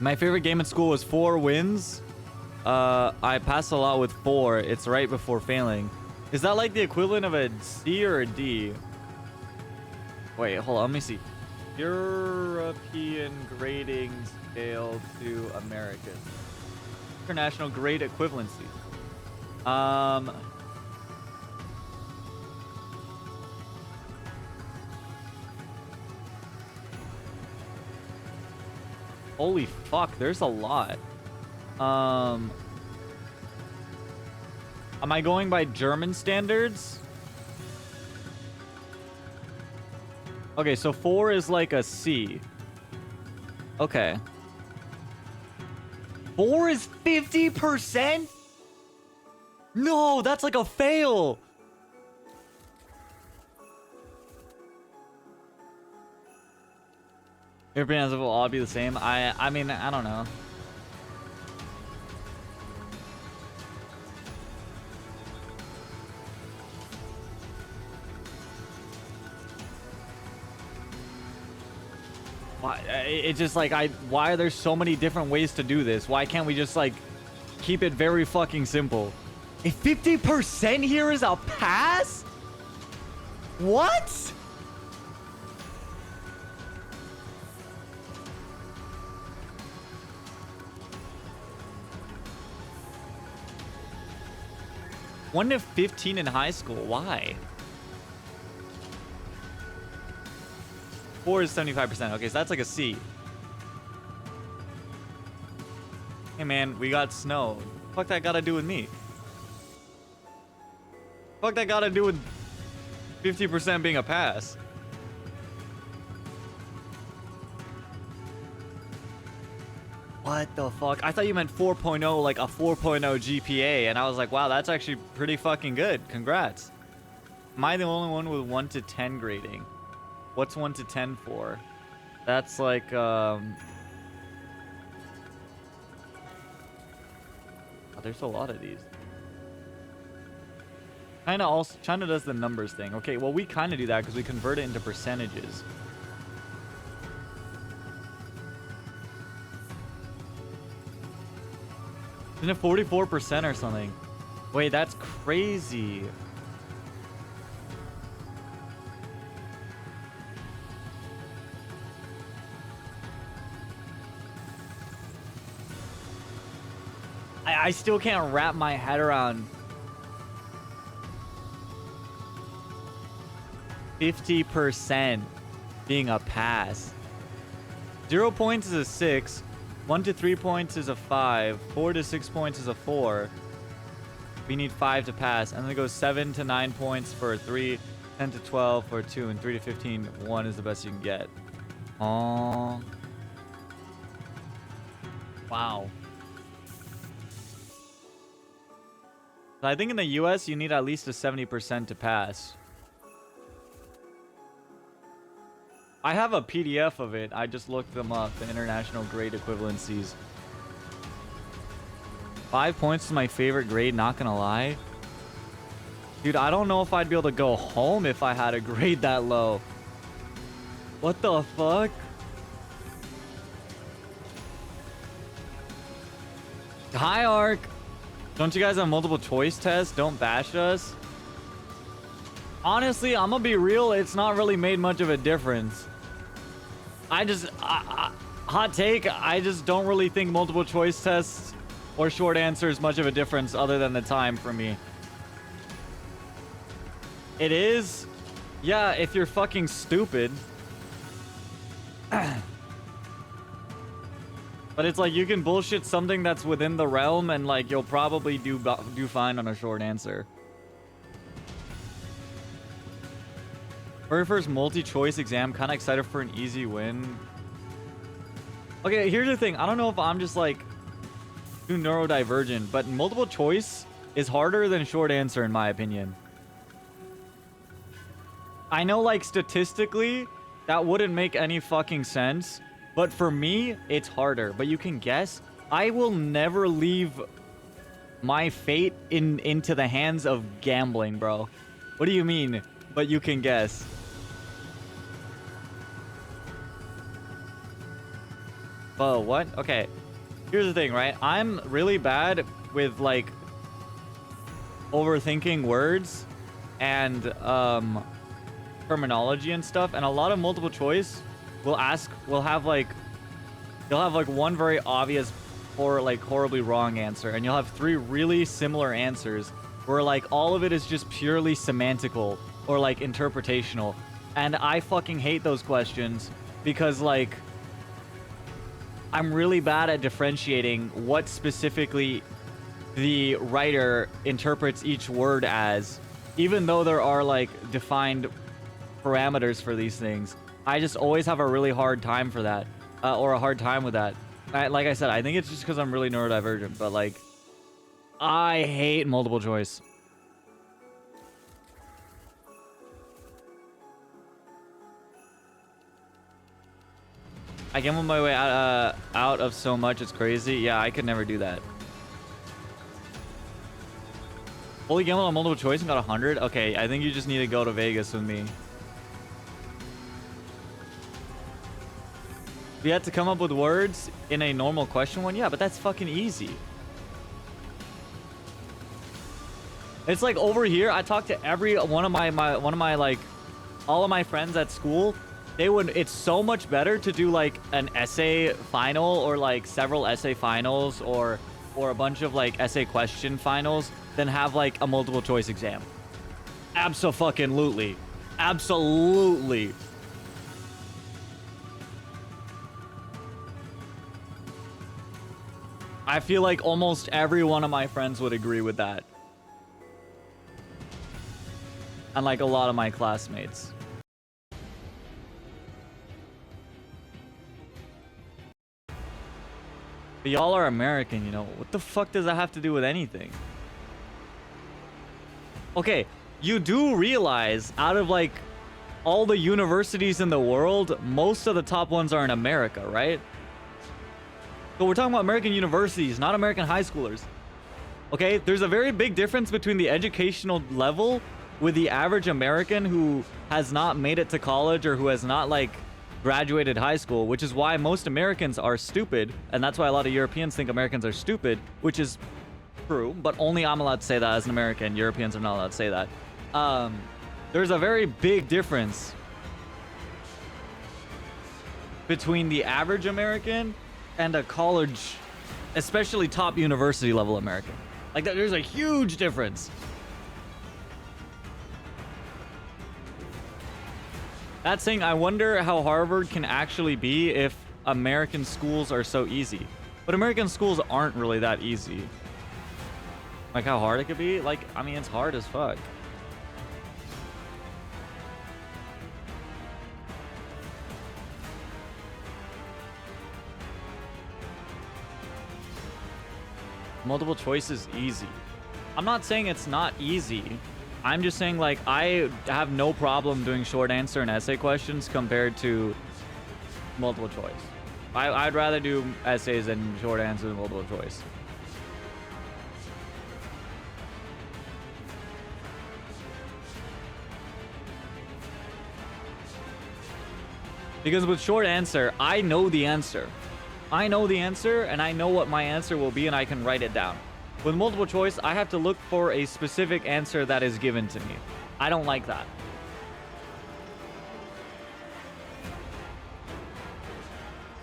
My favorite game in school was 4 wins. I passed a lot with 4. It's right before failing. Is that like the equivalent of a C or a D? Wait, hold on. Let me see. European grading scale to American. International grade equivalency. Holy fuck, there's a lot. Am I going by German standards? Okay, so 4 is like a C. Okay. 4 is 50%? No, that's like a fail. European answer will all be the same. I mean, I don't know. Why? It's just like why are there so many different ways to do this? Why can't we just like keep it very fucking simple? If 50% here is a pass? What? One to 15 in high school. Why? 4 is 75%. Okay, so that's like a C. Hey man, we got snow. Fuck that gotta do with me? Fuck that gotta do with 50% being a pass? What the fuck? I thought you meant 4.0, like a 4.0 GPA, and I was like, wow, that's actually pretty fucking good. Congrats. Am I the only one with 1 to 10 grading? What's 1 to 10 for? That's like, oh, there's a lot of these. China does the numbers thing. Okay, well, we kind of do that because we convert it into percentages. Isn't it 44% or something? Wait, that's crazy. I still can't wrap my head around 50% being a pass. 0 points is a 6. 1 to 3 points is a 5. 4 to 6 points is a 4. We need 5 to pass. And then it goes 7 to 9 points for a 3. 10 to 12 for a 2. And 3 to 15, 1 is the best you can get. Oh. Wow. I think in the US, you need at least a 70% to pass. I have a PDF of it. I just looked them up, the international grade equivalencies. 5 points is my favorite grade, not gonna lie. Dude, I don't know if I'd be able to go home if I had a grade that low. What the fuck? Hi, Ark. Don't you guys have multiple choice tests? Don't bash us. Honestly, I'm gonna be real. It's not really made much of a difference. Hot take, I just don't really think multiple choice tests or short answers much of a difference other than the time for me. It is? Yeah, if you're fucking stupid. But it's like you can bullshit something that's within the realm and like you'll probably do fine on a short answer. Very first multi-choice exam, kind of excited for an easy win. Okay, here's the thing. I don't know if I'm just like too neurodivergent, but multiple choice is harder than short answer in my opinion. I know like statistically that wouldn't make any fucking sense, but for me it's harder. But you can guess. I will never leave my fate into the hands of gambling, bro. What do you mean? But you can guess. Oh, what? Okay. Here's the thing, right? I'm really bad with, like, overthinking words and terminology and stuff. And a lot of multiple choice will have, like, you'll have, like, one very obvious or, like, horribly wrong answer. And you'll have 3 really similar answers where, like, all of it is just purely semantical or, like, interpretational. And I fucking hate those questions because, like, I'm really bad at differentiating what specifically the writer interprets each word as, even though there are, like, defined parameters for these things. I just always have a really hard time for that, or a hard time with that. Like I said, I think it's just because I'm really neurodivergent, but, like, I hate multiple choice. I gambled my way out of so much, it's crazy. Yeah, I could never do that. Fully gambled on multiple choice and got 100? Okay, I think you just need to go to Vegas with me. We had to come up with words in a normal question one? Yeah, but that's fucking easy. It's like over here, I talked to every one of my like, all of my friends at school. It's so much better to do like an essay final or like several essay finals or a bunch of like essay question finals than have like a multiple choice exam. Abso-fucking-lutely. Absolutely. I feel like almost every one of my friends would agree with that. And like a lot of my classmates. But y'all are American, you know. What the fuck does that have to do with anything? Okay, you do realize out of like all the universities in the world, most of the top ones are in America, right? So we're talking about American universities, not American high schoolers. Okay, there's a very big difference between the educational level with the average American who has not made it to college or who has not like graduated high school, which is why most Americans are stupid, and that's why a lot of Europeans think Americans are stupid, which is true, but only I'm allowed to say that as an American. Europeans are not allowed to say that. There's a very big difference between the average American and a college, especially top university level American. Like, there's a huge difference. That's saying, I wonder how Harvard can actually be if American schools are so easy. But American schools aren't really that easy. Like how hard it could be? Like, I mean, it's hard as fuck. Multiple choice is easy. I'm not saying it's not easy. I'm just saying, like, I have no problem doing short answer and essay questions compared to multiple choice. I'd rather do essays than short answer than multiple choice. Because with short answer, I know the answer. I know the answer, and I know what my answer will be, and I can write it down. With multiple choice, I have to look for a specific answer that is given to me. I don't like that.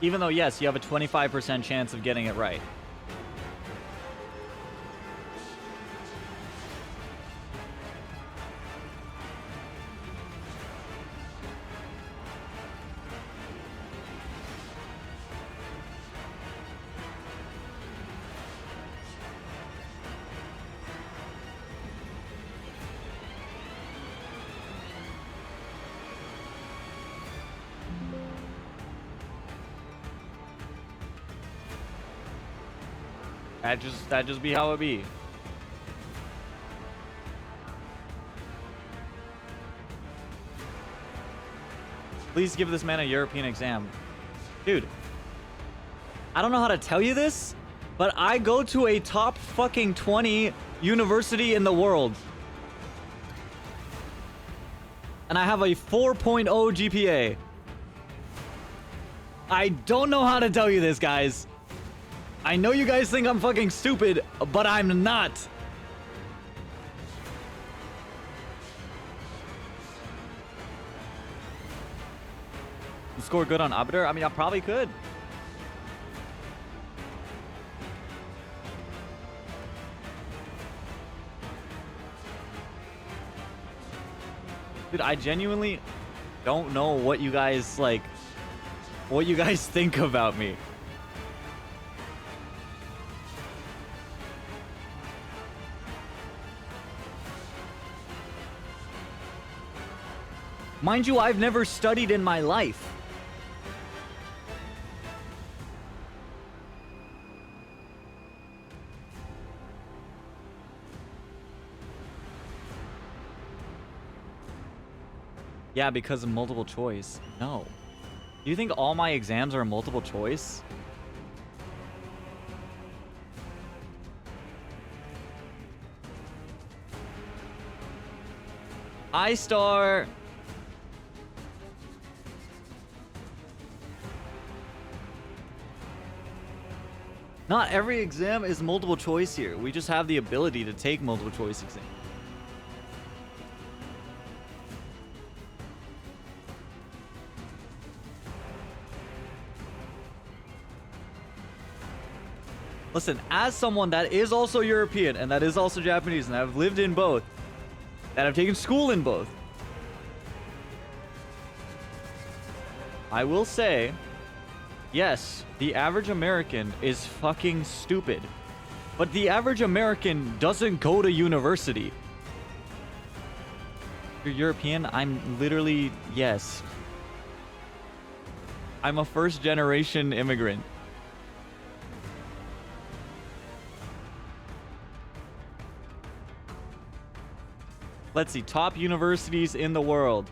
Even though, yes, you have a 25% chance of getting it right. That just be how it be. Please give this man a European exam. Dude, I don't know how to tell you this, but I go to a top fucking 20 university in the world. And I have a 4.0 GPA. I don't know how to tell you this, guys. I know you guys think I'm fucking stupid, but I'm not. Score good on Arbiter? I mean, I probably could. Dude, I genuinely don't know what you guys, like, what you guys think about me. Mind you, I've never studied in my life. Yeah, because of multiple choice. No. Do you think all my exams are multiple choice? I-Star. Not every exam is multiple choice here. We just have the ability to take multiple choice exams. Listen, as someone that is also European and that is also Japanese and I've lived in both, and I've taken school in both, I will say, yes, the average American is fucking stupid. But the average American doesn't go to university. If you're European, I'm literally, yes. I'm a first generation immigrant. Let's see, top universities in the world,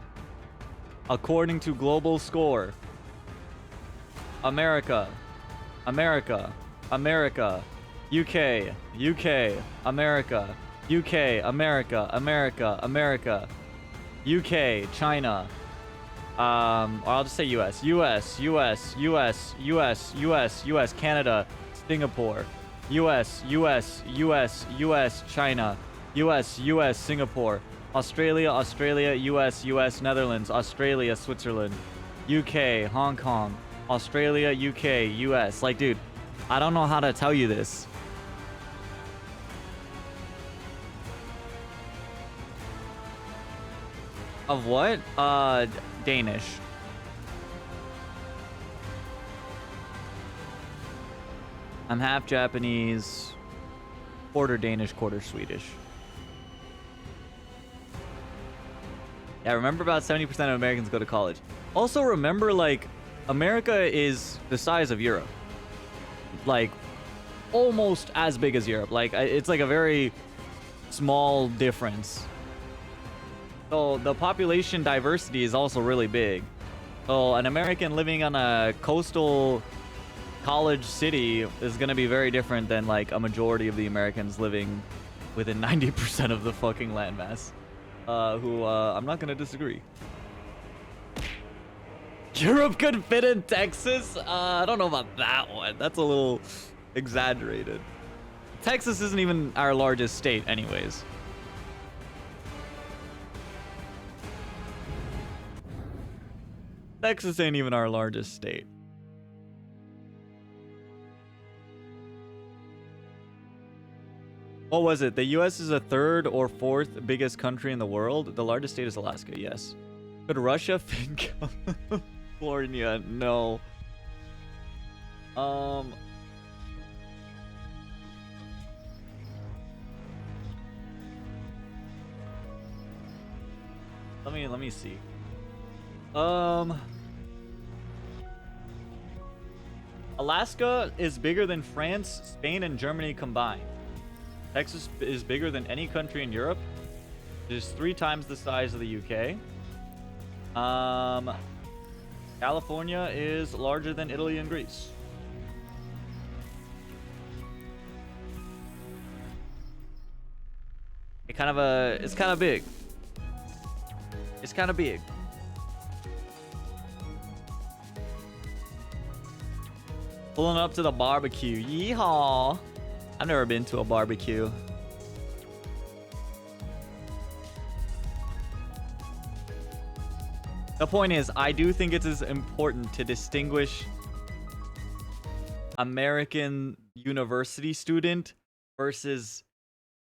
according to Global Score. America, America, America, UK, UK, America, UK, America, America, America, UK, China. Or I'll just say US, US, US, US, US, US, US, Canada, Singapore, US, US, US, US, China, US, US, Singapore, Australia, Australia, US, US, Netherlands, Australia, Switzerland, UK, Hong Kong, Australia, UK, US. Like, dude, I don't know how to tell you this. Of what? Danish. I'm half Japanese, quarter Danish, quarter Swedish. Yeah, remember about 70% of Americans go to college. Also remember, like, America is the size of Europe. Like, almost as big as Europe. Like, it's like a very small difference. So the population diversity is also really big. So an American living on a coastal college city is going to be very different than, like, a majority of the Americans living within 90% of the fucking landmass. I'm not gonna disagree. Europe could fit in Texas? I don't know about that one. That's a little exaggerated. Texas isn't even our largest state anyways. Texas ain't even our largest state. What was it? The US is the third or fourth biggest country in the world. The largest state is Alaska, yes. Could Russia fit California? No. Let me see. Alaska is bigger than France, Spain, and Germany combined. Texas is bigger than any country in Europe. It is 3 times the size of the UK. California is larger than Italy and Greece. It's kind of big. It's kind of big. Pulling up to the barbecue. Yeehaw. I've never been to a barbecue. The point is, I do think it is important to distinguish American university student versus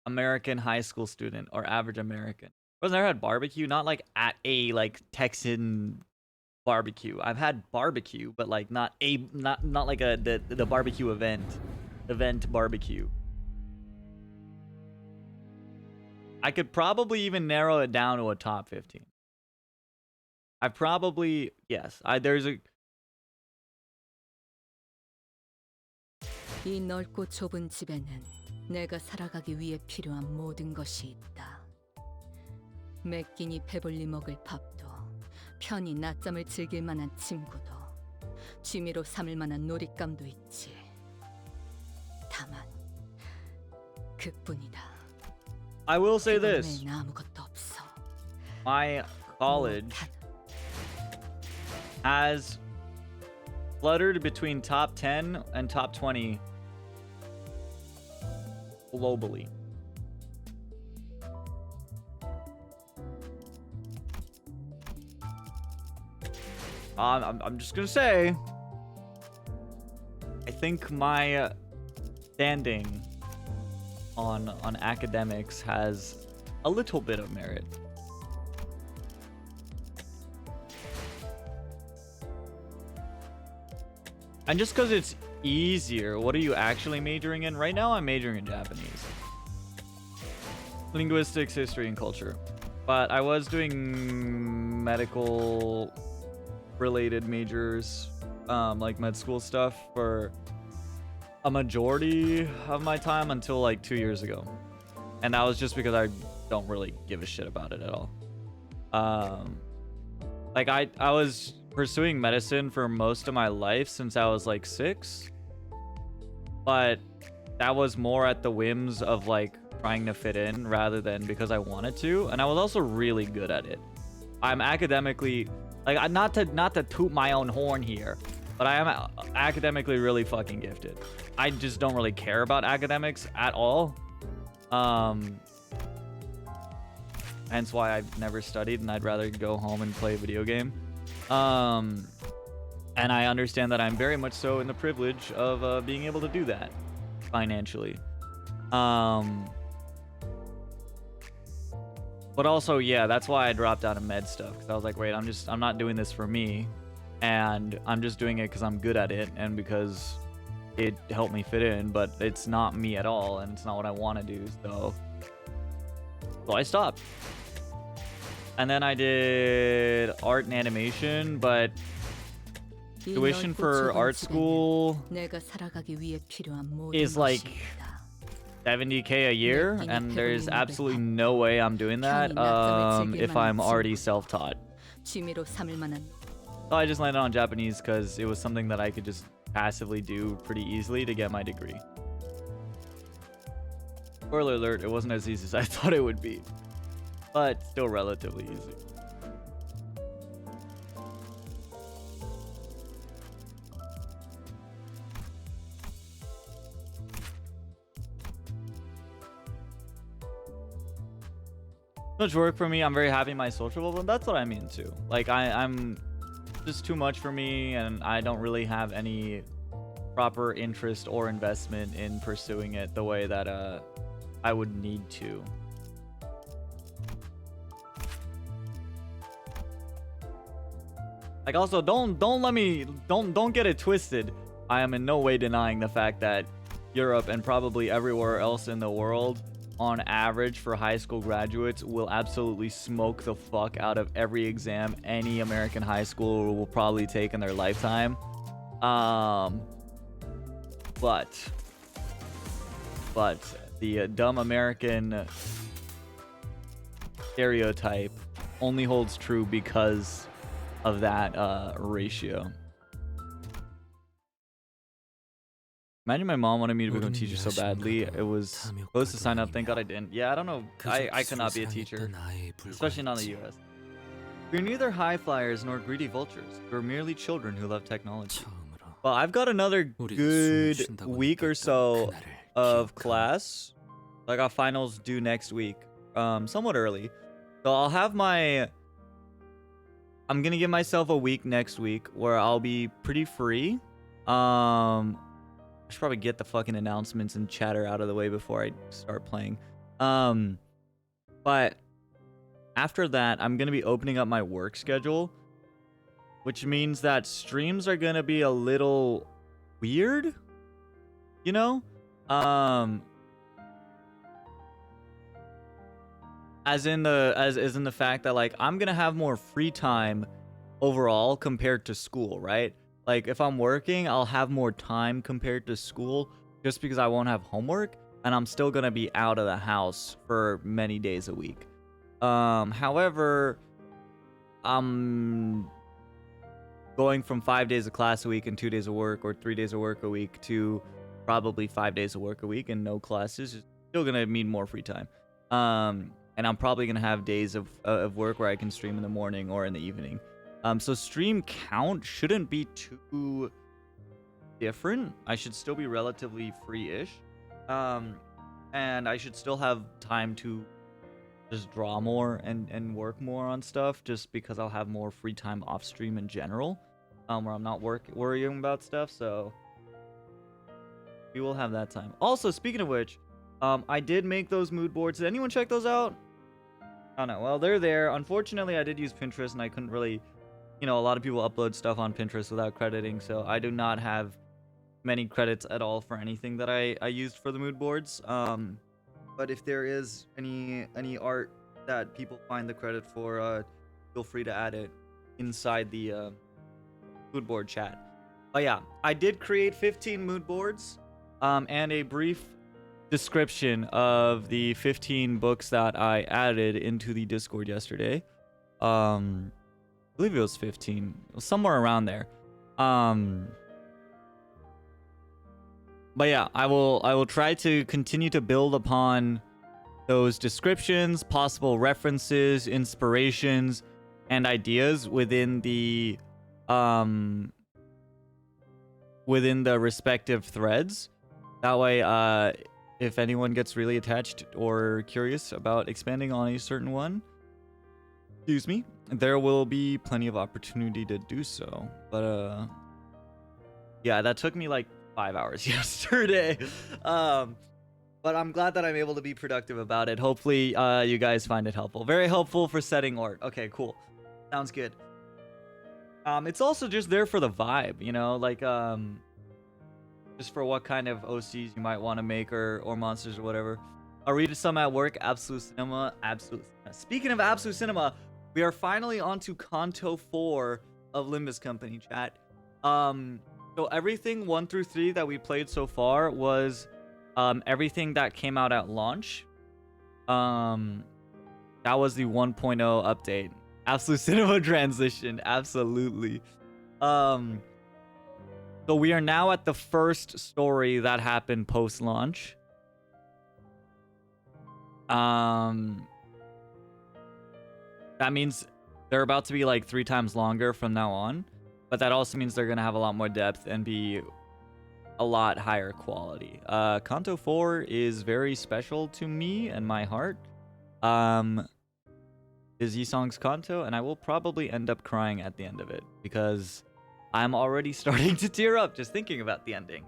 American high school student or average American. I've never had barbecue, not like at a like Texan barbecue. I've had barbecue, but like not like the barbecue event barbecue. I could probably even narrow it down to a top 15. I probably, yes. there's a 이 넓고 좁은 집에는 내가 살아가기 위해 필요한 모든 것이 있다. 매 끼니 배불리 먹을 밥도, 편히 낮잠을 즐길 만한 침구도, 취미로 삼을 만한 놀잇감도 있지. 다만 그뿐이다. I will say this. 그건 아무것도 없어. My college has fluttered between top 10 and top 20 globally. I'm just gonna say, I think my standing on academics has a little bit of merit. And just because it's easier, what are you actually majoring in? Right now, I'm majoring in Japanese. Linguistics, history, and culture. But I was doing medical related majors, like med school stuff for a majority of my time until like 2 years ago. And that was just because I don't really give a shit about it at all. Like I was pursuing medicine for most of my life since I was like 6, but that was more at the whims of like trying to fit in rather than because I wanted to. And I was also really good at it. I'm academically, like, not to toot my own horn here, but I am academically really fucking gifted. I just don't really care about academics at all. Hence why I've never studied and I'd rather go home and play a video game. And I understand that I'm very much so in the privilege of being able to do that financially. But also, yeah, that's why I dropped out of med stuff, because I was like, wait, I'm not doing this for me, and I'm just doing it because I'm good at it and because it helped me fit in, but it's not me at all, and it's not what I want to do, so I stopped. And then I did art and animation, but tuition for art school is like 70K a year, and there's absolutely no way I'm doing that if I'm already self-taught. So I just landed on Japanese because it was something that I could just passively do pretty easily to get my degree. Spoiler alert, it wasn't as easy as I thought it would be, but still relatively easy. Much work for me. I'm very happy in my social level, and that's what I'm into. Like I'm just too much for me, and I don't really have any proper interest or investment in pursuing it the way that I would need to. Like, also, don't get it twisted. I am in no way denying the fact that Europe and probably everywhere else in the world, on average for high school graduates, will absolutely smoke the fuck out of every exam any American high school will probably take in their lifetime. But the dumb American stereotype only holds true because of that ratio. Imagine my mom wanted me to become a teacher so badly. It was supposed to sign up. Thank God I didn't. Yeah, I don't know. I could not be a teacher, especially not in the US. We're neither high flyers nor greedy vultures. We're merely children who love technology. Well, I've got another 우리가 숨을 good 쉰다고 week or 느꼈던 so 그날을 of 기억하오. class. I got finals due next week, somewhat early. So I'll have I'm gonna give myself a week next week where I'll be pretty free. I should probably get the fucking announcements and chatter out of the way before I start playing. But after that, I'm gonna be opening up my work schedule, which means that streams are gonna be a little weird, you know? As in the fact that like I'm gonna have more free time overall compared to school, right? Like if I'm working, I'll have more time compared to school just because I won't have homework and I'm still gonna be out of the house for many days a week. However, I'm going from 5 days of class a week and 2 days of work, or 3 days of work a week, to probably 5 days of work a week and no classes. It's still gonna mean more free time. And I'm probably gonna have days of work where I can stream in the morning or in the evening. So stream count shouldn't be too different. I should still be relatively free-ish. And I should still have time to just draw more and work more on stuff, just because I'll have more free time off stream in general, where I'm not worrying about stuff. So we will have that time. Also, speaking of which, I did make those mood boards. Did anyone check those out? I don't know. Well, they're there. Unfortunately, I did use Pinterest, and I couldn't really, a lot of people upload stuff on Pinterest without crediting, so I do not have many credits at all for anything that I used for the mood boards. But if there is any art that people find the credit for, feel free to add it inside the mood board chat. But yeah, I did create 15 mood boards, and a brief description of the 15 books that I added into the Discord yesterday. I believe it was 15, somewhere around there. But yeah, I will try to continue to build upon those descriptions, possible references, inspirations, and ideas within the respective threads. That way, if anyone gets really attached or curious about expanding on a certain one, excuse me, there will be plenty of opportunity to do so. But yeah, that took me like 5 hours yesterday. But I'm glad that I'm able to be productive about it. Hopefully you guys find it helpful. Very helpful for setting art. Okay, cool. Sounds good. It's also just there for the vibe, like just for what kind of OCs you might want to make, or monsters or whatever. I'll read some at work. Absolute Cinema. Absolute Cinema. Speaking of Absolute Cinema, we are finally on to Kanto 4 of Limbus Company, chat. So everything 1 through 3 that we played so far was everything that came out at launch. That was the 1.0 update. Absolute Cinema transition. Absolutely. So we are now at the first story that happened post-launch. That means they're about to be like 3 times longer from now on. But that also means they're going to have a lot more depth and be a lot higher quality. Kanto 4 is very special to me and my heart. Is Yisong's Kanto, and I will probably end up crying at the end of it, because I'm already starting to tear up just thinking about the ending.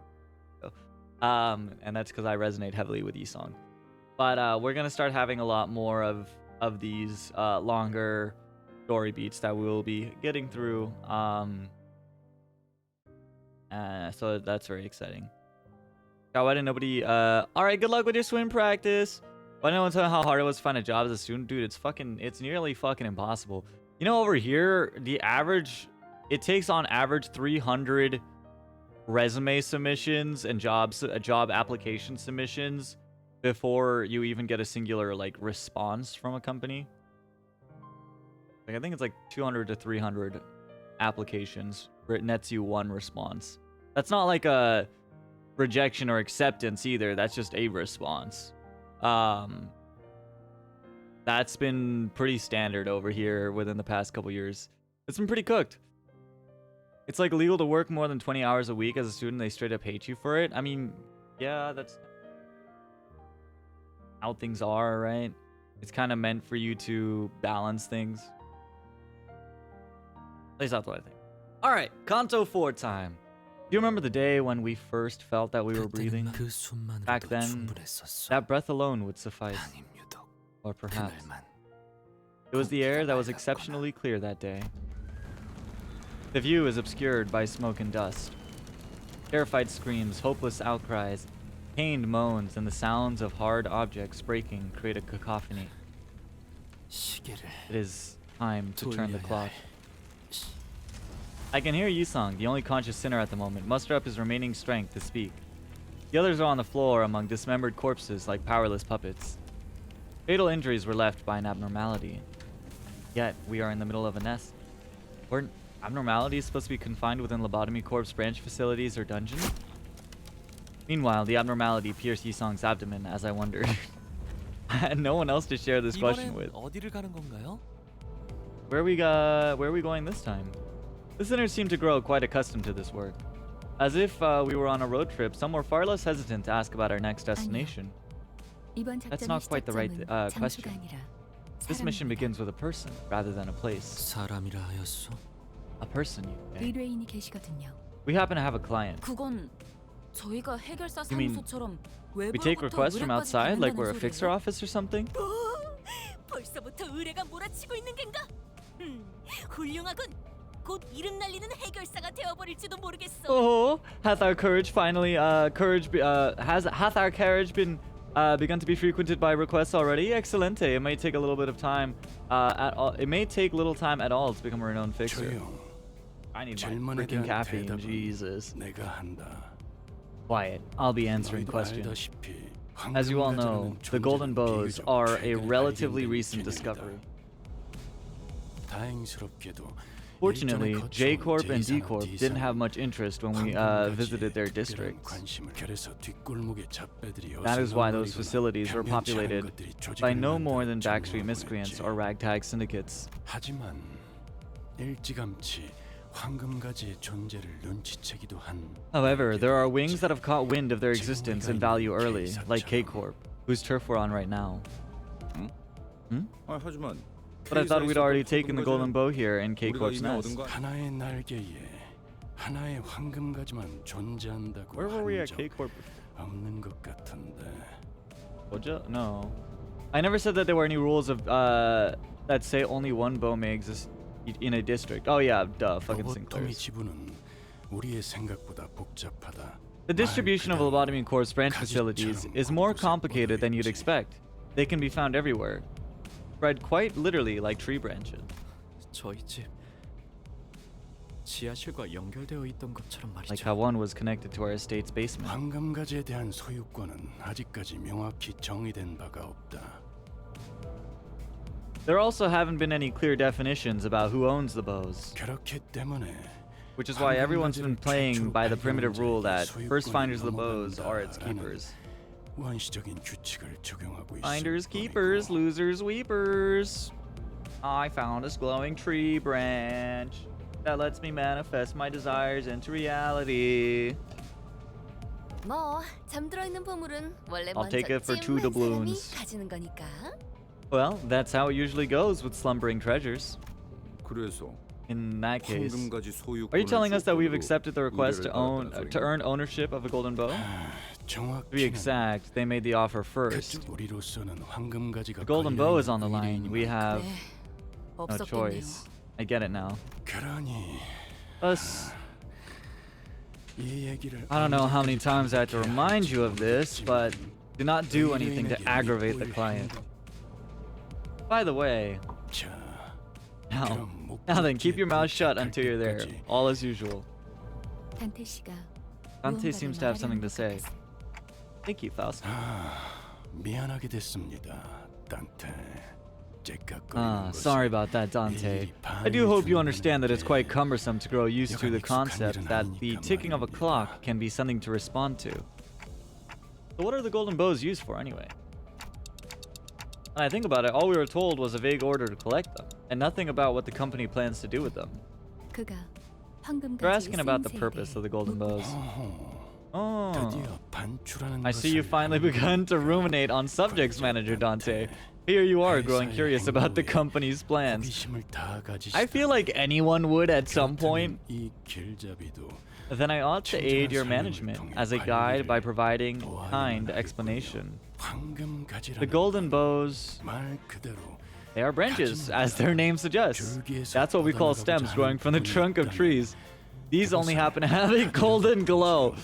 So, and that's because I resonate heavily with Yisong. But we're going to start having a lot more of these longer story beats that we will be getting through. So that's very exciting. God, why didn't nobody... Alright, good luck with your swim practice. Why didn't anyone tell me how hard it was to find a job as a student? Dude, it's nearly fucking impossible. Over here, the average... It takes on average 300 resume submissions and job application submissions before you even get a singular response from a company. I think it's 200 to 300 applications where it nets you 1 response. That's not like a rejection or acceptance either. That's just a response. That's been pretty standard over here within the past couple years. It's been pretty cooked. It's like illegal to work more than 20 hours a week as a student. They straight up hate you for it. I mean, yeah, that's how things are, right? It's kind of meant for you to balance things. At least that's what I think. All right, Kanto 4 time. Do you remember the day when we first felt that we were breathing? Back then, that breath alone would suffice. Or perhaps it was the air that was exceptionally clear that day. The view is obscured by smoke and dust. Terrified screams, hopeless outcries, pained moans, and the sounds of hard objects breaking create a cacophony. It is time to turn the clock. I can hear Yusong, the only conscious sinner at the moment, muster up his remaining strength to speak. The others are on the floor among dismembered corpses like powerless puppets. Fatal injuries were left by an abnormality. Yet, we are in the middle of a nest. Weren't abnormalities supposed to be confined within lobotomy corpse branch facilities or dungeons? Meanwhile, the abnormality pierced Yisong's abdomen as I wondered. I had no one else to share this question with. Where are we going this time? The sinners seemed to grow quite accustomed to this work. As if we were on a road trip, some were far less hesitant to ask about our next destination. That's not quite the right question. This mission begins with a person rather than a place. A person, you say. We happen to have a client. You mean we take requests from outside like we're a fixer office or something? 벌써부터 의뢰가 몰아치고 있는 겐가? 훌륭하군. 곧 이름 날리는 해결사가 되어버릴지도 모르겠어. Oh, hath our carriage been begun to be frequented by requests already? Excelente. It may take a little bit of time. It may take little time at all to become a renowned fixer. I need my freaking caffeine, Jesus. Quiet. I'll be answering questions. As you all know, the golden bows are a relatively recent discovery. Fortunately, J Corp and D Corp didn't have much interest when we visited their districts. That is why those facilities were populated by no more than backstreet miscreants or ragtag syndicates. However, there are wings that have caught wind of their existence and value early, like K Corp, whose turf we're on right now. But I thought we'd already taken the golden bow here in K Corp's nest. Where were we at K Corp? Oja? No. I never said that there were any rules of that say only one bow may exist in a district. Oh yeah, duh, fucking Sinclair's. The distribution of lobotomy corpse branch facilities is more complicated than you'd expect. They can be found everywhere, spread quite literally like tree branches. Like how one was connected to our estate's basement. There also haven't been any clear definitions about who owns the bows, which is why everyone's been playing by the primitive rule that first finders of the bows are its keepers. Finders, keepers, losers, weepers. I found this glowing tree branch that lets me manifest my desires into reality. 뭐 잠들어 있는 보물은 원래 I'll take it for 2 doubloons. 가지는 거니까. Well, that's how it usually goes with slumbering treasures. 그래서 In that case, 황금가지 소유권을 are you telling us that we've 조건으로 accepted the request to 의뢰를 받았다는 earn ownership of a golden bow? To be exact, they made the offer first. The golden bow is on the line. We have no choice. I get it now. Us. I don't know how many times I have to remind you of this, but do not do anything to aggravate the client. By the way, now then, keep your mouth shut until you're there. All as usual. Dante seems to have something to say. Thank you, Faust. Sorry about that, Dante. I do hope you understand that it's quite cumbersome to grow used to the concept that the ticking of a clock can be something to respond to. So what are the golden bows used for anyway? When I think about it, all we were told was a vague order to collect them, and nothing about what the company plans to do with them. They're asking about the purpose of the golden bows. Oh. I see you finally begun to ruminate on subjects, Manager Dante. Here you are, growing curious about the company's plans. I feel like anyone would at some point. Then I ought to aid your management as a guide by providing kind explanation. The golden bows, they are branches, as their name suggests. That's what we call stems growing from the trunk of trees. These only happen to have a golden glow.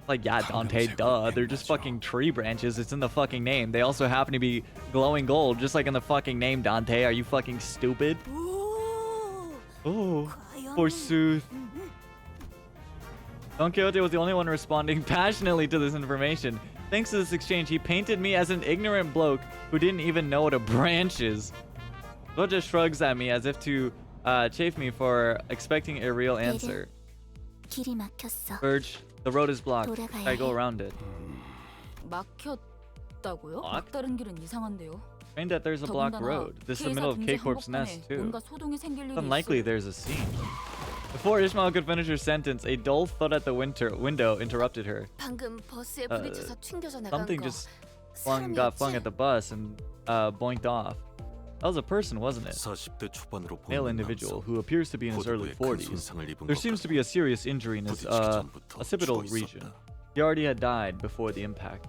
Like, yeah, Dante, duh. They're just fucking tree branches. It's in the fucking name. They also happen to be glowing gold, just like in the fucking name, Dante. Are you fucking stupid? Oh, forsooth. Don Quixote was the only one responding passionately to this information. Thanks to this exchange, he painted me as an ignorant bloke who didn't even know what a branch is. Roja shrugs at me as if to chafe me for expecting a real answer. Verge, the road is blocked. I go around it. 막혔다고요? 막다른 길은 이상한데요. Trained that there's a blocked road. This is the middle of K-Corp's nest, too. It's unlikely there's a scene. Before Ishmael could finish her sentence, a dull thud at the window interrupted her. Something just got flung at the bus and boinked off. That was a person, wasn't it? Male individual who appears to be in his early 40s. There seems to be a serious injury in his occipital region. He already had died before the impact.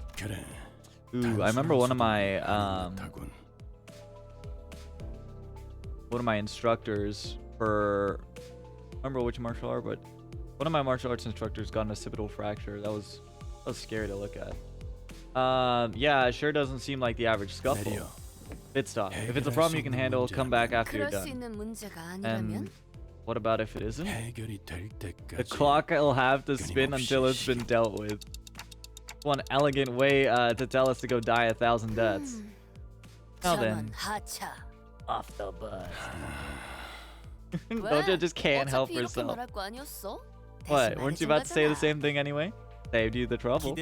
Ooh, I remember one of my instructors for, I don't remember which martial art, but one of my martial arts instructors got an occipital fracture. That was scary to look at. Yeah, it sure doesn't seem like the average scuffle. Pit stop. If it's a problem you can handle, come back after you're done. And what about if it isn't? The clock will have to spin until it's been dealt with. One elegant way to tell us to go die 1,000 deaths. Now then, off the bus. Doja just can't help herself. What? Weren't you about to say the same thing anyway? Saved you the trouble.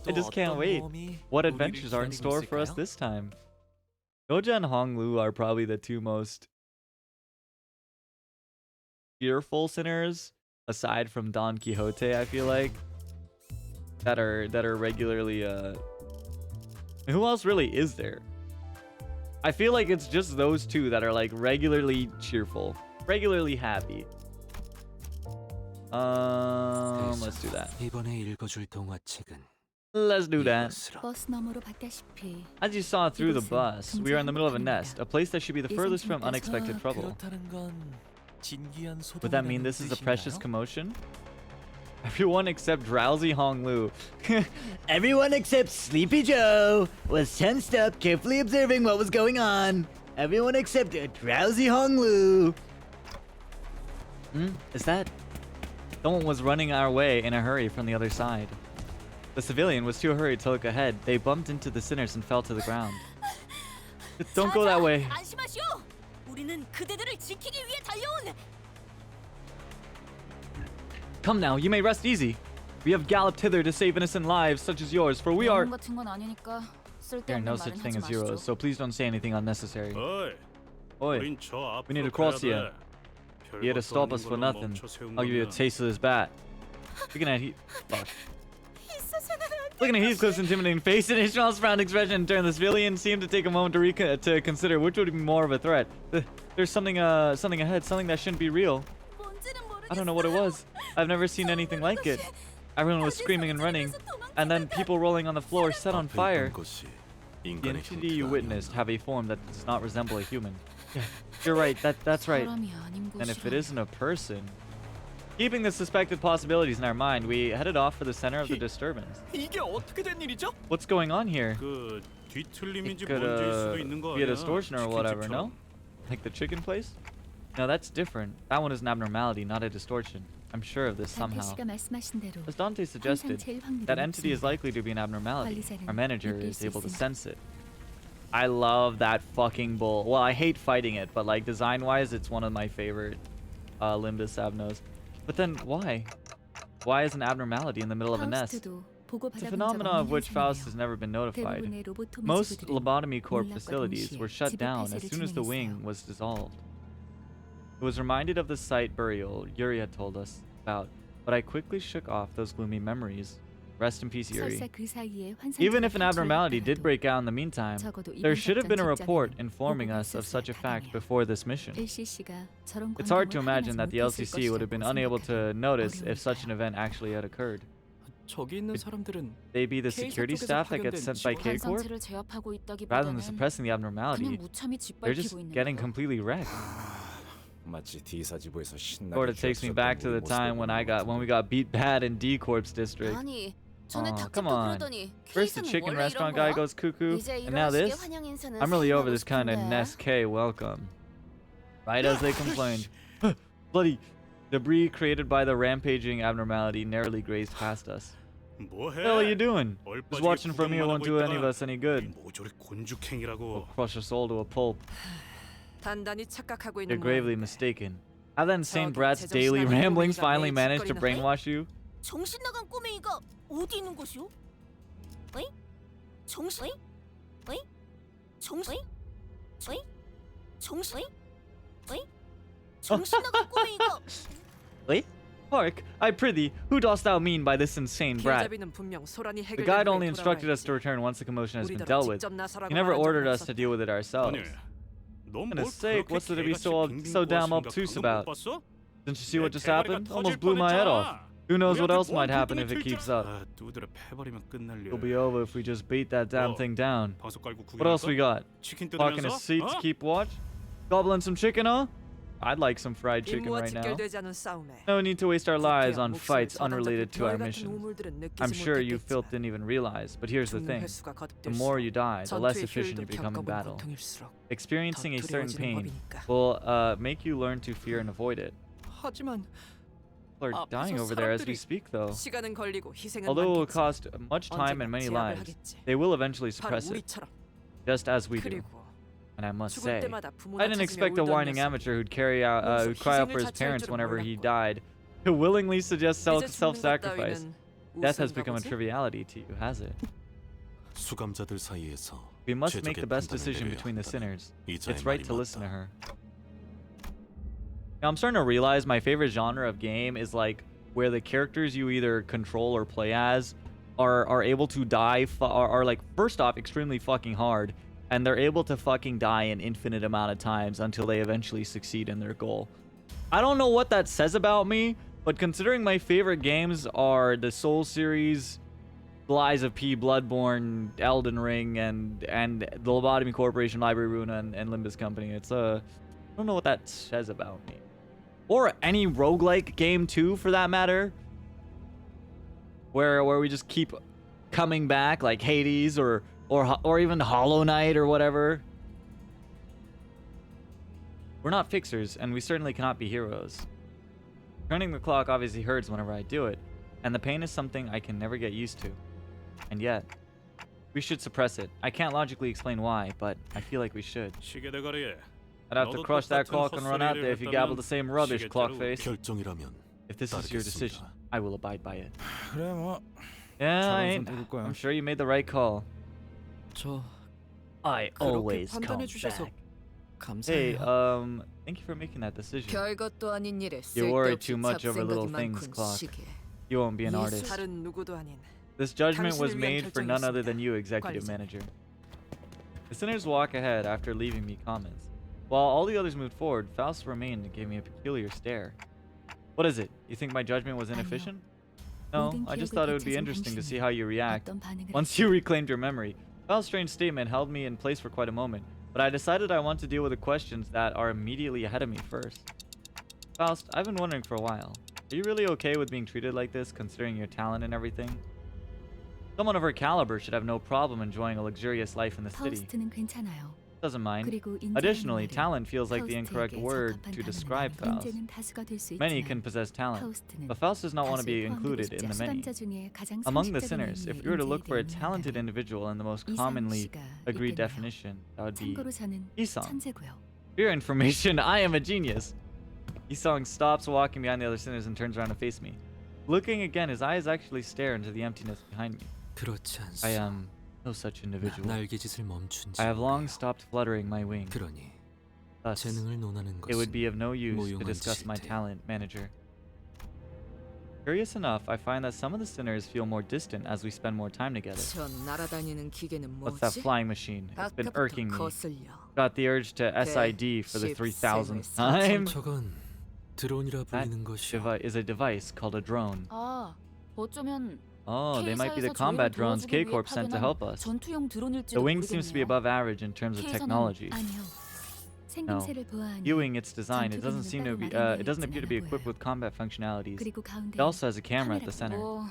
I just can't wait. What adventures are in store for us this time? Doja and Honglu are probably the two most fearful sinners, aside from Don Quixote, I feel like. That are regularly who else really is there? I feel like it's just those two that are like regularly cheerful, regularly happy. Let's do that. Let's do that. As you saw through the bus, we are in the middle of a nest, a place that should be the furthest from unexpected trouble. Would that mean this is a precious commotion? Everyone except drowsy Honglu. Everyone except Sleepy Joe was tensed up, carefully observing what was going on. Everyone except drowsy Honglu. Is that? Someone was running our way in a hurry from the other side. The civilian was too hurried to look ahead. They bumped into the sinners and fell to the ground. Don't go that way. Come now, you may rest easy. We have galloped hither to save innocent lives such as yours, for we are... There are no such thing as heroes, so please don't say anything unnecessary. Oi, we need to cross here. You had to stop us for nothing. I'll give you a taste of this bat. Looking at Heathcliff's intimidating face and Ishmael's frowned expression turned the civilian seemed to take a moment to consider which would be more of a threat. There's something ahead, something that shouldn't be real. I don't know what it was. I've never seen anything like it. Everyone was screaming and running, and then people rolling on the floor set on fire. The entity you witnessed have a form that does not resemble a human. Yeah, you're right. That's right. And if it isn't a person... Keeping the suspected possibilities in our mind, we headed off for the center of the disturbance. What's going on here? It could be a distortion or whatever, no? Like the chicken place? No, that's different. That one is an abnormality, not a distortion. I'm sure of this somehow. As Dante suggested, that entity is likely to be an abnormality. Our manager is able to sense it. I love that fucking bull. Well, I hate fighting it, but like design-wise, it's one of my favorite Limbus Abnos. But then why? Why is an abnormality in the middle of a nest? It's a phenomenon of which Faust has never been notified. Most lobotomy corp facilities were shut down as soon as the wing was dissolved. It was reminded of the site burial Yuri had told us about, but I quickly shook off those gloomy memories. Rest in peace, Yuri. 설사 그 사이에 Even 환상적인 if an abnormality did 탈출을 break out in the meantime, 적어도 there 이번 should have been a 작전 report 직전에는 informing 보고가 us of 있었어야 such a fact 가능해요. before this mission. LCC가 저런 It's hard to 광경을 imagine 확인하지 that the 못했을 LCC would have been 것이라고 unable to 생각하기 notice if such an 어려우니까요. event actually had occurred. 저기 있는 사람들은 They be the K사 security 쪽에서 staff that gets 파견된 sent by K Corp? 환상체를 제압하고 Rather than 있다기보다는 suppressing the 그냥 abnormality, 무참히 they're just 짓밟히고 있는 getting 거. completely wrecked. 마치 D사지부에서 신나게 Sort of takes me back to the time when we got beat bad in D Corp's district. 아니, 전에 Oh, 닭집도 come on. 그러더니 First the K사는 chicken 원래 restaurant 이런 guy 거야? goes cuckoo, 이제 and now 일어나시게 this? 환영 인사는 I'm really over 사인하고 this kind of 싶은데. Nest K welcome. Right as they complained. Bloody debris created by the rampaging abnormality narrowly grazed past us. What the hell are you doing? Just watching from here won't do any of us any good. We'll crush us all to a pulp. 단단히 착각하고 You're 있는 gravely 모양인데. mistaken. Have that insane 저기 brat's 제정신 daily 아닌 ramblings 꼬맹이가 finally 매일 managed to 짓거리나 brainwash you? 정신 나간 꼬맹이가 어디 있는 것이오? 어이? 정신? 어이? 정신? 어이? 정신? 어이? 정신 나간 꼬맹이가 Wait? Park, I prithee, who dost thou mean by this insane brat? 기회잡이는 분명 소란이 The 해결된 guide 후에 only instructed us to 돌아와야지. return once the commotion has been 우리더러 dealt with. 직접 나서라고 He never 말한 적은 ordered us to 없었다. deal with it ourselves. For goodness sake, what's there to be so damn obtuse about? Didn't you see what just happened? Almost blew my head off. Who knows what else might happen if it keeps up? It'll be over if we just beat that damn thing down. What else we got? Parking a seat to keep watch? Gobbling some chicken, huh? I'd like some fried chicken 임무와 right now. 직결되지 않은 싸움에 No need to waste our lives on 목숨을 fights 저당잡고 unrelated to our 별 같은 missions. 우물들은 느끼지 I'm sure you 못했겠지만 filth didn't even realize, but here's the 죽는 thing. 횟수가 The more you die, the less 전투의 efficient you 효율도 become in 겪어본 battle. 고통일수록 Experiencing a 더 certain 두려워지는 pain 법이니까. will make you learn to fear and avoid it. 하지만 People are dying over there as we speak, though. 시간은 걸리고 희생은 Although it will 많겠지. cost much time and many 언젠가 제압을 lives, 하겠지. they will eventually 바로 suppress it, 우리처럼. just as we do. 그리고 And I must 죽을 say, 때마다 부모나 I didn't 찾으며 expect a 울던 whining 녀석이 amateur who'd cry out for his parents whenever he 몰랐고. died to willingly suggest 이제 죽는 것 self-sacrifice. 따위는 Death has 우스운가 become a 보지? triviality to you, has it? 수감자들 사이에서 We must make the 최적의 best 판단을 decision 내려야 between the 한다는 sinners. 이자의 It's right 말이 to listen to 맞다. her. Now, I'm starting to realize my favorite genre of game is like where the characters you either control or play as are able to die are like, first off, extremely fucking hard, and they're able to fucking die an infinite amount of times until they eventually succeed in their goal. I don't know what that says about me, but considering my favorite games are the Soul series, Lies of P, Bloodborne, Elden Ring, and the Lobotomy Corporation, Library Runa, and Limbus Company, it's I don't know what that says about me. Or any roguelike game too, for that matter, where we just keep coming back, like Hades or even Hollow Knight or whatever. We're not fixers, and we certainly cannot be heroes. Turning the clock obviously hurts whenever I do it, and the pain is something I can never get used to. And yet, we should suppress it. I can't logically explain why, but I feel like we should. I'd have to crush that clock and run out there if you gabble the same rubbish, clockface. 결정이라면 If this is your decision, 따르겠습니다. I will abide by it. 그래 뭐 Yeah, I 잘해서 ain't. 누굴 거야. I'm sure you made the right call. 저 I 그렇게 always come 판단해 주셔서 back. 감사해요. Hey, thank you for making that decision. 별것도 아닌 일에 You worry 쓸데없이 too much over little 잡생각이 things, 많군, Clock. 시계. You won't be an 예수- artist. 다른 누구도 아닌 This judgment was 당신을 위한 made for none other 결정이었습니다. than you, executive 관리자님. manager. The sinners walk ahead after leaving me comments. While all the others moved forward, Faust remained and gave me a peculiar stare. What is it? You think my judgment was inefficient? No, 모든 I just 기억을 thought it would be 되찾은 interesting to 당신은 see how you react 어떤 반응을 once you reclaimed your memory. Faust's strange statement held me in place for quite a moment, but I decided I want to deal with the questions that are immediately ahead of me first. Faust, I've been wondering for a while. Are you really okay with being treated like this, considering your talent and everything? Someone of her caliber should have no problem enjoying a luxurious life in the city. 파우스트는 괜찮아요. Doesn't mind. 그리고 인자는 Additionally, 말은 talent feels like the incorrect 파우스트에게 word 적합한 to 단어는 describe 아니고 Faust. 문제는 다수가 될수 Many 있지만 can possess talent, 파우스트는 but Faust does not want to be 다수에 포함되고 included 싶지 in the many. 수감자 중에 가장 Among the 상식적인 sinners, if 의미의 we were to look for a 인재에 talented 대한 individual in the most 이상 commonly 씨가 agreed 있겠네요. definition, that would be 참고로 저는 Isang. 천재고요. For your information, I am a genius. Isang stops walking behind the other sinners and turns around to face me. Looking again, his eyes actually stare into the emptiness behind me. 그렇지 않소. I am no such individual. 날개짓을 멈춘 지 I have long 오래요. stopped fluttering my wings. 그러니 Thus, 재능을 논하는 it would 것은 be of no use to 무용한 discuss my 짓일 테요. talent, manager. Curious enough, I find that some of the sinners feel more distant as we spend more time together. 저 날아다니는 기계는 What's that 뭐지? flying machine? It's been 아까부터 irking me. 거슬려. Got the urge to SID for the 3,000th time. 저건 드론이라 That 불리는 것이요. is a device called a drone. 아, 어쩌면 Oh, they might be the K사에서 combat 조용히 drones 도와주기 K-Corp 위해 sent to 파견한 help us. 전투용 드론일지도 The wing seems to be 모르겠네요. above average in terms of K에서는 technology. 아니요. 생김새를 보아하니 Viewing its design, it 전투 doesn't seem to be. 기능은 It doesn't appear to be 따로 equipped with combat functionalities. 그리고 가운데 It also has a camera at the center. 뭐,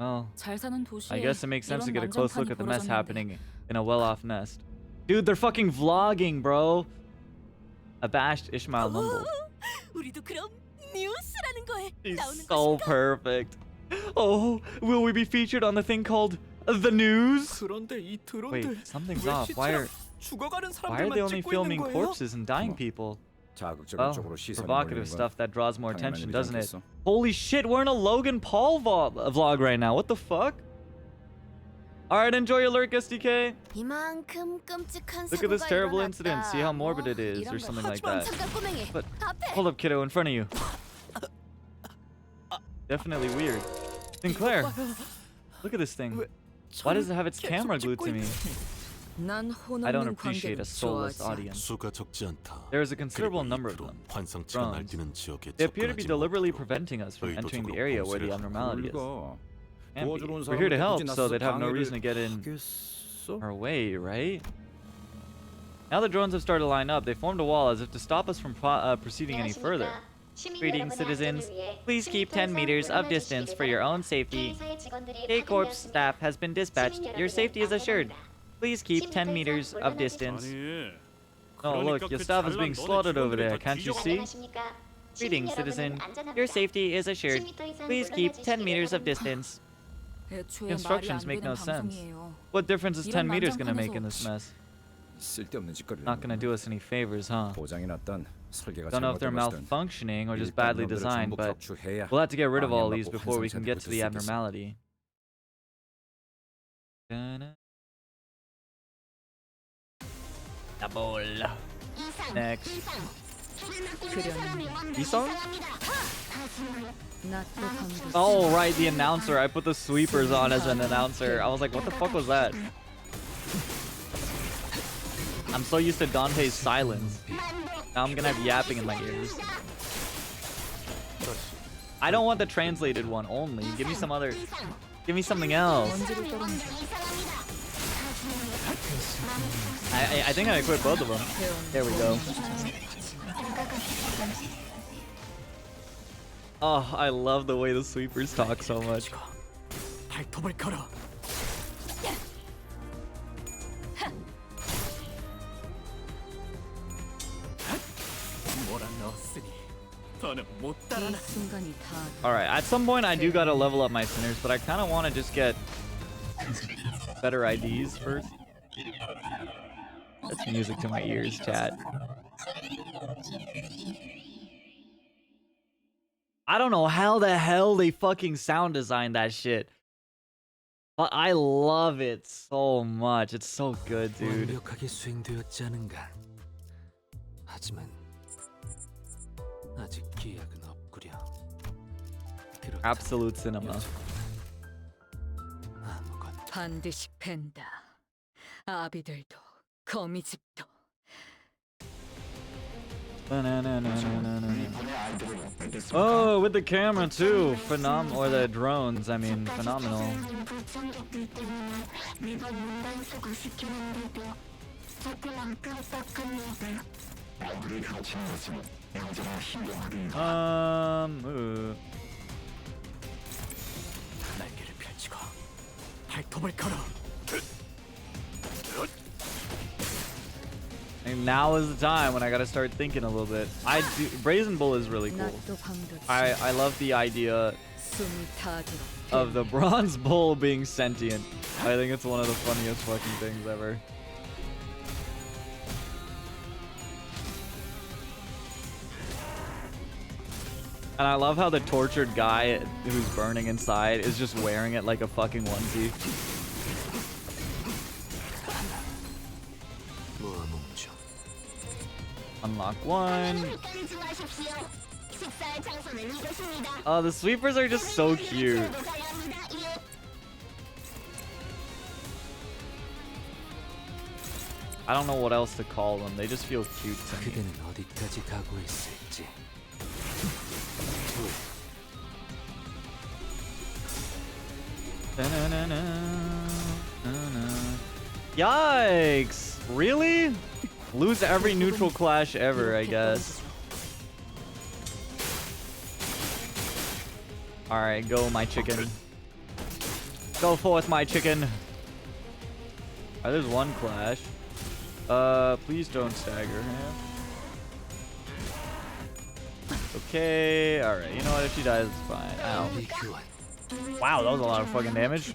Well, 잘 사는 도시에 I guess it makes sense to 이런 get a close look 난장판이 at the mess 벌어졌는데 happening in a well-off nest. Dude, they're fucking vlogging, bro. Abashed Ishmael mumbled. 우리도 그럼 뉴스라는 거에 He's 나오는 so 것인가? perfect. Oh, will we be featured on the thing called the news? 그런데 이 드론들 Wait, something's 왜 off. Why 시체랑 죽어가는 are they 사람들만 only 찍고 있는 filming 거예요? corpses and dying people? 자극적인 Oh, 쪽으로 시선이 provocative 몰리는 건 stuff that draws more 당연한 attention, 일이지 doesn't it? 않겠어? Holy shit, we're in a Logan Paul vlog right now. What the fuck? Alright, enjoy your lurk, SDK. 이만큼 끔찍한 Look at this 사고가 terrible 일어났다. incident. See how morbid it is, 이런 or 거. something like 하지만 that. 잠깐 꼬맹이. But 앞에. hold up, kiddo, in front of you. Definitely weird. Sinclair, look at this thing. Why does it have its camera glued to me? 난 혼 I don't 없는 appreciate a 관계를 soulless 좋아하지 않아. audience. 수가 적지 않다. There is a considerable 그리고 이 number of 드론 them. 환상치가 drones. 날뛰는 지역에 They appear to be 접근하지 deliberately 못하도록 preventing us from entering the 의도적으로 area where the 봉쇄를 abnormality is. 하고 Can't be. 도와주러 온 We're here to 사람한테 help, 굳이 so 나서서 they'd have no 방해를 reason to get in 하겠어? our way, right? Now the drones have started to line up. They formed a wall as if to stop us from proceeding any further. Greetings, citizens. Please keep 10 meters of distance for your own safety. K-Corp's staff has been dispatched. Your safety is assured. Please keep 10 meters of distance. Oh, look, your staff is being slaughtered over there. Can't you see? Greetings, citizen. Your safety is assured. Please keep 10 meters of distance. 애초에 Instructions 말이 안 make 되는 no sense. 방송이에요. What difference is 10 이런 meters gonna make 난장판에서 in this mess? 쓸데없는 짓거리를 Not gonna do us any favors, huh? 고장이 났던 설계가 Don't know if they're 잘못된 것이든 malfunctioning or just 일단 badly 놈들을 designed, 전부 but 격추해야 we'll have to get rid of all these 방해받고 before we can get to the 환상체를 볼 수 있겠어. abnormality. Double. Next. 그려는 Isong? 낫도 방도 Oh, right, the announcer. I put the sweepers on as an announcer. I was like, what the fuck was that? I'm so used to Dante's silence. Now I'm gonna have yapping in my ears. I don't want the translated one only. Give me some other... Give me something else. 먼지를 떨어내줘. I think I equipped both of them. There we go. Oh, I love the way the sweepers talk so much. 발톱을 걸어. 몰아넣었으니 더는 못 이 따라나. 순간이 다 Alright, at some point I do gotta level up my sinners, but I kind of want to just get better IDs first. That's music to my ears, chat. I don't know how the hell they fucking sound designed that shit. But I love it so much. It's so good, dude. 완벽하게 수행되었지 않은가. 하지만 아직 기약은 없구려. 그렇다면 Absolute cinema. 아무것도 반드시 팬다. 아비들도 거미집도 Oh, with the camera too. Or the drones, I mean, phenomenal. 날개를 펼치고 발톱을 걸어. And now is the time when I gotta start thinking a little bit. Brazen Bull is really cool. 낫도 방도 I love the idea 숨이 타도록 of the Bronze Bull being sentient. I think it's one of the funniest fucking things ever. And I love how the tortured guy who's burning inside is just wearing it like a fucking onesie. 모아뭉쳐. Unlock one. Oh, the sweepers are just so cute. I don't know what else to call them. They just feel cute to me. 그대는 어디까지 가고 있을지. Yikes! Really? Lose every neutral clash ever, I guess. Alright, go my chicken. Go forth, my chicken. Alright, there's one clash. Please don't stagger him. Okay, alright, you know what? If she dies, it's fine. Ow. Wow, that was a lot of fucking damage.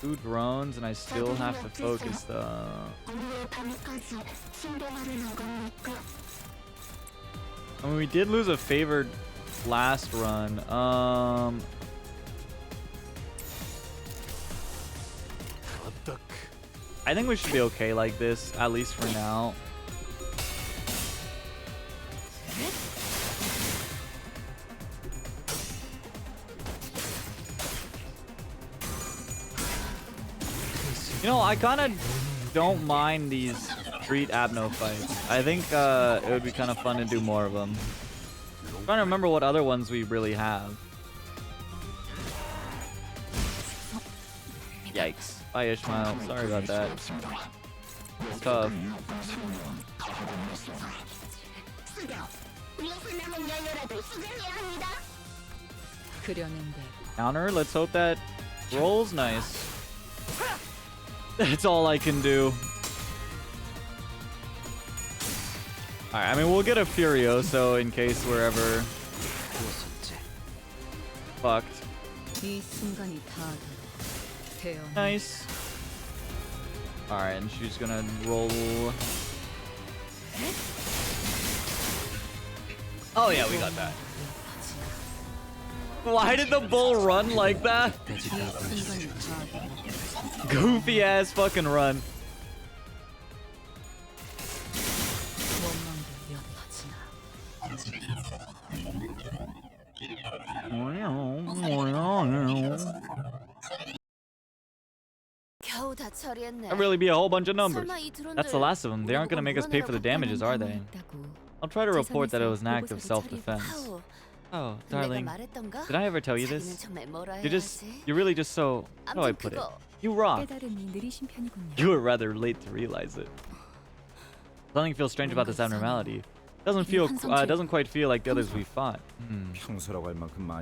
2 drones, and I still have to focus though. I mean, we did lose a favored last run. I think we should be okay like this, at least for now. You know, I kind of don't mind these street Abno fights. I think it would be kind of fun to do more of them. I'm trying to remember what other ones we really have. Yikes. Bye, Ishmael. Sorry about that. It's tough. Counter. Let's hope that rolls nice. That's all I can do. Alright, I mean, we'll get a Furioso in case we're ever fucked. Nice. Alright, and she's gonna roll. Oh yeah, we got that. Why did the bull run like that? Goofy ass fucking run. That'd really be a whole bunch of numbers. That's the last of them. They aren't gonna make us pay for the damages, are they? I'll try to report that it was an act of self-defense. Oh, darling, did I ever tell you this? You're really just so, how do I put it? You rock. You were rather late to realize it. Something feels strange about this abnormality. Doesn't quite feel like the others we fought.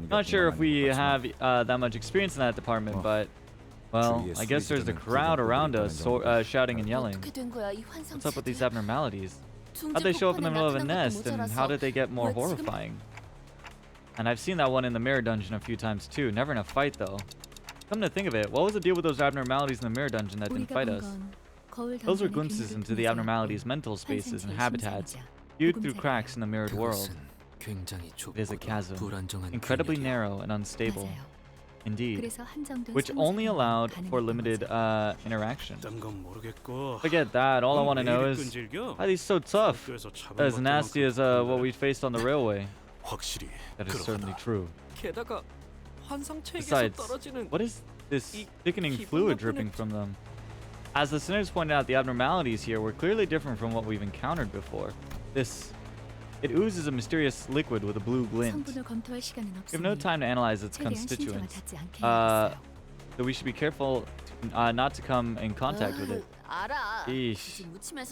Not sure if we have that much experience in that department, but well, I guess there's a crowd around us shouting and yelling. What's up with these abnormalities? How'd they show up in the middle of a nest, and how did they get more horrifying? And I've seen that one in the mirror dungeon a few times too, never in a fight though. Come to think of it, what was the deal with those abnormalities in the mirror dungeon that didn't fight us? Those were glimpses into the abnormalities' mental spaces and habitats, viewed through cracks in the mirrored world. It is a chasm, incredibly narrow and unstable. Indeed, which only allowed for limited interaction. Forget that, all I want to know is, how are these so tough? As nasty as what we faced on the railway. That is certainly true. Besides, what is this thickening fluid dripping from them? As the sinners pointed out, the abnormalities here were clearly different from what we've encountered before. It oozes a mysterious liquid with a blue glint. We have no time to analyze its constituents, so we should be careful not to come in contact with it. Eesh.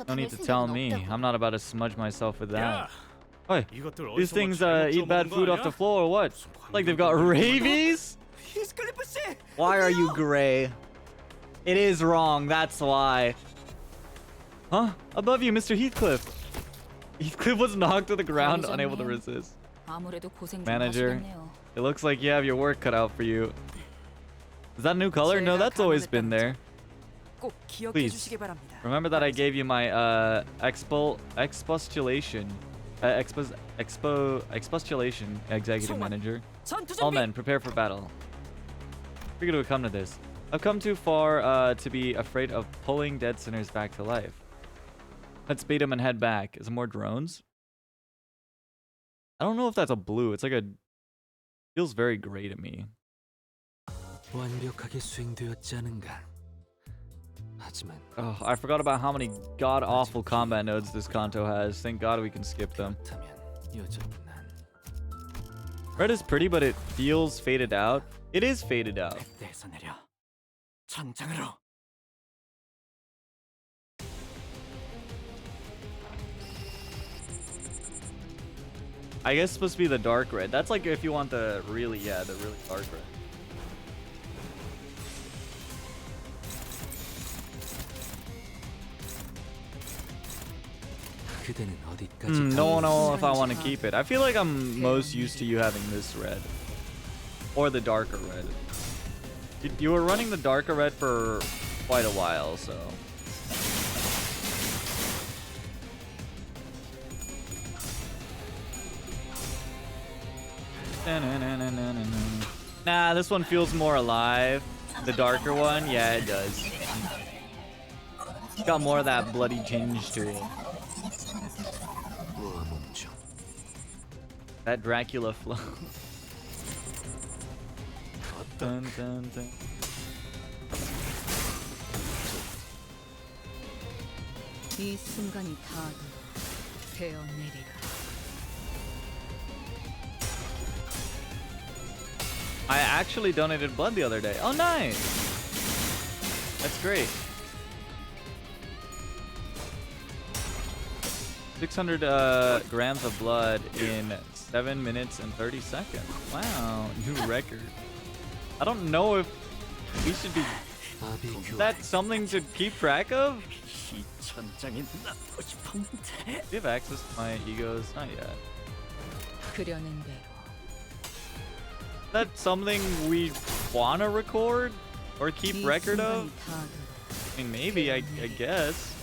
No need to tell me. I'm not about to smudge myself with that. Hey, these things eat bad food off the floor or what? Like they've got rabies? Why are you gray? It is wrong, that's why. Huh? Above you, Mr. Heathcliff. Heathcliff was knocked to the ground, unable to resist. Manager, it looks like you have your work cut out for you. Is that a new color? No, that's always been there. Please, remember that I gave you my expostulation executive manager. All men, prepare for battle. Figured it would come to this. I've come too far to be afraid of pulling dead sinners back to life. Let's beat him and head back. Is it more drones? I don't know if that's a blue. It's like a... feels very gray to me. 완벽하게 수행되었지 않은가? 하지만 Oh, I forgot about how many god-awful combat nodes this Kanto has. Thank God we can skip them. 그렇다면 여전히 난 Red is pretty, but it feels faded out. It is faded out. 백대에서 내려 전장으로. I guess it's supposed to be the dark red. That's like if you want the really, yeah, the really dark red. 그대는 어디까지 Don't know if I want to keep it. I feel like I'm most used to you having this red. Or the darker red. You were running the darker red for quite a while, so... Nah, this one feels more alive. The darker one, yeah, it does. It's got more of that bloody tinge to it. 모아몸중. That Dracula flow. Dun, dun, dun. 이 순간이 다 되어내리라. I actually donated blood the other day. Oh, nice. That's great. 600 grams of blood in 7 minutes and 30 seconds. Wow, new record. I don't know if we should be... Is that something to keep track of? Do you have access to my egos? Not yet. 그려낸 대로. Is that something we want to record? Or keep record of? I mean, maybe, I guess.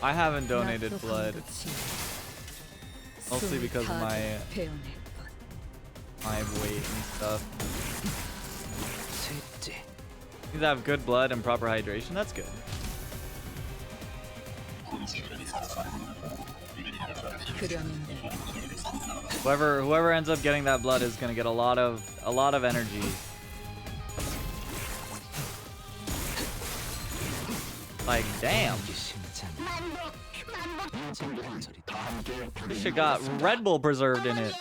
I haven't donated blood. Mostly because of my weight and stuff. 셋째. You have good blood and proper hydration. That's good. 그려낸 대로. Whoever ends up getting that blood is gonna get a lot of energy. Like, damn. This shit got Red Bull preserved in it.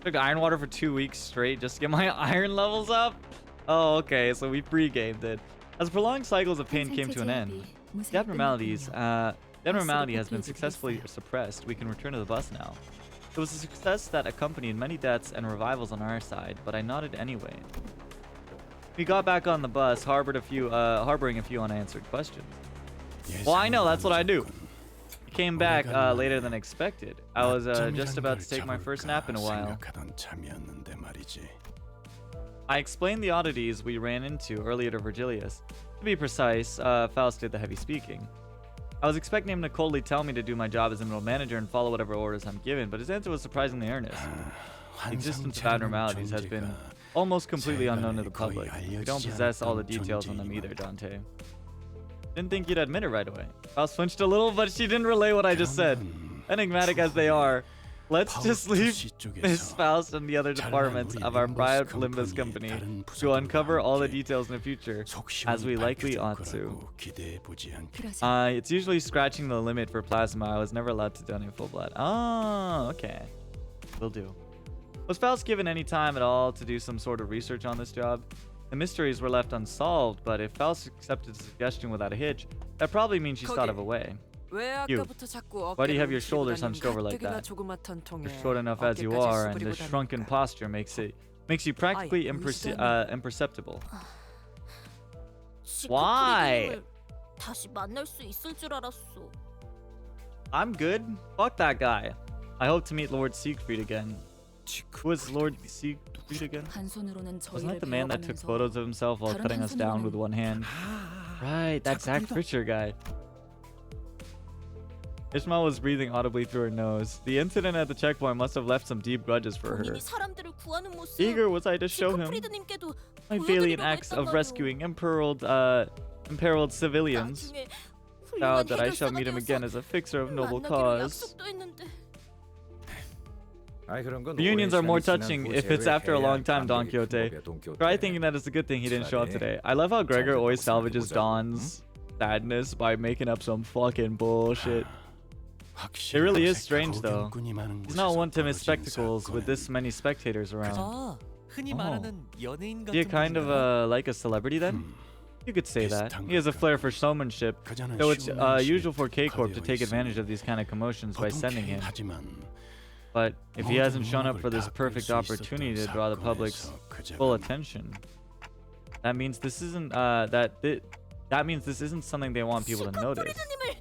Took iron water for 2 weeks straight just to get my iron levels up. Oh, okay, so we pre-gamed it. As prolonged cycles of pain came to an end, the abnormality has been successfully suppressed. We can return to the bus now. It was a success that accompanied many deaths and revivals on our side, but I nodded anyway. We got back on the bus, harboring a few unanswered questions. Well, I know, that's what I do. I came back later than expected. I was just about to take my first nap in a while. I explained the oddities we ran into earlier to Virgilius. To be precise, Faust did the heavy speaking. I was expecting him to coldly tell me to do my job as a middle manager and follow whatever orders I'm given, but his answer was surprisingly earnest. The existence of abnormalities has been almost completely unknown to the public. We don't possess all the details on them either, Dante. Didn't think you'd admit it right away. Faust flinched a little, but she didn't relay what I just said. Enigmatic as they are, let's just leave Miss Faust and the other departments of our private Limbus company to uncover all the details in the future, as we likely ought to. It's usually scratching the limit for plasma. I was never allowed to donate full blood. Oh, okay. Will do. Was Faust given any time at all to do some sort of research on this job? The mysteries were left unsolved, but if Faust accepted the suggestion without a hitch, that probably means she's thought of a way. You, why do you have your shoulders hunched over like that? You're short enough as you are, and the shrunken posture makes you practically imperceptible. Why? I'm good. Fuck that guy. I hope to meet Lord Siegfried again. Who is Lord Siegfried again? Wasn't that the man that took photos of himself while cutting us down with one hand? Right, that Zach Fisher guy. Ishmael was breathing audibly through her nose. The incident at the checkpoint must have left some deep grudges for her. 본인이 사람들을 구하는 모습 Eager was I to show him 시크프리드님께도 my valiant 보여드리려고 acts 했단 of 말이오. rescuing imperiled civilians. 나중에 Vowed 훌륭한 that I shall 해결사가 meet him 되어서 again as a fixer of noble 만나기로 cause. 약속도 했는데. Reunions are more touching if it's after a long time, Don Quixote. Try thinking that it's a good thing he didn't show up today. I love how Gregor always salvages Don's sadness by making up some fucking bullshit. It really is strange though. He's not one to miss spectacles with this many spectators around. 아, 흔히 어. 말하는 연예인 Is he 같은 kind of 분인가요? like a celebrity then? You could say that. He has a 비슷한 flair for showmanship, 그자는 though it's 시원한 usual for 시에 K-Corp to 가되어 take advantage 있으니 of these kind of commotions by sending him. 하지만 But if he 모든 hasn't shown up 의혹을 for this 다 perfect 끌 수 opportunity to 있었던 draw the public's 사건에서 그자가 full attention, that means this isn't that means this isn't something they want people to notice. 시크프리드님을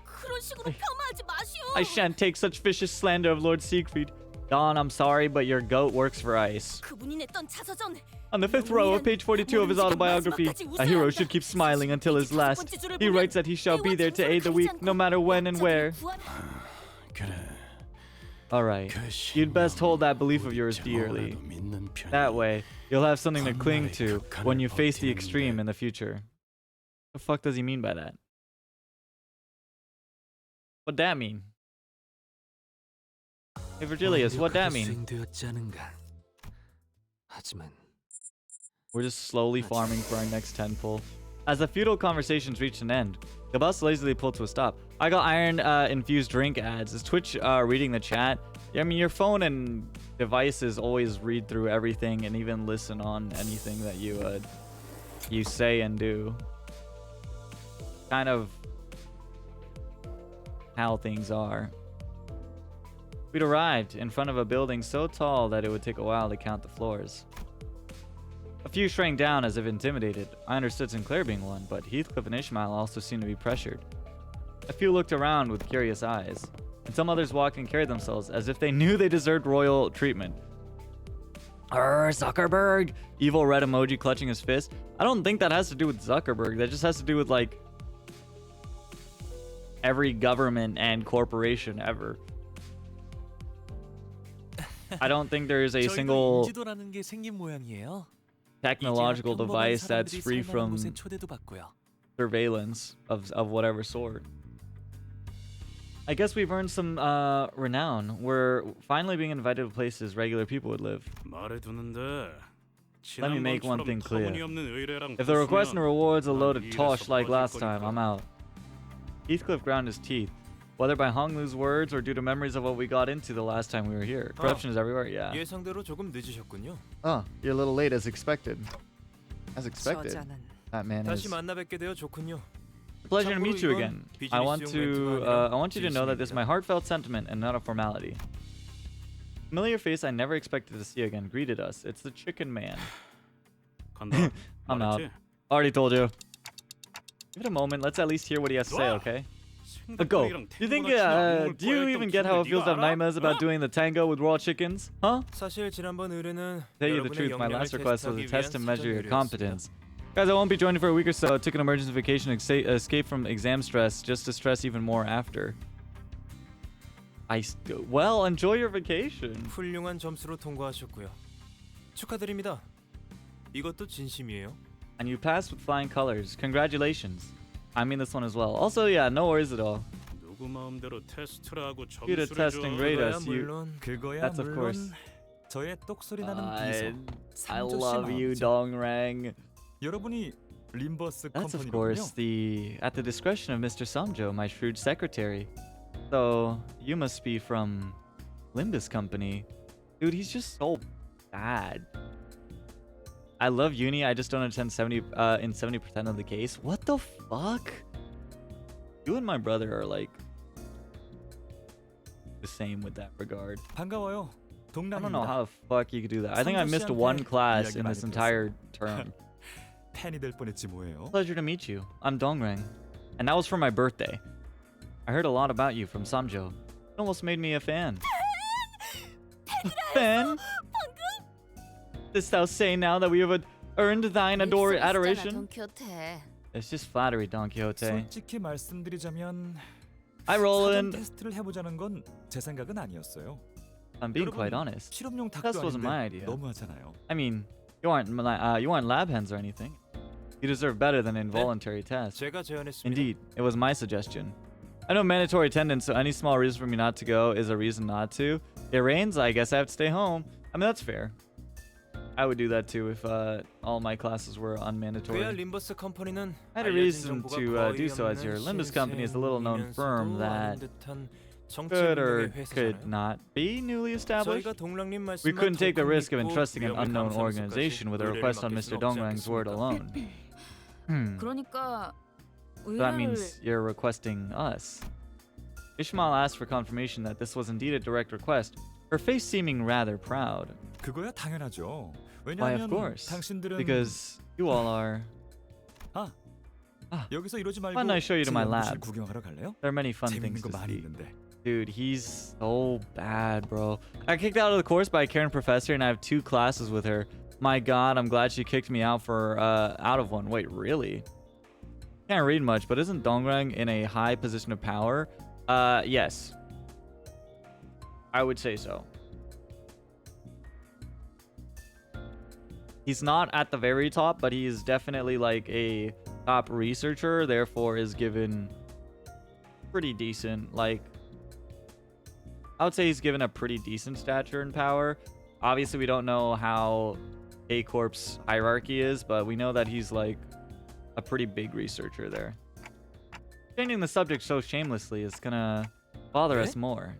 그런 식으로 폄하하지 마시오. I shan't take such vicious slander of Lord Siegfried. Dawn, I'm sorry, but your goat works for ice. 그분이 냈던 자서전. On the fifth row of page 42 of his autobiography, a hero should keep smiling until his last. He writes that he shall be there to aid the weak, no matter when and where. 그래. Alright, you'd best hold that belief of yours dearly. 믿는 편이. That way, you'll have something to cling to when you face the extreme in the future. The fuck does he mean by that? What'd that mean? Hey Virgilius, what'd that mean? 수행되었지 않은가? 하지만 We're just slowly farming for our next 10 pull. As the feudal conversations reached an end, the bus lazily pulled to a stop. I got iron infused drink ads. Is Twitch reading the chat? Yeah, I mean, your phone and devices always read through everything and even listen on anything that you say and do. Kind of how things are. We'd arrived in front of a building so tall that it would take a while to count the floors. A few shrank down as if intimidated. I understood Sinclair being one, but Heathcliff and Ishmael also seemed to be pressured. A few looked around with curious eyes, and some others walked and carried themselves as if they knew they deserved royal treatment. Zuckerberg! Evil red emoji clutching his fist. I don't think that has to do with Zuckerberg. That just has to do with, like, every government and corporation ever. I don't think there is a single 인지도라는 게 생긴 모양이에요. technological 이제야 평범한 device that's 사람들이 free 살 만한 from 곳에 초대도 받고요. surveillance of whatever sort. I guess we've earned some renown. We're finally being invited to places regular people would live. Let me make one thing clear. If the request and reward's a load of tosh like last time, I'm out. Heathcliff ground his teeth. Whether by Honglu's words or due to memories of what we got into the last time we were here. Corruption is everywhere, yeah. 예상대로 조금 늦으셨군요. Oh, you're a little late as expected. As expected. 저자는 That man is... 다시 만나 뵙게 되어 좋군요. Pleasure to meet you 참고로 again. 이건 I want 비즈니스용 멘트가 아니라 I want you to know that this is my 진심입니다. heartfelt sentiment and not a formality. Familiar face I never expected to see again greeted us. It's the chicken man. I'm out. Already told you. Give it a moment. Let's at least hear what he has to say, okay? Go. Do you think, do you even get how it feels to have nightmares about doing the tango with raw chickens? Huh? 사실 지난번 의뢰는 Tell you the 여러분의 truth, my 역량을 last request was a 테스트하기 test to 위한 measure your 사전 competence. Guys, I won't be joining for a week or so. I took an emergency vacation to escape from exam stress, just to stress even more after. Well, enjoy your vacation. 훌륭한 점수로 통과하셨고요. 축하드립니다. 이것도 진심이에요. And you passed with flying colors. Congratulations. I mean this one as well. Also, yeah, no worries at all. 누구 마음대로 테스트를 하고 You to 점수를 test and grade 줘. us. You, 물론 그거야 that's of 물론 course. 저의 똑소리 나는 I 비서 love you, Dongrang. 여러분이 림버스 That's of 컴퍼니군요. course at the discretion of Mr. Samjo, my shrewd secretary. So you must be from Limbus Company. Dude, he's just so bad. I love uni, I just don't attend 70% of the case. What the fuck? You and my brother are like the same with that regard. 반가워요. I don't know 동남입니다. how the fuck you could do that. I think I missed one class in this entire term. 팬이 될 뻔했지 뭐예요. Pleasure to meet you. I'm Dongrang. And that was for my birthday. I heard a lot about you from Samjo. It almost made me a fan. Fan? Dost thou say now that we have earned thine adoration? quijote. It's just flattery, Don Quixote. 솔직히 말씀드리자면 Hi, 사전 Roland. 테스트를 해보자는 건 제 생각은 아니었어요. I'm being 여러분, quite honest. 실험용 Test 닭도 wasn't my 아닌데 idea. 너무하잖아요. I mean, you aren't lab hens or anything. You deserve better than involuntary tests. 제가 제안했습니다. Indeed, it was my suggestion. I know mandatory attendance, so any small reason for me not to go is a reason not to. It rains, I guess I have to stay home. I mean, that's fair. I would do that too if all my classes were 그야 unmandatory. 림버스 컴퍼니는 I had a 알려진 reason 정보가 to 거의 do so, as your 없는 Limbus company is a little known firm 신생이면서도 that 아닌 듯한 could or 정치 could 회사잖아요. not be newly established. 저희가 동랑님 We 말씀만 couldn't take the 덜컥 risk of 믿고 entrusting an 위험을 unknown 감수하면서까지 organization with a 의뢰를 request on 맡길 Mr. 수는 없지 Dongrang's word 않겠습니까? alone. 그러니까 So that 의뢰를 means you're requesting us. Ishmael asked for confirmation that this was indeed a direct request, her face seeming rather proud. 그거야 당연하죠. Why, of 왜냐하면 course. 당신들은 Because you all are. 여기서 이러지 말고 Why don't I show you to 제 my 연구실 lab? 구경하러 갈래요? There are many fun 재밌는 things 거 to 많이 see. 있는데. Dude, he's so bad, bro. I kicked out of the course by a Karen professor, and I have 2 classes with her. My God, I'm glad she kicked me out of one. Wait, really? Can't read much, but isn't Dongrang in a high position of power? Yes. I would say so. He's not at the very top, but he is definitely like a top researcher, therefore is given pretty decent, like, I would say he's given a pretty decent stature and power. Obviously, we don't know how A Corp's hierarchy is, but we know that he's like a pretty big researcher there. Changing the subject so shamelessly is gonna bother us more.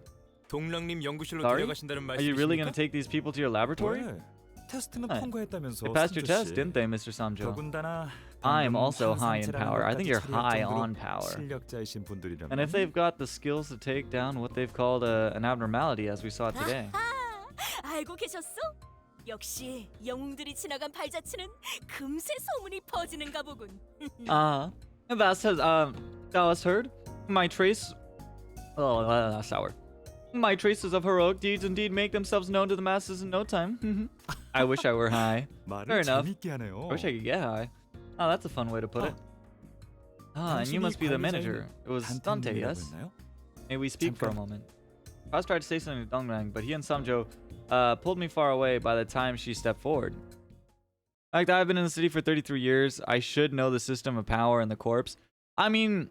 동랑님 연구실로 Sorry? 데려가신다는 Are you really gonna 말씀이십니까? take these people to your laboratory? 왜? 테스트는 네. 통과했다면서. They passed your 삼조 test, 씨. didn't they, Mr. Samjo? 더군다나 I am 방금 also high in 환상체라는 power. I think you're 것까지 처리할 high 정도로 on power. 실력자이신 분들이라면. And if they've got the skills to take down what they've called an abnormality, as we saw today. 알고 계셨어? 역시 영웅들이 지나간 발자취는 금세 소문이 퍼지는가 보군. That was heard. My trace. Oh, that's sour. My traces of heroic deeds indeed make themselves known to the masses in no time. I wish I were high. 말을 Fair enough. 재밌게 하네요. I wish I could get high. Oh, that's a fun way to put it. And you must be the manager. It was Dante, yes? May we speak for a moment? I was trying to say something to Dongrang, but he and Samjo pulled me far away by the time she stepped forward. Like, I've been in the city for 33 years. I should know the system of power in the corpse. I mean,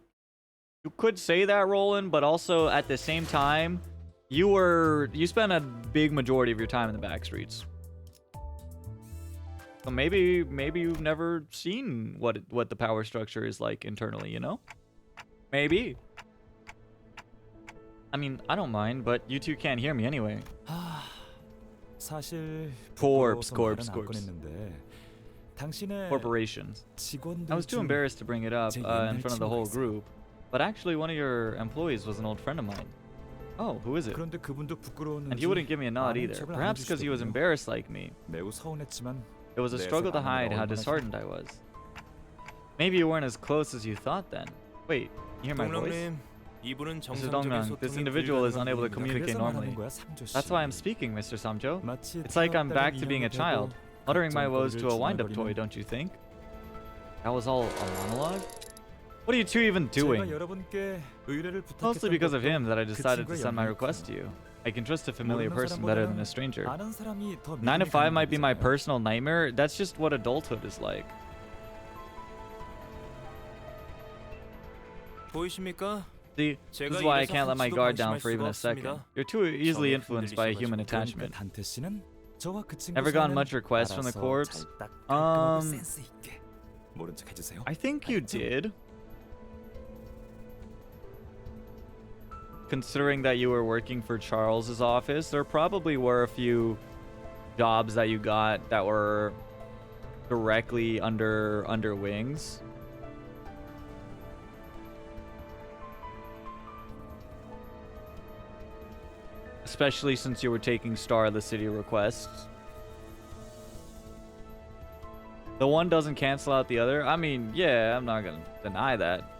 you could say that, Roland, but also at the same time, you spent a big majority of your time in the back streets. So maybe you've never seen what the power structure is like internally, you know? Maybe. I mean, I don't mind, but you two can't hear me anyway. 사실 Corpse. 부끄러워서 말은 안 꺼냈는데 당신의 Corporations. 직원들 I was too 중 embarrassed to bring it up in front of the whole group, but actually one of your employees was an old friend of mine. Oh, who is it? 그런데 그분도 부끄러웠는지 And he wouldn't give me a nod 아는 either. 척을 안 Perhaps because he was 해주시더군요. embarrassed like me. 매우 서운했지만 It was a 내 struggle to 생각에는 hide how 얼마나 disheartened I was. Maybe you weren't as close as you thought then. Wait, you hear my voice? 동랑님, 이분은 Mr. 정상적인 Dongrang, this 소통이 individual is unable to 불가능한 communicate 그래서 normally. 말하는 거야, 삼조 씨. That's why I'm speaking, Mr. Samjo. 마치 It's like I'm 태어났다는 back to being a 인형이 child, 되고 muttering my woes to a 걱정거리를 wind-up toy, 중얼거리는 don't you think? That was all a monologue? What are you two even 제가 doing? 여러분께 의뢰를 Mostly 부탁했던 because of 것도 him that I 그 decided to 친구의 send my 영향이었어요. request to you. I can trust a familiar 모르는 person better than 사람보다는 a stranger. 아는 사람이 더 9 to 믿음이 5 가는 might be my 거잖아요. personal nightmare. That's just what adulthood is like. 보이십니까? See, this is why I can't let my guard down for even a second. You're too easily influenced by a human 그러니까 attachment. 단테 씨는 저와 그 친구 Ever gotten 사이는 much requests from the 알아서 corpse? 잘 딱 깔끔하고 Um, 센스 있게 모른 척 해주세요. I think you 알겠죠? did. Considering that you were working for Charles's office, there probably were a few jobs that you got that were directly under wings. Especially since you were taking Star of the City requests. The one doesn't cancel out the other. I mean, yeah, I'm not gonna deny that.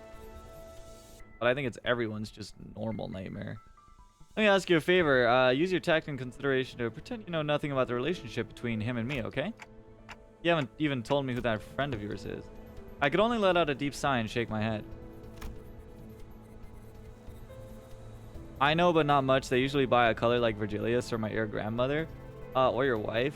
But I think it's everyone's just normal nightmare. Let me ask you a favor. Use your tact and consideration to pretend you know nothing about the relationship between him and me, okay? You haven't even told me who that friend of yours is. I could only let out a deep sigh and shake my head. I know, but not much. They usually buy a color like Virgilius or my dear grandmother, or your wife.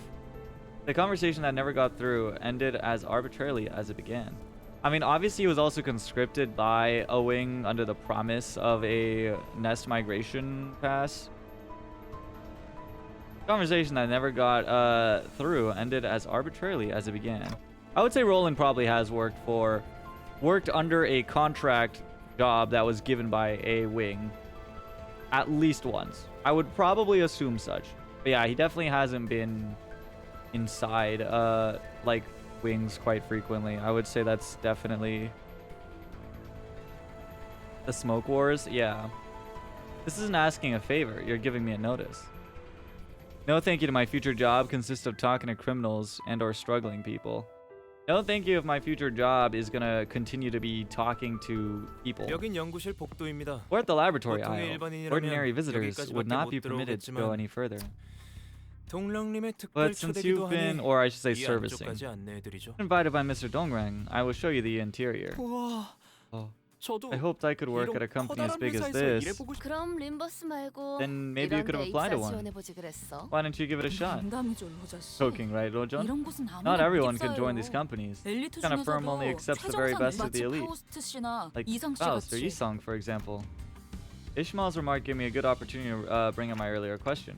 The conversation that never got through ended as arbitrarily as it began. I mean, obviously, he was also conscripted by a wing under the promise of a nest migration pass. Conversation that never got through ended as arbitrarily as it began. I would say Roland probably has worked under a contract job that was given by a wing at least once. I would probably assume such. But yeah, he definitely hasn't been inside like wings quite frequently. I would say that's definitely the Smoke Wars. Yeah. This isn't asking a favor. You're giving me a notice. No thank you to my future job consists of talking to criminals and or struggling people. No thank you if my future job is gonna continue to be talking to people. 여긴 연구실 복도입니다. We're at the laboratory 보통의 aisle. 일반인이라면 Ordinary visitors 여기까지밖에 would not 못 be permitted to go 들어오겠지만 any further. 동랑님의 특별 But since you've 초대기도 been, 하니 or I should say 이 servicing, 안쪽까지 안내해드리죠. invited by Mr. Dongrang, I will show you the interior. 우와, Oh, 저도 I hoped I could work at a company as big as this. 그럼 림버스 말고 Then maybe you could 이런 데 apply to 입사 one. 지원해보지 그랬어. Why don't you give it a shot? 농담이죠, 로자씨. Joking, right, Rojon? 이런 곳은 아무나 Not 못 everyone can join 입사해요. these companies. 엘리트 Kind of firm 중에서도 only accepts the very 최정상 best of the 마치 elite. 파우스트 씨나 Like 이상 씨 Faust or 같이. Isong, for example. Ishmael's remark gave me a good opportunity to bring up my earlier question.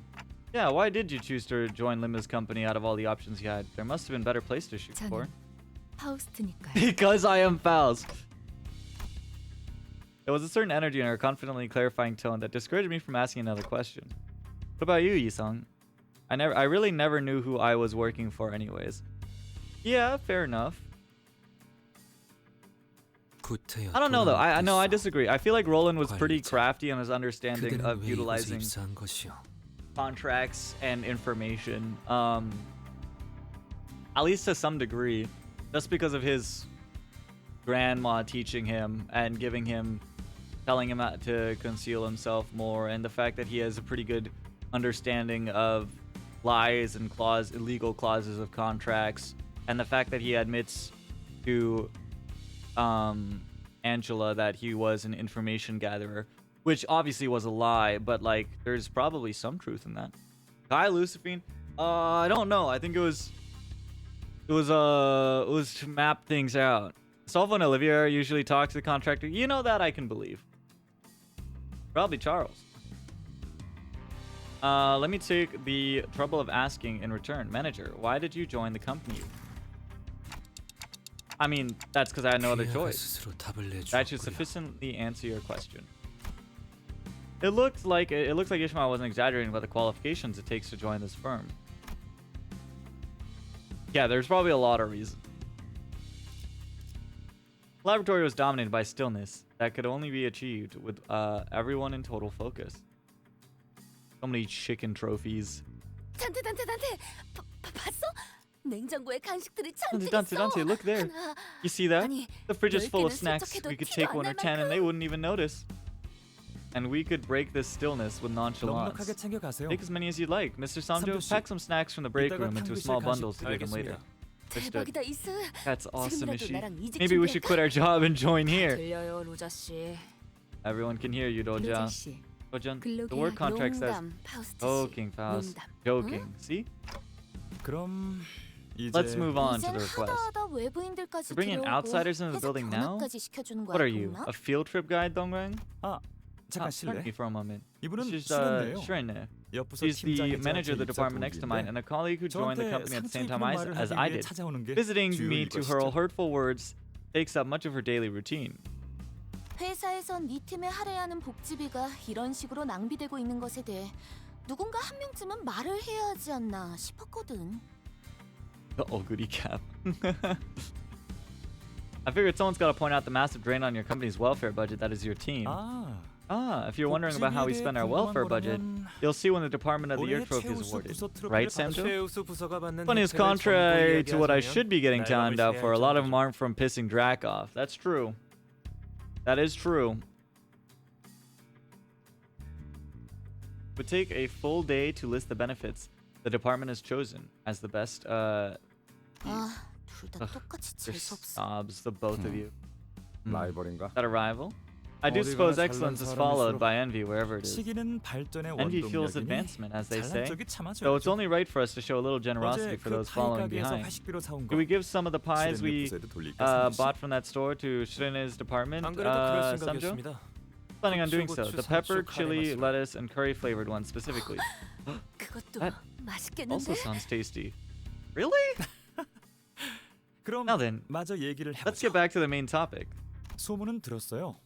Yeah, why did you choose to join Limbus company out of all the options you had? There must have been better place to shoot for. 저는 파우스트니까요. Because I am Faust. There was a certain energy in her confidently clarifying tone that discouraged me from asking another question. What about you, Yisung? I really never knew who I was working for anyways. Yeah, fair enough. I don't know though. I disagree. I feel like Roland was pretty crafty in his understanding of utilizing contracts and information. At least to some degree, just because of his grandma teaching him and telling him to conceal himself more, and the fact that he has a pretty good understanding of lies and illegal clauses of contracts, and the fact that he admits to Angela that he was an information gatherer, which obviously was a lie, but like there's probably some truth in that. Guy Luciphine, I don't know. I think it was to map things out. Sulfo and Olivia usually talk to the contractor. You know that I can believe. Probably Charles. Let me take the trouble of asking in return. Manager, why did you join the company? I mean, that's because I had no other choice. That should sufficiently answer your question. It looks like Ishmael wasn't exaggerating about the qualifications it takes to join this firm. Yeah, there's probably a lot of reasons. The laboratory was dominated by stillness that could only be achieved with everyone in total focus. So many chicken trophies. 단테 봤어? 냉장고에 간식들이 잔뜩 Dante, 있어. look there. 하나, You see that? 아니, The fridge is full of 10개는 snacks. 세척해도 We could 티도 take 안 1 or 날 10 and 만큼. they wouldn't even notice. And we could break this stillness with nonchalance. 넉넉하게 챙겨가세요. Take as many as you'd like. Mr. Samjo, 삼조 씨, pack some snacks from the break 이따가 room into 탕비실 small 간식 bundles to give them later. 알겠습니다. Understood. 대박이다 이스. That's awesome, 지금이라도 Ishi. 나랑 이직 Maybe we should 준비할까? quit our job and join here. 들려요, 로자씨. Everyone can hear you, Doja. 로자씨. Dojan, the 근로계약 work contract says 농담, 파우스트 씨. joking, Faust. 농담. Joking. See? 그럼 이제 Let's move on to 이젠 the request. 하다하다 외부인들까지 You're bringing 들어오고 outsiders into the 회사 building now? 견학까지 시켜주는 거야, What are you, 동나? a field trip guide, Dongrang? 잠깐 Pardon 실례. me for a moment. 이분은 She's 실은데요. Shirine. 옆부서 She's the 팀장이자 manager of the 제 department next to mine and a colleague who joined the 저한테 company at the same 상처 time 입히는 말을 as 하기 I 위해 did. 찾아오는 게 Visiting 주요 me to hurl 일것이죠. hurtful words takes up much of her daily routine. 회사에선 네 팀에 할애하는 복지비가 이런 식으로 낭비되고 있는 것에 대해 누군가 한 명쯤은 말을 해야 하지 않나 싶었거든. The Oguri cap. I figured someone's got to point out the massive drain on your company's welfare budget that is your team. If you're wondering about how we spend our welfare budget, you'll see when the Department of the Year trophy is awarded. Right, Samjo? 최우수 부서가 받는 Funny is 혜택을 contrary 전부 to what I 이야기하자면 should be getting 날밤을 towned out for. A lot of them 새야 aren't from pissing Drac off. That's true. That is true. It would take a full day to list the benefits the department has chosen as the best. 아, 둘 다 똑같이 You're 재수 없어. snobs, the both of you. 라이벌인가? That a rival? I do 어디 suppose 가나 excellence is 잘난 followed 사람일수록 by envy wherever it is. 시기는 발전의 Envy fuels 원동력이니 advancement, as they say. 잘난 쪽이 참아줘야죠. So it's only right for us to show a little generosity 어제 for 그 those 파이 following 가게에서 behind. 회식비로 사온 Do 거 we give some of the pies we 실내 부서에도 돌릴까 bought from that store to Shrene's department, 안 그래도 그럴 Samjo? 생각이었습니다. Planning on doing so. 고추, The pepper, 상추, chili, 카레 맛으로. lettuce, and curry flavored one specifically. 그것도 That 맛있겠는데? Also sounds tasty. Really? 그럼 Now then, 마저 얘기를 let's 해보죠. get back to the main topic. 소문은 들었어요.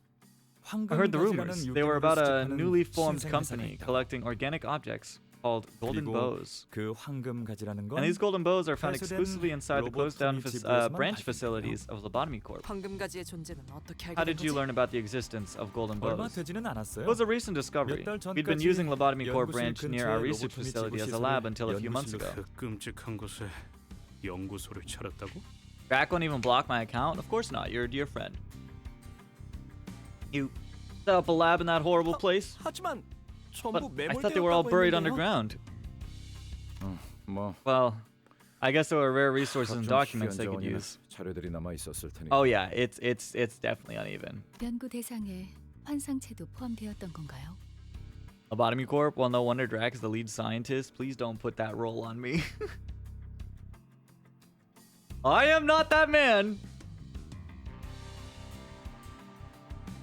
I heard the rumors. They were about a newly formed 신생 company 회사가 있다고. collecting organic objects called Golden 그리고 Bows. 그 황금가지라는 건 And these golden bows are found 폐쇄된 exclusively inside the closed down 로봇 집에서만 branch 발견돼요. facilities of Lobotomy Corp. 황금가지의 존재는 어떻게 알게 How 된 did you 거지? learn about the existence of golden 얼마 bows? 되지는 않았어요. It was a recent discovery. 달 We'd been 전까지 using Lobotomy Corp 연구실 branch near our 근처에 research 로보토미 facility as a 지구 lab 시설을 until a few months 연구실로 ago. 그 끔찍한 곳에 연구소를 차렸다고? Crack won't even block my account? Of course not. You're a dear friend. You set up a lab in that horrible place? 하지만 But 전부 I thought they were all buried 매몰되었다고 underground. 뭐 Well, I guess there were rare resources and 각종 documents 희귀한 they could 자원이나 use. 자료들이 남아 있었을 테니. Oh yeah, it's definitely uneven. 연구 대상에 환상체도 포함되었던 건가요? Lobotomy Corp? Well, no wonder Drax is the lead scientist. Please don't put that role on me. I am not that man.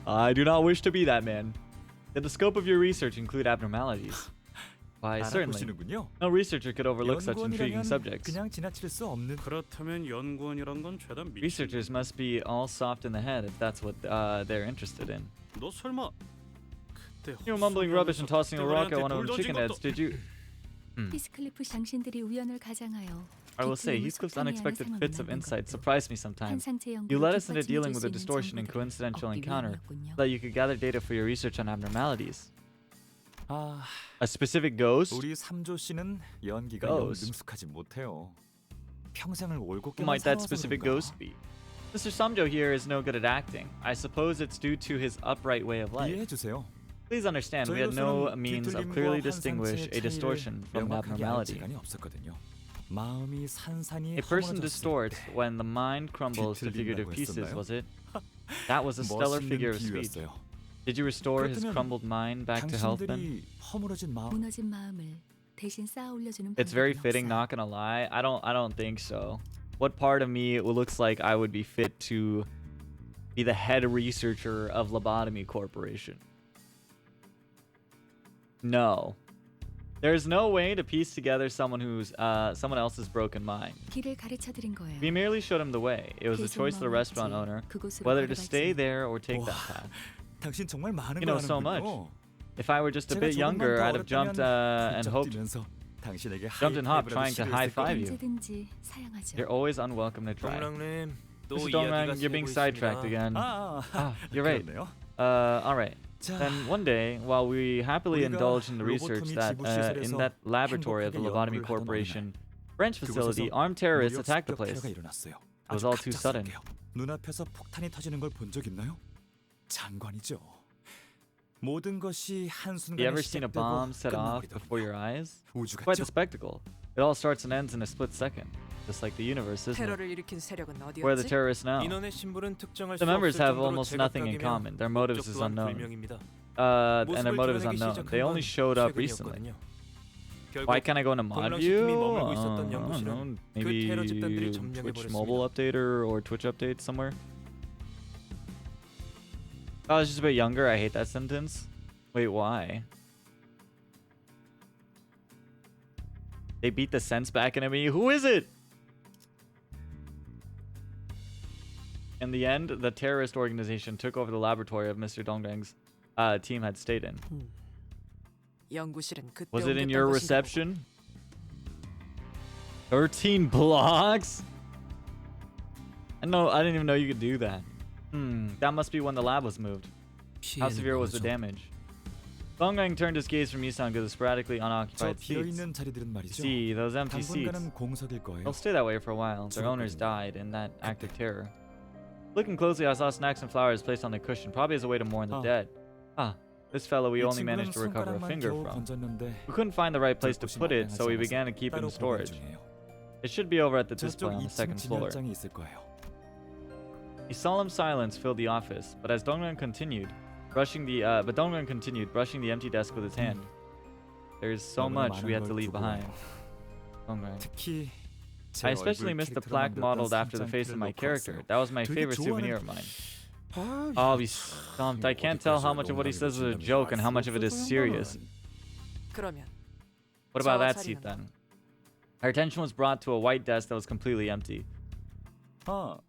I do not wish to be that man. Did the scope of your research include abnormalities? Why, certainly. 알아보시는군요. No researcher could overlook such intriguing 연구원이라면 subjects. 그냥 지나칠 수 없는 그렇다면 연구원이란 건 죄다 미친. Researchers must be all soft in the head if that's what they're interested in. 너 설마 그때 You were mumbling rubbish and tossing a rock at one of 돌 them 던진 chicken heads, 것도- did you? 히스클리프 당신들이 우연을 가장하여 I will say, 빅그림을 Heathcliff's 속단해야 할 unexpected 상황을 fits of 만든 insight 것도 surprised me sometimes. 환상체 You 연구를 led us into 뒷받침해줄 dealing with 수 a 있는 distortion and 정보들을 coincidental 얻기 encounter 위함이었군요. so that you could gather data for your research on abnormalities. 아, A specific ghost? 우리 삼조 씨는 연기가 영 Ghost. 능숙하지 못해요. 평생을 Who 올곧게만 might that 살아서 specific 그런가? ghost be? Mr. Samjo here is no good at acting. I suppose it's due to his upright way of life. 이해해 주세요. Please understand, we had no 저희로서는 means of 뒤틀림과 clearly distinguish 환상체의 a distortion 차이를 from an 명확하게 알 abnormality. 시간이 없었거든요. 마음이 산산이 A person 허물어졌을 distorts 때 when the mind crumbles to figurative 뒤틀린다고 pieces, 했었나요? was it? That was a stellar 멋있는 figure of speech. 비유였어요. Did you restore his 그렇다면 crumbled mind back to health then? 당신들이 허물어진 마음 무너진 마음을 대신 쌓아 올려주는 It's very 방법은 fitting, 없어요. not gonna lie. I don't think so. What part of me looks like I would be fit to be the head researcher of Lobotomy Corporation? No. There's no way to piece together someone else's broken mind. 길을 가르쳐 드린 거예요. We merely showed him the way. It was the 계속 choice of the restaurant 머물지, owner 그곳으로 whether to 걸어갈지. stay there or take 와, that path. 당신 정말 많은 You 걸 know so 아는군요. If I were just a 제가 bit 조금만 younger, 더 I'd have jumped 어렸다면 and 훌쩍 hoped, 뛰면서 당신에게 jumped and hopped, 하이파이브라도 trying to high 시도했을 five 거예요. you. 언제든지 사양하죠. You're always unwelcome to try. 동랑님 또 Mr. 이야기가 Dongrang, you're being 새고 sidetracked 있습니다. again. You're right. 그렇네요. All right. 자, Then one day, while we happily 우리가 indulged in the research 로보토미 that 지부시설에서 in that laboratory of the 행복하게 Lobotomy 연구를 하던 Corporation 어느 French facility, armed terrorists 무력 attacked the 습격 place. 테러가 일어났어요. It was 아주 all too sudden. 갑작스럽게요. 눈앞에서 폭탄이 터지는 걸 본 적 있나요? 장관이죠. 모든 것이 You 한순간에 ever seen a bomb set off before your eyes? 우주 Quite 같죠? the spectacle. It all starts and ends in a split second, just like the universe, isn't it? 테러를 일으킨 세력은 Where are the 어디였지? terrorists now? 인원의 신분은 특정할 The 수 members 없을 have 정도로 almost nothing in 제각각이며 common. Their motives 국적 is 또한 unknown. 불명입니다. And their 모습을 motive is 드러내기 unknown. 시작한 They 건 only showed up recently. 최근이었거든요. Why 결국 can't I go into mod 동랑 view? 시스템이 머물고 I 있었던 don't 연구실은 know. 그 Maybe 테러 집단들이 Twitch 점령해버렸습니다. mobile update or Twitch update somewhere. I was just a bit younger. I hate that sentence. Wait, why? They beat the sense back into me. Who is it? In the end, the terrorist organization took over the laboratory of Mr. Dongrang's team had stayed in. 연구실은 그때 Was it in 옮겼던 your 것인가 보고. reception? 13 blocks? I didn't even know you could do that. That must be when the lab was moved. How severe was the damage? Dongrang turned his gaze from Isan to the sporadically 저 unoccupied 비어 seats. 있는 자리들은 말이죠. See, those empty seats. 당분간은 공석일 거예요. They'll stay that way for a while. Their owners died in that act of terror. Looking closely, I saw snacks and flowers placed on the cushion, probably as a way to mourn the Ah. dead. This fellow we 이 only 친구는 managed to recover a 손가락만 finger 겨우 from. 건졌는데 We couldn't find the right place to 돌보시면 put it, so we 양하지 began to 않아서 keep it in 따로 보관 storage. 중이에요. It should be over at the display 저쪽 on the 2층 second floor. 진열장에 있을 거예요. A solemn silence filled the office, but Dongren continued brushing the empty desk with his hand. There's so 너무나 much we 많은 had to 걸 leave 두고 behind. Dongren. 특히 제 I especially 얼굴 missed the 캐릭터가 plaque 만들었던 modeled after the face of 상장피를 my 놓고 character. 왔어요. That was my 되게 favorite 좋아하는- souvenir of mine. I'll be stumped. I can't tell how much of what he says is a joke and how much of it is serious. 그러면 What about 저 that seat 자리는 then? Our attention was brought to a white desk that was completely empty. 아,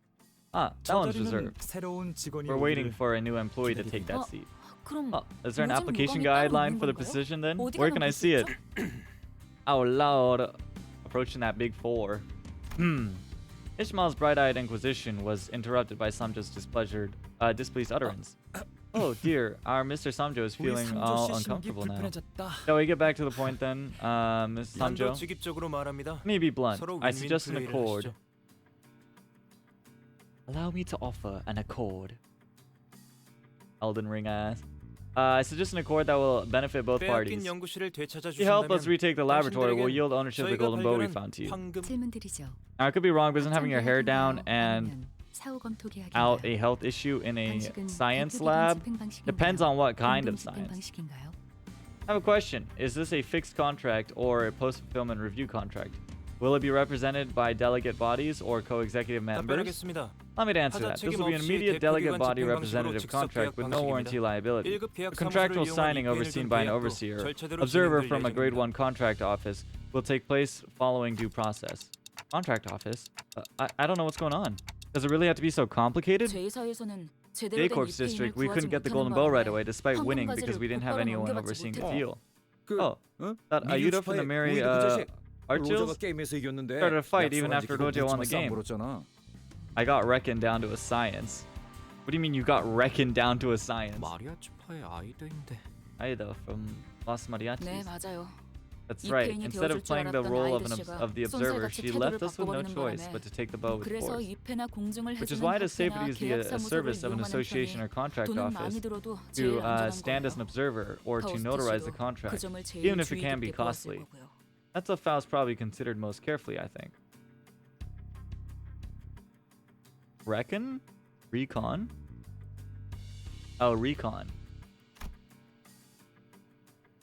That 저 one's 자리는 reserved. 새로운 직원이 We're waiting 오기를 for a new employee to take that 어, seat. 그럼 Is there an 요즘 application 요강이 따로 guideline 있는 for the 건가요? position then? 어디가 Where can I 넘길 수 see it? 있죠? Out loud, approaching that big four. Ishmael's bright-eyed inquisition was interrupted by Samjo's displeased utterance. Oh dear, our Mr. Samjo is 우리 feeling 삼조 all 씨 심기 uncomfortable now. 불편해졌다. Shall we get back to the point then, Ms. 연도 Samjo? 직입적으로 말합니다. Let me be blunt. 서로 I 윈윈 suggest an 플레이를 accord. 하시죠. Allow me to offer an accord. Elden Ring ass. I suggest an accord that will benefit both 빼앗긴 parties. 연구실을 되찾아 If you help us 주신다면 retake the laboratory, we'll 당신들에겐 yield ownership of the 저희가 golden bow we 발견한 found to you. 황금 질문드리죠. I could be wrong, but isn't having your hair down and 사후 검토 계약인가요? out a health issue in a 방식은 science 대표 lab? 기관 집행 방식인가요? Depends on what kind 공동 of 집행 science. 방식인가요? I have a question. Is this a fixed contract or a post-fulfillment review contract? Will it be represented by delegate bodies or co-executive members? 답변하겠습니다. Allow me to answer 하자 that. This 책임 will be an 없이 immediate 대표 delegate 기관 body 집행 representative 방식으로 contract 즉석 with no 계약 warranty 방식입니다. liability. 1급 계약 The contractual 사무소를 이용한 signing 이후에는 overseen 그 by an 계약도 overseer, 절차대로 observer 진행될 from a grade 예정입니다. 1 contract office, will take place following due process. Contract office? I don't know what's going on. Does it really have to be so complicated? 제2사에서는 제대로 된 J-Corp's 입회인을 district, we 구하지 couldn't get the 못하는 golden bow right 바람에 away despite winning 황금 because we didn't have 가지를 anyone 곧바로 overseeing the 넘겨받지 deal. 그, Oh, 어? that Ayuda from the Mary 로저가 Archils 게임에서 이겼는데 started a fight even 약속한 after 지 그거 Rojo won the 묻지마 싸움 game. 벌였잖아. I got reckoned down to a science. What do you mean you got reckoned down to a science? 마리아츠파의 아이들인데. Aida from Los Mariachis. 네, 맞아요. That's right. 입회인이 Instead of 되어줄 줄 playing the 알았던 role of, 아이드 씨가 of the observer, 손살같이 she 태도를 left us with no 바꿔버리는 choice 바람에 but to take the bow with 그래서 force. 입회나 공증을 Which is 해주는 why it is safer to 학회나 use the 계약사무소를 service of an 이용하는 association 편이 or contract 돈은 많이 office 들어도 to 제일 안전한 stand as an 거예요. observer or to 파우스트 notarize the 씨도 그 contract, 점을 제일 even if it 주의 can be 깊게 보았을 costly. 거고요. That's what Faust probably considered most carefully, I think. Reckon? Recon? Oh, recon.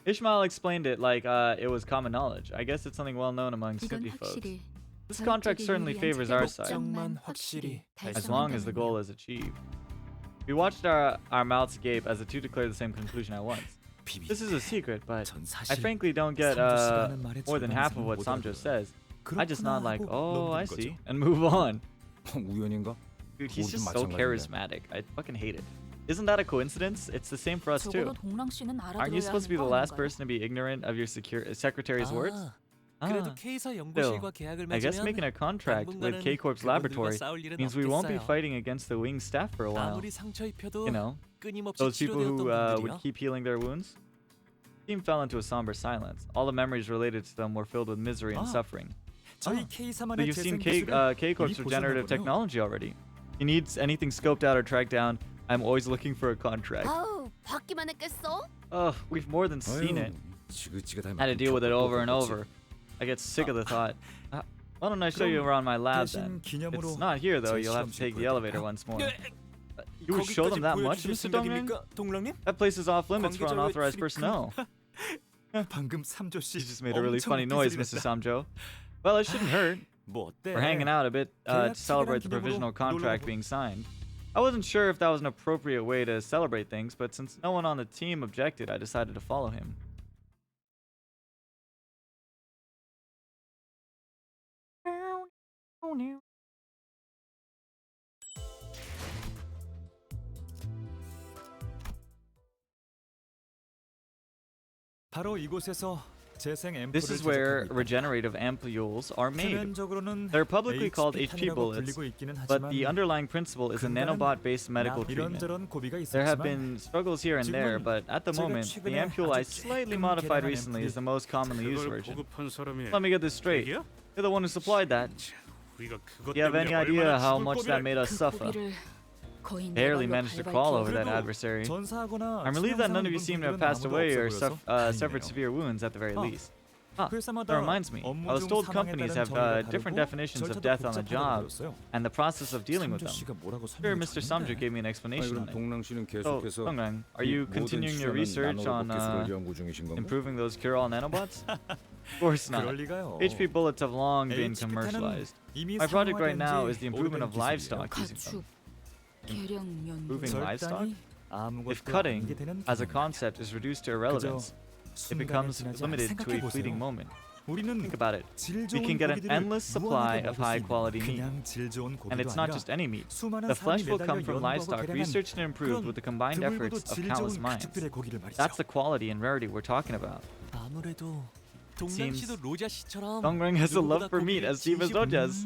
Ishmael explained it like it was common knowledge. I guess it's something well known among 이건 Snoopy folks. 확실히 This contract certainly favors our side, 목적만 확실히 as long as the goal is achieved. We watched our mouths agape as the two declared the same conclusion at once. This is a secret, but 전 I 사실 frankly don't get 삼조 씨가 하는 말에 more than half of 절반 what 이상은 못 Samjo 알아들어요. says. I just nod like, 하고 oh, I 넘기는 see, 거죠. and move on. 우연인가? Dude, he's 모두 just so 마찬가지인데. charismatic. I fucking hate it. Isn't that a coincidence? It's the same for us too. 적어도 동랑 씨는 Aren't you 알아들어야 supposed to be the 하는 거 last 아닌가요? person to be ignorant of your secretary's words? 그래도 Ah, K사 still, 연구실과 계약을 I guess 맺으면 making a contract with 당분간은 K-Corp's 그분들과 laboratory 싸울 일은 means we won't be 없겠어요. fighting against the wing staff for a while. 아무리 상처 입혀도 You know, 끊임없이 those people who 치료되었던 would 분들이요. keep healing their wounds. The team fell into a somber silence. All the memories related to them were filled with misery and Ah. suffering. 저희 So K3만의 you've seen 재생 기술을 K-Corp's 이미 regenerative 보존하군요. technology already. He needs anything scoped out or tracked down. I'm always looking for a contract. 아우, 받기만 했겠어? Ugh, we've more than seen it. 지긋지긋할 Had to 만큼 deal with it 겪고 over and 겪었지. over. I get sick of the thought. Why don't I show you around my lab then? 대신 기념으로 It's not here though. 제 You'll have to 실험실 take the 보여드릴까요? elevator once more. You would show them 거기까지 that much, 보여주실 Mr. Dongren? 생각입니까, 동랑님? That place is off limits for 관계자료에 unauthorized 출입 personnel. 방금 삼조 씨 You just made a really funny 엄청 noise, 삐질이 Mr. 났다. Samjo. Well, it shouldn't hurt. 뭐 어때? We're hanging out a bit to 계약 celebrate the 기념으로 provisional 놀러 contract 가고. being signed. I wasn't sure if that was an appropriate way to celebrate things, but since no one on the team objected, I decided to follow him. 바로 이곳에서 재생 앰플을 This is where 제작합니다. regenerative ampules are made. 표면적으로는 They're publicly called HP HP 탄이라고 bullets, 불리고 있기는 but 하지만 the underlying principle is a 근간은 nanobot-based medical treatment. 이런저런 고비가 There have 있었지만 been struggles here and there, 지금은 but at the 제가 moment, the 최근에 ampule I 아주 slightly 깨끗 modified 개량한 recently is 앰플이 the most commonly used 그걸 version. 보급한 사람이 Let me get this straight. 얘기야? You're the one who supplied that. 우리가 그것 Do you have any 때문에 idea 얼마나 how 죽을 much 고비를 that made us 그 suffer? 고비를 거의 Barely 네 발로 managed to 밟아야 crawl 해요. over that 그래도 adversary. 전사하거나 I'm relieved that none of you 치명상을 seem to have 입은 passed 분들은 away 아무도 or 없어 보여서 suffered 다행이네요. severe wounds at the very 아, least. That 회사마다 reminds me. 업무 I was 중 told 사망에 companies 따른 have 정의가 different 다르고 definitions of 절차도 death on the 복잡하다고 job 들었어요. and the process of dealing with 삼조 them. 씨가 뭐라고 Sure, 설명해 Mr. Samjo 줬는데. gave me an 아니, explanation 그럼 on it. 동랑 씨는 So, 계속해서 Songrang, are 이 you 모든 continuing your 시간은 research on 나노로봇 기술을 연구 중이신 건가? improving those cure-all nanobots? Of course not. 그럴 리가요. HP bullets have long been HP commercialized. 탄은 이미 My project right 상용화된 now 지 is the improvement of 오래된 livestock 기술이에요. using them. 가축 개량 연구. Moving livestock? 절단이 아무것도 If cutting, 아니게 되는 as a 경우입니다. concept, is reduced to irrelevance, it 순간에 becomes 지나지 limited to a 생각해보세요. fleeting moment. 우리는 Think about it. 질 We can 좋은 get an 고기들을 endless supply 무한하게 of 먹을 수 있는 high-quality meat. 그냥 질 좋은 And 고기도 it's not 아니라 just any meat. 수많은 The flesh 사람이 will come 매달려 from 연구하고 livestock 개량한 researched and improved with the combined 드물고도 efforts of 질 countless 좋은 minds. 가축들의 고기를 말이죠. That's the quality and rarity we're talking about. 아무래도 동랑 Seems 씨도 로자 씨처럼 Songrang has a love 누구보다 for meat 고기를 as deep as 진심으로 Rojas.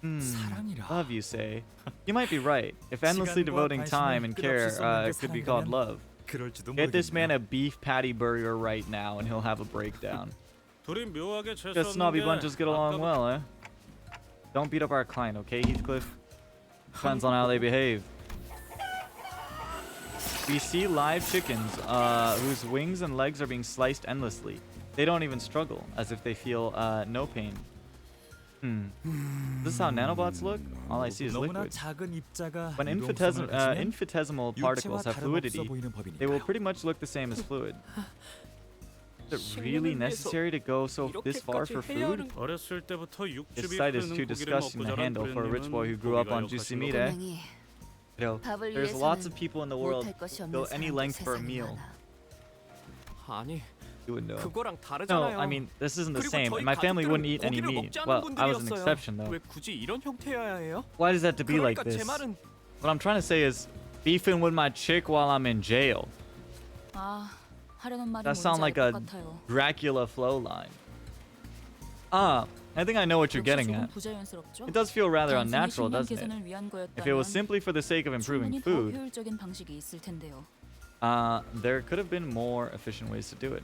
사랑이라. Love, you say? You might be right. If endlessly 시간과 devoting time and 관심을 care 끝없이 쏟는 게 could be called 사랑이라면 love. 그럴지도 Get this man 모르겠네요. a beef patty burger right now and he'll have a breakdown. 둘이 묘하게 Just 재수없는 snobby 게 bunches get along 아까부터 well, eh? Don't beat up our client, okay, Heathcliff? Depends on how they behave. We see live chickens whose wings and legs are being sliced endlessly. They don't even struggle, as if they feel no pain. Is this how nanobots look? All I see is 너무나 liquid. 작은 입자가 When 유동성을 가지면 infinitesimal 육체와 particles have 다름없어 fluidity, 보이는 they will 법이니까요. pretty much look the same as fluid. Is it really necessary to go this far for food? 어렸을 때부터 This 육즙이 sight is 흐르는 too 고기를 disgusting 먹고 to 자란 handle for a rich boy who grew up on juicy meat, eh? 고양이 You know, 밥을 there's lots of 위해서는 people in the world 못할 것이 go 없는 any 사람도 length for a 세상에 meal. 많아. 아니 You would know. 그거랑 No, 다르잖아요. I mean, this isn't the 그리고 same. 저희 My family 가족들은 wouldn't eat any 고기를 meat. 먹지 않는 Well, I was an 분들이었어요. exception, though. 왜 굳이 이런 형태여야 해요? Why does that have to be like 그러니까 this? 제 말은 What I'm trying to say is, beefing with my chick while I'm in jail. 아, 하려는 말이 That 뭔지 sound 알 like 것 a 같아요. Dracula flow line. I think I know what you're 역시 getting 조금 at. 부자연스럽죠? It does feel rather 단순히 unnatural, 식량 doesn't it? 개선을 위한 If it was 거였다면 simply for the sake of improving 충분히 더 food, 효율적인 방식이 있을 텐데요. there could have been more efficient ways to do it.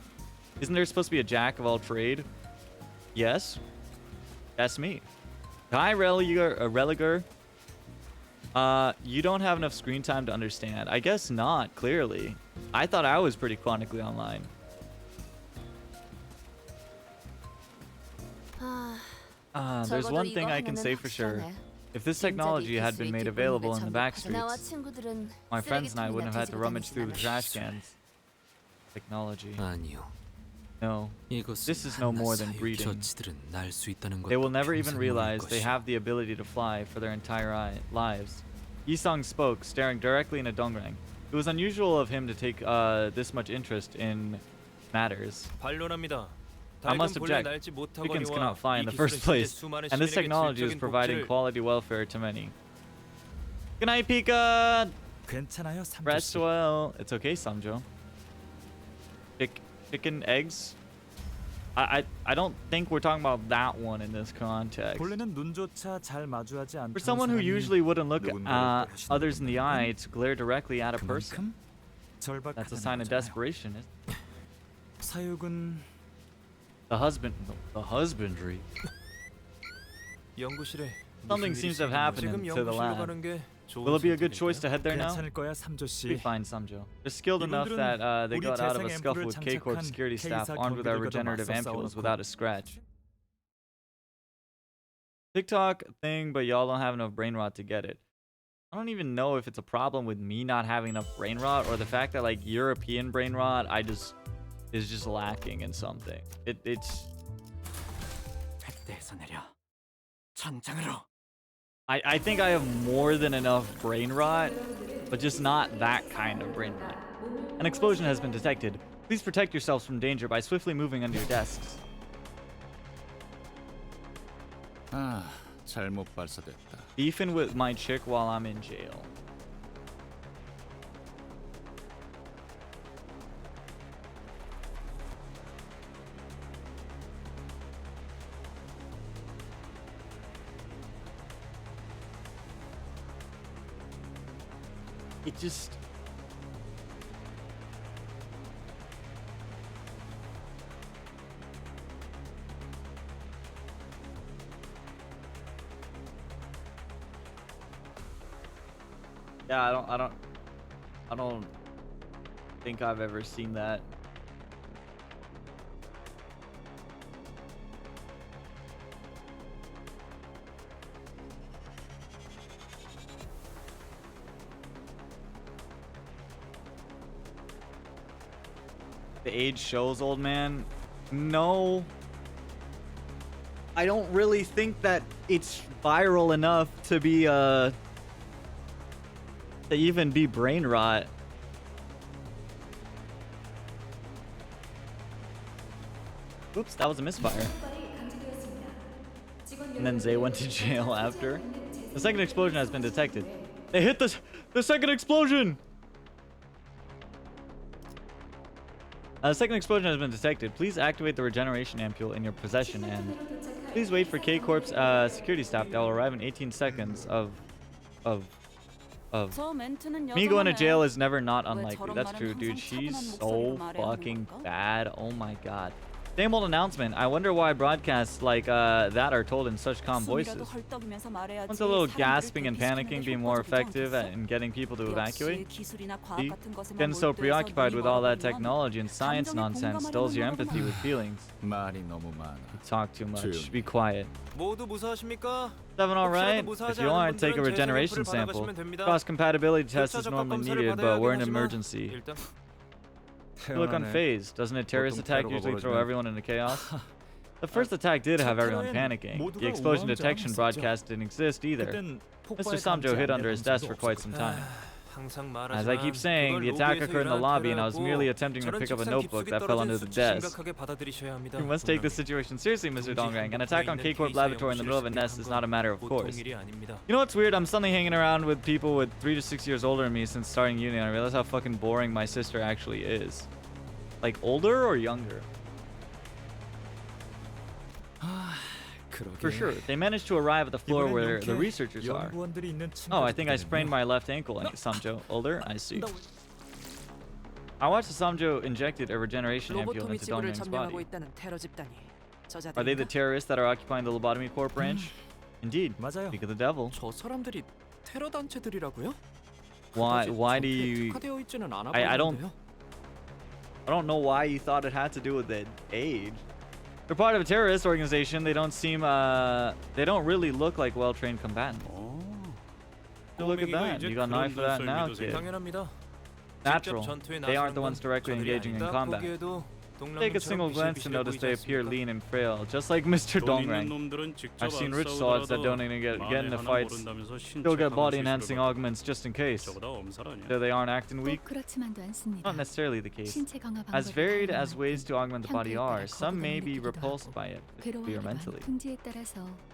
Isn't there supposed to be a jack of all trade? Yes. That's me. Guy Religer, you don't have enough screen time to understand. I guess not, clearly. I thought I was pretty chronically online. There's 적어도 one 이거 thing I can 하나는 say for sure. 확실하네. If this technology had been made available in the back 나와 streets, 친구들은 my friends and I wouldn't have had to 쓰레기통이나 rummage 뒤지고 through the 다니진 trash 않았어. cans. Technology. 아니요. No. 이것은 This is no more than 한낱 breeding. 사육처치들은 날 수 있다는 They will 것도 never even 평생 모를 realize they 것이오. have the ability to fly for their entire lives. Yisung spoke, staring directly into Dongrang. It was unusual of him to take this much interest in matters. 반론합니다. I must object. Chickens cannot fly in the first place, and this technology is providing quality welfare to many. Good night, Pika! 괜찮아요, 삼조 Rest 씨. well. It's okay, Samjo. Chicken eggs? I don't think we're talking about that one in this context. 본래는 눈조차 잘 마주하지 않던 For someone who 사람이 usually wouldn't look 누군가를 others in the 때리시는 eye to glare directly at a person, 그만큼 절박하다는 that's a sign of 거잖아요. desperation. 사육은 The husbandry. 연구실에 Something seems to have happened 지금 to the 연구실로 lab. 가는 게 좋은 Will it be a good choice to 선택일까요? head there now? 괜찮을 거야, 삼조 Be 씨. fine, Samjo. They're skilled enough 이분들은 that they 우리 got out of a 재생 scuffle 앰플을 with K-Corp 장착한 security staff K사 armed with our 경비들과도 regenerative 맞서 ampules 싸워놓고. without a scratch. TikTok thing, but y'all don't have enough brain rot to get it. I don't even know if it's a problem with me not having enough brain rot or the fact that like European brain rot is just lacking in something. It's 뱃대에서 내려 천장으로. I think I have more than enough brain rot, but just not that kind of brain rot. An explosion has been detected. Please protect yourselves from danger by swiftly moving under your desks. 아, 잘못 발사됐다. Beefing with my chick while I'm in jail. It just... Yeah, I don't think I've ever seen that. the age shows, old man. No. I don't really think that it's viral enough to be to even be brain rot. Oops, that was a misfire. And then Zay went to jail after. The second explosion has been detected. They hit the second explosion! The second explosion has been detected. Please activate the regeneration ampule in your possession and please wait for K-Corp's security staff that will arrive in 18 seconds of me going to jail is never not unlikely. That's true, dude. She's so fucking bad. Oh my god. Same old announcement. I wonder why broadcasts like that are told in such calm voices. Wouldn't a little gasping and panicking be more effective in getting people to evacuate? See? Getting so preoccupied with all that technology and science nonsense dulls your empathy with feelings. 말이 너무 많아. You talk too much. 조용히. Be quiet. 모두 무사하십니까? Seven, alright. If you want, take a regeneration sample. Cross compatibility test is normally needed, but we're in an emergency. 일단 You look unfazed. Doesn't a terrorist attack usually throw everyone into chaos? The first attack did have everyone panicking. The explosion detection broadcast didn't exist either. Mr. Samjo hid under his desk for quite some time. As I keep saying, the attack occurred in the lobby and I was merely attempting to pick up a notebook that fell under the desk. You must take this situation seriously, Mr. Dongrang. An attack on K-Corp Laboratory in the middle of a nest is not a matter of course. You know what's weird? I'm suddenly hanging around with people with 3 to 6 years older than me since starting uni and I realize how fucking boring my sister actually is. Like older or younger? For sure. They managed to arrive at the floor where the researchers are. Oh, I think I sprained my left ankle. Samjo. Older? I see. I watched the Samjo injected a regeneration ampule into Dongrang's body. Are they the terrorists that are occupying the lobotomy corp branch? Indeed. Speak of the devil. 저 사람들이 테러 단체들이라고요? Why do you... I don't know why you thought it had to do with the age. They're part of a terrorist organization. They don't seem, they don't really look like well-trained combatants. Look at that. You got a knife for that now, kid. 당연합니다. Natural. They aren't the ones directly engaging in combat. Take a single glance to notice they appear lean and frail, just like Mr. Dongrang. I've seen rich swords that don't even get into fights, still get body-enhancing augments just in case. So they aren't acting weak? Not necessarily the case. As varied as ways to augment the body are, some may be repulsed by it, physically or mentally.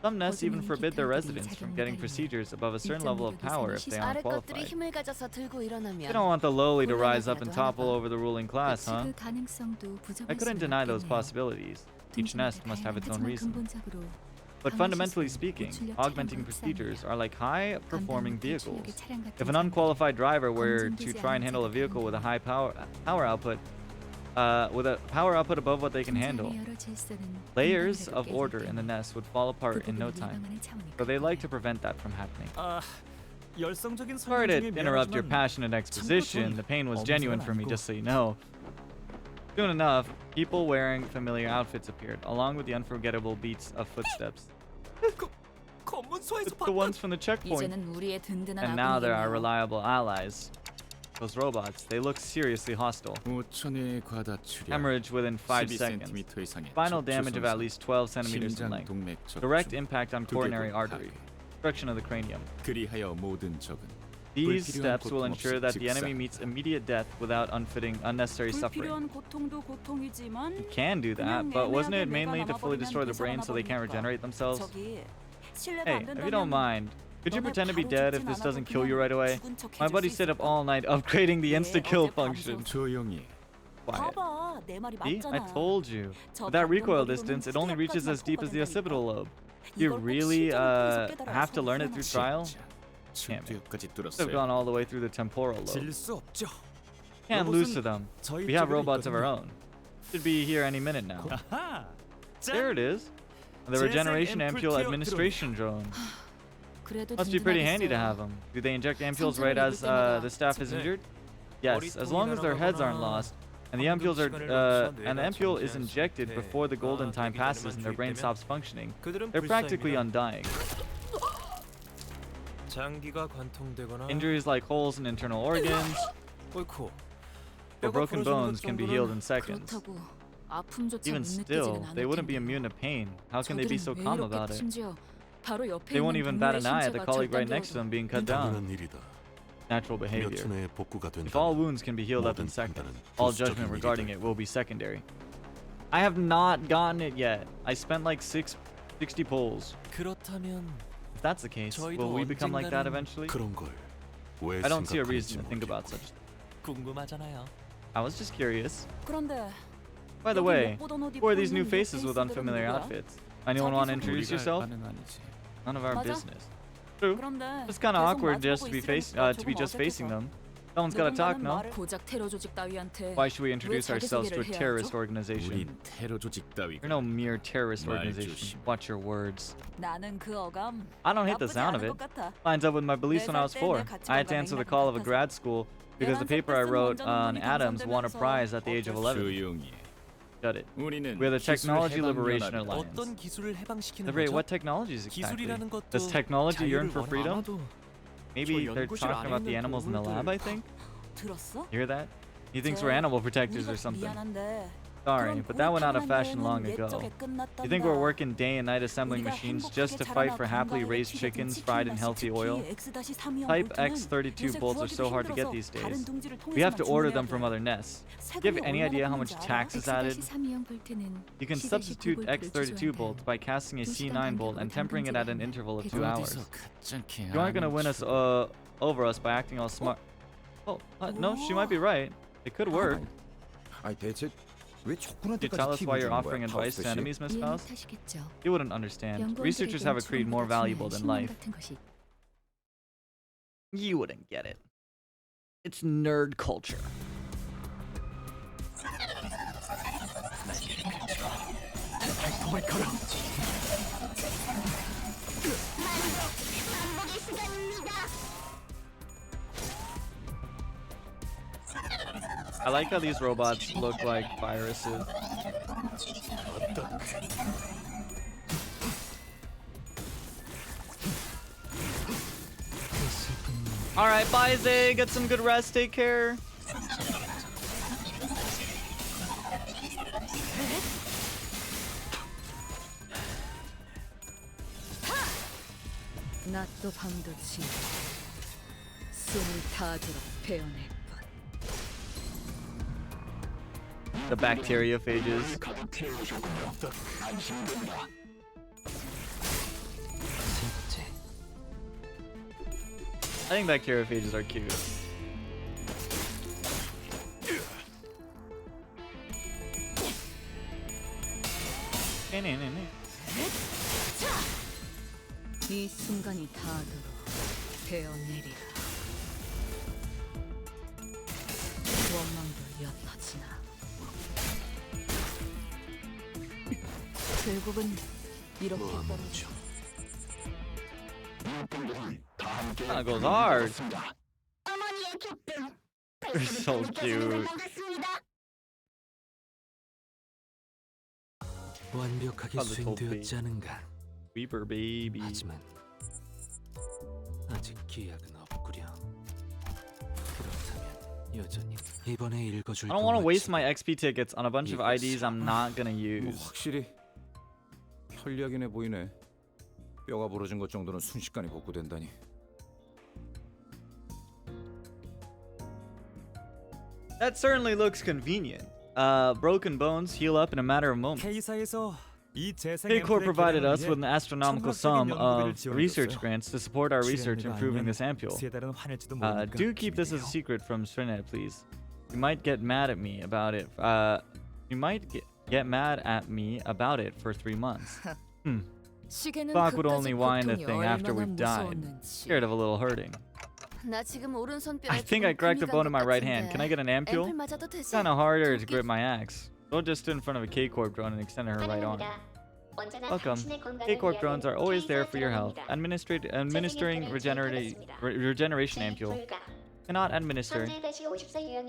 Some nests even forbid their residents from getting procedures above a certain level of power if they aren't qualified. You don't want the lowly to rise up and topple over the ruling class, huh? I couldn't deny those possibilities. Each nest must have its own reason. But fundamentally speaking, augmenting procedures are like high-performing vehicles. If an unqualified driver were to try and handle a vehicle with a high power output, above what they can handle, layers of order in the nest would fall apart in no time. So they like to prevent that from happening. Sorry to interrupt your passionate exposition. The pain was genuine for me, just so you know. Soon enough, people wearing familiar outfits appeared, along with the unforgettable beats of footsteps. It's the ones from the checkpoint. And now there are reliable allies. Those robots, they look seriously hostile. Hemorrhage within 5 seconds. Spinal damage of at least 12 centimeters in length. Direct impact on coronary artery. Destruction of the cranium. These steps will ensure that the enemy meets immediate death without unnecessary suffering. You can do that, but wasn't it mainly to fully destroy the brain so they can't regenerate themselves? Hey, if you don't mind, could you pretend to be dead if this doesn't kill you right away? My buddy stayed up all night upgrading the insta-kill function. Quiet. See? I told you. With that recoil distance, it only reaches as deep as the occipital lobe. You really have to learn it through trial? Damn it. Could have gone all the way through the temporal lobe. Can't lose to them. We have robots of our own. Should be here any minute now. There it is. The regeneration ampule administration drone. Must be pretty handy to have them. Do they inject ampules right as the staff is injured? Yes, as long as their heads aren't lost. And the ampules are, and the ampule is injected before the golden time passes and their brain stops functioning. They're practically undying. Injuries like holes in internal organs. But broken bones can be healed in seconds. 그렇다고 아픔조차 Even 못 still, 느끼지는 they 않을 wouldn't be 텐데. immune to pain. How can they be so 저들은 왜 calm 이렇게 about it? 심지어 바로 옆에 They won't 있는 even bat an 동료의 eye at the 신체가 colleague right next to 절단되어도 them being cut down. 당연한 일이다. Natural 몇 behavior. 초 내에 복구가 If all 된다면 wounds can be healed up in 모든 seconds, 판단은 all 부수적인 judgment 일이 regarding 될 it will be secondary. I have not gotten it yet. I spent like 60 pulls. 그렇다면 If that's the case, 저희도 will we become like that 언젠가는 eventually? 그런 걸 왜 I don't see a 생각하는지 reason to think 모르겠고. about such. 궁금하잖아요. I was just curious. 그런데 By the 여기 way, 못 보던 옷 who are 입고 these new 있는 faces with 페이스들은 unfamiliar 누구야? outfits? Anyone want to introduce 우리가 yourself? 할 바는 아니지. None of our 맞아. business. True. 그런데 It's kind of 계속 awkward just 마주보고 to be 있으려니까 to be 조금 just facing 어색해서. them. Someone's gotta talk, 누군가는 no? 말을 고작 테러 조직 따위한테 Why should we introduce 왜 ourselves to a 자기소개를 해야 terrorist 하죠? organization? 우린 테러 조직 따위가 We're no mere terrorist 말 organization. 조심. Watch your words. 나는 그 어감 I don't hate the 나쁘지 sound of 않은 it. 것 같아. Lines up with my beliefs when I was 4. I had to answer the call of a grad school because the paper I wrote on atoms won a prize at the age of 11. 조용히 해. Shut it. 우리는 We're the 기술 Technology 해방 Liberation 연합이다. Alliance. 어떤 기술을 해방시키는 Liberate 거죠? what technologies exactly? 기술이라는 것도 Does technology yearn 자유를 for freedom? 원하나도 Maybe 저 they're 연구실 talking 안에 about the 있는 animals in the lab, I think? 들었어? Hear that? He thinks we're animal protectors or 우리가 something. 미안한데 Sorry, 그런 but that went out of 고약한 fashion long 여행은 ago. 옛적에 끝났단다. You think we're working day and night assembling 우리가 machines 행복하게 just to fight for 자라나 happily 건강하게 raised 튀겨진 chickens fried in 치킨 healthy 맛이 oil? 특히 X-3형 Type 볼트는 X32 요새 bolts are so 구하기도 hard to get 힘들어서 these 다른 days. 둥지를 We have to 통해서만 order 주문해야 them from 돼. other nests. Do you 세금이 have any idea how much 얼마나 tax is added? X-3형 볼트는 You can 시대식 substitute 볼트를 X32 주저한다. bolts by casting a 두 시간 C9 bolt and 간격으로 tempering it at an 당근질을 interval of 하면 2 hours. 어디서 가짜게 You aren't gonna win us over us by acting all smart. Oh, no, she might be right. It could work. 아니 대체 왜 Could you tell us why you're offering advice to enemies, Miss 이해는 Faust? 타시겠죠. You wouldn't understand. Researchers have a creed more valuable than life. You wouldn't get it. It's nerd culture. I like how these robots look like viruses. Alright, bye Zay, get some good rest, take care. 낮도 밤도 지어 숨을 다하도록 베어낼 뿐. The bacteriophages. I think bacteriophages are cute. 이 순간이 닿도록 베어내리라. 원망도 옅어지나. 결국은 이렇게 떨어져. That goes hard. They're so cute. 완벽하게 아, 근데 수행되었지 않은가. Weeper baby. 하지만 아직 기약은 없구려. 그렇다면 여전히 이번에 읽어줄 I don't want to 것 waste 같지. my XP tickets on a bunch of IDs I'm not gonna 뭐 use. 확실히 편리하긴 해 보이네. 뼈가 부러진 것 정도는 순식간에 복구된다니. That certainly looks convenient. Broken bones heal up in a matter of moments. K사에서 이 재생 K-Corp provided us with an 위해 astronomical sum of research grants to support our research improving this ampule. 세 달은 화낼지도 모르니까 Do keep this as a 비밀이에요. secret from Srinet, please. You might get mad at me about it. You might get mad at me about it for 3 months. 시계는 Clock would only 그까짓 wind a 고통이 thing after 얼마나 we've died. 무서웠는지. Scared of a little hurting. 나 지금 오른손뼈에 I think I cracked a bone in my right hand. Can I get an ampule? 앰플 맞아도 되지? Kinda harder to grip my axe. Joel just stood in front of a K-Corp drone and extended her right arm. Welcome. K-Corp drones are always there for your health. Administering regeneration ampule. Cannot administer.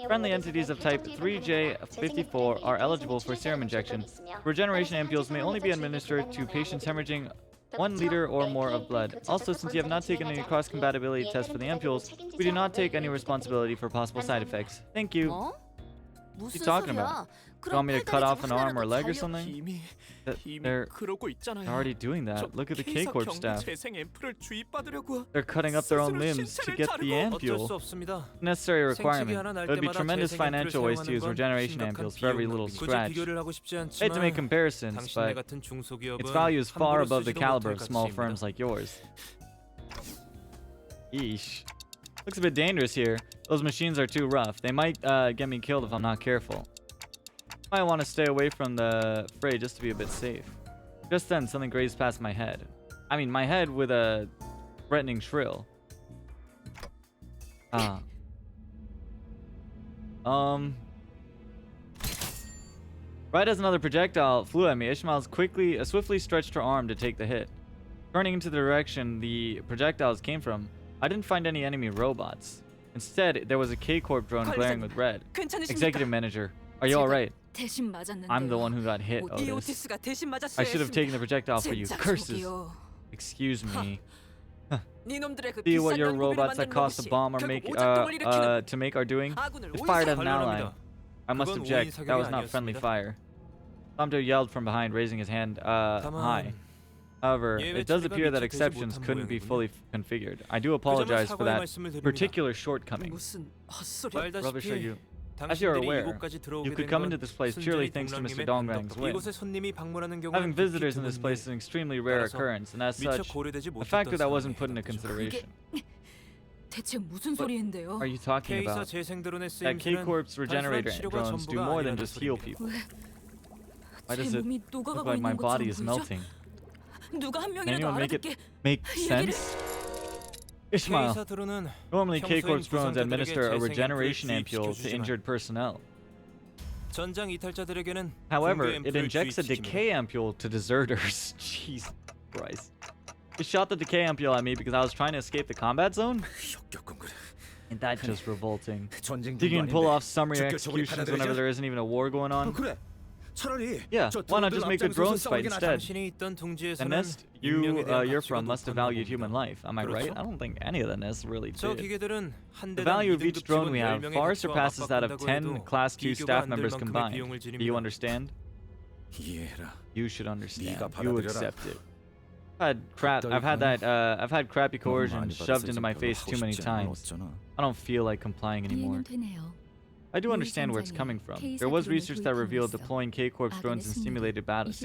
Friendly entities of type 3J54 are eligible for serum injection. Regeneration ampules may only be administered to patients hemorrhaging 1 liter or more of blood. Also, since you have not taken any cross-compatibility tests for the ampules, we do not take any responsibility for possible side effects. Thank you. 뭐? 무슨 talking 소리야? about? You 그럼 want me to cut 팔다리 off 좀 an arm or 하나라도 leg or 달려. something? 이미 They're 그러고 있잖아요. already doing that. Look at the K사 K-Corp 경부 staff. 재생 앰플을 주입받으려고 They're cutting up their own 스스로 limbs to 신체를 get the 자르고 어쩔 수 ampule. 없습니다. Necessary 생축이 requirement. 하나 날 It would be 때마다 tremendous 재생 앰플을 financial waste to use 사용하는 건 regeneration 심각한 ampules for every 비용 little 낭비. 굳이 scratch. 비교를 하고 싶지 I hate to make 않지만 comparisons, 당신네 but 같은 중소기업은 its value is far 함부로 above the 쓰지도 caliber 못할 of small 가치입니다. firms like yours. Yeesh. Looks a bit dangerous here. Those machines are too rough. They might get me killed if I'm not careful. Might want to stay away from the fray just to be a bit safe. Just then, something grazed past my head. I mean, my head with a threatening shrill. Ah. Right as another projectile flew at me, Ishmael swiftly stretched her arm to take the hit. Turning into the direction the projectiles came from, I didn't find any enemy robots. Instead, there was a K-Corp drone glaring with red. Executive manager, are you alright? 대신 맞았는데요. I'm the one who got hit, 이 Otis. 오티스가 대신 맞았어야 I should have 했습니다. taken the projectile for you. 진짜 Curses. 저기요. Excuse me. 니놈들의 그 See what 비싼 your 연구비를 robots that 만든 cost a 놈이 bomb are 결국 make 오작동을 일으키는 to make are doing? 아군을 It's fired at an 오인사격. ally. I must 그건 object. 오인 That was 사격이 not friendly 아니었습니다. fire. Samjo yelled from behind, raising his hand high. However, 예외 it does 처리가 appear that 미처 되지 exceptions 못한 couldn't be 모양이군요. fully configured. I do apologize for 사과의 that 말씀을 드립니다. particular shortcoming. 무슨 헛소리. Rubbish are 알다시피 you? As you are 당신들이 aware, 이곳까지 you 들어오게 could 된 come 건 into this place purely 순전히 thanks to Mr. 동랑님의 Dongrang's 방덕. whim. 이곳에 손님이 방문하는 경우는 Having visitors in 극히 this 드문 place is an extremely rare 따라서 occurrence, and as 미처 such, 고려되지 a factor 못했던 that wasn't put 사항에 into 해당되죠. consideration. 대체 무슨 What 소리인데요? are you talking K사 about? 재생 드론의 That 쓰임새는 K-Corp's regenerator 단순한 치료가 drones do 전부가 more than 아니라는 just heal 소리입니다. people. 왜? Why 제 does it 몸이 look 녹아가고 like my 있는 body 것처럼 is 보이죠? melting? 누가 한 Can 명이라도 anyone make it 알아듣게 make 얘기를 sense? Ishmael. K사 드론은 Normally, 평소엔 K-Corp's drones 부상자들에게 administer a 재생 regeneration 앰플을 ampule to 주입시켜주지만 injured personnel. 전장 이탈자들에게는 However, 붕괴 it 앰플을 injects a 주입시킵니다. decay ampule to deserters. Jesus Christ. It shot the decay ampule at me because I was trying to escape the combat zone? Ain't that just revolting? You can pull off summary executions whenever there isn't even a war going on? Yeah, why not just make the drones fight instead? 당신이 있던 The 둥지에서는 nest 인명에 대한 you're 가치가 from must have 높았나 valued 봅니다. human life. Am I right? I don't think any of the nests really 저 did. 기계들은 한 The 대당 value of 2등급 each drone 직원 we have 10명의 far 가치와 surpasses that of 맞바꾼다고 10 해도 Class 2 비교가 staff 안될 members 만큼의 combined. 비용을 Do you 지릅니다. understand? You should understand. 네가 You 받아들여라. accept it. I've had crappy coercion shoved into my face too many times. I don't feel like complying anymore. 이해는 되네요. I do understand where it's coming from. There was research that revealed deploying K-Corp's drones in simulated battles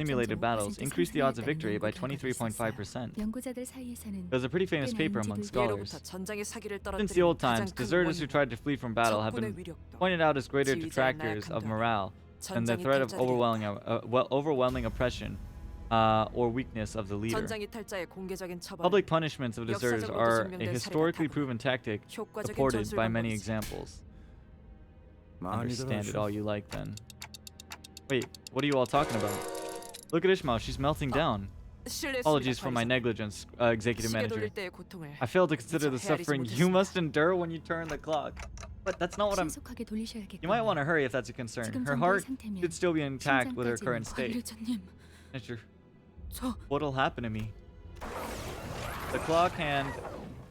increased the odds of victory by 23.5%. 연구자들 사이에서는 There's a pretty famous paper among scholars. 예로부터 전장의 사기를 Since the old 떨어뜨리는 times, 가장 큰 deserters who 원인은 tried to flee from battle have 적군의 been 위력도 pointed out as greater 지휘자의 detractors of 나약함도 morale than the 전장 threat of 이탈자들이었다. overwhelming oppression or weakness of the leader. 전장 이탈자의 공개적인 처벌, Public punishments of deserters 역사적으로도 are a 증명된 historically 사례가 proven tactic 효과적인 supported 전술 by many 방법이지. examples. 많이 Understand it 들어줘. all you like then. Wait, what are you all talking about? Look at Ishmael, she's melting down. 실례했습니다, Apologies for my 관리자. negligence, executive 시계 manager. 돌릴 때의 고통을 I failed to consider the 헤아리지 suffering you 못했습니다. must endure when you turn the clock. But that's not what I'm... 신속하게 돌리셔야겠군요. You might want to hurry if that's a concern. 지금 Her 정도의 heart 상태면 should still be intact with her 심장까지는 current state. 관리자님, Manager, 저 what'll happen to me? The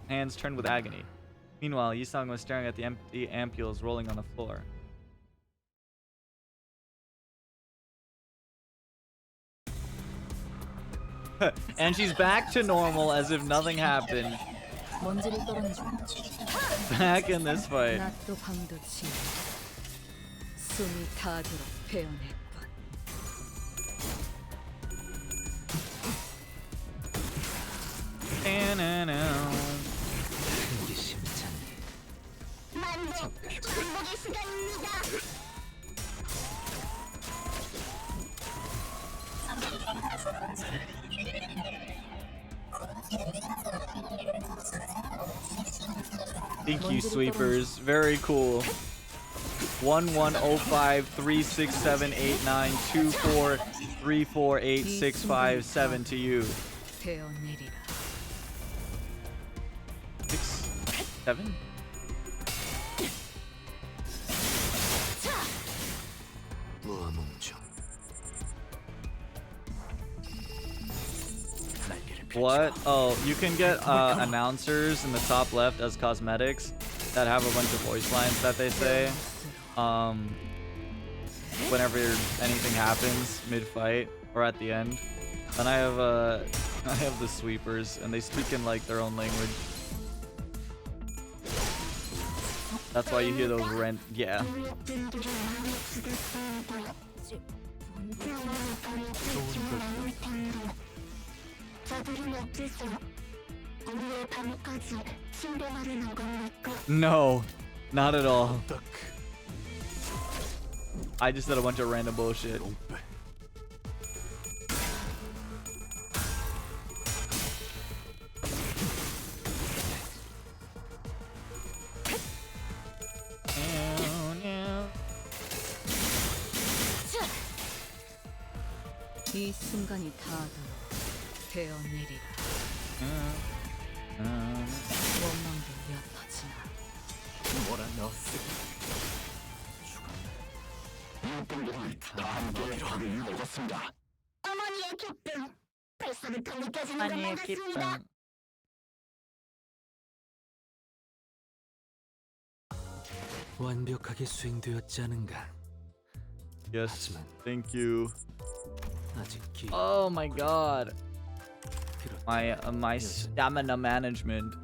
hands turned with agony. Meanwhile, Yisang was staring at the empty ampules rolling on the floor. And she's back to normal as if nothing happened. 먼지를 떨어내줘. Back in this fight. 낮도 밤도 지워 숨이 닿도록 베어냈군. 우리 심장 Thank you, sweepers. Very cool. 110536789243434865 to you. 베어내리라. 6, 7. 무어몽중 날개를 What? Oh, you can get announcers in the top left as cosmetics that have a bunch of voice lines that they say. whenever anything happens mid-fight or at the end. And I have the sweepers, and they speak in like their own language. That's why you hear those rent. Yeah. No, not at all. I just said a bunch of random bullshit. 이 순간이 닿도록 베어내리라. 원망도 몇 터지나. 뭐라 넣었어? 아니의 기쁨. 완벽하게 수행되었지 않은가? Yes, thank you. 아직 기 Oh my god. My stamina management.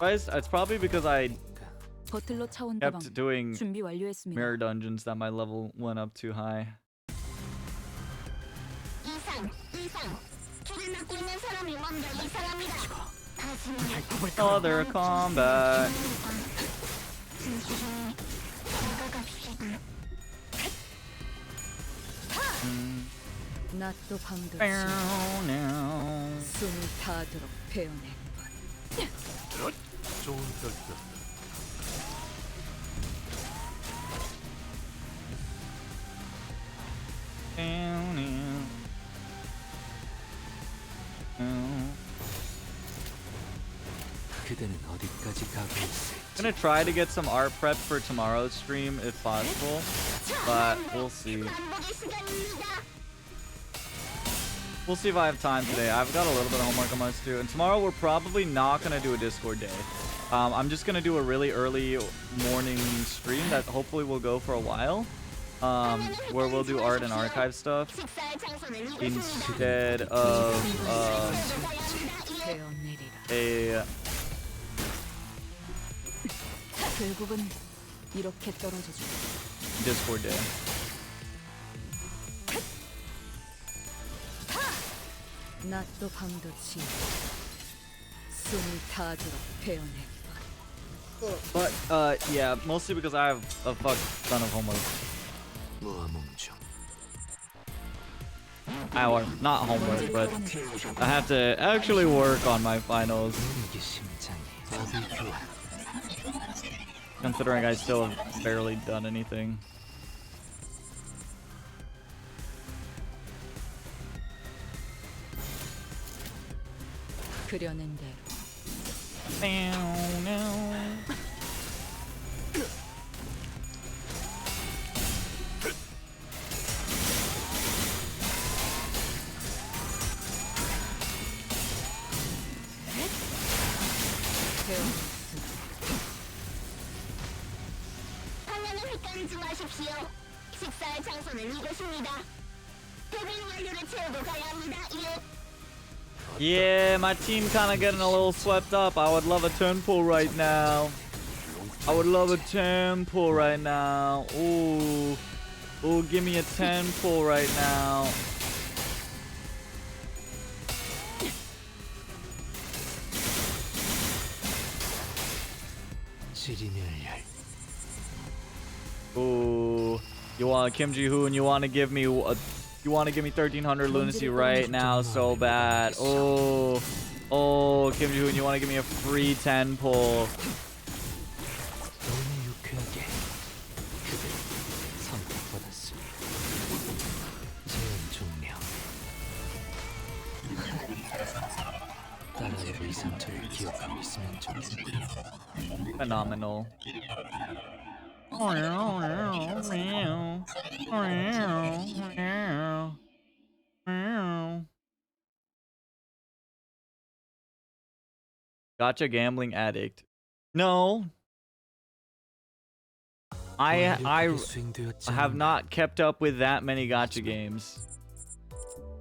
Guys, it's probably because I 버틀러 차원다방 kept doing 준비 완료했습니다. mirror dungeons that my level went up too high. Other combat. 낮도 밤도 No. 숨을 닿도록 베어내는 것. 좋은 결정. 그대는 어디까지 가고 있을지. Gonna try to get some art prep for tomorrow's stream if possible, but we'll see. We'll see if I have time today. I've got a little bit of homework I must do, and tomorrow we're probably not gonna do a Discord day. I'm just gonna do a really early morning stream that hopefully will go for a while, where we'll do art and archive stuff instead of a 결국은 이렇게 떨어져줘. Discord day. 낮도 밤도 지우 숨을 닿도록 베어내는 것. But yeah, mostly because I have a fuck ton of homework. 무아몽중. Or not homework, but I have to actually work on my finals. 이게 심장이 어디 좋아. Considering I still have barely done anything. 그려낸 대로 화면을 헷갈리지 마십시오. 식사의 장소는 이곳입니다. 패빙 완료를 채우고 가야 합니다. Yeah, my team kind of getting a little swept up. I would love a turn pull right now. I would love a 10 pull right now. Ooh. Ooh, give me a 10 pull right now. Ooh. You want Kim Ji-hoon, you want to give me 1300 lunacy right now so bad. Oh. Oh, Kim Ji-hoon, you want to give me a free 10 pull. Phenomenal. Gotcha gambling addict. No. I 완벽하게 수행되었지 have 않았나? not kept up with that many gacha games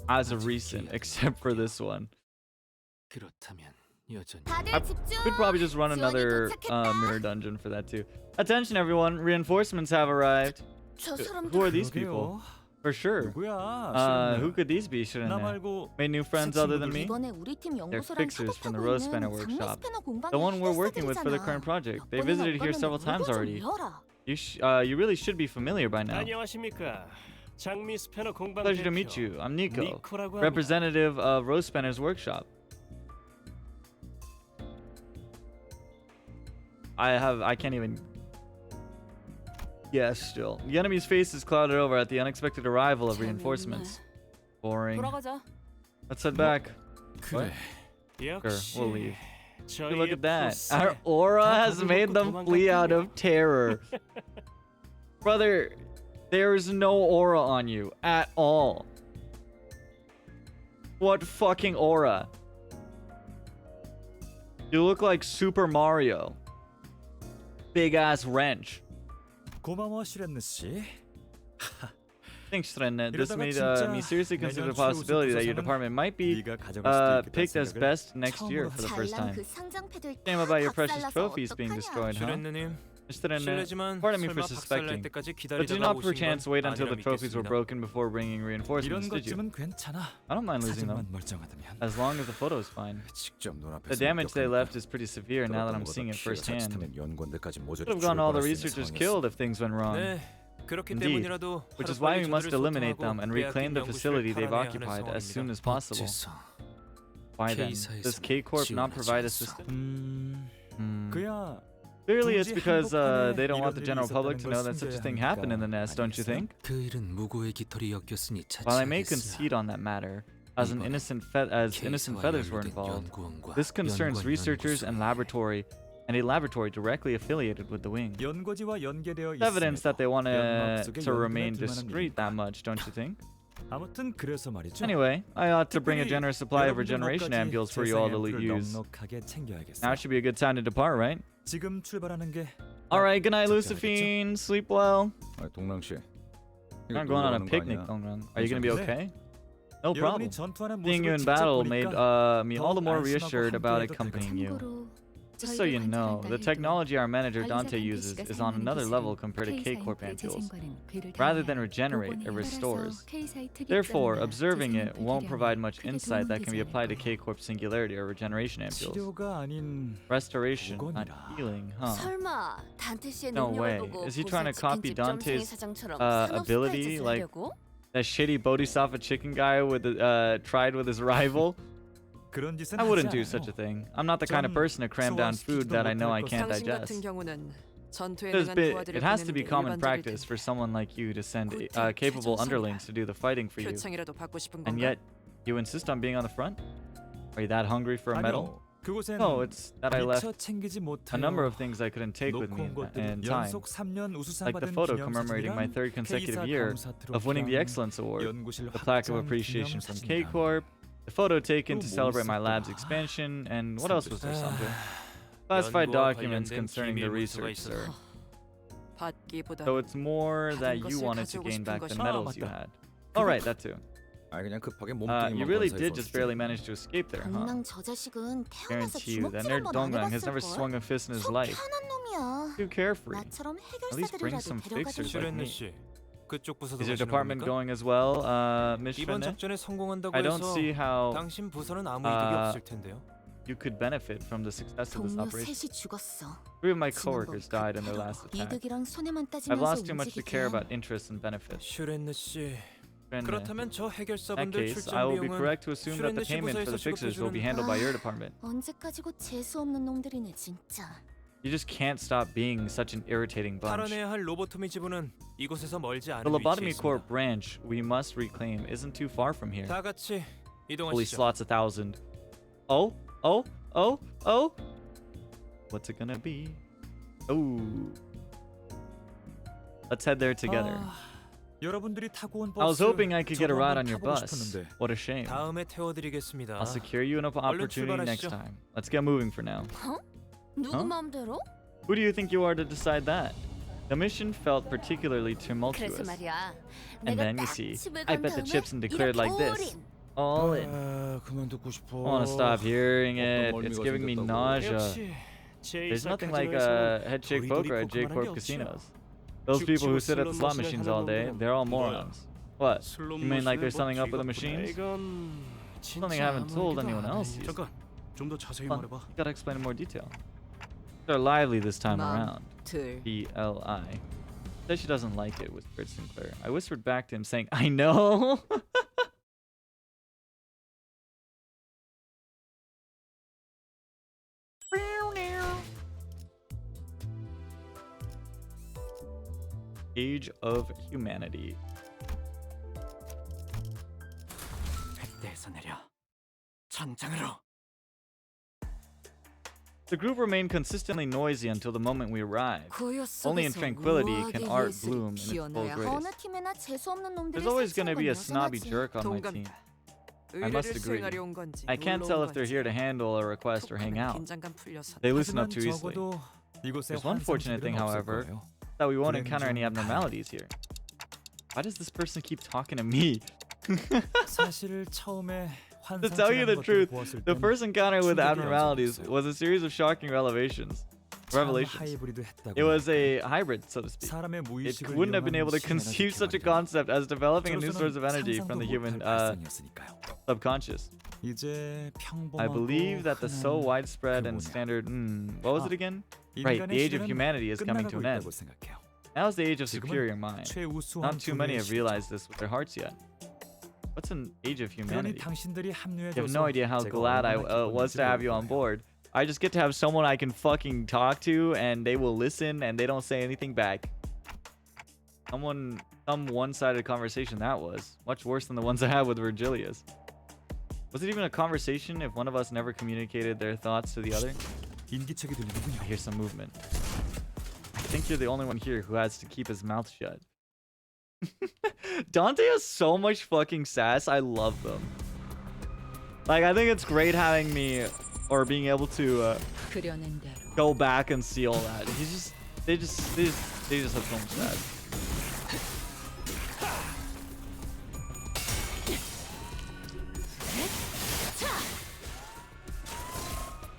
as of recent, except for this one. 그렇다면 여전히 다들 집중. Could probably just run 지원이 another 도착했다. mirror dungeon for that too. Attention everyone, reinforcements have arrived. 저 Who 사람들 are these people? For sure. 누구야? Who could these be? Shouldn't 나 know. 말고 Made new friends other than me? 이번에 우리 팀 They're 연구소랑 fixers from the 협업하고 Rose 있는 Spanner 장미 workshop. 스패너 공방의 The one we're working with for the 해결사들이잖아. current project. They 몇 번이나 visited here 오빠는 several times 얼굴 좀 already. 열어라. You really should be familiar by now. 안녕하십니까. 장미 스패너 공방 Pleasure to 대표 meet you. I'm Nico, 니코라고 합니다. representative of Rose Spanner's workshop. I can't even guess still. The enemy's face is clouded over at the unexpected arrival of reinforcements. Boring. 돌아가자. Let's head back. 그래. 역시 we'll leave. 저희의 Look at that. 보스. Our aura 다 has made 거두고 them 도망갈 flee out 뿐이야. of terror. Brother, there's no aura on you at all. What fucking aura? You look like Super Mario. Big ass wrench. 고마워 슈렌느 씨. Thanks, Trenne. This 이러다가 made 진짜 me seriously consider the 내년 possibility that your 최우수 department might be 네가 가져갈 수도 있겠다는 picked as 생각을 best next year 처음으로 for the first 잘난 time. 그 상장 패들 Shame 다 about your precious 박살나서 trophies being 어떡하냐. destroyed, huh? 슈렌느님, Mr. Trenne, 실례지만 pardon me for 설마 박살날 suspecting. 때까지 But did 기다리다가 not 오신 perchance 건 wait until the 아니라 trophies were 믿겠습니다. broken before bringing reinforcements, 이런 did you? 것쯤은 괜찮아. I don't mind losing them, 사진만 멀쩡하다면. as long as the photo is fine. 직접 눈앞에서 The damage they 목격하니까. left is pretty severe now that I'm seeing it firsthand. 자칫하면 연구원들까지 모조리 Could have gotten all the 출발할 수 있는 researchers 상황이었어. killed if things went wrong. 네, 그렇기 Indeed, 때문이라도 which is 하루빨리 why we must 저들을 eliminate 소탕하고 them and reclaim the 빼앗긴 facility 연구소를 they've 탈환해야 하는 occupied as soon as 상황입니다. possible. 어째서 Why then? Does K-Corp not provide assistance? 그야 Clearly it's 굳이 because 한복판에 they don't want 이런 the 일이 general public 있었다는 to 걸 know that such a thing 숨겨야 happened in the nest, don't you 아니겠어요? think? 그 일은 무고의 깃털이 엮였으니 While I may 자치하겠으나 concede on that matter, as innocent 케이스와 feathers were 연루된 involved, 연구원과 this concerns 연구원 researchers and a laboratory directly affiliated with the wing. 연고지와 연계되어 It's evidence that they want 연막 속에 to remain 연구가 discreet that much, don't you think? 아무튼 그래서 말이죠. Anyway, I ought to bring a 특별히 generous supply of 여러분들 regeneration 목까지 ampules for you all to 세상의 불을 use. 넉넉하게 챙겨야겠어요. Now should be a good time to depart, right? 지금 출발하는 게 Alright, good night, 적절하겠죠? Luciphine. Sleep well. 동랑 씨. We're not going on a picnic, Dongrang. Are you gonna be okay? No problem. 여러분이 전투하는 Seeing you 모습을 in 직접 battle made 보니까 me all the more 더 reassured 안심하고 about 함께해도 accompanying you. 참고로 Just so you know, the technology our manager Dante 관리자 uses 단테 is 씨가 on another 사용하는 level 기술은 compared to K-Corp K사의 ampules. 재생과는 괴를 Rather 달리하여 than regenerate, it 복원에 restores. 따라서 K사의 특이점이나 Therefore, observing it 재생 won't 불필요함이 provide much 크게 insight that can be 도움되지 applied to 않을 거야. K-Corp singularity or regeneration ampules. 치료가 아닌 Restoration, not 복원이라. healing, huh? 설마 단테 씨의 No 능력을 way. 보고 Is he trying to 보세 copy 치킨 집 점쟁이 Dante's, 사장처럼 ability, 산업 like- 하려고? That shitty Bodhisattva chicken guy with tried with his rival? 그런 짓은 I wouldn't 하지 do 않아요. such a thing. I'm not the kind of 좀 person to cram down food that I know I can't 당신 같은 digest. 경우는 전투에 It 능한 부하들을 has to 보내는 be 게 common 일반적일 practice 텐데 for someone like you to send 꿀팁, capable 최전선이야. underlings to do the fighting for you. 표창이라도 받고 싶은 And 건가? yet, you insist on being on the front? Are you that hungry for a medal? 아니요. 그곳엔 No, it's that I left 미처 챙기지 a number 못해요. of things I couldn't take with me 놓고 온 in 것들은 time. 연속 3년 우수상 Like the 받은 photo commemorating my 기념사진이랑 third consecutive K사 year 감사 of winning the 트로피랑 Excellence Award, 연구실 the plaque of 확장 appreciation from 기념사진이랑 K-Corp, the photo taken to 또 뭐 celebrate my lab's 있었더라? expansion, and what else was there, Sanjay? 연구와 Classified documents 관련된 concerning the 기밀 문서가 research, sir. 있어서 받기보다 So it's more that 받은 you 것을 wanted to 가지고 gain 싶은 back the 것이- medals you 맞다. had. All right, that too. 아 그냥 급하게 You 몸뚱이만 really 건사해서 did just 어쩌지. barely manage to escape there, huh? 동랑 저 자식은 태어나서 Guarantee you, that 주먹질 nerd 한번 안 Dongrang has never 해봤을걸? swung a fist in his 속 life. 편한 놈이야. Too carefree. 나처럼 At least bring 해결사들이라도 some 데려가도 fixers like 슈렌느 me. 씨, 그쪽 부서도 Is your 가시는 department 겁니까? going as well, Miss 이번 Shredne? 작전에 성공한다고 I don't 해서 see how 당신 부서는 아무 이득이 없을 텐데요. you could benefit from the success of this 동료 operation. 셋이 죽었어. 3 of my 지난 coworkers 번 died in their 그 last 테러. attack. 이득이랑 손해만 I've 따지면서 lost too much to care 움직이기엔 about interests and benefits. 슈렌느 씨, In 그렇다면 저 that 해결사분들 case, 출전 I will be 비용은 correct to assume that the 슈렌느 씨 payment for the 부서에서 fixers will be 지급해주는 handled by your department. 언제까지고 재수 없는 놈들이네 진짜. You just can't stop being such an irritating bunch. 탈환해야 할 로보토미 지부는 이곳에서 멀지 않은 The 위치에 Lobotomy 있습니다. Corp branch we must reclaim isn't too far from here. 다 같이 Holy 이동하시죠. slots 1,000. Oh, oh, oh, oh. What's it gonna be? Ooh. Let's head there together. 여러분들이 타고 온 버스 I was hoping I could get a 저도 ride on 한번 your 타보고 bus. 싶었는데. What a shame. 다음에 태워드리겠습니다. I'll secure you an opportunity next 출발하시죠. time. Let's get moving for now. 누구 Huh? 마음대로? Who do you think you are to decide that? The mission felt particularly tumultuous. 그래서 말이야. And then you see, I bet the chips and declared like this. All in. 그만 듣고 싶어. I want to stop hearing it. It's giving me nausea. There's nothing like head shake poker at J-Corp casinos. Those people who sit at the slot machines all day, they're all morons. What? You mean like there's something up with the machines? Something I haven't told anyone else yet. 잠깐, 좀 더 자세히 Well, 말해봐. you gotta explain in more detail. They're lively this time 맘, around. 들. B-L-I. Said she doesn't like it, whispered Sinclair. I whispered back to him saying, I know! Age of Humanity. 백대에서 내려. 전장으로. The group remained consistently noisy until the moment we arrived. 고요 Only in 속에서 tranquility can 우아하게 art 예술이 bloom in its full 피어나야 grace. 어느 팀에나 재수 없는 놈들이 There's always 설치는 gonna be a 건 snobby 여전하지. jerk on my team. 동감이다. I must 의뢰를 agree. 수행하려 온 건지 I can't 놀러 tell 온 if they're 건지. here to handle a request or hang 톡하면 out. 긴장감 풀려서 They listen up 하지만 too easily. 적어도 이곳에 There's one fortunate thing, 환상적은 없을 however, 거예요. that we won't encounter any abnormalities here. Why does this person keep talking to me? 사실 처음에 To tell you the 환상적인 truth, 것들을 보았을 the 땐 first encounter with 충격이 abnormalities 엄청났어요. was a series of shocking revelations. 참 Revelations. 하이브리드 했다고. It was a hybrid, so to speak. 사람의 It 무의식을 wouldn't have been able to 이용한 conceive 신에너지 such a 개발이다. concept as developing a new source of 저로서는 energy from the 상상도 human 못할 발상이었으니까요. subconscious. 이제 I believe that the so 흔한 widespread and 뭐냐. standard what was it again? Right, the 인간의 age of 시대는 humanity is coming to 끝나가고 an end. 있다고 생각해요. Now is the age of 지금은 superior mind. 최우수한 Not too many have 분야의 realized this with their hearts yet. What's an age of 그러니 humanity? 당신들이 합류해줘서 You have no idea how 제가 glad I 얼마나 was to have you on 기뻤는지 board. I just get to have someone I can fucking talk to and they will listen and they don't say anything back. Some one-sided conversation that was. Much worse than the ones I had with Virgilius. Was it even a conversation if one of us never communicated their thoughts to the other? 인기척이 들리는군요. I hear some movement. I think you're the only one here who has to keep his mouth shut. Dante has so much fucking sass. I love them. Like, I think it's great having me or being able to 그려낸 대로 go back and see all that. They just have so much sass.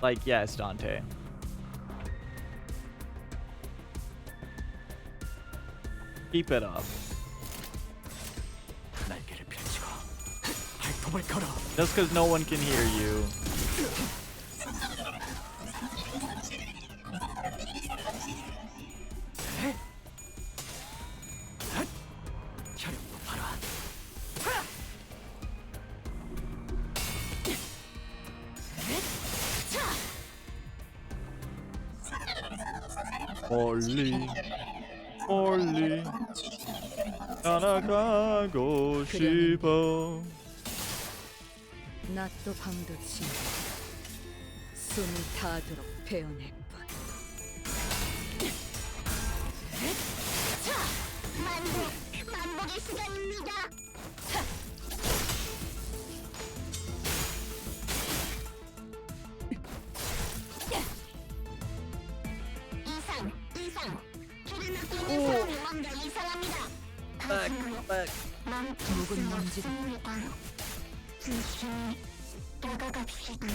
Like, yes, Dante. Keep it up. 날개를 펼치고 발톱을 걸어. Just because no one can hear you. 혈육 높아라. 멀리 날아가고 싶어. 낮도 밤도 지나 숨이 닿도록 베어낼 뿐. 만복의 시간입니다. 이상. 길을 막고 있는 사람이 뭔가 이상합니다. 묵은 먼지도 조심히 다가갑시다.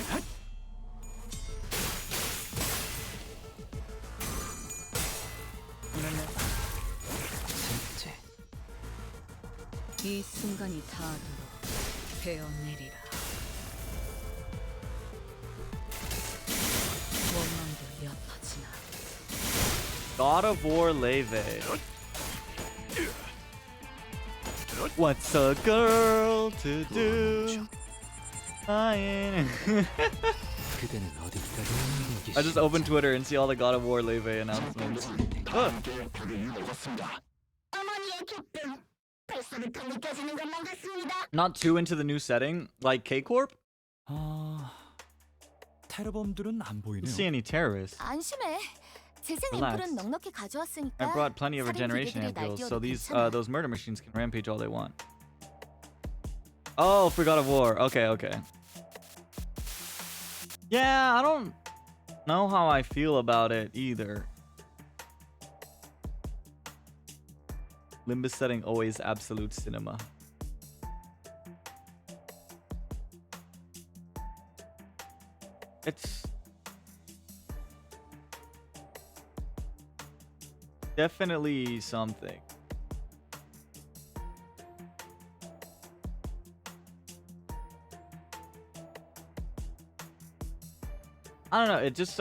셋째, 이 순간이 닿도록 베어내리라. 원망도 옅어지나 God of War Leve. What's a girl to do? I 그대는 어디까지 just opened Twitter and see all the God of War Leve announcements. 어머니의 기쁨. 벌써부터 느껴지는 것만 같습니다. Not too into the new setting, like K-Corp? 테러범들은 안 Don't 보이네요. see any terrorists. 안심해. 재생 Relax. 앰플은 넉넉히 가져왔으니까. I brought plenty of 살인 regeneration 기계들이 ampules, so 날뛰어도 these 괜찮아. those murder machines can rampage all they want. Oh, for God of War. Okay. Yeah, I don't know how I feel about it either. Limbus setting always absolute cinema. It's definitely something. I don't know, it just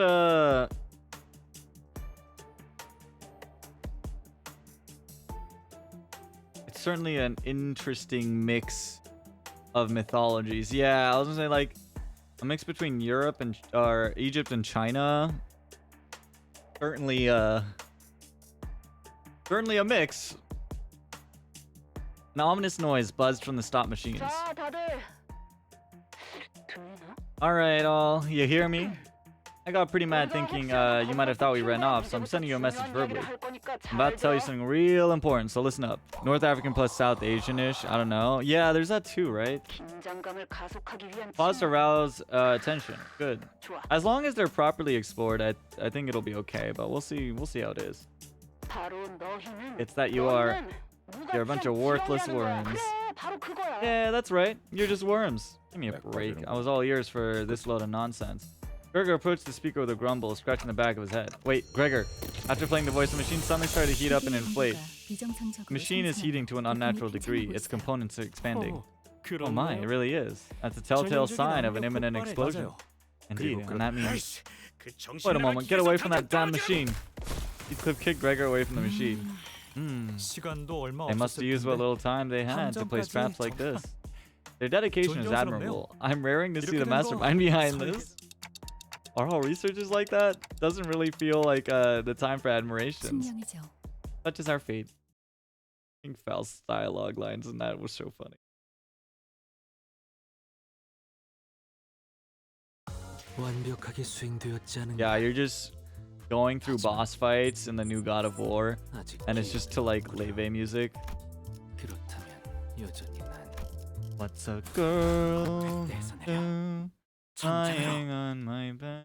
it's certainly an interesting mix of mythologies. Yeah, I was gonna say like a mix between Europe and or Egypt and China. Certainly certainly a mix. An ominous noise buzzed from the stop machines. Alright, all. You hear me? I got pretty mad thinking you might have thought we ran off, so I'm sending you a message verbally. I'm about to tell you something real important, so listen up. North African plus South Asian-ish, I don't know. Yeah, there's that too, right? Pause to arouse attention. Good. As long as they're properly explored, I think it'll be okay, but we'll see how it is. It's that you're a bunch of worthless worms. Yeah, that's right. You're just worms. Give me a break. I was all ears for this load of nonsense. Gregor approached the speaker with a grumble, scratching the back of his head. Wait, Gregor. After playing the voice, the machine suddenly started to heat up and inflate. The machine is heating to an unnatural degree. Its components are expanding. Oh my, it really is. That's a telltale sign of an imminent explosion. Indeed, and that means... Wait a moment, get away from that damn machine. Heathcliff kicked Gregor away from the machine. They must have used what little time they had to place traps like this. Their dedication is admirable. I'm raring to see the mastermind behind this. Are all researchers like that? Doesn't really feel like the time for admiration. Such is our fate. King Faust's dialogue lines and that was so funny. Yeah, you're just going through boss fights in the new God of War, and it's just to like Leve music. What's a girl do lying on my bed?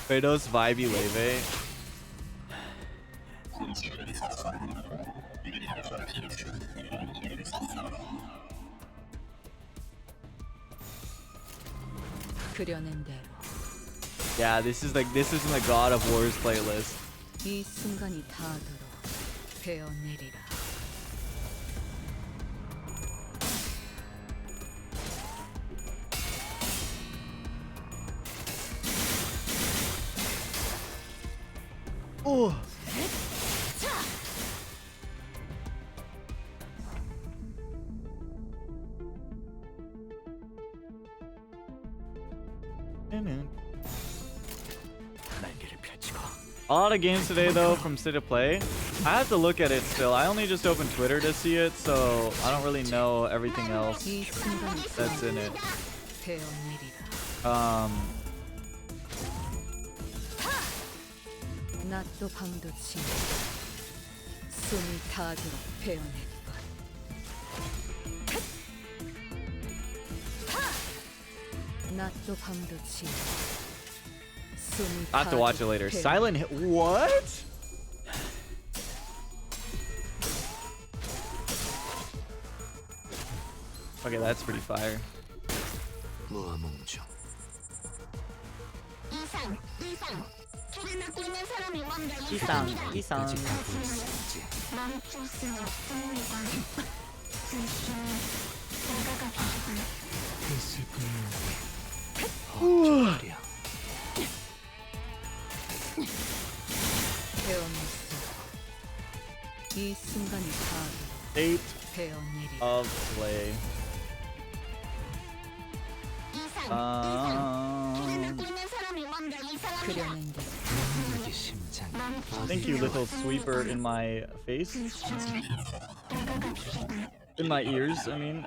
Kratos vibey Leve. Yeah, this is in the God of War's playlist. 이 순간이 닿도록 베어내리라. Oh. A lot of games today though from State of Play. I have to look at it still. I only just opened Twitter to see it, so I don't really know everything else that's in it. 낮도 밤도 지나 숨이 닿도록 베어내리건. 낮도 밤도 지나 숨이 I have to watch it later. Silent Hill. What? Okay, that's pretty fire. 이상. 이 순간이 State of Play. Thank you, little sweeper in my face. In my ears, I mean.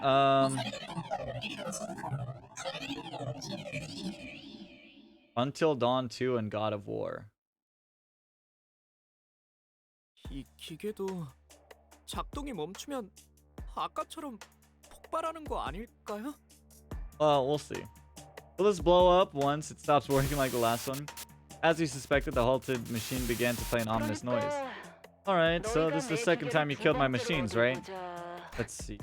Until Dawn 2 and God of War. 이 기계도 작동이 멈추면 아까처럼 폭발하는 거 아닐까요? Well, we'll see. Will this blow up once it stops working like the last one? As we suspected, the halted machine began to play an ominous noise. Alright, so this is the second time you killed my machines, right? Let's see.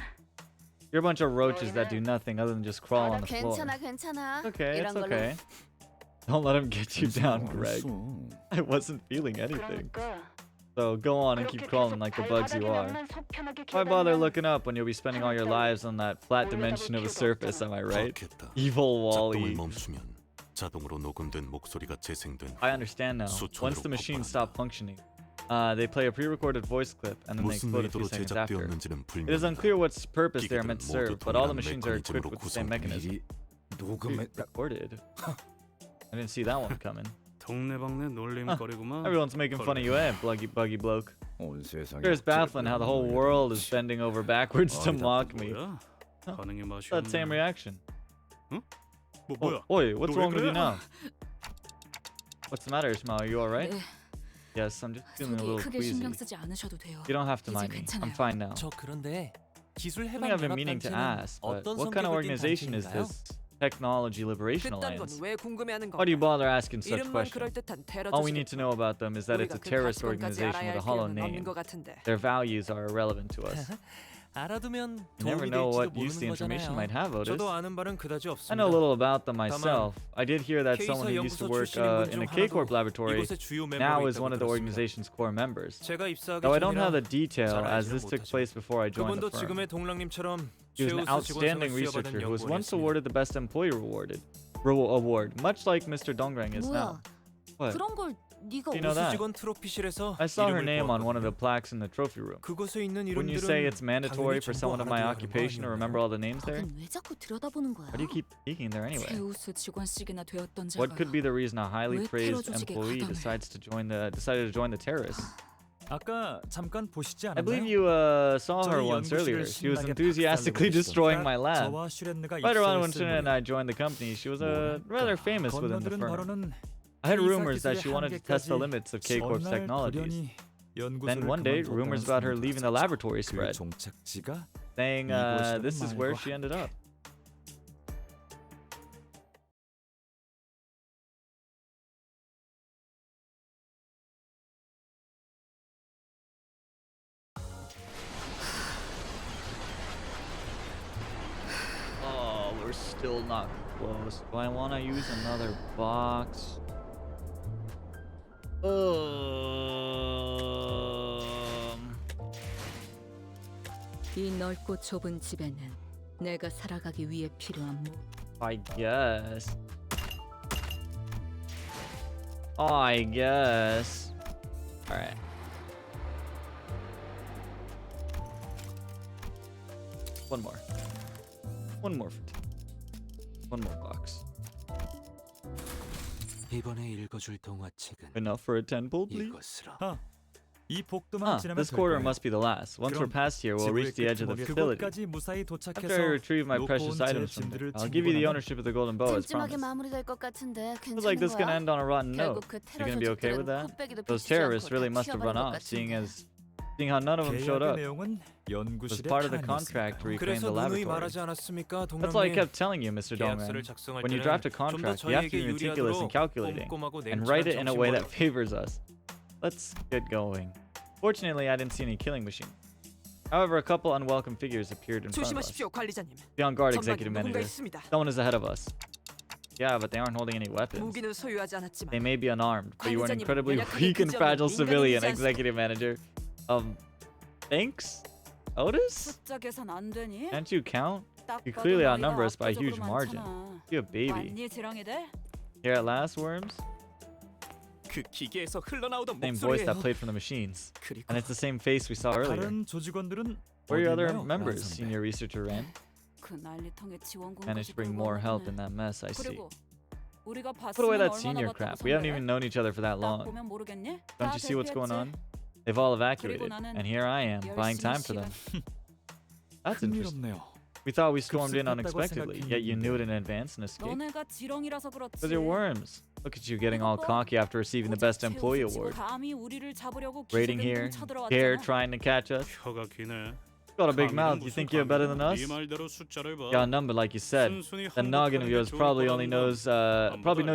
You're a bunch of roaches that do nothing other than just crawl on the floor. 괜찮아. Okay, it's okay. Don't let him get you down, Greg. I wasn't feeling anything. So go on and keep crawling like the bugs you are. Why bother looking up when you'll be spending all your lives on that flat dimension of a surface, am I right? Evil Wall-E. I understand now. Once the machines stop functioning, they play a pre-recorded voice clip and then they explode a few seconds after. It is unclear what purpose they are meant to serve, but all the machines are equipped with the same mechanism. Pre-recorded? I didn't see that one coming. Everyone's making fun of you, eh, buggy bloke? Sure is baffling how the whole world is bending over backwards to mock me. That same reaction. Oh, oi, what's wrong with you now? What's the matter, Ishmael? Are you alright? Yes, I'm just feeling a little queasy. You don't have to mind me. I'm fine now. 그런데 Something I've been meaning to ask, but what kind of organization is this? Technology Liberation Alliance. Why do you bother asking such questions? All we need to know about them is that it's a terrorist organization with a hollow name. Their values are irrelevant to us. 알아두면 You never know what use the information might have, Otis. 저도 아는 바는 그다지 없습니다. I know a little about them myself. I did hear that someone who used to work in a K-Corp laboratory now is one of the organization's core members. Though I don't have the detail, as this took place before I joined the firm. He was an outstanding researcher who was once awarded the Best Employee award, much like Mr. Dongrang is now. What? 네가 You know that? 직원 트로피실에서 I saw her name on one of the plaques in the trophy room. 그곳에 있는 Wouldn't you say it's mandatory for someone of my occupation to remember all the names there? 왜 자꾸 들여다보는 거야? Why do you keep peeking there anyway? 제우스 직원씩이나 되었던 What could be the reason a highly 왜 praised 테러 조직에 employee 가담해? decided to join the terrorists? 아까 잠깐 보시지 I believe 않았나요? you saw her 저희 once 연구실을 earlier. She was 신나게 enthusiastically 박살내고 destroying 계시던가 my lab. 저와 슈렌느가 Right around when 입사했을 Shin and 무렵 I joined the company, she was rather famous within the 건너들은 firm. 바로는 I heard K이사 rumors that 기술의 she wanted to test the 한계까지 limits of K-Corp's 전날 technologies. 돌연히 연구소를 Then one day, 그만뒀다는 rumors about her 소문이 leaving the 돌았었죠. laboratory 그 spread, 종착지가 saying 이곳이라는 this is where 말과 she ended up. Oh, we're still not close. Do I want to use another box? 이 넓고 좁은 집에는 내가 살아가기 위해 필요한 I guess. I guess. Alright. One more. One more for tea. One more box. 이번에 읽어줄 동화책은 Enough for a 10 pull, please? 이것으로. 이 복도만 지나면 This 될 quarter 거예요. must be the last. Once we're 그럼 past here, we'll reach the edge of the facility. 그곳까지 무사히 After 도착해서 I retrieve my 놓고 precious 온 제 items from there, 짐들을 I'll give you the 챙기고 ownership of the golden bow as 찜찜하게 promised. 마무리될 것 같은데 Feels like 괜찮은 this can 거야? end on a rotten note. 결국 그 You 테러 gonna be okay with 조직들은 that? 헛배기도 Those 비치지 terrorists 않고 really 다 must have run 튀어버린 것 off, seeing 같은데. how none of them showed 계약의 up. 내용은 It was 연구실의 part of the contract to 탄원이었으니까요. reclaim the 그래서 누누이 laboratory. 말하지 않았습니까, That's why I 동랑님? kept telling you, Mr. 계약서를 Dongran. 작성할 When you 때는 draft a 좀더 contract, you have to 저희에게 be meticulous in 유리하도록 calculating 꼼꼼하고 and 냉철한 write it in a way that 정신으로. favors us. Let's get going. Fortunately, I didn't see any killing machine. However, a couple unwelcome figures appeared in front of us. 조심하십시오, 관리자님. Be on guard, 전방에 Executive 누군가 Manager. 있습니다. Someone is ahead of us. Yeah, but they aren't holding any weapons. 무기는 소유하지 않았지만 They may be unarmed, but you are an 관리자님은 incredibly 연약하게 weak and 그저 fragile civilian, 인간이지 않습니까? Executive Manager. Thanks? Otis? 숫자 계산 안 되니? Can't you count? 딱 You 봐도 clearly 너희가 outnumber us by a 압도적으로 huge margin. 많잖아. You a baby. 맞니, 지렁이들? Here at last, Worms? 그 기계에서 흘러나오던 Same voice that 목소리예요. played from the machines. 그리고 And it's the same face we saw earlier. 다른 조직원들은 Where are your other 어디 있나요, members? 란 선배? Senior researcher Ren 그 난리통에 지원금까지 managed to bring more help in that mess, I see. 그리고 우리가 Put away 봤으면 that 얼마나 senior 받다고 crap. We haven't 선배래? even known each other for that 딱 long. 보면 모르겠니? Don't 다 you see what's going 대피했지? on? They've all evacuated, 나는 and here I am, buying 열심히 time for them. That's interesting. 흥미롭네요. We thought we stormed in unexpectedly, yet you knew it in advance and escaped. 너네가 지렁이라서 그렇지. Because you're worms. Look at you getting all cocky after receiving the best employee award. 감히 우리를 잡으려고 Raiding here, here trying to catch us. 혀가 기네. Got a big mouth. You think you're better than us? 네 말대로 숫자를 봐. Got a number like you said. That noggin of yours probably knows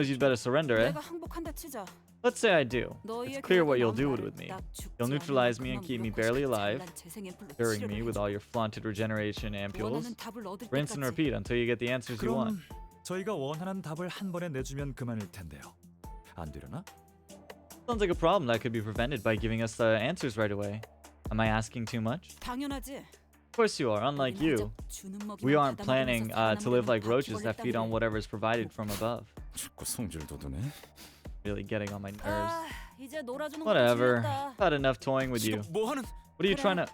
you'd better surrender, eh? 내가 항복한다 치자. Let's say I do. It's 너희의 clear what 계획은 you'll do 넌 with me. 나 죽지 You'll neutralize 않는 me and 것만 keep me 무력화시켜 barely alive, 잘난 재생앰플로 curing 치료를 me with 해줘. all your flaunted regeneration ampules. 원하는 답을 얻을 Rinse and 때까지. repeat until you get the answers you want. 그럼 저희가 원하는 답을 한 번에 내주면 그만일 텐데요. 안 되려나? Sounds like a problem that could be prevented by giving us the answers right away. Am I asking too much? 당연하지. Of course you are, unlike you. We aren't planning to live like roaches that feed on whatever is provided from above. 자꾸 성질 돋우네. Really getting on my nerves. 이제 놀아주는 것도 Whatever. 질렸다. Had enough toying with you. 뭐 하는? What are you trying to...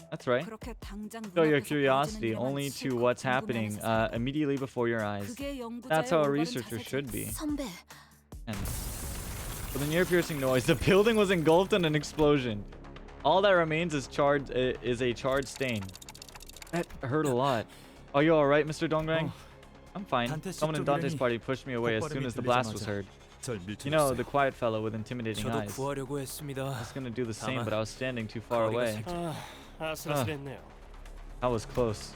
That's right. 그렇게 당장 Show your 눈앞에서 curiosity 벌어지는 only 일만 to what's 실컷 happening 궁금해하는 사람. immediately before your eyes. 그게 연구자의 That's how a 올바른 researcher 자세지. should be. 선배, And with an ear-piercing noise, the building was engulfed in an explosion. All that remains is a charred stain. That hurt a lot. Are you all right, Mr. Dongrang? I'm fine. Someone in Dante's party pushed me away as soon as the blast was heard. You know, the quiet fellow with intimidating 저도 eyes. 구하려고 I 했습니다. was gonna do the same, but I was standing too far 거리가 away. 살짝 아슬아슬했네요. I was close.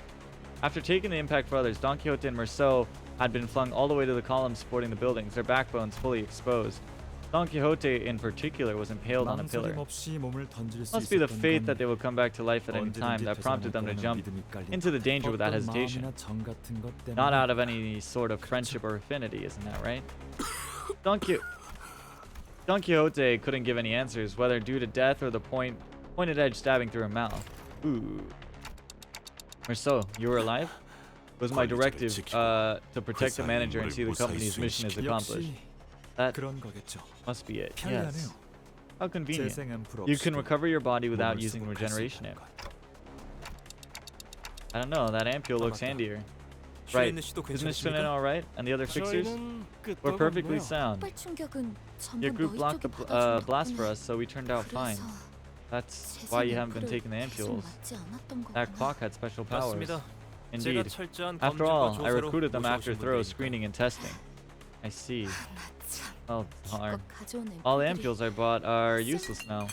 After taking the impact for others, Don Quixote and Merceau had been flung all the way to the columns supporting the buildings, their backbones fully exposed. Don Quixote, in particular, was impaled on a pillar. Must be the faith that they would come back to life at any time that prompted them to jump into the danger without hesitation. Not out of any sort of friendship or affinity, isn't that right? Don Quixote couldn't give any answers, whether due to death or the pointed edge stabbing through her mouth. Ooh. Merceau, you were alive? It was my directive to protect the manager and see the company's mission is accomplished. That must be it. Yes. How convenient. You can recover your body without using regeneration amp. I don't know, that ampule looks handier. Right. Isn't Shunin alright? And the other fixers? We're perfectly sound. 폭발 충격은 전부 Your group 너희 blocked 쪽이 the blast 받아준 for 덕분에 us, so we turned out fine. 그래서 That's why you haven't been 재생 taking the 앰플을 계속 ampules. 맞지 않았던 That 거구나. clock had special powers. 맞습니다. 제가 Indeed. 철저한 After 검증과 all, I 조사로 recruited them after 모셔오신 thorough 분들이니까. screening and testing. I see. 나 참, Well, darn. 기껏 가져온 All the 앰플들이 ampules I bought are useless now.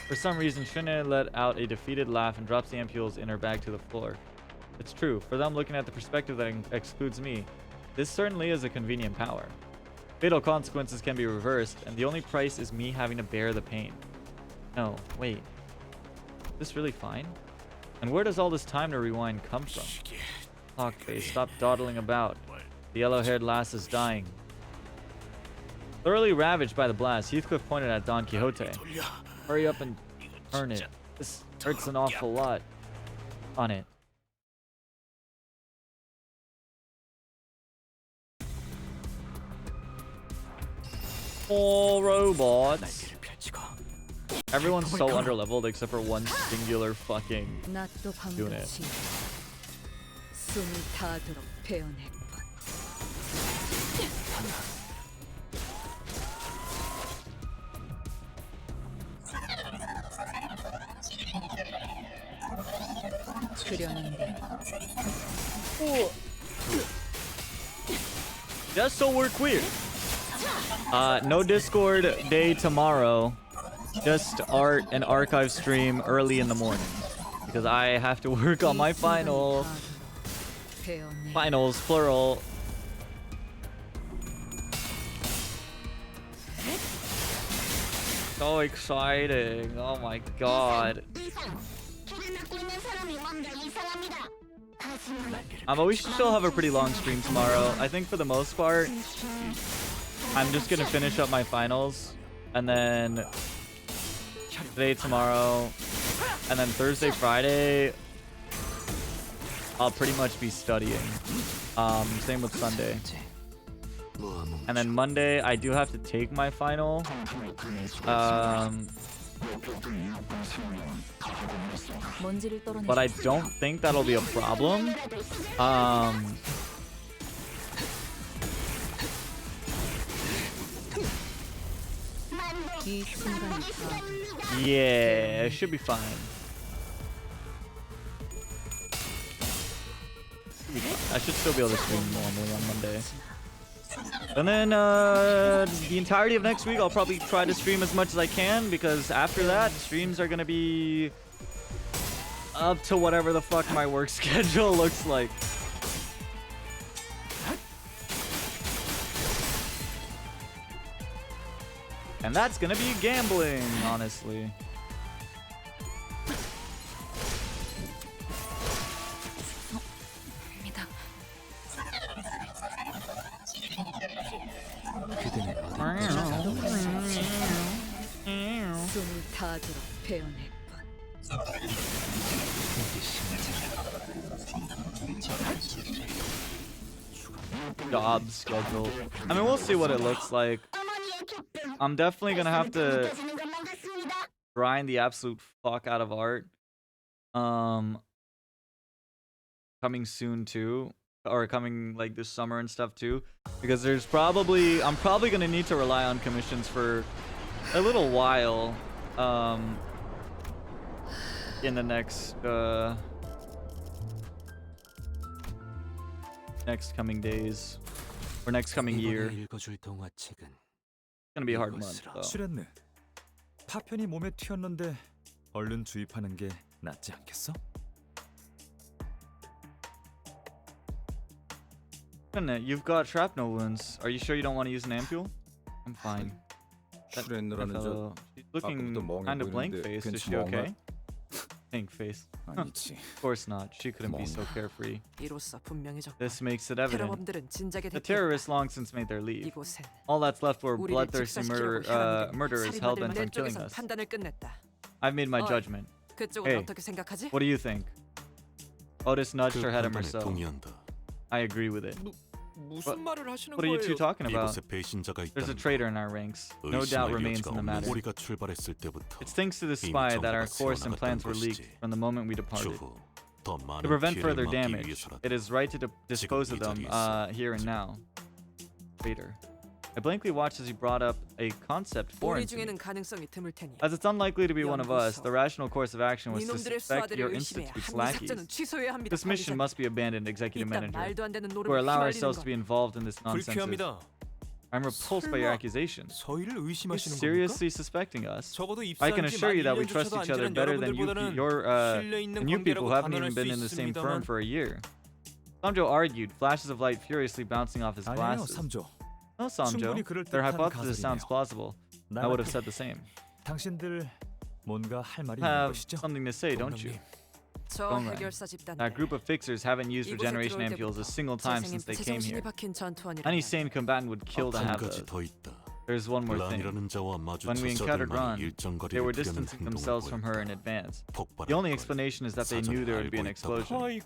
For some reason, Shuna let out a defeated laugh and drops the ampules in her bag to the floor. It's true, for them looking at the perspective that excludes me, this certainly is a convenient power. Fatal consequences can be reversed, and the only price is me having to bear the pain. No, wait. Is this really fine? And where does all this time to rewind come from? Clockface, stop dawdling about. The yellow-haired lass is dying. Thoroughly ravaged by the blast, Heathcliff pointed at Don Quixote. Hurry up and turn it. This hurts an awful lot. On it. All robots. Everyone's so underleveled except for one singular fucking 낫도 unit. 반드시 숨이 닿도록 베어냈군. 그렸는데 Just so we're clear. No Discord day tomorrow. Just art and archive stream early in the morning. Because I have to work on my final. 베어내. Finals, plural. So exciting. Oh my god. 기분 낳고 있는 사람이 뭔가 이상합니다. 하지만 But we should still have a pretty long stream tomorrow. I think for the most part, I'm just gonna finish up my finals. And then today, tomorrow, and then Thursday, Friday, I'll pretty much be studying. Same with Sunday. And then Monday, I do have to take my final. 먼지를 떨어내. But I don't think that'll be a problem. 이 순간이 다 Yeah, it should be fine. I should still be able to stream normally on Monday. And then the entirety of next week, I'll probably try to stream as much as I can, because after that, streams are gonna be up to whatever the fuck my work schedule looks like. And that's gonna be gambling, honestly. 숨을 다들어 베어낼 Job schedule. I mean, we'll see what it looks like. I'm definitely gonna have to grind the absolute fuck out of art. Coming soon too, or coming like this summer and stuff too, because I'm probably gonna need to rely on commissions for a little while. In the next coming days or next coming year. It's gonna be a hard month though. 슈렌느, 파편이 몸에 튀었는데 얼른 주입하는 게 낫지 않겠어? You've got shrapnel wounds. Are you sure you don't want to use an ampule? I'm fine. She's looking kind of blank faced. Is she okay? Blank face. Huh. Of course not. She couldn't be so carefree. This makes it evident. The terrorists long since made their leave. All that's left were bloodthirsty murderers hell-bent on killing us. I've made my judgment. Hey, what do you think? Otis nudged her head himself. I agree with it. What are you two talking about? There's a traitor in our ranks. No doubt remains in the matter. It's thanks to this spy that our course and plans were leaked from the moment we departed. To prevent further damage, it is right to dispose of them here and now. Traitor. I blankly watched as he brought up a concept foreign to me. As it's unlikely to be one of us, the rational course of action was to suspect your Institute's lackeys. This mission must be abandoned, Executive Manager. We're allow ourselves to be involved in this nonsense. I'm repulsed by your accusations. You're seriously suspecting us? I can assure you that we trust each other better than you people who haven't even been in the same firm for a year. Samjo argued, flashes of light furiously bouncing off his glasses. No, Samjo. Their hypothesis sounds plausible. I would have said the same. Have something to say, don't you? That group of fixers haven't used regeneration ampules a single time since they came here. Any sane combatant would kill to have those. There's one more thing. When we encountered Ron, they were distancing themselves from her in advance. The only explanation is that they knew there would be an explosion.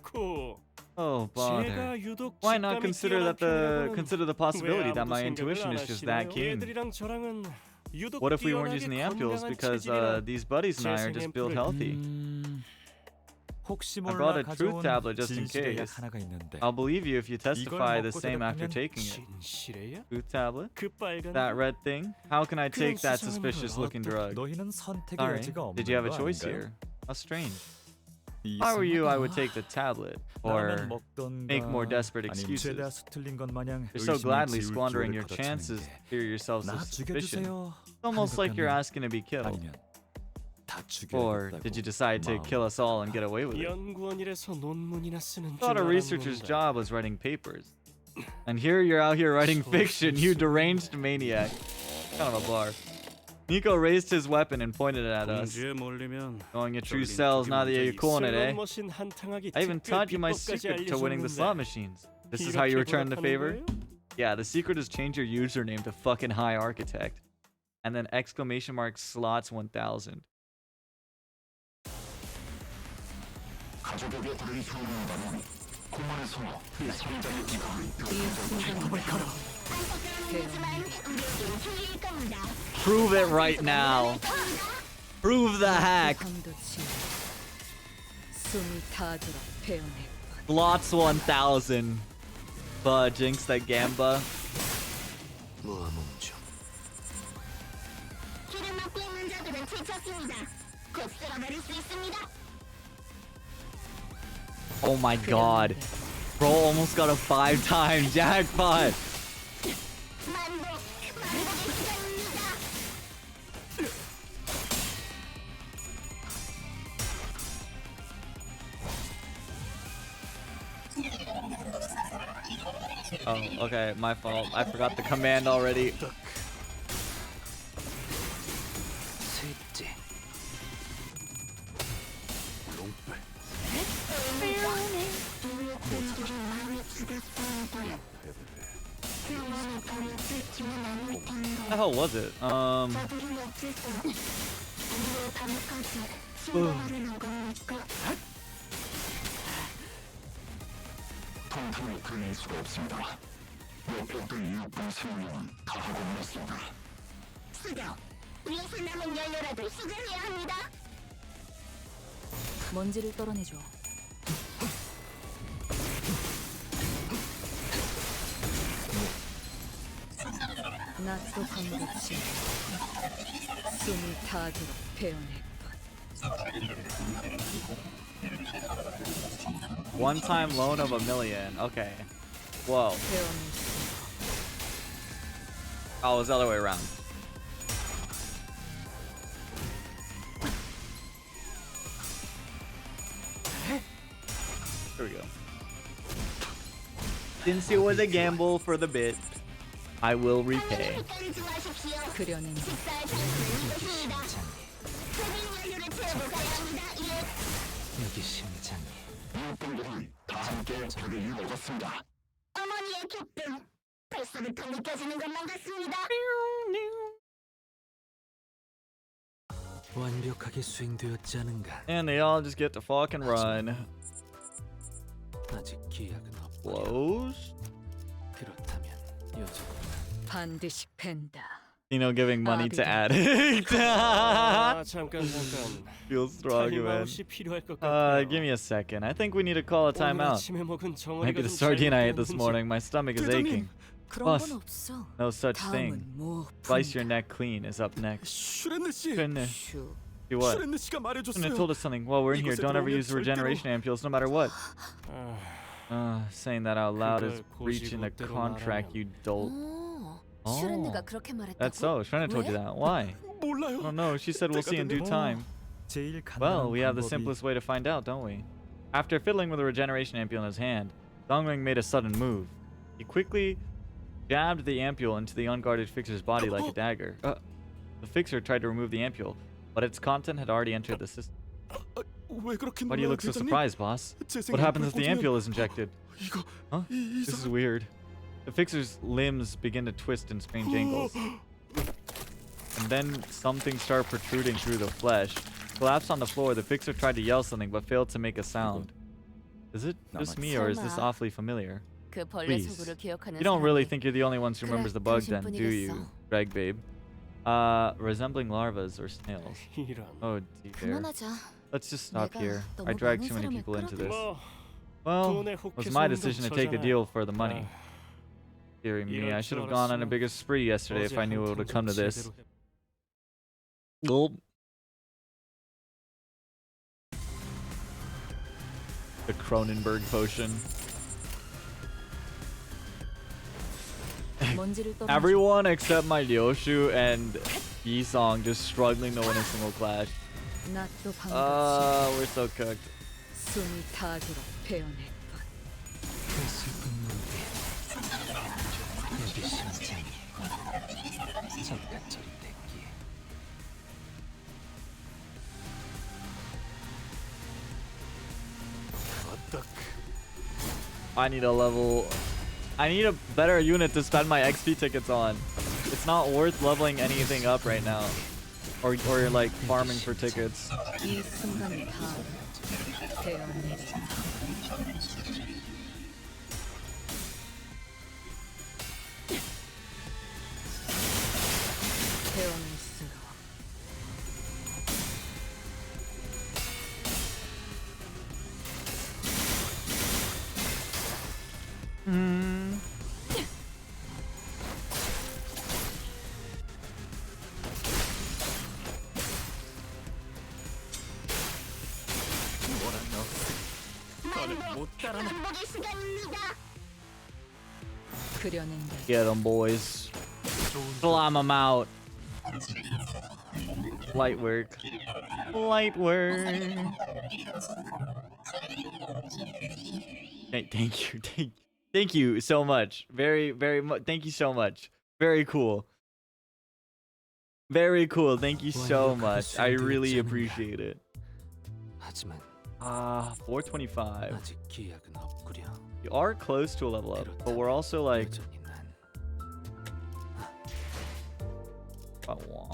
Oh, bother. Why not consider the possibility that my intuition is just that keen? What if we weren't using the ampules because these buddies and I are just built healthy? I brought a truth tablet just in case. I'll believe you if you testify the same after taking it. Truth tablet? That red thing? How can I take that suspicious looking drug? Sorry, did you have a choice here? How strange. If I were you, I would take the tablet, or make more desperate excuses. You're so gladly squandering your chances to clear yourselves of suspicion. It's almost like you're asking to be killed. Or did you decide to kill us all and get away with it? Thought a researcher's job was writing papers. And here you're out here writing fiction, you deranged maniac. Kind of a bar. Nico raised his weapon and pointed it at us. Knowing your true selves, now that you're cornered, eh? I even taught you my secret to winning the slot machines. This is how you return the favor? Yeah, the secret is change your username to fucking High Architect. And then exclamation mark slots 1000. Prove it right now. Prove the hack. Slots 1000. Jinx that Gamba. Oh my god. Bro almost got a 5-time jackpot. 만복의 시간입니다. Oh, okay, my fault. I forgot the command already. 셋째. 롱빼. What the hell was it? 통탄을 풀릴 수가 없습니다. 목표들 육군 승리는 다 하고 있습니다. 수정, 위에서 남은 연료라도 수정해야 합니다. 먼지를 떨어내줘. 낫도 광물없이 숨이 닿도록 베어냈군. One-time loan of $1 million. Okay. Whoa. 베어냈어. Oh, it was the other way around. Here we go. Since it was a gamble for the bit, I will repay. 그려낸 식사할 장소는 이곳입니다. 태빙 연료를 채우고 가야 합니다. 예. 여기 심장이. 육군들이 다 함께 배를 먹었습니다. 어머니의 기쁨, 벌써부터 느껴지는 것만 같습니다. 완벽하게 수행되었지 않은가? And they all just get to fucking run. 아직 기약은 없고. Close. 그렇다면 여전히 반드시 팬다. You know, giving money to addict. 아, 잠깐. Feel strong, man. 타임아웃이 필요할 것 같아요. Give me a second. I think we need to call a 오늘 timeout. 아침에 먹은 정어리가 Maybe the 좀 sardine I ate this 잘못되었는지. morning. My stomach is aching. 그런 Boss, 건 없어. no such thing. 다음은 뭐 Slice your neck clean is up next. 슈렌느 씨. Goodness. 슈. Do what? 슈렌느 씨가 Shouldn't 말해줬어요. have told us something. While we're in here, don't ever use the regeneration ampules, no matter what. Saying that out loud is breaching the contract, you dolt. 슈렌느가 그렇게 말했다고? That's so. Shredder told you that. Why? 몰라요. Oh no, she said we'll see in due time. 제일 Well, 간단한 we have the 방법이 simplest way to find out, don't we? After fiddling with the regeneration ampule in his hand, Dongming made a sudden move. He quickly jabbed the ampule into the unguarded fixer's body like a dagger. The fixer tried to remove the ampule, but its content had already entered the system. 왜 그렇게 Why do you look so surprised, boss? What happens if the ampule is injected? 이거 Huh? This is weird. The fixer's limbs begin to twist in strange angles. And then something started protruding through the flesh. Collapsed on the floor, the fixer tried to yell something but failed to make a sound. Is it just me or is this awfully familiar? 그 벌레 Please. 속으로 기억하는 You don't really 사람이 think you're the only ones who remembers the bug then, do you, Greg babe? Resembling larvas or snails. 이런. Oh dear. 그만하자. Let's just stop 내가 here. 너무 I dragged 많은 too many 사람을 people into this. 뭐 Well, 돈에 it was 혹해서 my 운동 decision to take a 처잖아요. deal for the money. Dear me, I should have gone on a bigger spree yesterday if I knew it would come to this. Gulp. The Cronenberg potion. 먼지를 떨어내줘. Everyone except my Ryoshu and Yi-song just struggling to win a single clash. 낫도 방법없이 We're so cooked. 숨이 닿도록 베어냈군. 그 슬픈 눈빛. 여기 심장이. 잠깐 저리 댔기에. I need a better unit to spend my XP tickets on. It's not worth leveling anything up right now. Or like farming for tickets. 이 순간을 다 베어내리. 베어낼수록 그려낸다. Get them, boys. Slam them out. Light work. Light work. Thank you. Thank you so much. Very much. Thank you so much. Very cool. Very cool. Thank you so much. I really appreciate it. 하지만 425. 아직 기약은 없구려. You are close to a level up, but we're also like 여전히 난 wow.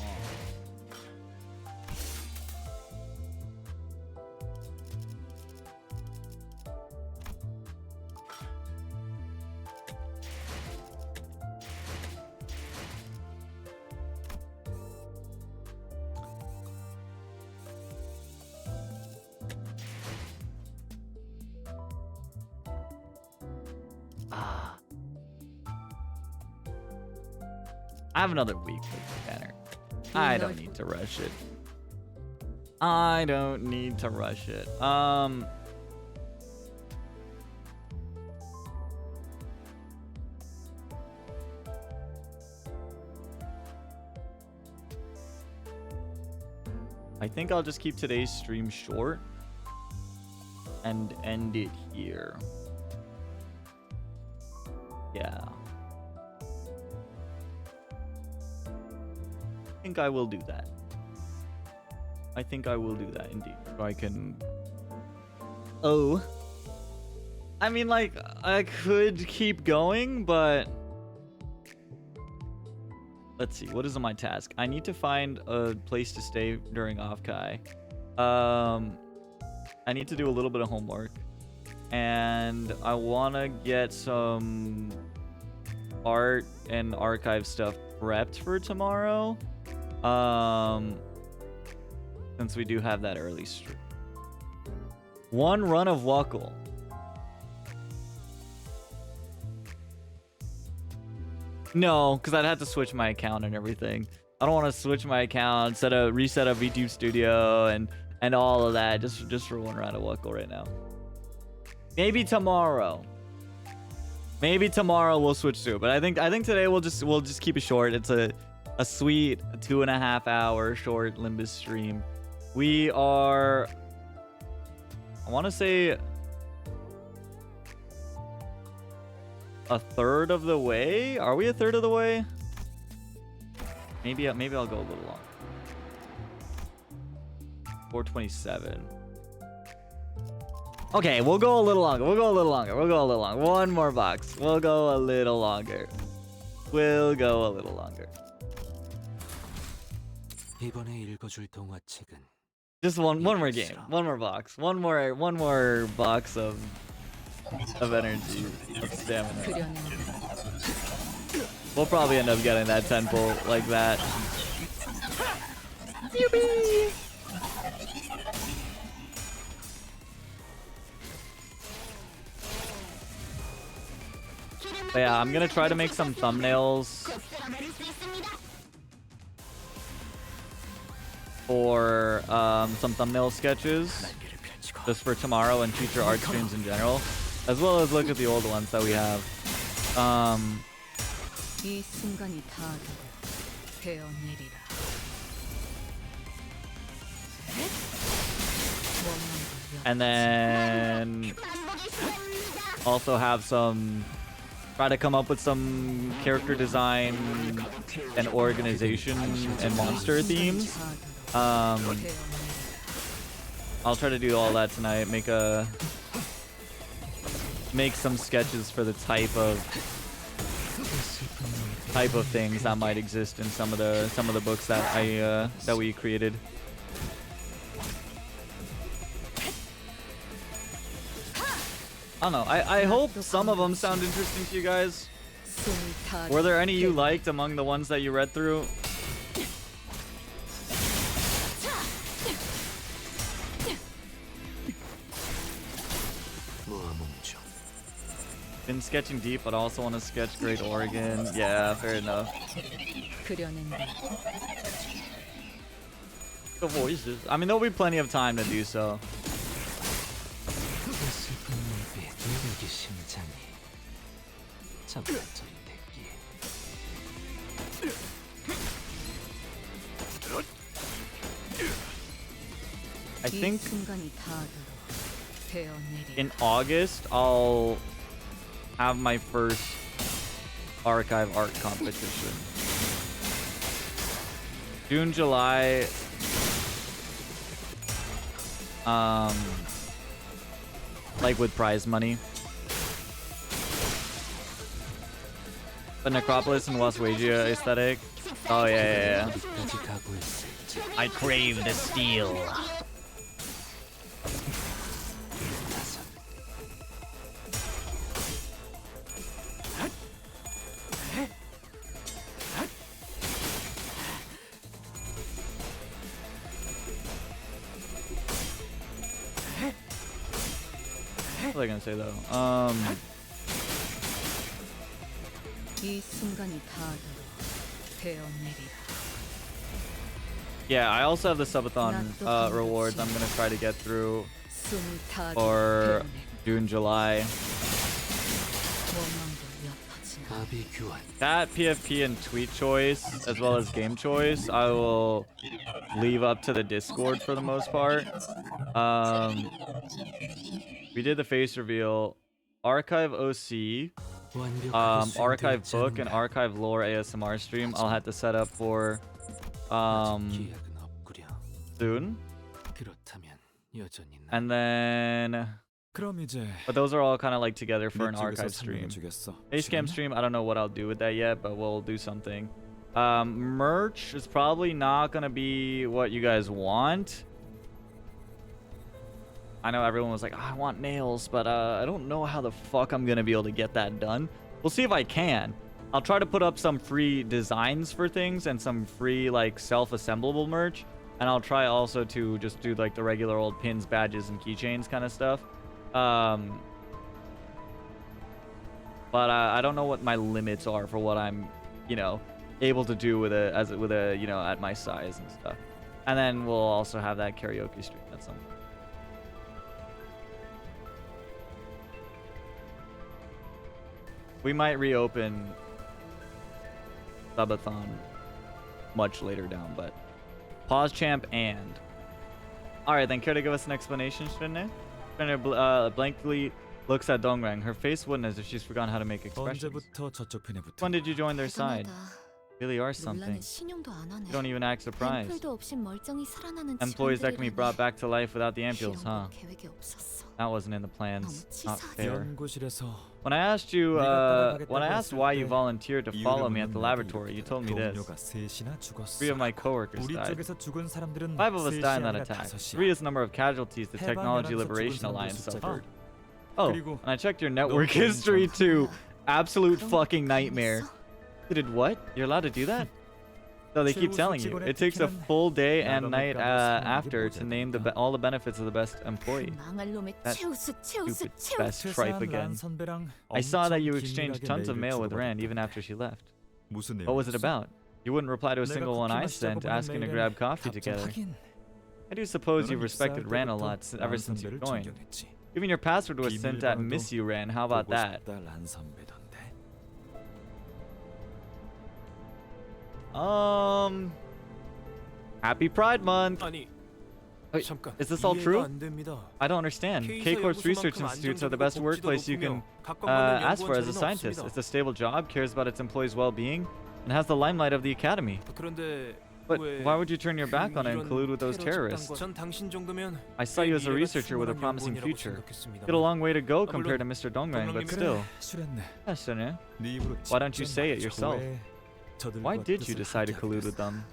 I have another week with the banner. I don't need to rush it. I don't need to rush it. I think I'll just keep today's stream short and end it here. Yeah. I think I will do that. I think I will do that indeed. So I can... Oh. I mean, like, I could keep going, but... Let's see, what is on my task? I need to find a place to stay during Offkai. I need to do a little bit of homework. And I want to get some art and archive stuff prepped for tomorrow. Since we do have that early stream. One run of Wuckle. No, because I'd have to switch my account and everything. I don't want to switch my account, reset a VTube studio and all of that just for one round of Wuckle right now. Maybe tomorrow. Maybe tomorrow we'll switch to it, but I think today we'll just keep it short. It's a sweet 2.5 hour short Limbus stream. We are, I want to say, a third of the way. Are we a third of the way? Maybe I'll go a little longer. 427. Okay, we'll go a little longer. One more box. We'll go a little longer. 이번에 읽어줄 동화책은 Just one more game. One more box. One more box of energy, of stamina. We'll probably end up getting that 10 pull like that. Yippee! But yeah, I'm gonna try to make some thumbnails for some thumbnail sketches just for tomorrow and future art streams in general, as well as look at the old ones that we have. 이 순간이 닿아도 베어내리라. And then also have try to come up with some character design and organization and monster themes. I'll try to do all that tonight. Make some sketches for the type of things that might exist in some of the books that we created. I don't know. I hope some of them sound interesting to you guys. Were there any you liked among the ones that you read through? Been sketching deep, but I also want to sketch Great Oregon. Yeah, fair enough. The voices. I mean, there'll be plenty of time to do so. 잠깐적인 대기. I 이 think 순간이 닿도록 베어내리. in August I'll have my first archive art competition. June, July, like with prize money. The Necropolis and Waswagia aesthetic. Oh yeah. 어디까지 각오했을지. I crave the steel. 다섯. What was I gonna say though? 이 순간이 닿도록 베어내리라. Yeah, I also have the subathon rewards I'm gonna try to get through 숨이 닿도록 for 베어내리라. June, July. 원망도 옅어지나. 마비 교환. That PFP and tweet choice, as well as game choice, I will leave up to the Discord for the most part. We did the face reveal, archive OC, archive book, and archive lore ASMR stream. I'll have to set up for 기약은 없구려. soon, 그렇다면 여전히 나. and then. 그럼 이제 But those are all kind of like together for an 네 쪽에서 archive stream. 설명해주겠어. Basecamp stream, I don't know what I'll do with that yet, but we'll do something. Merch is probably not gonna be what you guys want. I know everyone was like, oh, I want nails, but I don't know how the fuck I'm gonna be able to get that done. We'll see if I can. I'll try to put up some free designs for things and some free like self-assemblable merch, and I'll try also to just do like the regular old pins, badges, and keychains kind of stuff. But I don't know what my limits are for what I'm, you know, able to do with a you know, at my size and stuff. And then we'll also have that karaoke stream at some point. We might reopen Subathon much later down, but pause champ and. All right, then care to give us an explanation, Shinne? Shinne blankly looks at Dongrang. Her face wooden as if she's forgotten how to make expressions. 언제부터 저쪽 편에 붙어? When did you join their side? 대단하다. Really are something. 논란은 신용도 안 하네. You don't even act surprised. 앰플도 없이 멀쩡히 살아나는 Employees that can be 직원들이라니. brought back to life without the ampules, huh? 이런 거 계획에 없었어. That wasn't in the plans. Not fair. 연구실에서 When I asked you, when I asked why you volunteered to follow me at the laboratory, you told me this. 동료가 셋이나 죽었어. 3 of my coworkers 우리 died. 쪽에서 죽은 사람들은 5 of us 셋이 died in that 아니라 attack. 다섯이야. 3 is the number of casualties the Technology 해방연합에서 Liberation 죽은 Alliance 사람들 suffered. 숫자다. Oh, 그리고 and I checked your network 너 history 본전. too. Absolute 그런 fucking 거 nightmare. 당했어? You did what? You're allowed to do that? So they keep telling you. It takes a full day and night after to name all the benefits of the best employee. 망할 놈의 That 최우수 최우수 Stupid 최우수. best tripe 퇴사한 again. 란 선배랑 I saw that you 엄청 exchanged 긴밀하게 tons of 메일을 mail with Rand even 주고받았던데. after she left. 무슨 What was it 내용이었어? about? You wouldn't reply to a 내가 single one I 쿠키 sent 마시자고 asking to 보낸 grab 메일엔 coffee together. 답장하긴. I do suppose you've 너는 respected 입사할 Rand a 때부터 lot ever 란 since you 선배를 joined. 존경했지. Even your password was sent at 비밀번호도 Miss You Rand. How about 보고 that? 싶다, 란 선배던데. Happy Pride Month. 아니, Wait, 잠깐. is this all 이해가 true? 안 됩니다. I don't understand. K-Corp's research institutes are the best workplace you can ask for as a scientist. It's a stable job, cares about its employees' well-being, and has the limelight of the academy. 그런데 But 왜 why would you turn your back on it and 이런 collude with those 테러 terrorists? 집단과 전 당신 정도면 I saw you as a 미래가 researcher with a 충분한 promising 연구원이라고 future. 생각했습니다. You had a long way to go 물론 compared to Mr. Dongrang, but 동랑님 still. 실했네. Yes, Sunil. 네 입으로 Why don't you 직접 say it 말해줘. yourself? 왜 저들과 Why did you 뜻을 decide to 함께 collude with 하겠어? them?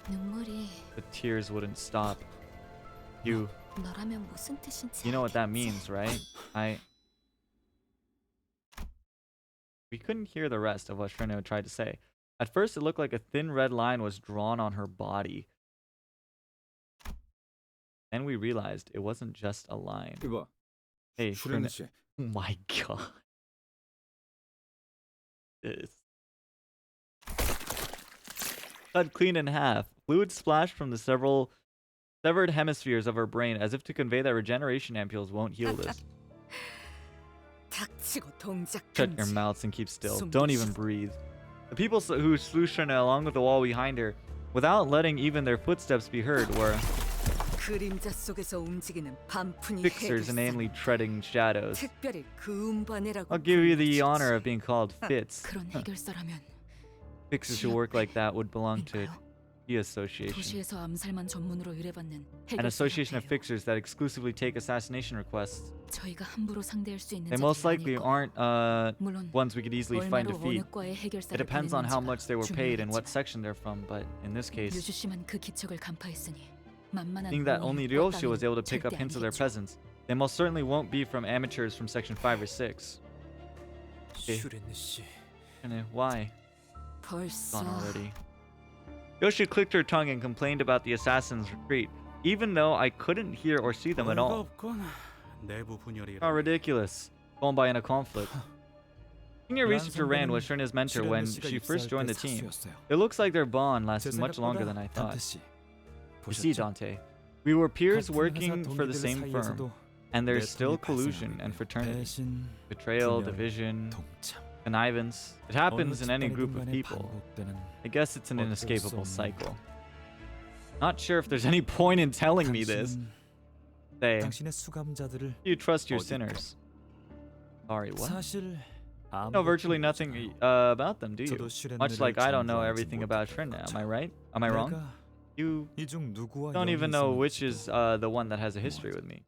눈물이 The tears wouldn't stop. You 너라면 무슨 뜻인지 know what that 알겠지? means, right? We couldn't hear the rest of what Shrino tried to say. At first, it looked like a thin red line was drawn on her body. Then we realized it wasn't just a line. 이봐, Hey, 슈레네 Shrino. 씨. Oh my god. This. Cut clean in half. Fluid splashed from the severed hemispheres of her brain as if to convey that regeneration ampules won't heal this. 닥치고 동작 Shut your 금지. mouths and keep still. Don't even breathe. The people who slew Shana along with the wall behind her, without letting even their footsteps be heard, were 그림자 속에서 움직이는 반푼이 fixers inanely treading shadows. 특별히 그 음반이라고. I'll give you the honor of being called fits. 그런 해결사라면 Fixers who work like that would belong to the association. 도시에서 암살만 전문으로 의뢰받는 An association of 해결사라고요. fixers that exclusively take assassination requests. 저희가 함부로 상대할 수 있는 They most 자들이 likely 아닐 aren't 물론 ones we could easily find 얼마로 defeat. 어느 과의 It 해결사를 depends on how much they were paid and what 중요하겠지만 section they're from, but in this case, 류주 씨만 그 기척을 간파했으니 만만한 being that only Ryoshi was able to pick up 절대 hints of their 아니겠죠. presence, they most certainly won't be from amateurs from section 5 or 6. 슈레네 씨. Why? 벌써 Gone already. Yoshi clicked her tongue and complained about the assassin's retreat, even though I couldn't hear or see them at all. 없건 내부 분열이. How ridiculous. Going by in a conflict. Senior researcher Rand was Sherna's mentor when she first joined the team. It looks like their bond lasted much longer than I thought. You see, Dante, we were peers working for the same firm, and there's still collusion and fraternity. Betrayal, division, connivance. It happens in any group of people. I guess it's an inescapable cycle. Not sure if there's any point in telling me this. Say, you trust your sinners. Sorry, what? No, virtually nothing about them, do you? Much like I don't know everything about Shrina. Am I right? Am I wrong? You don't even know which is the one that has a history with me.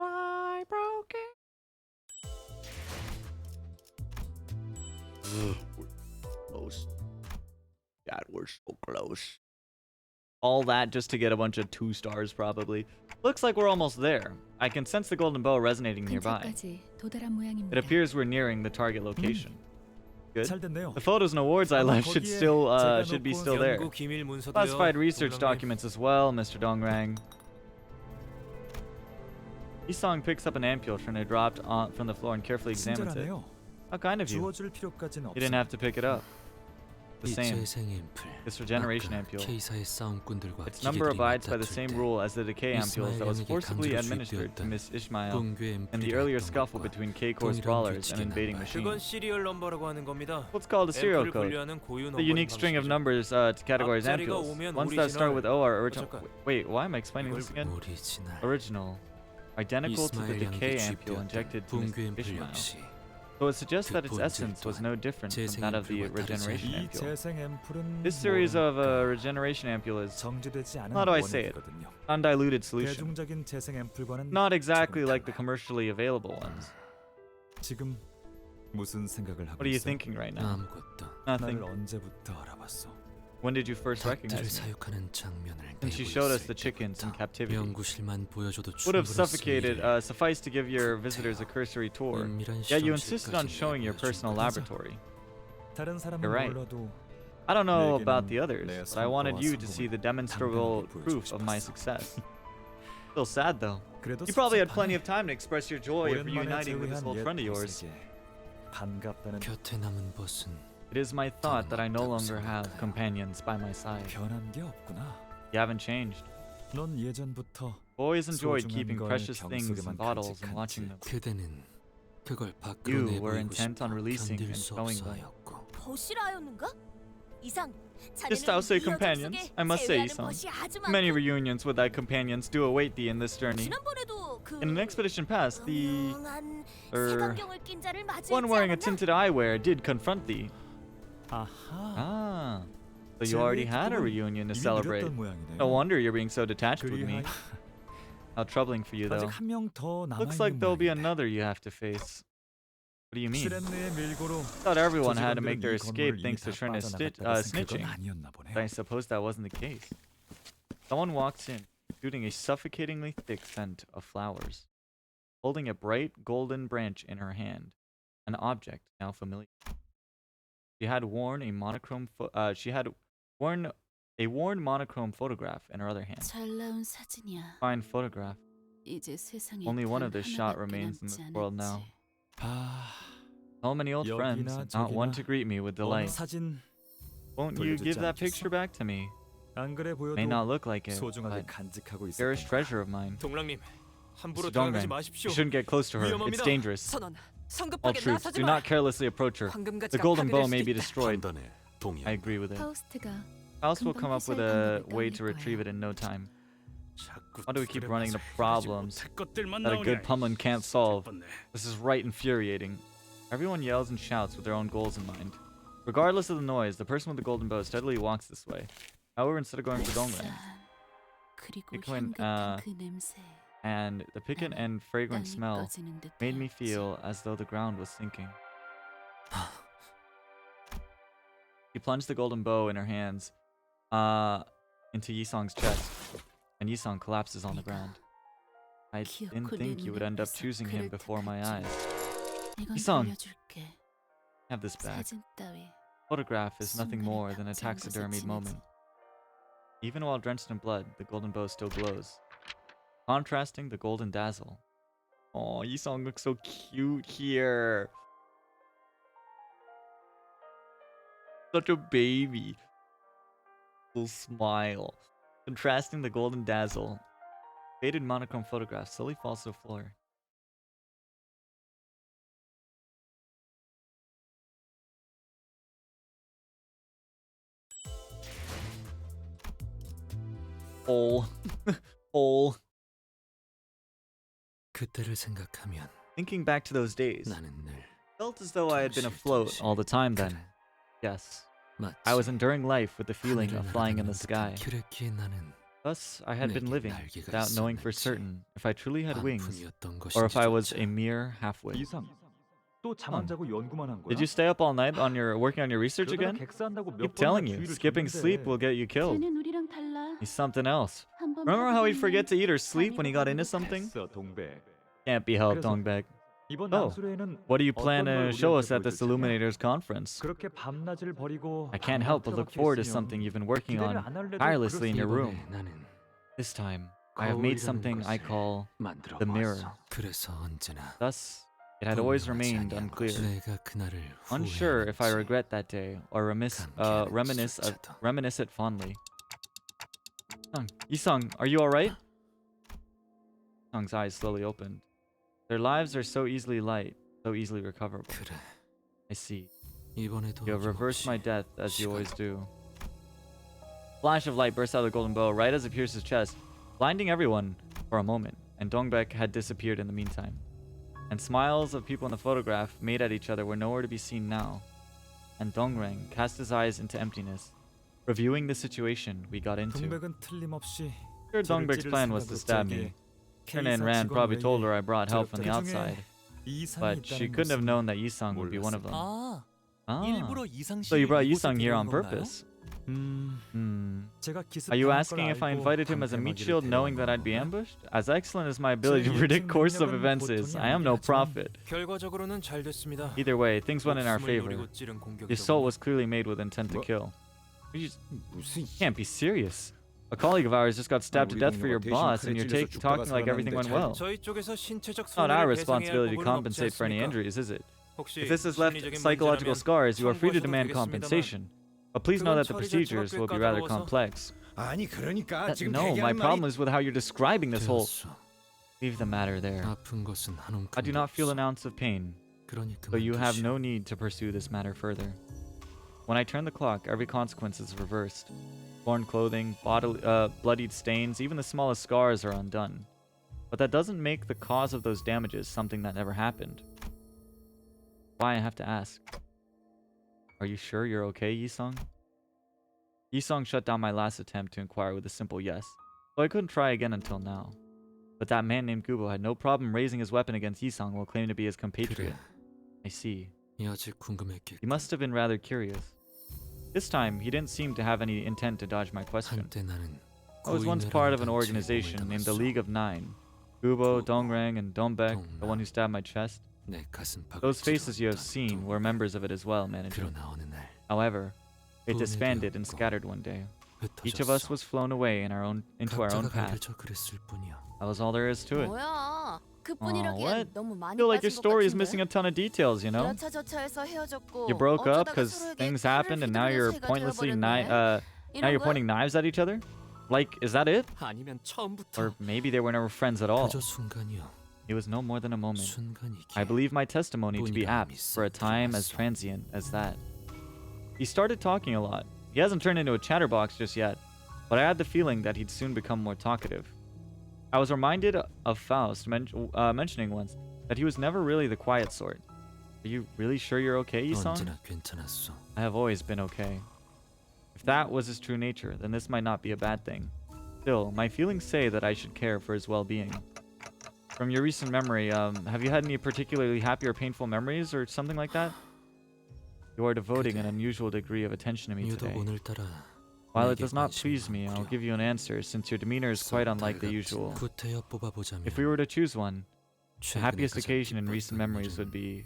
I broke it. Close. God, we're so close. All that just to get a bunch of 2 stars, probably. Looks like we're almost there. I can sense the golden bow resonating nearby. 근처까지 도달한 모양입니다. It appears we're nearing the target location. Good. The photos and awards I left should be still there. Classified research documents as well, Mr. Dongrang. Isong picks up an ampule Trina dropped from the floor and carefully examines it. How kind of you. You didn't have to pick it up. The same. This regeneration ampule. Its number abides by the same rule as the decay ampules that was forcibly administered to Miss Ishmael in the earlier scuffle between K-Corps brawlers and invading machines. What's called a serial code. The unique string of numbers to categorize ampules. Ones that start with O are original. Wait, why am I explaining this again? Original. Identical to the decay ampule injected to Miss Ishmael. So it suggests that its essence was no different from that of the regeneration ampule. This series of regeneration ampules, how do I say it? Undiluted solution. Not exactly like the commercially available ones. What are you thinking right now? Nothing. When did you first recognize me? And she showed us the chickens in captivity. Would have sufficed to give your visitors a cursory tour. Yet you insisted on showing your personal laboratory. You're right. I don't know about the others, but I wanted you to see the demonstrable proof of my success. Still sad though. You probably had plenty of time to express your joy of reuniting with this old friend of yours. It is my thought that I no longer have companions by my side. You haven't changed. Always enjoyed keeping precious things in bottles and watching them. You were intent on releasing and showing them. Just I'll say companions. I must say, Isan. Many reunions with thy companions do await thee in this journey. In an expedition past, the one wearing a tinted eyewear did confront thee. Ah, so you already had a reunion to celebrate. No wonder you're being so detached with me. How troubling for you, though. Looks like there'll be another you have to face. What do you mean? Thought everyone had to make their escape thanks to Shrina's snitching. But I suppose that wasn't the case. Someone walks in, exuding a suffocatingly thick scent of flowers, holding a bright golden branch in her hand, an object now familiar. She had worn a monochrome photograph in her other hand. Fine photograph. Only one of this shot remains in this world now. So many old friends, not one to greet me with delight. Won't you give that picture back to me? 안 그래 보여도 May not look like it, 소중하게 but 간직하고 you're a 있을 거야. treasure of mine. 동랑님, 함부로 Mr. 다가가지 Dongrang, 마십시오. you shouldn't get close to her. It's 위험합니다. dangerous. 선언. All 성급하게 troops, 나서지 do 마. not carelessly approach her. 황금가지가 The golden bow 파괴될 may 수도 be 있다. destroyed. 판단에 동의합니다. I agree with it. 파우스트가 Faust will come up with a 금방 way to 회사에 retrieve it in no time. 자꾸 Why do we keep running into 들어가서 problems 해결하지 못할 것들만 that a 나오냐, good pummelin can't solve? 뻔네. This is right infuriating. Everyone yells and shouts with their own goals in mind. Regardless of the noise, the person with the golden bow steadily walks this way. However, instead of going for Dongrang, 그리고 Bitcoin, 향긋한 그 냄새 and the piquant and fragrant 땅이 smell 꺼지는 듯 made me 하였지. feel as though the ground was sinking. She plunged the golden bow in her hands into Yisong's chest, and Yisong collapses on the ground. I didn't think you would end up choosing him before my eyes. 이건 이상. 돌려줄게. Have this back. 사진 따위 Photograph is nothing 순간에 more than a 박제한 taxidermied 것에 moment. Even while drenched in blood, the golden bow still glows, contrasting the golden dazzle. Oh, Yisong looks so cute here. Such a baby. Little smile. Contrasting the golden dazzle. Faded monochrome photograph slowly falls to the floor. Oh. Oh. 그때를 생각하면 Thinking back to those days, 나는 늘 felt as though I had been afloat all the time then. Yes, 마치 I was enduring life with the feeling 하늘을 of flying in the 날아가는 sky. 듯한 그랬기에 나는 Thus, I had been 내게 living 날개가 without knowing for 있었는지 certain if I truly had wings 반품이었던 or if I was 것인지조차 a mere halfwit. 이상 또 잠 안 자고 연구만 한 거야? Did you stay up all night on your working on your research 그러다가 again? 객사한다고 몇 Keep 번이나 telling you, 주의를 skipping 줬는데. sleep will get you killed. 쟤는 우리랑 달라. He's something else. 한번 Remember how he'd 봐도 forget to 되면 eat or sleep when he got into 많이 something? 됐어, 동백. Can't be helped, 그래서 Dongbek. 이번 Oh, 낭수회에는 What do you plan 어떤 걸 to show us 우리한테 at this 보여줄지? Illuminators conference? 그렇게 밤낮을 버리고 I can't help but look forward to something you've been working 기대를 on 안 할래도 tirelessly in your room. 이번에 나는 This time, I have made something I call 만들어 the mirror. 보았어. 그래서 언제나 Thus, it had always 분명하지 remained 아니한 unclear. 것이 내가 그날을 Unsure if I 후회하는지 regret that day or 감기하는지조차도. reminisce it fondly. Isung, are you alright? Isung's eyes slowly opened. Their lives are so easily light, so easily recoverable. 그래. I see. 이번에도 You have reversed 어김없이 my death as you always 시간. do. Flash of light burst out of the golden bow right as it pierced his chest, blinding everyone for a moment, and Dongbek had disappeared in the meantime. And smiles of people in the photograph made at each other were nowhere to be seen now. And Dongrang cast his eyes into emptiness, reviewing the situation we got into. 동백은 틀림없이 Sure, 저를 Dongbek's 찌를 plan was to stab 생각으로 me. 제게 Turn and Rand K사 probably 직원 told her 외에 I brought help from the 그 중에 outside, 이상이 but she 있다는 couldn't have 것은 known that Yisung would be one of them. 아, Ah, 일부러 이상 so you 씨를 brought 이곳에 Yisung here on 데려온 건가요? purpose. 제가 기습 Are you 당할 asking 걸 if I 알고 invited him as a meat 방패막이를 shield knowing 데려온 that I'd be 건가? ambushed? As excellent as my ability to 제 predict 예측 course of 능력은 events is, 보통이 I am no 아니긴 하지만 prophet. 결과적으로는 잘 됐습니다. Either way, things went in our 목숨을 favor. 노리고 찌른 공격이더군요. The assault was clearly made with intent to 뭐? kill. You just 무슨 can't be serious. A colleague of ours just got stabbed to death for your boss, and you're talking like everything went well. 저희 쪽에서 신체적 It's not our 손해를 배상해야 할 responsibility to 부분은 없지 compensate for any 않습니까? injuries, is it? 혹시 If this has left 심리적인 psychological 문제라면 scars, you are free to 청구하셔도 demand 되겠습니다만 compensation. But please know 그건 that the 처리 procedures 절차가 will 꽤 be rather 까다로워서 complex. 아니 그러니까 지금 No, my 대기하는 problem 말이 is with how you're describing this whole. 되었어. Leave the matter there. 아픈 것은 한 움큼도 I do not feel 없어. an ounce of pain, 그러니 so you have 그만두시오. no need to pursue this matter further. When I turn the clock, every consequence is reversed. Torn clothing, bloodied stains, even the smallest scars are undone. But that doesn't make the cause of those damages something that never happened. Why I have to ask. Are you sure you're okay, Yisung? Yisung shut down my last attempt to inquire with a simple yes, so I couldn't try again until now. But that man named Gubo had no problem raising his weapon against Yisung while claiming to be his compatriot. 그래. I see. 아직 궁금했겠. He must have been rather curious. This time, he didn't seem to have any intent to dodge my question. 한때 나는 I was once part of an 고인회라는 organization 단체에 named the 몸을 League of Nine. Gubo, Dongrang, and Dongbek, the one who stabbed my chest. 담았어. 내 가슴팍을 Those faces you have 찔렀다. seen were members of it as well, manager. 그러나 어느 날 However, it 분해되었고 disbanded and scattered one day. Each of us 흩어졌어. was flown away into our own 각자가 path. 가려져 그랬을 뿐이야. That was all there is to it. 뭐야? what? 그뿐이라기엔 너무 I 많이 feel like your 빠진 것 story is 같은데? missing a ton of details, you know? 여차저차해서 헤어졌고 You broke up 어쩌다가 because 서로에게 things 칼을 happened and now 휘두르는 you're 사이가 pointlessly 되어버렸네. Now you're pointing knives at each other? Like, is that it? 아니면 처음부터 Or maybe they were never friends at all. 그저 순간이요. It was no more than a moment. 순간이기에 I believe my testimony to be 뿐이라는 apt for a time as 믿음이 transient as that. He started talking a lot. He hasn't turned into a chatterbox just yet, but I had the feeling that he'd soon become more talkative. I was reminded of Faust mentioning once that he was never really the quiet sort. Are you really sure you're okay, Yisong? 언제나 괜찮았어. I have always been okay. If that was his true nature, then this might not be a bad thing. Still, my feelings say that I should care for his well-being. From your recent memory, have you had any particularly happy or painful memories or something like that? You are devoting an unusual degree of attention to me 유독 today. 오늘따라 While it 내게 does not 관심이 please me, I'll 많구려. give you an answer since your demeanor is quite unlike the usual. 구태여 뽑아보자면 If we were to choose one, the 최근에 happiest 가장 occasion in recent 기뻤던 memories 일은 would be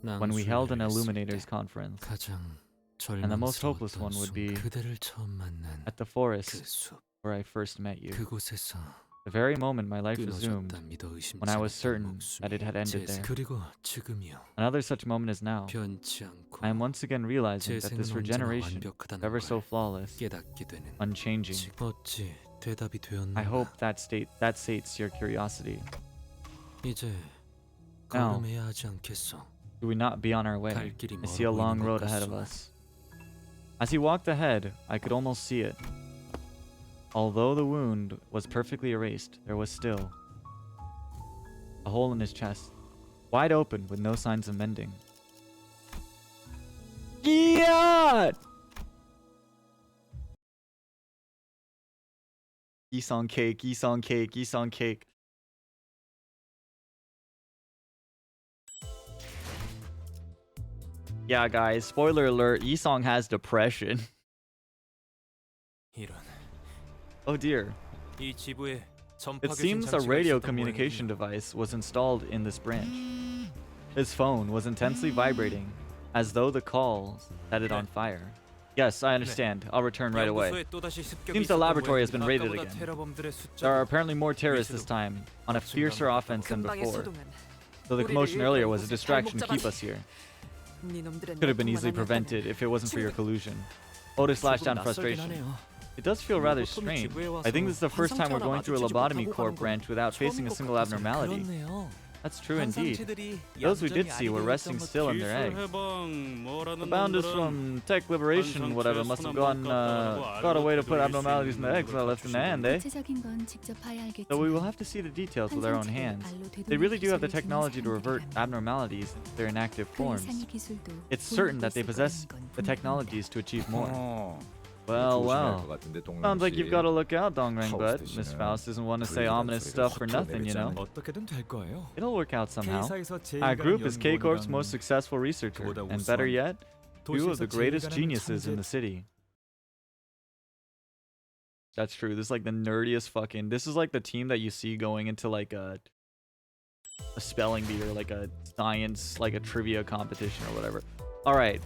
when we held an Illuminators conference, 가장 and the most hopeless one would be 그대를 처음 만난 at the 그 forest 숲 where I first met you. 그곳에서 The very moment my life resumed, 끊어졌다 믿어 when I was 의심치 certain 않았던 that it had ended 목숨이 there. 그리고 지금이요 Another such moment is now. 변치 않고 I am once again realizing that this 재생은 언제나 regeneration, 완벽하다는 ever so 걸 flawless, 깨닫게 되는 unchanging. 어찌 대답이 되었나 I hope that sates your curiosity. 이제 Now, 걸음해야 하지 않겠어 do we not be on our way? 갈 길이 I see a 멀어 long 보이는 road 것 ahead of 같소. us. As he walked ahead, I could almost see it. Although the wound was perfectly erased, there was still a hole in his chest, wide open with no signs of mending. Yeah! Yisong cake, Yisong cake, Yisong cake. Yeah, guys, spoiler alert, Yisong has depression. 이런 Oh dear. 이 지부에 It seems a radio communication device was installed in this branch. His phone was intensely vibrating, as though the call set it on fire. Yes, I understand. I'll return right away. Seems the laboratory has been raided again. There are apparently more terrorists this time, on a fiercer offense than 금방의 before. 소동은 So the commotion 우리를 earlier was a 이끌고 distraction to 발목 keep us here. 네 놈들은 Could have been 나뿐만 easily 아니었다면 prevented if it wasn't for your collusion. Otis slashed out in frustration. It does feel rather strange. I think this is the first time we're going through a lobotomy core branch without facing a single abnormality. That's true indeed. Those we did see were resting still in their eggs. The bounders from Tech Liberation, whatever, must have got a way to put abnormalities in the eggs while left in the hand, eh? 구체적인 건 직접 봐야 알겠지만 So we will have to see the details with our own hands. They really do have the technology to revert abnormalities to their inactive forms. It's certain that they possess the technologies to achieve more. Well, well. Sounds like you've got to look out, Dongrang, but Miss Faust doesn't want to say ominous stuff for nothing, you know? 어떻게든 될 거예요. It'll work out somehow. K사에서 제일 Our group 강한 is K-Corp's 연구원이랑 most successful researcher, and better yet, two of the greatest geniuses in the city. That's true. This is like the nerdiest fucking... This is like the team that you see going into like a spelling bee or like a science, like a trivia competition or whatever. All right.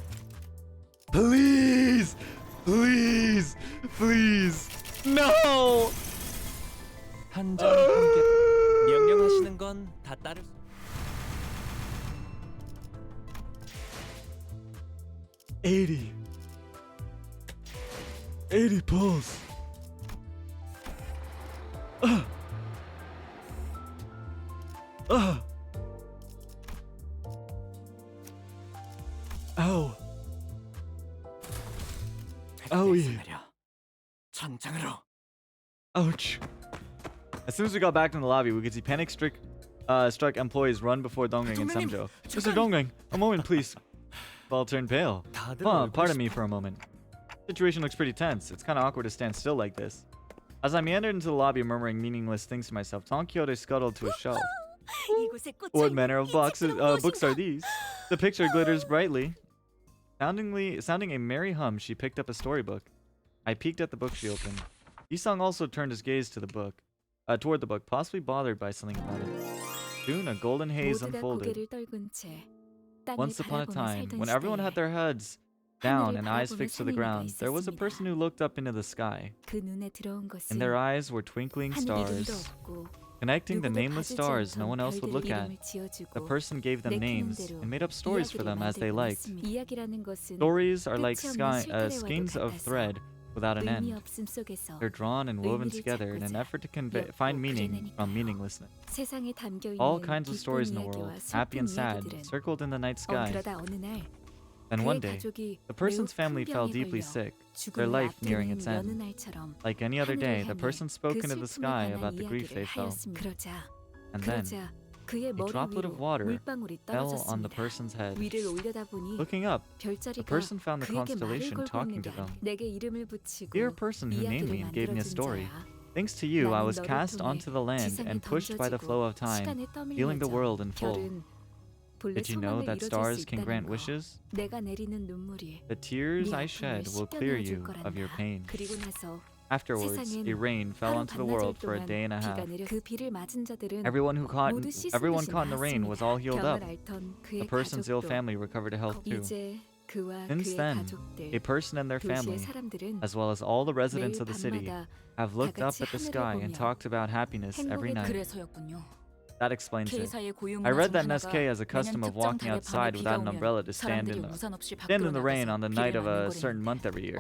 Please! Please! Please! No! 한점 한개 명령하시는 건 다 따를 80 pulse. Ow. Owie. 전장으로 Ouch. As soon as we got back in the lobby, we could see panic-struck employees run before Dongrang and Samjo. Mr. Dongrang, a moment, please. Paul turned pale. Pardon me for a moment. Situation looks pretty tense. It's kind of awkward to stand still like this. As I meandered into the lobby murmuring meaningless things to myself, Don Quixote scuttled to a shelf. What manner of books are these? The picture glitters brightly. Sounding a merry hum, she picked up a storybook. I peeked at the book she opened. Yisong also turned his gaze to the book, toward the book, possibly bothered by something about it. Soon, a golden haze unfolded. Once upon a time, when everyone had their heads down and eyes fixed to the ground, there was a person who looked up into the sky. In their eyes were twinkling stars. Connecting the nameless stars no one else would look at, the person gave them names and made up stories for them as they liked. Stories are like skeins of thread without an 의미 end. 없음 속에서 They're drawn and woven 의미를 together in an 찾고자 effort to convey, 엮고 find meaning 그려내니까요. from meaninglessness. 세상에 담겨 있는 All kinds of 기쁜 stories in the world, 이야기와 happy and 슬픈 sad, 이야기들은 circled in the night sky. 그러다 어느 날 Then one 그의 day, 가족이 the person's 매우 family 큰 fell 병에 deeply 걸려 sick. 죽음을 Their life nearing 앞두는 its 여느 end. 날처럼 Like any other day, 하늘을 the 향해 person spoke 그 into the 슬픔에 sky 관한 about the grief 이야기를 they felt. 하였습니다. And then, 그러자 그의 a 머리 droplet 위로 of water 물방울이 fell on the 떨어졌습니다. person's head. 위를 올려다보니 Looking up, the 별자리가 person found the 그에게 말을 constellation 걸고 talking 있는 게 to them. 아니라 내게 이름을 붙이고 Dear person who named me and gave me a 이야기를 story, 만들어준 자야. thanks to you, I 나는 was 너를 cast 통해 onto the land 지상에 and pushed by the 던져지고 flow of time, 시간에 떠밀려져 healing the world in full. 별은 본래 Did you know 소망을 that 이뤄줄 stars 수 can 있다는 grant 거. wishes? 내가 내리는 눈물이 The tears 네 I 아픔을 shed will clear 씻겨내어 줄 you of your 거란다. pain. 그리고 나서 Afterwards, 세상엔 a rain fell 하루 onto the 반나절 world for a 동안 day and a 비가 half. 내려 그 비를 맞은 자들은 Everyone 모두 씻은 everyone 듯이 caught in the rain was all healed up. 병을 앓던 그의 The person's ill 가족도 family recovered to health too. 이제 그와 Since 그의 then, 가족들 a person and their 도시의 family, 사람들은 as well as all the residents 매일 of the city, 밤마다 have looked up 같이 at the 하늘을 sky and 보며 talked about happiness every 행복의 night. 그래서였군요. That explains it. K사의 고유 I 문화 read 중 that in SK 하나가 has a custom 매년 of walking 특정 달의 밤에 outside 비가 without an 오면 umbrella to stand 사람들이 in 우산 없이 stand in 밖으로 the rain 나가서 on the 비를 night of a 맞는 certain 거리입니다. month every year.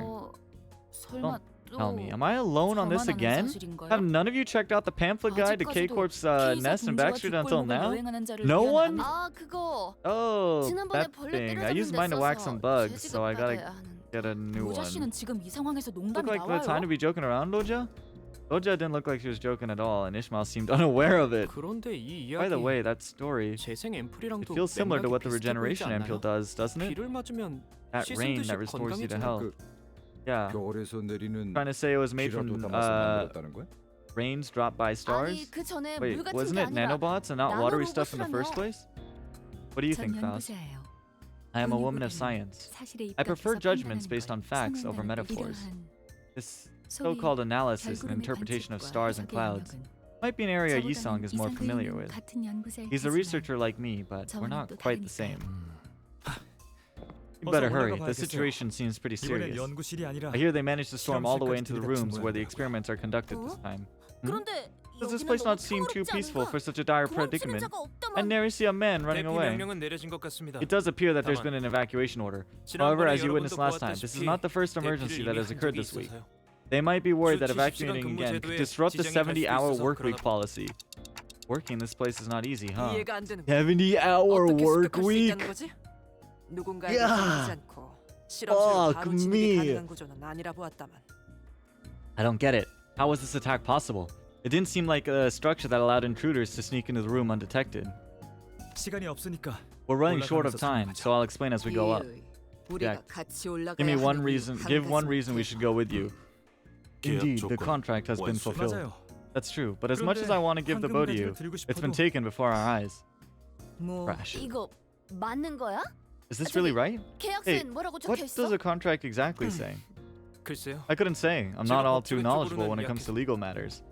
설마 Tell me, am I alone on this 저만 아는 again? 사실인가요? Have none of you checked out the pamphlet guide to K-Corp's nest in Backstreet until now? No one? 아 그거 Oh, 지난번에 that 벌레 thing. I 때려잡는 used 데 mine to whack 써서 some bugs, 돼지가 so I gotta 받아야 하는. get a new 로자 one. 씨는 지금 이 상황에서 Look 농담이 like the time 나와요? to be joking around, Loja? Loja didn't look like she was joking at all, and Ishmael seemed unaware of it. 그런데 이 By the 이야기 way, that story, 재생 it 앰플이랑도 feels similar to 맥락이 what the 비슷해 보이지 regeneration 않나요? ampule does, doesn't it? 비를 맞으면 That 씻은 rain 듯이 that restores you to 건강해지는 health. Yeah, 별에서 내리는 trying to say it was made 비라도 from 담아서 만들었다는 거야? rains dropped by 아니 stars? 그 전에 Wait, 물 같은 wasn't 게 it 아니라 nanobots and not watery stuff in the first 나노로봇이라며. place? What do you 전 think, Faust? 연구자예요. I am a woman of 본의보다는 science. 사실에 I prefer 입각해서 judgments 판단하는 based on 걸 facts over 성능하는 metaphors. 이러한 This 소위 so-called analysis and 별구름의 interpretation of 관측과 stars and 해석의 clouds 영역은 might be an area 저보다는 Yisong is more 이상 familiar 의미는 with. 같은 연구자일 He's a 테지만 researcher like me, but we're 저와는 not 또 quite the 다르니까요. same. You 어서 better hurry. 올라가 The 봐야겠어요. situation seems pretty 이번엔 serious. 연구실이 아니라 I hear they managed to storm all the way 실험실까지 into the 들이닥친 rooms where the 모양이야. experiments are conducted this time. 그런데 Does this 여기는 place 너무 not seem too 평화롭지 peaceful 않은가? for such a dire 도망치는 predicament? 자가 I 없다만. never see a man running 대피 away. 명령은 내려진 것 같습니다. It does appear that there's 다만 been an evacuation order. 지난번에 However, as you 여러분도 witnessed last time, this is 보았다시피 not the first 대피를 emergency that 이미 has 한 occurred 적이 this week. 있어서요. They might be worried that 주 70시간 evacuating 근무 again 제도에 could disrupt the 지장이 갈 수도 70-hour 있어서 work week 그러나 policy. Working this place is not easy, huh? 이해가 안 되는 70-hour 어떻게 work 습득할 수 week. 있다는 거지? 누군가에게 야. 맡기지 않고 실험실로 Fuck 바로 진입이 me. 가능한 구조는 아니라 보았다만. I don't get it. How was this attack possible? It didn't seem like a structure that allowed intruders to sneak into the room undetected. 시간이 없으니까 We're running short of 올라가면서 time, 설명하자. so I'll explain as we go up. 우리가 같이 올라가야 Give me one 하는 reason. 이유 Give 한 one 가지 reason we should go with you. Indeed, the 조건 contract has been 완수. fulfilled. 맞아요. That's true, but as much as 그런데 I want to give the bow to you, 황금 가지를 들고 it's been 싶어도 taken before our eyes. 뭐 Crash. 이거 맞는 거야? Is this really right? 계약서엔 뭐라고 What 적혀 does 있어? a contract exactly say? 글쎄요. I couldn't say. I'm 제가 not all too 법적인 knowledgeable 쪽으로는 when it comes to 약해서. legal matters.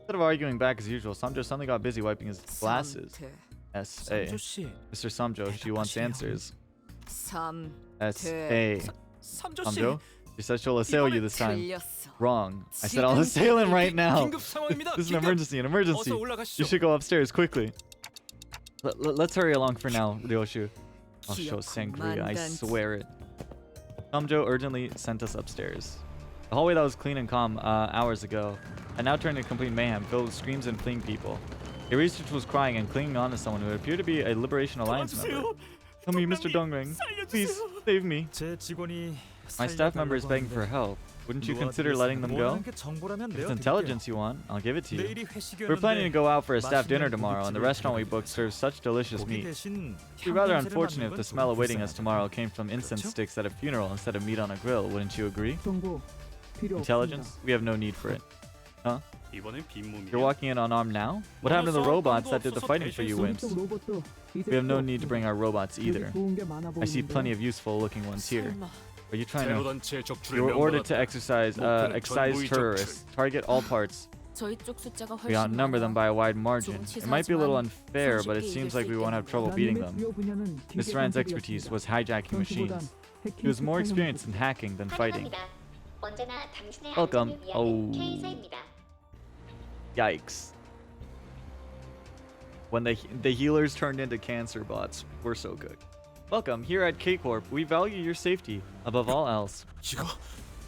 Instead of arguing back as usual, Samjo suddenly got busy wiping his glasses. 삼태. S.A. 삼조 씨. Mr. Samjo, she wants 대답하시네요. answers. 삼 S.A. 삼조 씨. Samjo? She said she'll assail you this time. 틀렸어. Wrong. I said I'll assail him right now. 긴급 상황입니다. This is an 긴급. emergency, an emergency. 어서 올라가시죠. You should go upstairs quickly. Let's hurry along for now, Ryoshu. I'll show sangria, I swear it. Samjo urgently sent us upstairs. The hallway that was clean and calm hours ago had now turned into complete mayhem, filled with screams and fleeing people. A researcher was crying and clinging on to someone who appeared to be a Liberation Alliance member. Tell me, Mr. Dongrang, please save me. 제 직원이 My staff member is 살려달라고 begging for 하는데 help. Wouldn't you consider letting them go? 원하는 게 정보라면 If it's 내어드릴게요. intelligence you want, I'll give it to you. 내일이 We're planning to 회식이었는데 go out for a staff dinner 맛있는 tomorrow, and the 고깃집을 restaurant we 데려가야 booked serves such delicious 고기 meat. 대신 It'd be rather 향냄새를 unfortunate 맡는 if the 건 smell 좀 awaiting us 불쌍하다. tomorrow came from incense 그렇죠? sticks at a funeral instead of meat on a grill, wouldn't you agree? Intelligence? We have no need for it. 이번엔 빈몸이야. You're walking in unarmed now? What happened to the robots that did the fighting for you wimps? We have no need to bring our robots either. I see plenty of useful looking ones here. 설마. Are you trying 테러 to... 단체의 적출을 You were ordered to 명받았다. excise 전부의 terrorists. Target all parts. 저희 쪽 숫자가 훨씬 We outnumber them 많아. by a wide margin. 좀 It might be a little 치사하지만 unfair, but it 손쉽게 seems 이길 like 수 we won't have trouble beating them. Mr. Rand's expertise was hijacking machines. He was more experienced in hacking than fighting. Welcome. Oh. Yikes. When the healers turned into cancer bots. We're so good. Welcome. Here at K-Corp, we value your safety above all else. 이거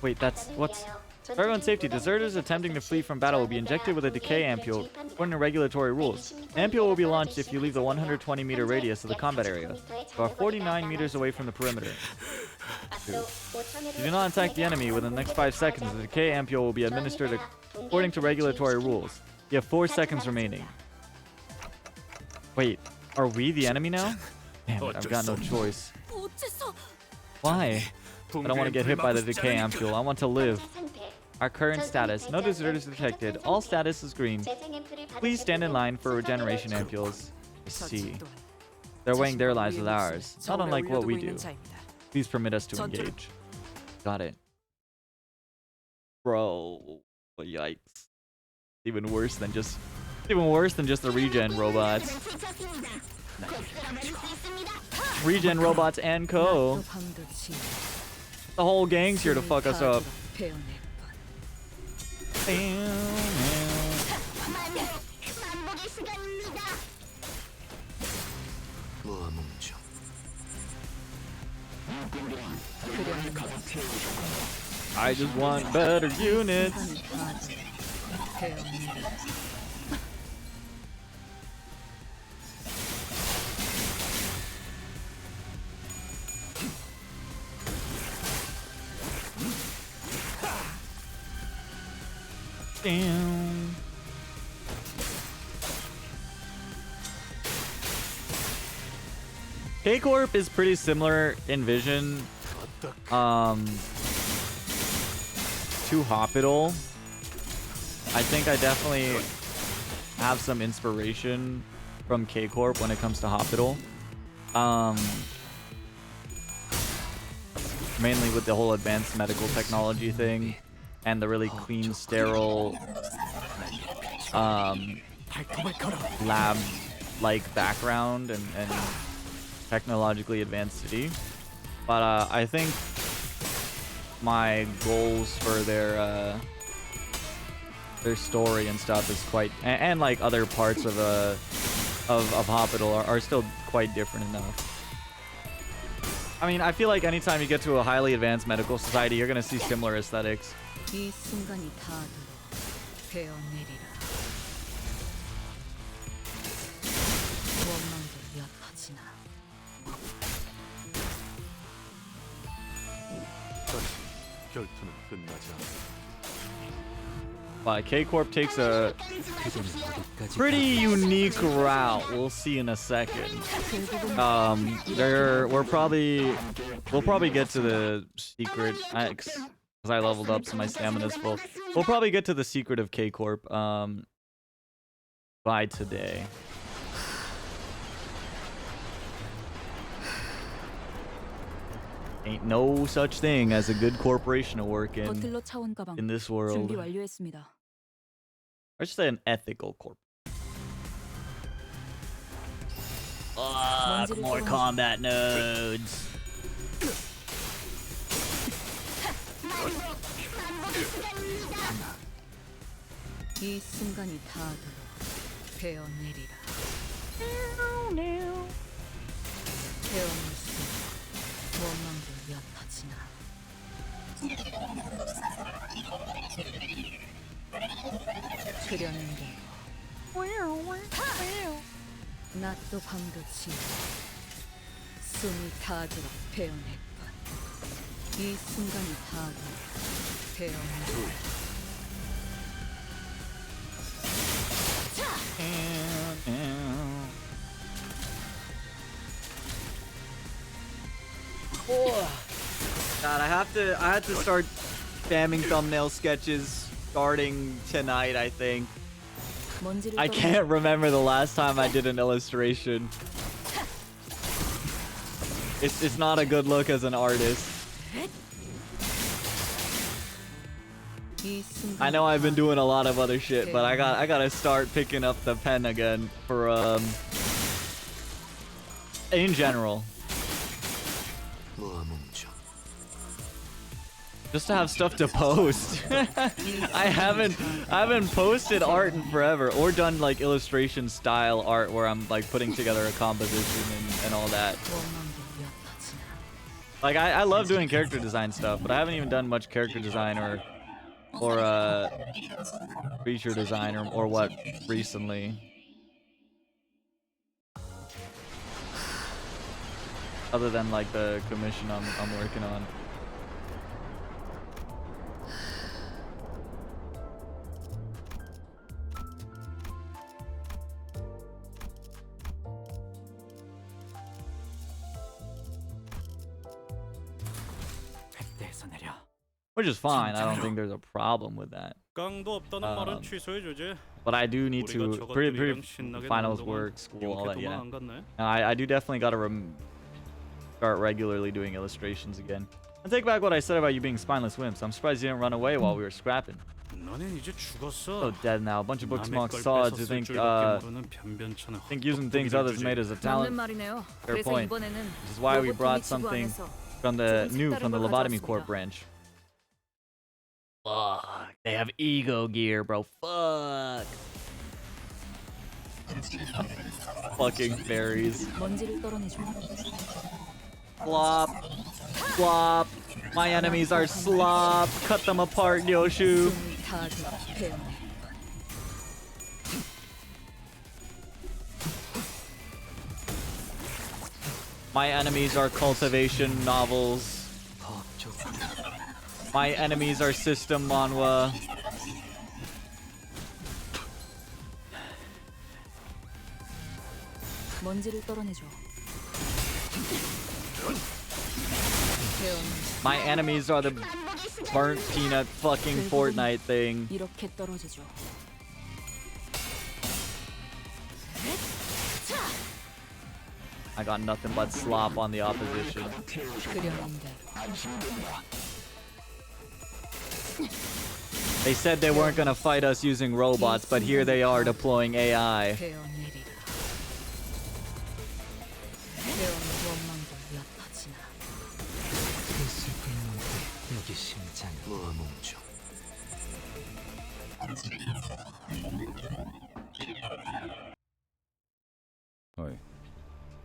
Wait, that's what's. For everyone's safety, deserters attempting to flee from battle will be injected with a decay ampule according to regulatory rules. An ampule will be launched if you leave the 120-meter radius of the combat area, or 49 meters away from the perimeter. 2. If you do not attack the enemy within the next 5 seconds, the decay ampule will be administered according to regulatory rules. You have 4 seconds remaining. Wait, are we the enemy now? Damn it, I've got no choice. Why? I don't want to get hit by the decay ampule. I want to live. Our current status. No deserters detected. All status is green. Please stand in line for regeneration ampules. I see. They're weighing their lives with ours. Not unlike what we do. Please permit us to engage. Got it. Bro. Yikes. Even worse than just the regen robots. Regen robots and co. The whole gang's here to fuck us up. I just want better units. Damn. K-Corp is pretty similar in vision to Hospital. I think I definitely have some inspiration from K-Corp when it comes to Hospital. Mainly with the whole advanced medical technology thing and the really clean, sterile lab-like background and technologically advanced city. But I think my goals for their story and stuff is quite, and like other parts of Hospital are still quite different enough. I mean, I feel like anytime you get to a highly advanced medical society, you're gonna see similar aesthetics. K-Corp takes a pretty unique route. We'll see in a second. We'll probably get to the secret, because I leveled up, so my stamina's full. We'll probably get to the secret of K-Corp by today. Ain't no such thing as a good corporation to work in this world. I should say an ethical corp. More combat nodes. 낮도 밤도 지워 숨이 닿도록 베어냈군. 이 순간이 닿도록 베어냈군. God, I have to start spamming thumbnail sketches starting tonight, I think. I can't remember the last time I did an illustration. It's not a good look as an artist. I know I've been doing a lot of other shit, but I gotta start picking up the pen again for in general. Just to have stuff to post. I haven't posted art in forever, or done like illustration style art where I'm like putting together a composition and all that. Like I love doing character design stuff, but I haven't even done much character design or creature design or what recently. Other than like the commission I'm working on. Which is fine. I don't think there's a problem with that. 깡도 없다는 말은 취소해주지. But I do need to pretty finals work, school, all that. Yeah. I do definitely gotta start regularly doing illustrations again. I take back what I said about you being spineless wimps. I'm surprised you didn't run away while we were scrapping. So dead now. A bunch of book smart sods who think using things others made as a talent. Fair point. This is why we brought something from the Lobotomy Corp branch. Fuck. They have ego gear, bro. Fuck. Fucking fairies. Flop. Flop. My enemies are slop. Cut them apart, Yoshu. My enemies are cultivation novels. My enemies are system manhwa. My enemies are the burnt peanut fucking Fortnite thing. I got nothing but slop on the opposition. They said they weren't gonna fight us using robots, but here they are deploying AI.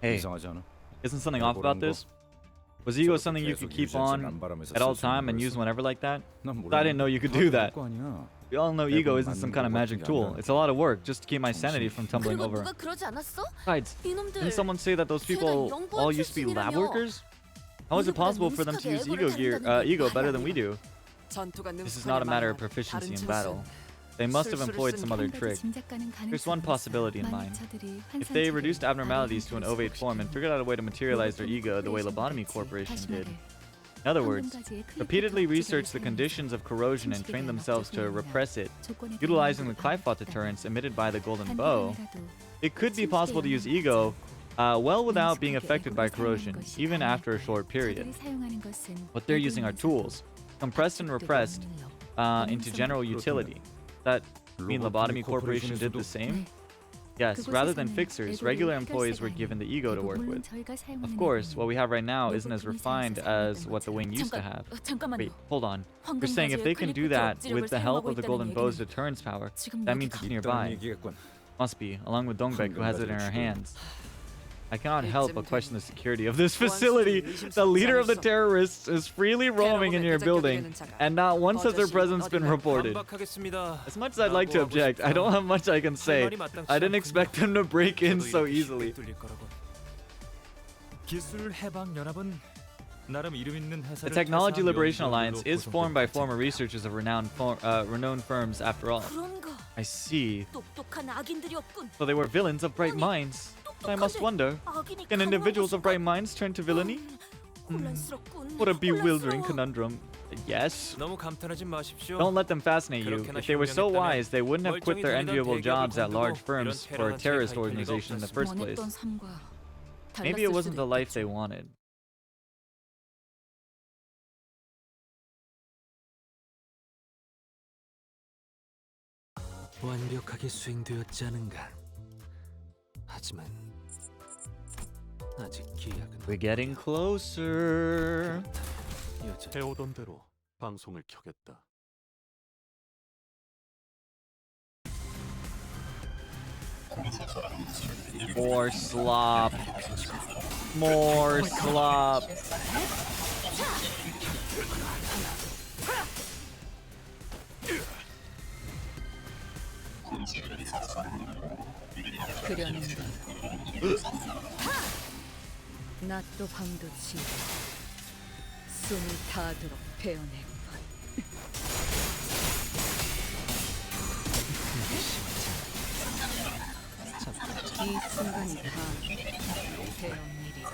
Hey, isn't something off about this? Was ego something you could keep on at all time and use whenever like that? I didn't know you could do that. We all know ego isn't some kind of magic tool. It's a lot of work just to keep my sanity from tumbling over. Besides, didn't someone say that those people all used to be lab workers? How is it possible for them to use ego better than we do? This is not a matter of proficiency in battle. They must have employed some other trick. There's one possibility in mind. If they reduced abnormalities to an ovate form and figured out a way to materialize their ego the way Lobotomy Corporation did. In other words, repeatedly research the conditions of corrosion and train themselves to repress it, utilizing the Clifot deterrents emitted by the Golden Bow, it could be possible to use ego well without being affected by corrosion, even after a short period. What they're using are tools, compressed and repressed into general utility. That mean Lobotomy Corporation did the same? Yes, rather than fixers, regular employees were given the ego to work with. Of course, what we have right now isn't as refined as what the wing used to have. Wait, hold on. You're saying if they can do that with the help of the Golden Bow's deterrence power, that means it's nearby. Must be, along with Dongbek, who has it in her hands. I cannot help but question the security of this facility. The leader of the terrorists is freely roaming in your building, and not once has her presence been reported. As much as I'd like to object, I don't have much I can say. I didn't expect them to break in so easily. The Technology Liberation Alliance is formed by former researchers of renowned firms after all. I see. So they were villains of bright minds. I must wonder, can individuals of bright minds turn to villainy? What a bewildering conundrum. Yes. Don't let them fascinate you. If they were so wise, they wouldn't have quit their enviable jobs at large firms for a terrorist organization in the first place. Maybe it wasn't the life they wanted. 완벽하게 수행되었지 않은가? 하지만 아직 기약은 We're getting closer. 해오던 대로 방송을 켜겠다. More slop. More slop. 낮도 밤도 지고 숨이 닿도록 베어낼 것. 이 순간이 다 베어내리라.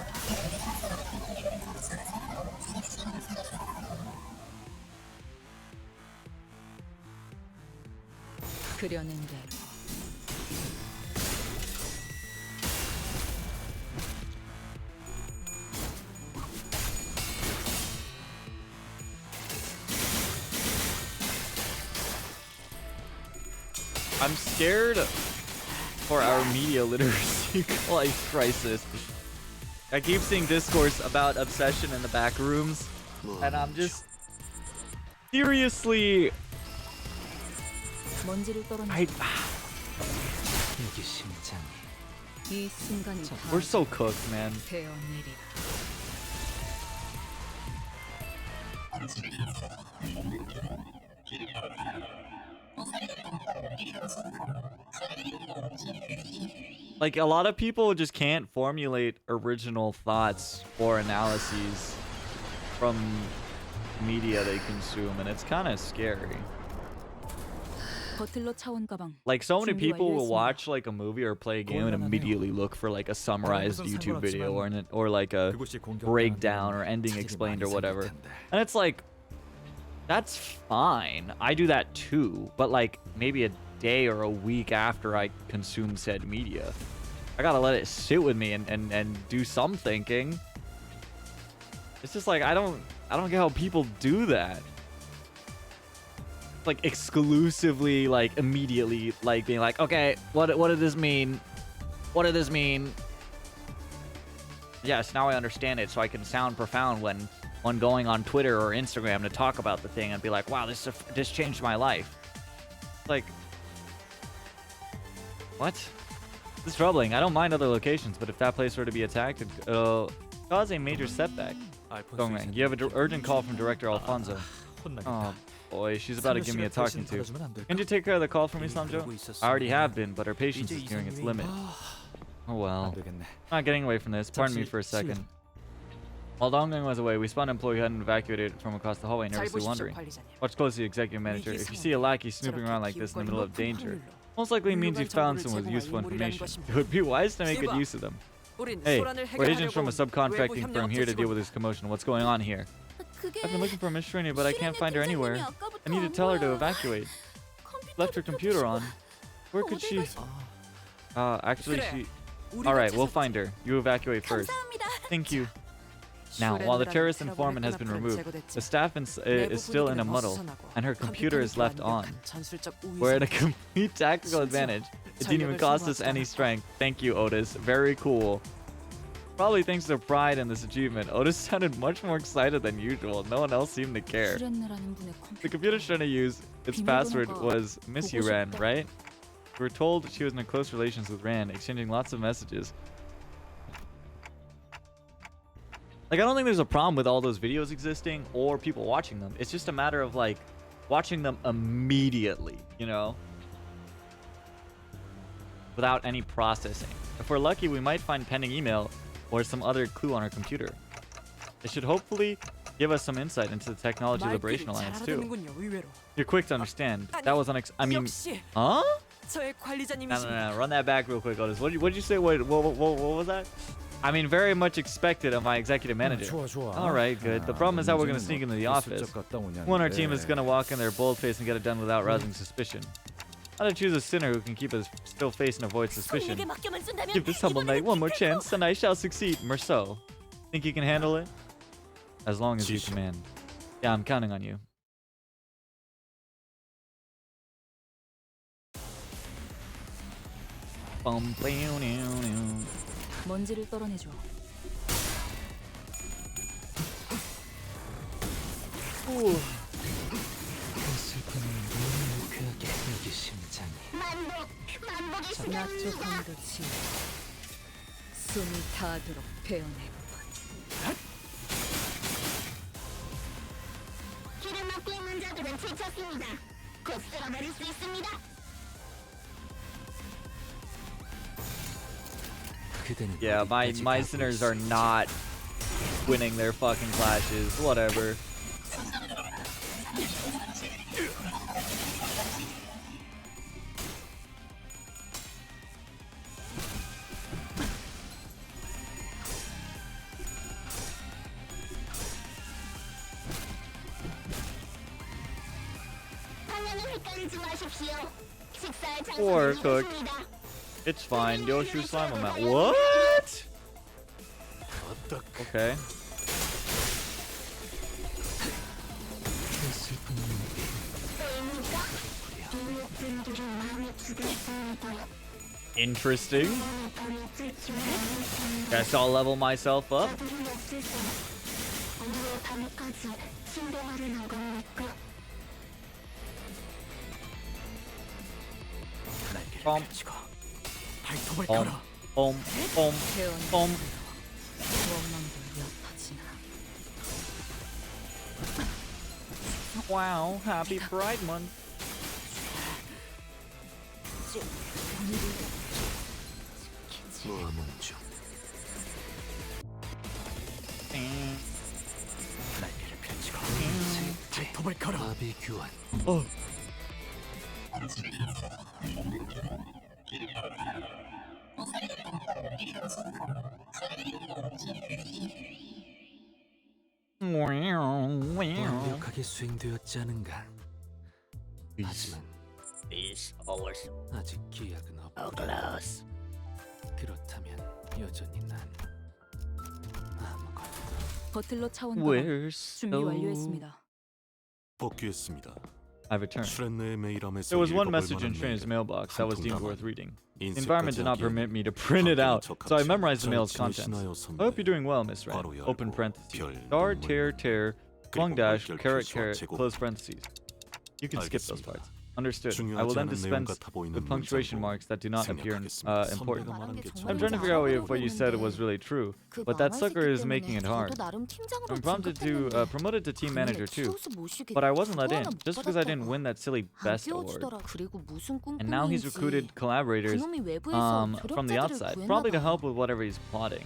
그려낸 대로 I'm scared for our media literacy crisis. I keep seeing discourse about obsession in the back rooms, and I'm just seriously. 먼지를 떨어내. 이게 심장이. 이 순간이 다 We're so cooked, man. 베어내리라. Like, a lot of people just can't formulate original thoughts or analyses from media they consume, and it's kind of scary. 버틀러 차원 가방. Like, so many 준비 people will 완료했습니다. watch like a movie or play a game and immediately look for like a summarized YouTube video or like a breakdown or ending explained or whatever. And it's like, that's fine. I do that too, but like maybe a day or a week after I consume said media. I gotta let it sit with me and do some thinking. It's just like I don't get how people do that. Like exclusively, like immediately, like being like, okay, what did this mean? What did this mean? Yes, now I understand it, so I can sound profound when going on Twitter or Instagram to talk about the thing and be like, wow, this changed my life. Like, what? This is troubling. I don't mind other locations, but if that place were to be attacked, it'll cause a major setback. Gongran, you have an urgent call from Director Alfonso. Oh boy, she's about to give me a talking to. Can you take care of the call for me, Samjo? I already have been, but her patience is nearing its limit. Oh well. Not getting away from this. Pardon me for a second. While Donggang was away, we spun an employee who hadn't evacuated from across the hallway, nervously wondering. Watch closely, Executive Manager. If you see a lackey snooping around like this in the middle of danger, most likely means you found someone with useful information. It would be wise to make good use of them. Hey, we're agents from a subcontracting firm here to deal with this commotion. What's going on here? I've been looking for Miss Shrini, but I can't find her anywhere. I need to tell her to evacuate. Left her computer on. Where could she? Actually, she. Alright, we'll find her. You evacuate first. Thank you. Now, while the terrorist informant has been removed, the staff is still in a muddle, and her computer is left on. We're at a complete tactical advantage. It didn't even cost us any strength. Thank you, Otis. Very cool. Probably thanks to pride in this achievement, Otis sounded much more excited than usual. No one else seemed to care. The computer Shana used, its password was Miss You Ran, right? We were told she was in close relations with Ran, exchanging lots of messages. Like, I don't think there's a problem with all those videos existing or people watching them. It's just a matter of, like, watching them immediately, you know? Without any processing. If we're lucky, we might find pending email or some other clue on our computer. It should hopefully give us some insight into the Technology Liberation Alliance, too. You're quick to understand. That was I mean... Huh? No. Run that back real quick, Otis. What did you say? What was that? I mean, very much expected of my executive manager. Alright, good. The problem is how we're going to sneak into the office. One, our team is going to walk in there bold-faced and get it done without rousing suspicion. How to choose a sinner who can keep a still face and avoid suspicion. Give this humble knight one more chance, and I shall succeed. Merceau. Think you can handle it? As long as you command. Yeah, I'm counting on you. 먼지를 떨어내줘. 낮도 밤도 지고 숨이 닿도록 베어내고. 길을 막고 있는 자들은 지쳤습니다. 곧 쓸어버릴 수 있습니다. Yeah, my sinners are not winning their fucking clashes. Whatever. Or cook. It's fine. Yoshu slime them out. What? Okay. Interesting. Guess I'll level myself up. Boom. Boom. Boom. Boom. Wow, happy Pride Month. Oh. 완벽하게 수행되었지 않은가? 하지만 아직 기약은 없다. 그렇다면 여전히 난 아무것도. 버틀러 차원가 Where's 준비 완료했습니다. 복귀했습니다. I've returned. 슈렌느의 메일함에서 There was one 읽어볼 message in 만한 Shrin's 메일은 mailbox that was 한 deemed 통만. worth reading. The environment did not permit me to print it out, so I memorized the mail's contents. I hope you're doing well, Miss Ren. Open parentheses. Star, tear, tear, long dash, caret, caret, close parentheses. You can skip those parts. Understood. I will then dispense with punctuation marks that do not appear important. I'm trying to figure out if what you said was really true, but that sucker is making it hard. I'm promoted to team manager too, but I wasn't let in just because I didn't win that silly best award. And now he's recruited collaborators from the outside, probably to help with whatever he's plotting.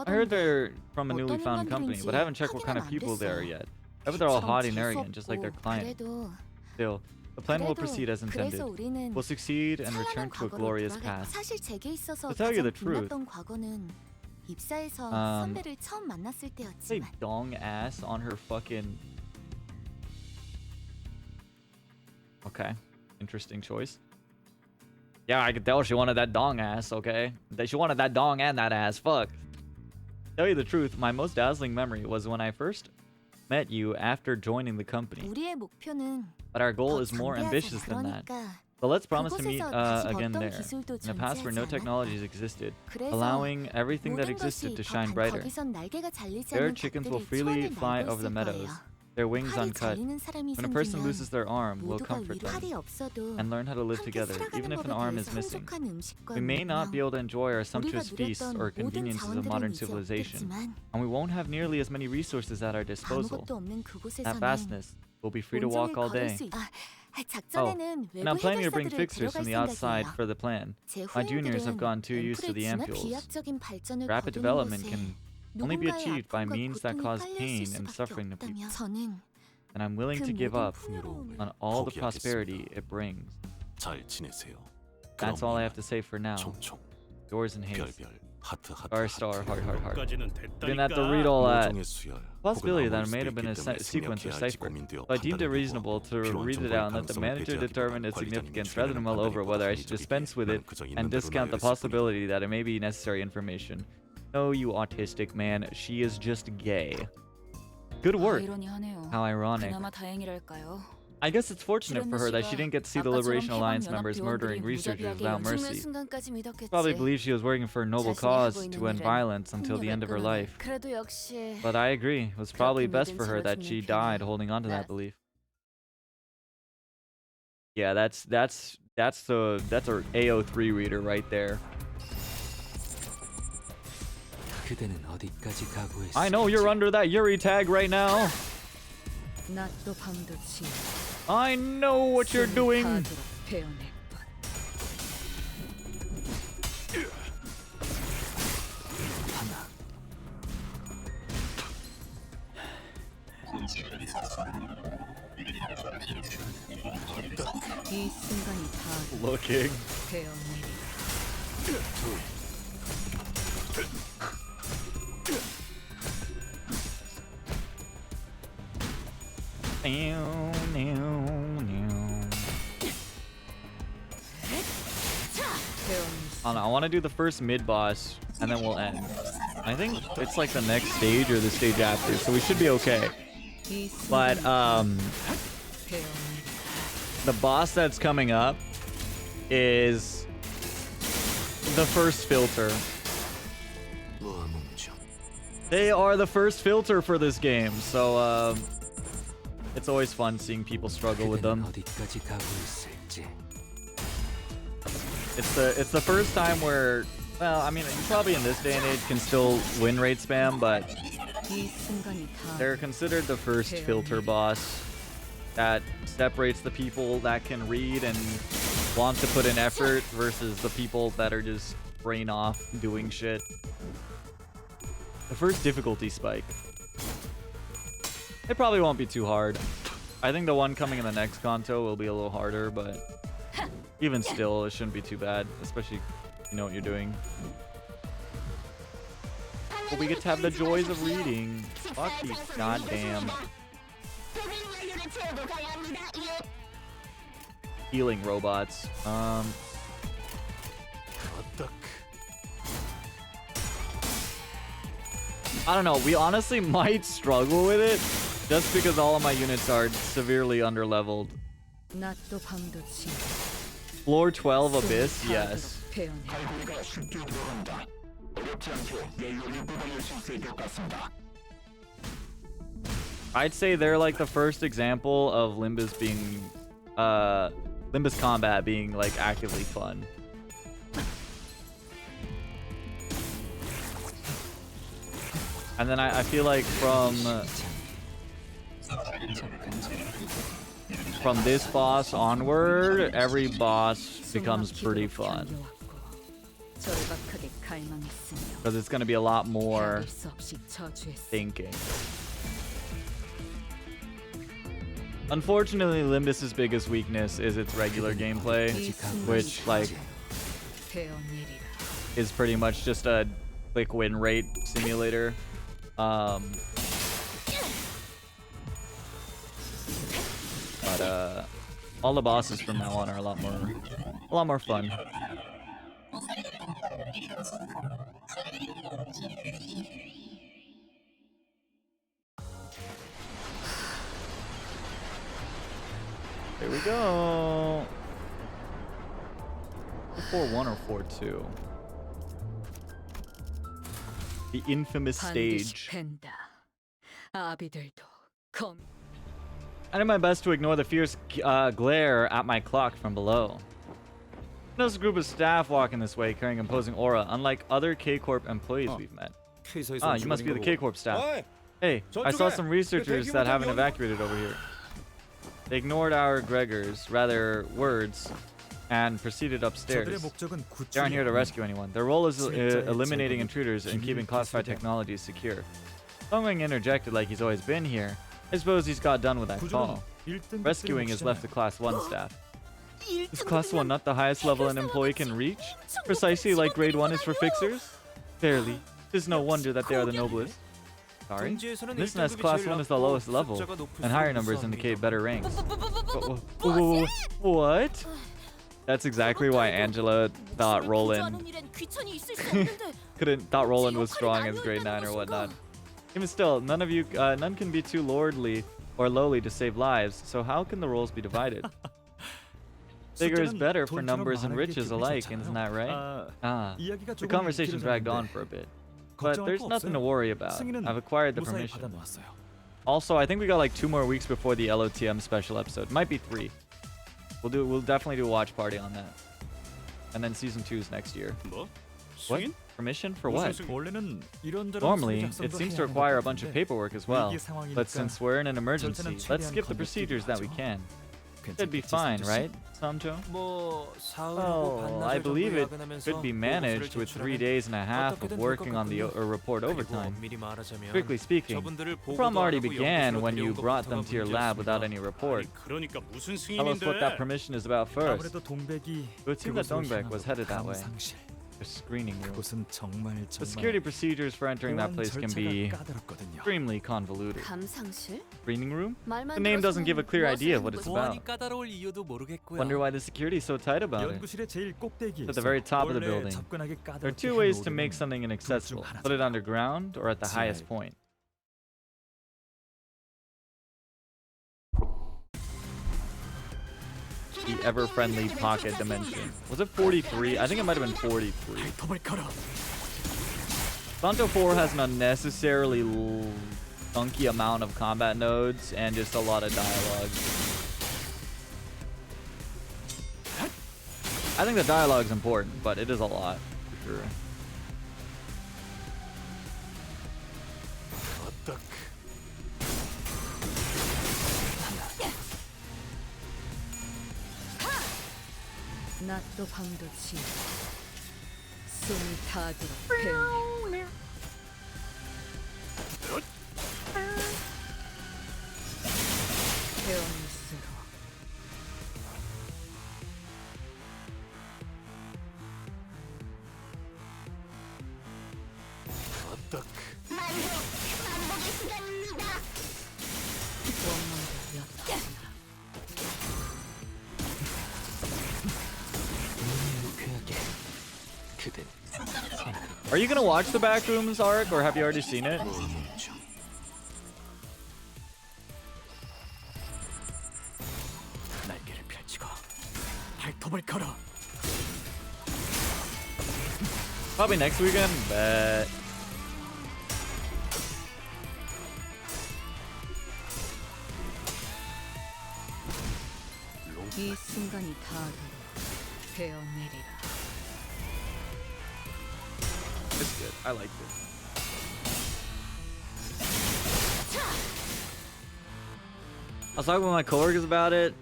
I heard they're from a newly found company, but I haven't checked what kind of people they are yet. I bet they're all haughty and arrogant, just like their client. Still, the plan will proceed as intended. We'll succeed and return to a glorious past. To tell you the truth, say dong ass on her fucking... Okay, interesting choice. Yeah, I could tell she wanted that dong ass, okay? That she wanted that dong and that ass, fuck. To tell you the truth, my most dazzling memory was when I first met you after joining the company. But our goal is more ambitious than that. But let's promise to meet again there. In the past where no technologies existed, allowing everything that existed to shine brighter. There, chickens will freely fly over the meadows, their wings uncut. When a person loses their arm, we'll comfort them and learn how to live together, even if an arm is missing. We may not be able to enjoy our sumptuous feasts or conveniences of modern civilization, and we won't have nearly as many resources at our disposal. At vastness, we'll be free to walk all day. Oh, and I'm planning to bring fixers from the outside for the plan. My juniors have gotten too used to the ampules. Rapid development can only be achieved by means that cause pain and suffering to people. And I'm willing to give up on all the prosperity it brings. That's all I have to say for now. Yours in haste. Star, heart, heart, heart. Didn't have to read all that. Possibility that it may have been a sequence or cipher, so I deemed it reasonable to read it out and let the manager determine its significance rather than mull over whether I should dispense with it and discount the possibility that it may be necessary information. No, you autistic man, she is just gay. Good work. How ironic. I guess it's fortunate for her that she didn't get to see the Liberation Alliance members murdering researchers without mercy. Probably believes she was working for a noble cause to end violence until the end of her life. But I agree, it was probably best for her that she died holding on to that belief. Yeah, that's our AO3 reader right there. I know you're under that Yuri tag right now. I know what you're doing. 이 순간이 다 Looking. 되었느니라. I don't know, I want to do the first mid boss and then we'll end. I think it's like the next stage or the stage after, so we should be okay. But the boss that's coming up is the first filter. They are the first filter for this game, so it's always fun seeing people struggle with them. 어디까지 가고 있을지. It's the first time where, well, I mean, you probably in this day and age can still win rate spam, but they're considered the first filter boss that separates the people that can read and want to put in effort versus the people that are just brain off doing shit. The first difficulty spike. It probably won't be too hard. I think the one coming in the next Kanto will be a little harder, but even still, it shouldn't be too bad, especially if you know what you're doing. But we get to have the joys of reading. Fuck these goddamn healing robots. I don't know, we honestly might struggle with it just because all of my units are severely underleveled. Floor 12 Abyss, yes. I'd say they're like the first example of Limbus being, Limbus combat being like actively fun. And then I feel like from this boss onward, every boss becomes pretty fun. Because it's going to be a lot more thinking. Unfortunately, Limbus's biggest weakness is its regular gameplay, which like is pretty much just a quick win rate simulator. But all the bosses from now on are a lot more fun. There we go. 4-1 or 4-2. The infamous stage. I did my best to ignore the fierce glare at my clock from below. There's a group of staff walking this way carrying an imposing aura, unlike other K-Corp employees we've met. Ah, you must be the K-Corp staff. Hey, I saw some researchers that haven't evacuated over here. They ignored our Gregor's, rather words, and proceeded upstairs. They aren't here to rescue anyone. Their role is eliminating intruders and keeping classified technologies secure. Songwing interjected like he's always been here. I suppose he's got done with that call. Rescuing is left to Class 1 staff. Is Class 1 not the highest level an employee can reach? Precisely like Grade 1 is for fixers? Verily, it is no wonder that they are the noblest. Sorry? In this nest, Class 1 is the lowest level, and higher numbers indicate better ranks. What? That's exactly why Angela thought Roland thought Roland was strong as Grade 9 or whatnot. Even still, none can be too lordly or lowly to save lives, so how can the roles be divided? Bigger is better for numbers and riches alike, isn't that right? The conversation dragged on for a bit. But there's nothing to worry about. I've acquired the permission. Also, I think we got like 2 more weeks before the LOTM special episode. Might be 3. We'll definitely do a watch party on that. And then season 2 is next year. What? Permission for what? Normally, it seems to require a bunch of paperwork as well. But since we're in an emergency, let's skip the procedures that we can. Should be fine, right, Samjo? 뭐 Oh, I believe it could be managed with 3 days and a half of working on the report overtime. Strictly speaking, the problem already began when you brought them to your lab without any report. 그러니까 무슨 Tell us what that 승인인데? permission is about first. 아무래도 동백이 It would seem that Dongbek was headed that way. 감상실. The screening room. 그곳은 정말 The security 정말 procedures for entering that 보안 place can 절차가 be 까다롭거든요. extremely convoluted. 감상실? Screening room? 말만 The name doesn't give a clear idea of what it's about. 보안이 까다로울 이유도 모르겠고요. Wonder why the security is so tight about it. 연구실의 제일 꼭대기에 At the very top of the 원래 building. 접근하기 There are 까다롭게 two ways to 해놓은 make something inaccessible. 하나죠. Put it underground or at the highest point. The ever-friendly pocket dimension. Was it 43? I think it might have been 43. Santo 4 has an unnecessarily funky amount of combat nodes and just a lot of dialogue. I think the dialogue's important, but it is a lot, for sure. 낮도 밤도 지 숨이 타도록 배우네. 배움일수록 반복의 시간입니다. 원망도 였다. 유쾌하게 그댄 Are you gonna watch the Backrooms arc, or have you already seen it? 날개를 펼치고 발톱을 걸어. Probably next weekend, but 이 순간이 닿도록 베어내리라. it's good. I liked it. I was talking with my coworkers about it,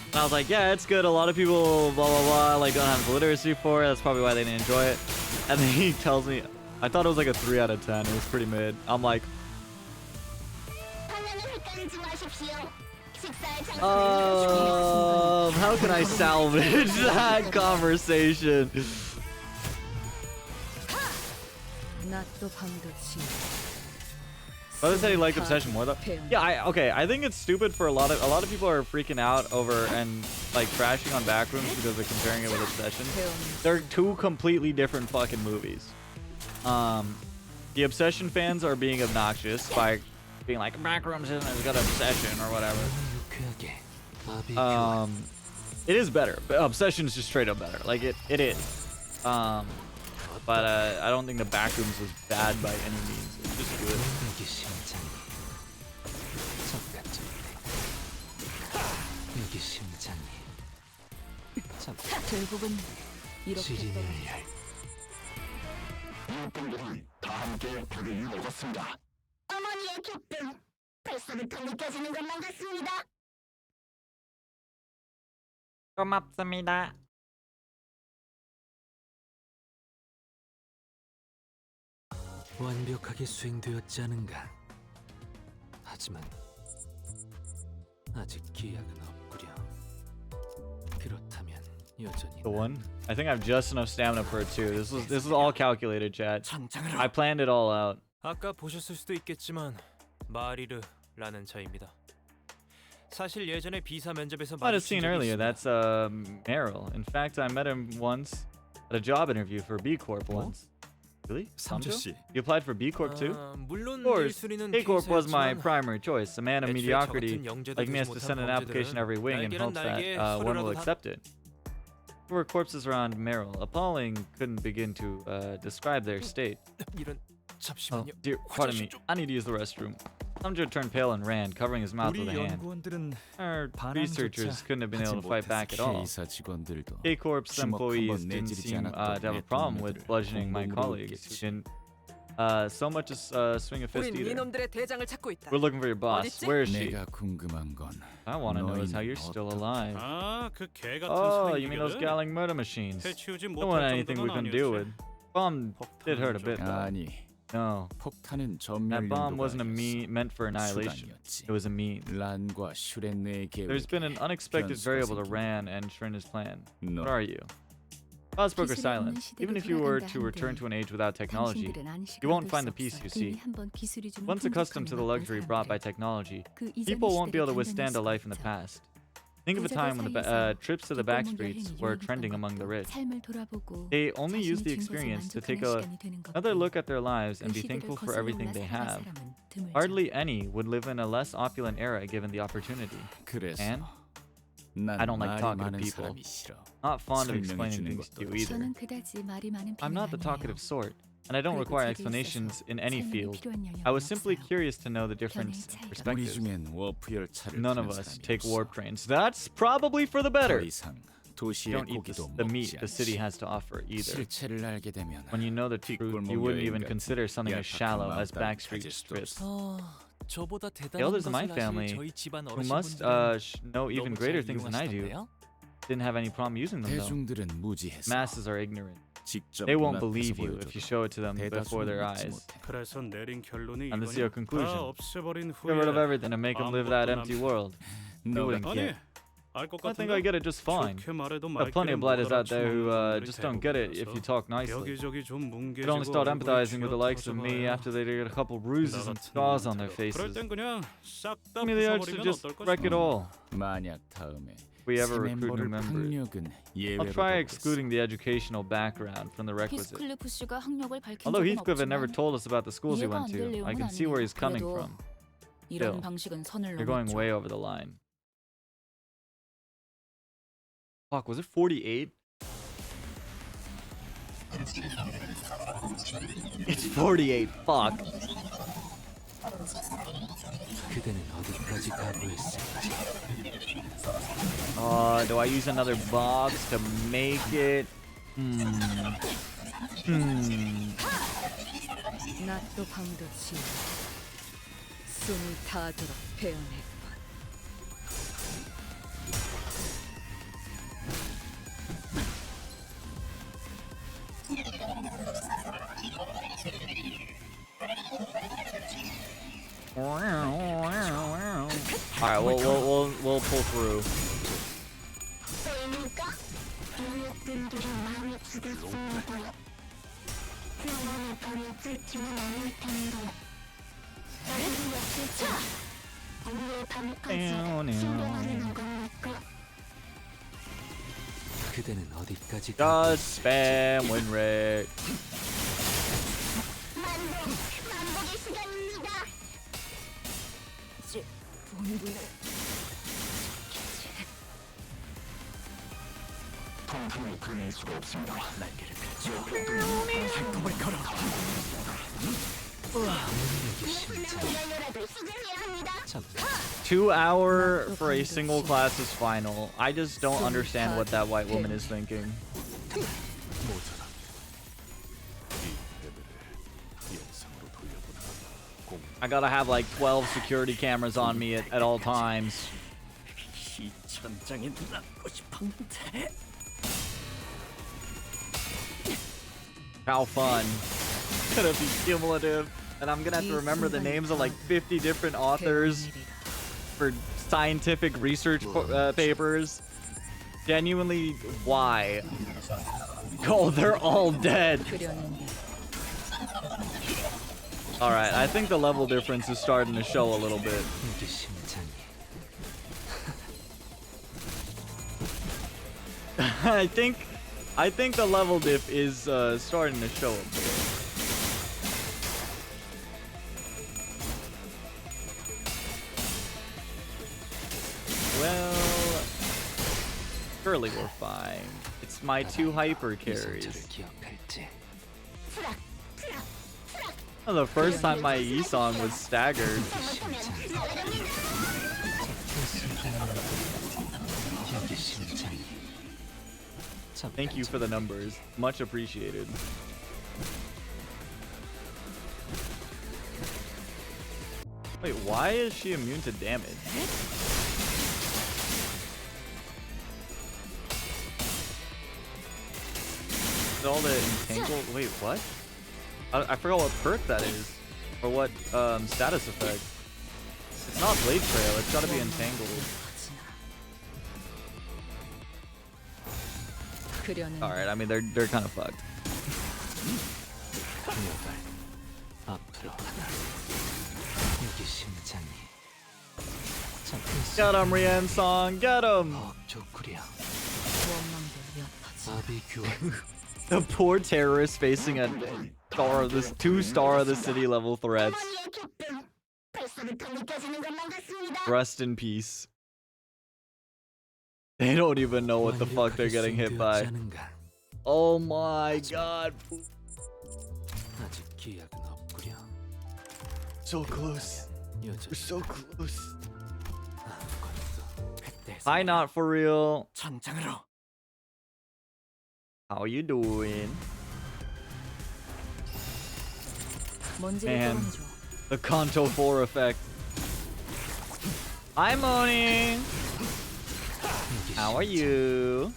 and I was like, "Yeah, it's good. A lot of people, blah blah blah, like don't have the literacy for it. That's probably why they didn't enjoy it." And then he tells me, "I thought it was like a 3 out of 10. It was pretty mid." I'm like, 화면을 헷갈리지 마십시오. 식사의 장소는 how can I salvage that conversation? 낮도 밤도 지 Brother said he liked Obsession more though. Yeah, I think it's stupid for a lot of people are freaking out over and like crashing on Backrooms because they're comparing it with Obsession. They're two completely different fucking movies. The Obsession fans are being obnoxious by being like Backrooms isn't as good as Obsession or whatever. 유쾌하게 바비큐 It is better. But Obsession is just straight up better. Like it is. But I don't think the Backrooms was bad by any means. It's just good. 동백이 심장이 젓같은데 여기 심장이 결국은 이렇게 지린을 열 이웃분들이 다 함께 벽을 이루어졌습니다. 어머니의 기쁨 벌써부터 느껴지는 것만 같습니다. 고맙습니다. 완벽하게 수행되었지 않은가. 하지만 아직 기약은 없구려. 그렇다면 여전히 The one? I think I have just enough stamina for it too. This is all calculated, chat. I planned it all out. 아까 보셨을 수도 있겠지만 마리르라는 저입니다. 사실 예전에 비사 면접에서 Might have 마주친 seen 적이 earlier. 있습니다. That's Meryl. In fact, I met him once at a job interview for B Corp once. Really? 삼조 Samjo? 씨. You applied for B Corp too? 물론 Of course. 1순위는 A Corp was my 폐쇄였지만 primary choice. A man of 애초에 mediocrity 저 같은 영재도 like me has 되지 to send an 못한 application 범죄들은 every wing in 날개는 hopes that 날개에 one will 손으로도 accept it. There were corpses around Meryl. Appalling, couldn't begin to describe their state. 이런 Oh, 잠시만요. dear, pardon me. I need to use the restroom. Samjo turned pale and ran, covering his mouth 우리 with a hand. 연구원들은 Our 반항조차 researchers couldn't have been able to fight back at all. K사 직원들도 K-Corp's 주먹 employees 한번 didn't 내지르지 seem to 않았던 have a 내 problem with 동료들을 bludgeoning my 공범으로 colleagues who 얻겠지. didn't So much as swing a fist 우린 either. 이놈들의 대장을 찾고 있다. We're looking for your boss. 어딨지? Where is she? 내가 궁금한 건 I want to know is how you're still alive. 아, 그 개 같은 Oh, you mean those 사이기거든? galling murder machines? 해치우지 Don't want 못할 anything we 정도는 couldn't deal 아니었지. with. Bomb did hurt a bit though. 아니 No, 폭탄은 that bomb 전멸용도가 wasn't 아니었어. meant for annihilation. 수단이었지. It was a means. 란과 슈렌네의 There's 계획에 been an unexpected 변수가 variable to 생긴 Ran and Shrin's plan. 너 What are you? Osbrook are 기술이 silent. 없는 Even 시대로 if you were 돌아간다 to return 한들 to an age without technology, 당신들은 안식을 you won't 얻을 find 수 the peace 없어. you seek. 이미 한번 기술이 주는 Once accustomed to the 풍족함을 luxury 맛본 brought by 사람들. technology, 그 이전 people won't be able to 시대를 withstand a 견뎌낼 life in the 수가 past. Think of a time when the trips to the back streets were trending among the rich. 삶을 돌아보고 They only use the 자신이 준 것에 experience to 만족하는 take 시간이 되는 another 것뿐. look at their lives and 그 be 시대를 thankful for 거슬러 everything 올라 they 살아갈 have. 사람은 드물죠. Hardly any would live in a less opulent era given the opportunity. 그래서 And 난 I don't like 말이 talking to 많은 people. 사람이 싫어. Not fond of 설명해 explaining 주는 things to you 것도 either. 저는 그다지 말이 많은 I'm 편은 not the 아니에요. talkative sort, and I don't 그래도 require 제게 explanations 있어서 in any 설명이 field. 필요한 영역은 I was simply 없어요. curious to know the different 견해의 차이가 우리 perspectives. 중엔 워프 열차를 None 타는 of us 사람이 take 없어. warp trains. That's probably for the 더 better. 이상 You 도시의 don't eat 고기도 the meat 먹지 the city 않지. has to offer either. 실체를 알게 되면 When you know the truth, 뒷골목 you wouldn't even 여행 consider something as 얄팍한 shallow as 마음따위 backstreet 가질 수도 strips. 없어. 저보다 The 대단한 elders of my 것을 아실 family, 저희 집안 who must 어르신분들은 know even 너무 greater 잘 things than I do, 이용하시던데요? didn't have any problem using them though. 대중들은 무지해서 Masses are ignorant. 직접 They won't 눈앞에서 believe you 보여줘도 if you show it to them before their 대다수는 믿지 eyes. 못해. 그래서 내린 결론이 And this is your 이거냐? conclusion. 다 없애버린 Get rid of 후에 everything and make them live that empty world. You wouldn't 아니, get. 알 것 I think 같은데? I get it just fine. 좋게 말해도 There are plenty of bladders out there who 말귀를 just don't get it if you talk nicely. 여기저기 좀 They only start 뭉개지고 empathizing with the 얼굴이 likes of me 쥐어터져봐야 after they get a couple bruises and scars on their 그럴 faces. 땐 그냥 싹 다 Give me the urge to 부숴버리면 just 어떨까 wreck it 싶어. all. 만약 다음에 If we ever 새 recruit new 멤버를 members. 폭력은 I'll 예외로 try 두겠어. excluding the educational background from the requisite. 히스클리프 씨가 학력을 밝힌 Although 적은 Heathcliff had never 없지만 told us about the schools he 이해가 went 안 될 to, I 내용은 can see where he's 아니에요. coming 그래도 from. 이런 Still, 방식은 선을 You're going 넘었죠. way over the line. Fuck, was it 48? It's 48. Fuck. 그대는 어디까지 가보했을지. Do I use another box to make it? 낮도 밤도 지워 숨이 닿도록 베어낼 것. All right, we'll pull through. 보입니까? 능력들이 마음에 죽었습니다. 그만에 버려질지는 않을 텐데. 우리 역시 우리의 밤까지 신경하는 겁니까? 그대는 어디까지 Just spam win rate. 만복의 시간입니다. 본분을 통탄을 보낼 수가 없습니다. 날개를 한꺼번에 걸어. 능력이 심장. 열려라도 수정해야 합니다. 참 2 hour for a single classes final. I just don't understand what that white woman is thinking. 모자라. I gotta have like 12 security cameras on me at all times. 이 천장에 남고 싶었는데. How fun. Gonna be cumulative. And I'm gonna have to remember the names of like 50 different authors for scientific research papers. Genuinely, why? Oh, they're all dead. Alright, I think the level difference is starting to show a little bit. 이게 심장이. I think the level diff is starting to show a bit. Well, surely we're fine. It's my 2 hyper carries. 이성차를 기억할지. Oh, the first time my E-song was staggered. 이게 심장이. Thank you for the numbers. Much appreciated. Wait, why is she immune to damage? Is all the entangled? Wait, what? I forgot what perk that is, or what status effect. It's not Blade Trail. It's got to be entangled. All right, I mean they're kind of fucked. Get him, Rian Song. Get him. The poor terrorist facing a star of this 2-star of the city level threats. Rest in peace. They don't even know what the fuck they're getting hit by. Oh my god. So close. You're so close. Hi, not for real. How you doing? Man, the Kanto 4 effect. Hi, Moni. How are you?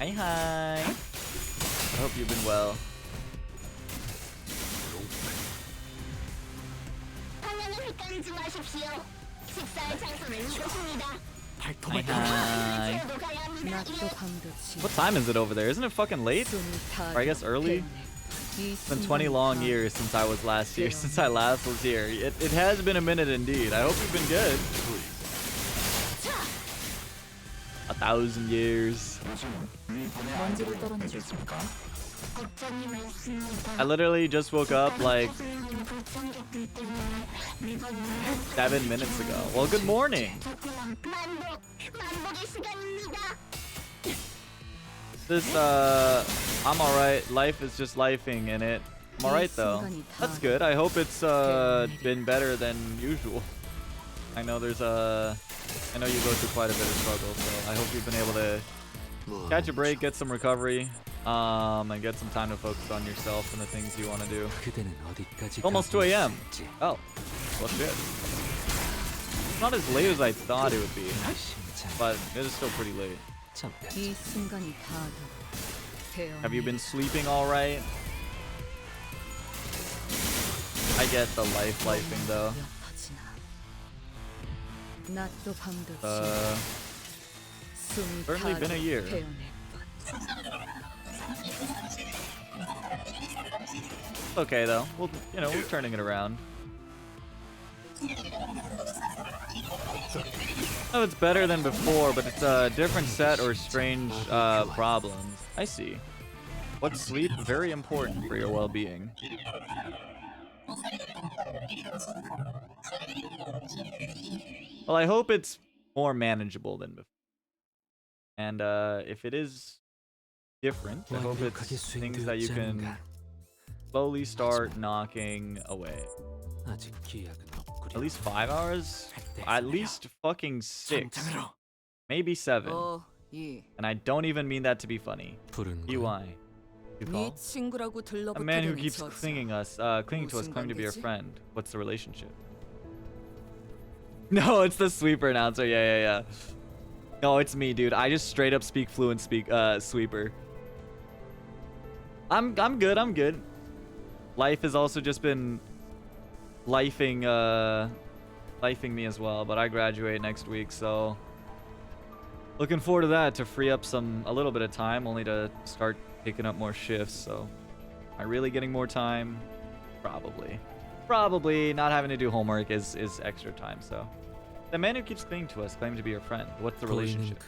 Hi, hi. I hope you've been well. Hi, hi. What time is it over there? Isn't it fucking late? Or I guess early? It's been 20 long years since I was last here. Since I last was here. It has been a minute indeed. I hope you've been good. 1,000 years. I literally just woke up like 7 minutes ago. Well, good morning. I'm alright. Life is just lifing in it. I'm alright though. That's good. I hope it's been better than usual. I know I know you go through quite a bit of struggle, so I hope you've been able to catch a break, get some recovery, and get some time to focus on yourself and the things you want to do. Almost 2 a.m. Oh, well shit. It's not as late as I thought it would be, but it is still pretty late. Have you been sleeping alright? I get the lifing though. Certainly been a year. Okay though, we're turning it around. Oh, it's better than before, but it's a different set or strange problems. I see. What's sleep? Very important for your well-being. Well, I hope it's more manageable than before. And if it is different, I hope it's things that you can slowly start knocking away. At least 5 hours? At least fucking 6. Maybe 7. And I don't even mean that to be funny. UI. You call? A man who keeps clinging to us, claiming to be our friend. What's the relationship? No, it's the sweeper announcer. Yeah. No, it's me, dude. I just straight up speak fluent sweeper. I'm good. Life has also just been lifing me as well, but I graduate next week, so looking forward to that, to free up a little bit of time, only to start picking up more shifts. So am I really getting more time? Probably not having to do homework is extra time. So the man who keeps clinging to us claims to be your friend. What's the relationship?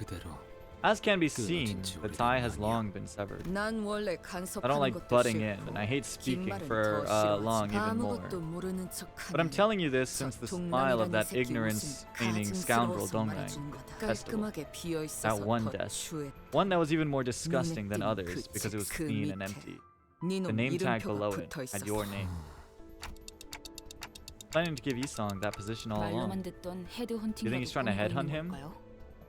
As can be seen, the tie has long been severed. I don't like butting in, and I hate speaking for long even more. But I'm telling you this since the smile of that ignorance-feigning scoundrel Dongnang festival. That one desk. One that was even more disgusting than others because it was clean and empty. The name tag below it had your name. Planning to give Isong that position all along. You think he's trying to headhunt him?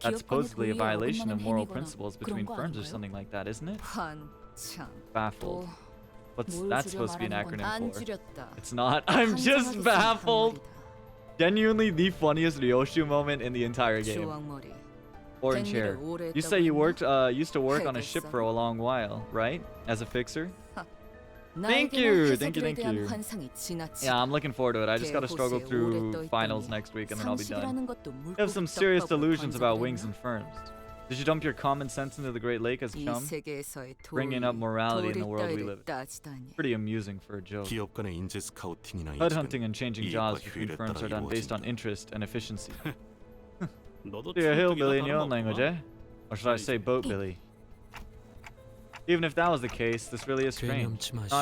That's supposedly a violation of moral principles between firms or something like that, isn't it? Baffled. What's 뭘 that 줄여 supposed to be an 말하는 건 acronym 안 for? 줄였다. It's not. I'm just 단정하게 baffled. 생각한 말이다. Genuinely the funniest Ryoshu moment in the entire game. 조왕머리. Orange hair. You say you used to work on a ship for a long while, right? As a fixer? Thank you, thank you, thank you. Yeah, I'm looking forward to it. I just gotta struggle through finals next week and then I'll be done. You have some serious delusions about wings and firms. Did you dump your common sense into the Great Lake as chum? Bringing up morality in the world we live in. Pretty amusing for a joke. 기업 간의 인재 스카우팅이나 Headhunting and changing 이익과 jobs between 효율에 firms 따라 are done based on 이루어진다. interest and efficiency. 너도 You're a 촌뜨기가 hillbilly in your own 다름없구나. language, eh? Or should I say boat billy? Even if that was the case, this really is strange. Not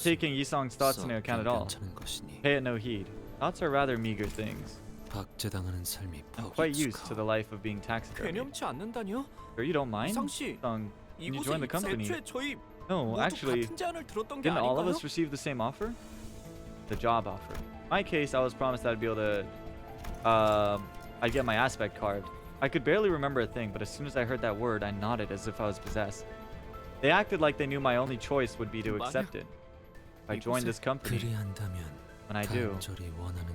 taking Yisong's thoughts into account at all. Pay it no heed. Thoughts are rather meager things. I'm quite used to the life of being taxidermied. 괴념치 않는다뇨? Sure, you don't mind? 상씨, Song, when you 이곳에 joined the company. 애초에 저희 No, 모두 actually, 같은 제안을 들었던 게 didn't all of 아닌가요? us receive the same offer? The job offer. In my case, I was promised that I'd be able to, I'd get my aspect carved. I could barely remember a thing, but as soon as I heard that word, I nodded as if I was possessed. They acted like they knew my only choice would be to accept it. If I join this company, when I do,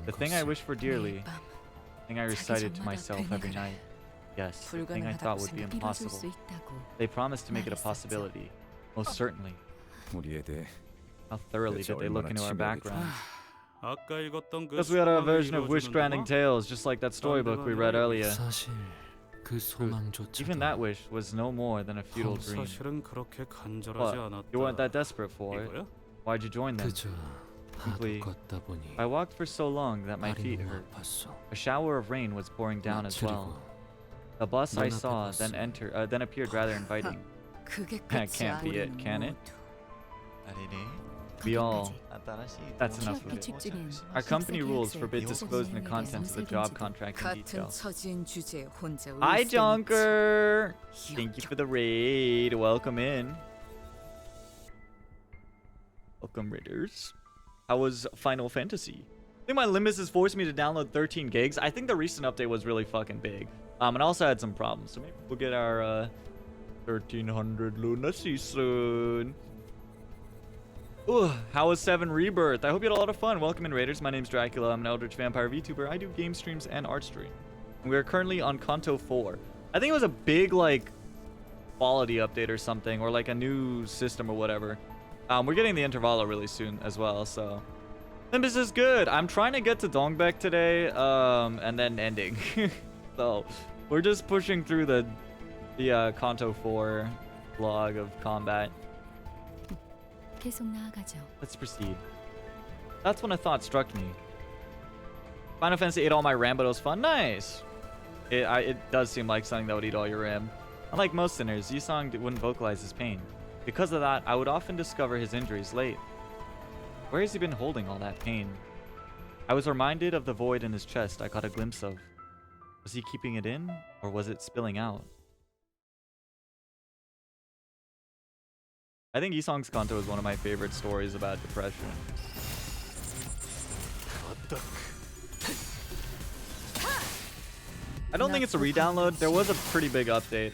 the thing I wish for dearly, the thing I recited to myself every night, yes, the thing I thought would be impossible, they promised to make it a possibility. Most certainly. 우리에 대해 How thoroughly did they look into our background? 아까 읽었던 그 Because we had a 소망을 version of Wish 이루어주는 Granting 동안 Tales, just like that storybook we read earlier. 사실 그 소망조차도 Even that wish was no more than a futile dream. 사실은 그렇게 간절하지 What? 않았다. You weren't that desperate for it. 이거야? Why'd you join them? 그저 하도 Simply, 걷다 보니 I walked for so long that my 발이 feet 너무 hurt. 아팠어. A shower of rain was pouring down as well. The bus I saw then appeared rather inviting. That can't be it, can it? We all. That's enough of it. Our company rules forbid disclosing the contents of the job contract in 같은 detail. 처지인 주제에 혼자 Hi, 울윰 Junker! Thank you for the raid. Welcome in. Welcome, Raiders. How was Final Fantasy? I think my Limbus has forced me to download 13 gigs. I think the recent update was really fucking big. And also had some problems. So maybe we'll get our 1300 lunacy soon. Ooh, how was 7 Rebirth? I hope you had a lot of fun. Welcome in, Raiders. My name's Dracula. I'm an Eldritch Vampire VTuber. I do game streams and art stream. We are currently on Kanto 4. I think it was a big, like, quality update or something, or like a new system or whatever. We're getting the Intervalo really soon as well, so... Limbus is good. I'm trying to get to Dongbek today, and then ending. So, we're just pushing through the Kanto 4 log of combat. Let's proceed. That's when a thought struck me. Final Fantasy ate all my RAM, but it was fun. Nice. It does seem like something that would eat all your RAM. Unlike most sinners, Yisong wouldn't vocalize his pain. Because of that, I would often discover his injuries late. Where has he been holding all that pain? I was reminded of the void in his chest I caught a glimpse of. Was he keeping it in, or was it spilling out? I think Yisong's Kanto is one of my favorite stories about depression. I don't think it's a re-download. There was a pretty big update.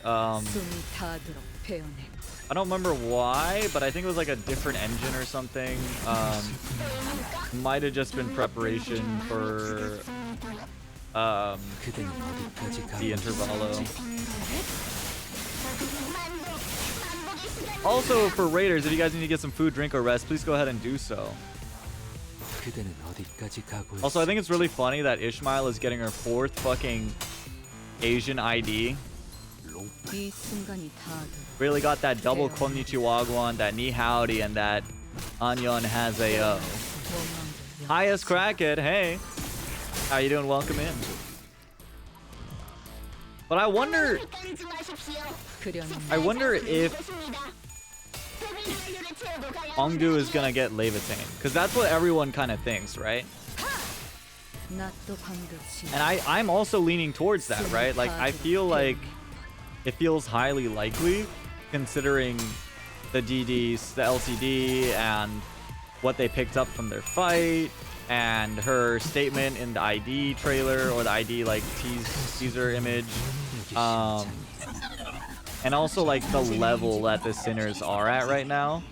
I don't remember why, but I think it was like a different engine or something. Might have just been preparation for the Intervalo. Also, for Raiders, if you guys need to get some food, drink, or rest, please go ahead and do so. Also, I think it's really funny that Ishmael is getting her 4th fucking Asian ID. Really got that double konnichiwa, that ni howdy, and that Anyon Haseo. Highest Crackhead, hey. How you doing? Welcome in. But I wonder if Ongdu is gonna get Levitain, because that's what everyone kind of thinks, right? And I'm also leaning towards that, right? Like, I feel like it feels highly likely, considering the DDs, the LCD, and what they picked up from their fight, and her statement in the ID trailer, or the ID, like, teaser image. and also like the level that the sinners are at right now,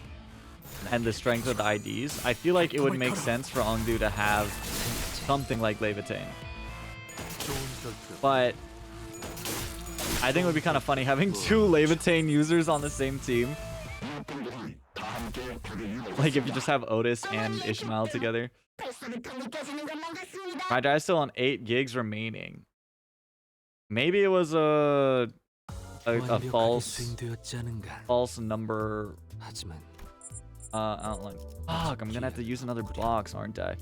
and the strength of the IDs, I feel like it would make sense for Ongdu to have something like Levitain. But I think it would be kind of funny having two Levitain users on the same team. Like if you just have Otis and Ishmael together. My drive's still on 8 gigs remaining. Maybe it was a false number outline. Fuck, I'm gonna have to use another box, aren't I?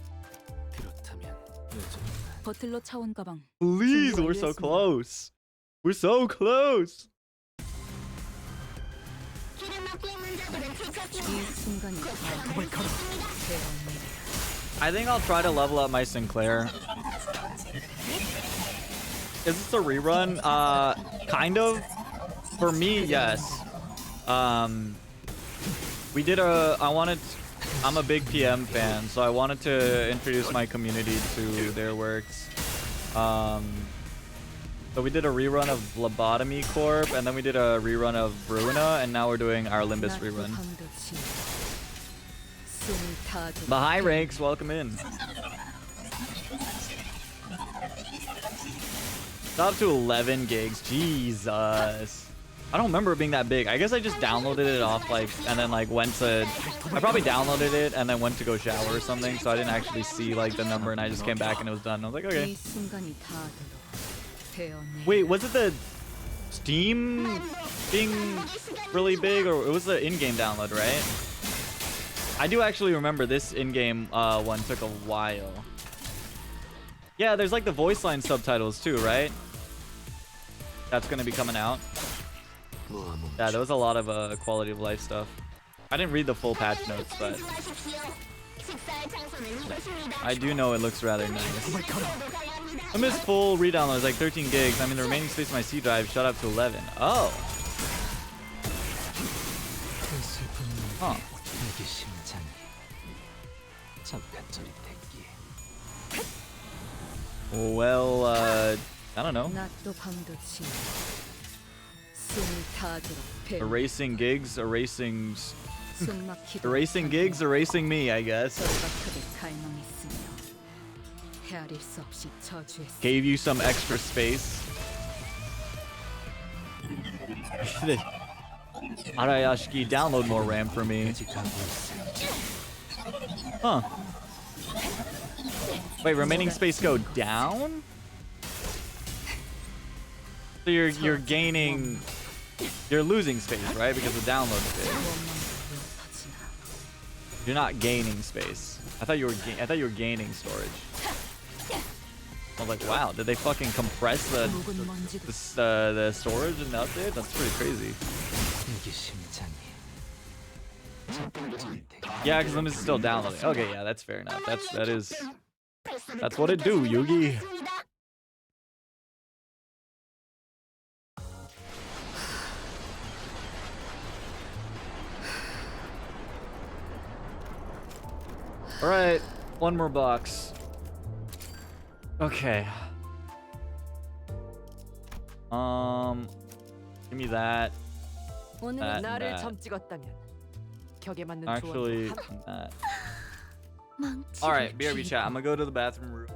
버틀러 차원 가방. Please, we're so close. We're so close. 이 순간이 I think I'll try to level up my Sinclair. Is this a rerun? Kind of. For me, yes. We did I'm a big PM fan, so I wanted to introduce my community to their works. So we did a rerun of Lobotomy Corp, and then we did a rerun of Bruna, and now we're doing our Limbus rerun. The high ranks, welcome in. It's up to 11 gigs. Jesus. I don't remember it being that big. I guess I just downloaded it off and then went to, I probably downloaded it and then went to go shower or something, so I didn't actually see the number, and I just came back and it was done. I was like, okay. Wait, was it the Steam being really big, or it was the in-game download, right? I do actually remember this in-game one took a while. Yeah, there's the voice line subtitles too, right? That's gonna be coming out. Yeah, there was a lot of quality of life stuff. I didn't read the full patch notes, but I do know it looks rather nice. I missed full redownloads, 13 gigs. I mean, the remaining space on my C drive shot up to 11. Oh. Huh. Well, I don't know. Erasing gigs, erasing gigs, erasing me, I guess. Gave you some extra space. Arayashiki, download more RAM for me. Huh. Wait, remaining space go down? So you're gaining, you're losing space, right? Because of download space. You're not gaining space. I thought you were gaining storage. I was like, wow, did they fucking compress the storage in the update? That's pretty crazy. Yeah, because Limbus is still downloading. Okay, yeah, that's fair enough. That's what it do, Yugi. All right, one more box. Okay. Give me that. That, and that. Actually, that. All right, BRB chat. I'm gonna go to the bathroom room.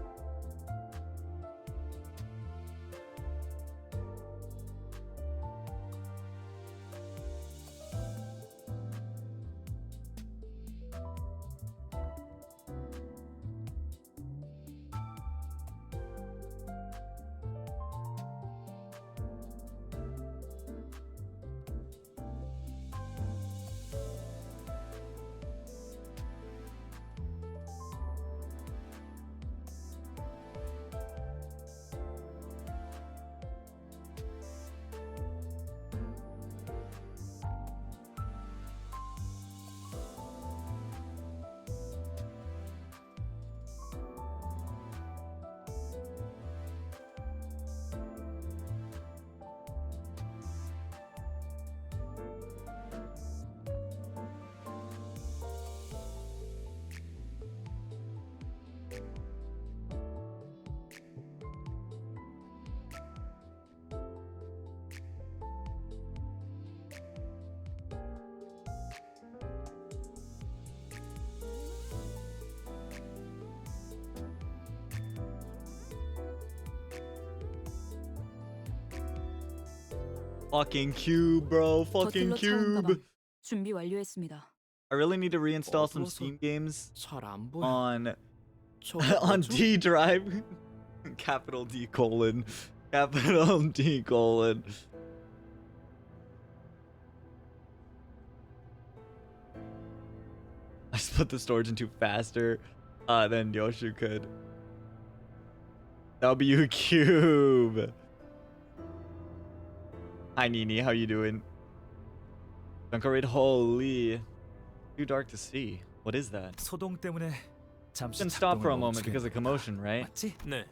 Fucking cube, bro. Fucking 버틀러 차원 cube. 가방 준비 완료했습니다. I really need to reinstall some 어두워서 Steam games 잘안 보여. on 저거 on 뭐죠? D drive. Capital D colon. Capital D colon. I split the storage into faster than Yoshu could. W cube. Hi Nini, how you doing? Dunkerade, holy. Too dark to see. What is that? 소동 때문에 잠시 Can stop for a 작동을 moment because of 멈추게 commotion, right? 맞지? 네.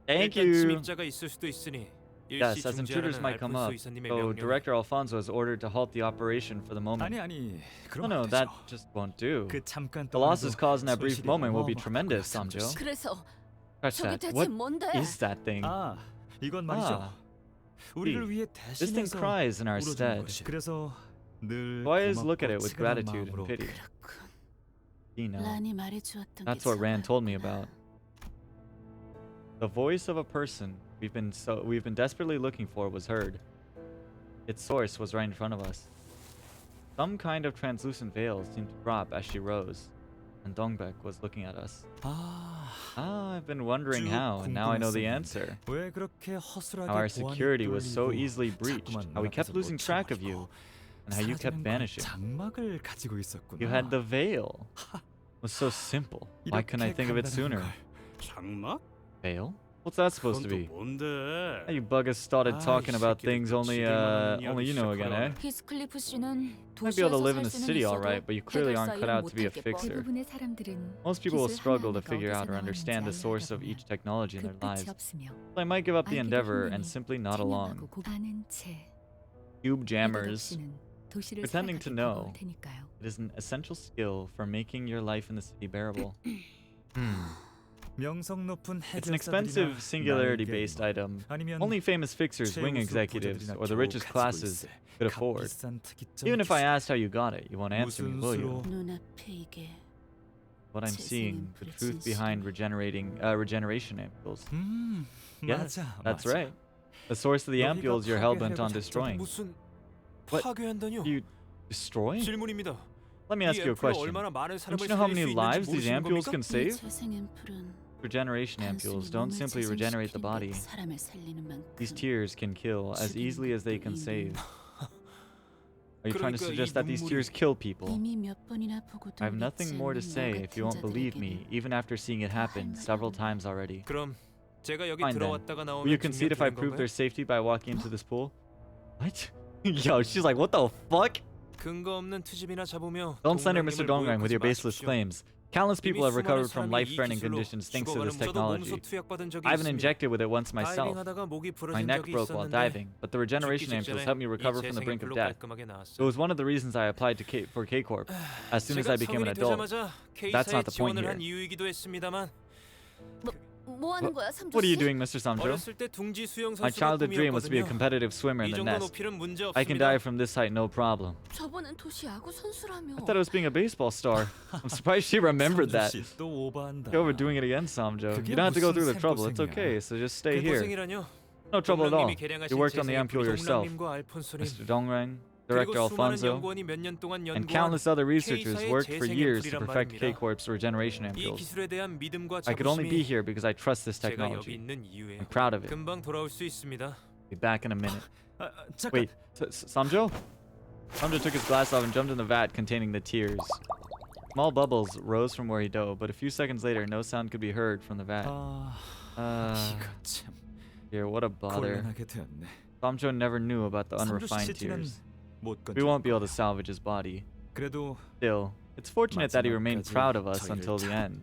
Thank 일단 you. 침입자가 있을 수도 있으니 Yes, 일시 as intruders 중지하라는 might come up. 알폰소 이사님의 So 명령에 Director Alfonso has ordered to halt the operation for the moment. 아니 No, 그럼 no, 안 that 되죠. just won't do. 그 잠깐 The losses 동안에도 caused in that brief 손실이 moment will be 어마어마할 tremendous, 거야, Samjo. 삼조 씨. 그래서 Scratch 저게 that. 대체 What 뭔데? is that thing? 아, 이건 말이죠. Ah, 우리를 위해 this thing 대신해서 cries in our 울어주는 stead. 것이. 그래서 늘 So I always look at 고맙고 it with 측은한 gratitude and 마음으로 pity. You know, 란이 말해주었던 that's 게 what Rand told me 저거였구나. about. The voice of a person we've been desperately looking for was heard. Its source was right in front of us. Some kind of translucent veil seemed to drop as she rose, and Dongbek was looking at us. 아, I've been wondering 쭉 how, and now I know the 궁금했었는데 answer. 왜 그렇게 허술하게 How our 보안이 security was so 뚫리고 easily breached, 자꾸만 how we kept 눈앞에서 losing track of 놓쳐버리고 you, and how you kept 사라지는 그 vanishing. 장막을 가지고 있었구나. You had the veil. It was so simple. Why couldn't I 이렇게 think of it 간단한 sooner? 걸. 장막? Veil? What's that supposed to 그건 또 be? 뭔데? Hey, you buggers started 아, talking 이 about 새끼들 things 또 only 지들만 하는 you know 이야기 again, eh? 시작하려네. 히스클리프 씨는 Might be able to 도시에서 live in 살 the 수는 city 있어도 alright, but you clearly aren't cut 해결사이엔 out to be a 못하겠고. fixer. 대부분의 사람들은 Most people will 기술 struggle to 하나하나가 figure out 어디서 or understand the 나오는지 source 알려다 of each 보면 technology in 그 their 끝이 lives. 없으며 So I might give up the 알기도 endeavor 힘드니 and simply nod along. 투명하고 고가는 채 Cube jammers. 느닷없이는 도시를 Pretending to 살아가기 know. 버거울 테니까요. It is an essential skill for making your life in the city bearable. 명성 높은 It's an expensive 해결사들이나 singularity-based 날개 item. 아니면 Only famous fixers, wing 최우수 executives, 부자들이나 or the 겨우 richest 가지고 classes 있을 could afford. 값비싼 특이점 Even if I 기술. asked how you got it, you won't answer me, 무슨 will 수로 you? 눈앞에 이게 What I'm seeing, the 세상엔 truth 불진 behind 시간. regeneration ampules. Yes, 맞아, that's 맞아. right. The source of the 여기가 ampules you're hell-bent on 파괴하려고 destroying. 무슨 What? 파괴한다뇨? You destroy? 질문입니다. Let me ask 이 you a 앰플로 question. 얼마나 많은 Don't 사람을 you know how 살릴 수 many 있는지 lives these 모르시는 ampules 겁니까? can 이 save? 재생 앰플은 Regeneration ampules don't simply regenerate the body. 사람을 살리는 만큼 These tears can kill as easily as they can save. Are you trying to 그러니까 suggest 이 that these 눈물이 tears kill people? 이미 몇 번이나 보고도 I have nothing 믿지 more to 않는 say 나 if you won't 같은 believe me, 자들에게는 even after seeing it happen several times already. 그럼 제가 여기 Fine then. 들어왔다가 나오면 Will you concede if I 중면 prove 되는 their 건가요? safety by walking into this pool? What? Yo, she's like, what the fuck? 근거 없는 트집이나 잡으며 Don't slander Mr. 동랑님을 Dongrang with your 모욕하지 baseless 마십시오. claims. Countless people have 이미 recovered 수많은 from 사람이 이 life-threatening 기술로 conditions thanks to 죽어가는 this 저도 technology. 몸소 투약받은 적이 I haven't 있습니다. injected with it once myself. 다이빙하다가 목이 My 부러진 neck 적이 broke while 있었는데 diving, but the regeneration 죽기 ampules 직전에 helped me 이 recover from the brink of 재생 death. 앰플로 깔끔하게 It 나왔어요. was one of the reasons I applied to for K-Corp as soon as I 제가 became an 성인이 adult. 되자마자 That's K사에 not the point 지원을 here. 한 이유이기도 했습니다만 뭐 하는 거야, 삼조 What are you 씨? doing, Mr. Samjo? 어렸을 때 둥지 수영 My 선수가 childhood dream was to be a 꿈이었거든요. competitive swimmer in 이 the 정도 nest. 높이는 문제 I can 없습니다. dive from this height, no problem. 저번엔 도시 야구 선수라며. I thought it was being a baseball star. I'm surprised she remembered that. 삼조 씨, 또 오버한다. You're overdoing it again, Samjo. 그게 You don't have to go through the 무슨 trouble. It's 샘고생이야. okay, so just stay here. 고생이라뇨. No trouble at all. 동랑님이 개량하신 You worked on the 재생 ampule 앰플 yourself. 동랑님과 알폰소님 Mr. Dongrang, 그리고 Director 수많은 Alfonso, 연구원이 몇 년 동안 and 연구한 countless other researchers K사의 worked for 재생 years to 앰플이란 perfect 말입니다. K-Corp's regeneration 이 ampules. 기술에 대한 믿음과 I could only be 자부심이 here because I trust this 제가 여기 technology. 있는 이유예요. I'm proud of it. 금방 돌아올 수 있습니다. Be back in a minute. 잠깐. Wait, Samjo? Samjo took his glass off and jumped in the vat containing the tears. Small bubbles rose from where he dove, but a few seconds later, no sound could be heard from the vat. 이거 참 Here, what a bother. 곤란하게 되었네. Samjo never knew about the 삼조 unrefined 씨는 tears. 못 We won't be able to 건질 거야. salvage his body. 그래도 Still, it's fortunate that he remained 마지막까지 proud of us 저희를 until the 참- end.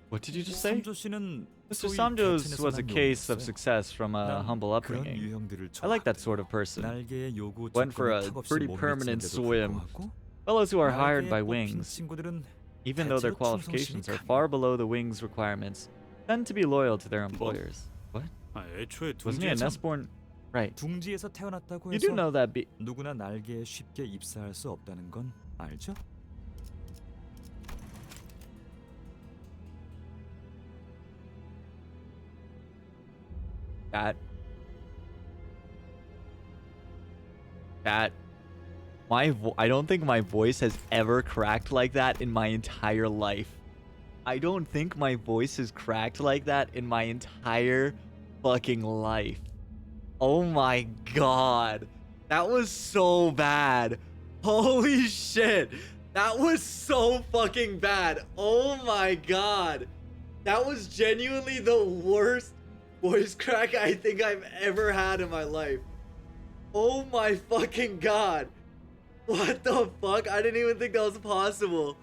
What did you just say? 삼조 씨는 Mr. 소위 Samjo's 대천에서 was a 난 case of 놈이었어요. success from a 난 humble 그런 upbringing. 유형들을 I like that 좋아하거든. sort of person. 날개의 요구 Went for 조건을 a 턱없이 pretty 못 permanent 미치는데도 swim. 불구하고 Fellows who are hired 날개에 by 뽑힌 wings, 친구들은 even though their 대체로 qualifications 충성심이 are far below the wings' requirements, tend to be loyal to their employers. What? 아, 애초에 Wasn't he a 둥지에서 nestborn? Right. 둥지에서 태어났다고 You do 해서 know that 누구나 날개에 쉽게 입사할 수 없다는 건 알죠? that Chat. I don't think my voice has ever cracked like that in my entire life. I don't think my voice has cracked like that in my entire fucking life. Oh my god. That was so bad. Holy shit. That was so fucking bad. Oh my god. That was genuinely the worst voice crack I think I've ever had in my life. Oh my fucking god. What the fuck? I didn't even think that was possible.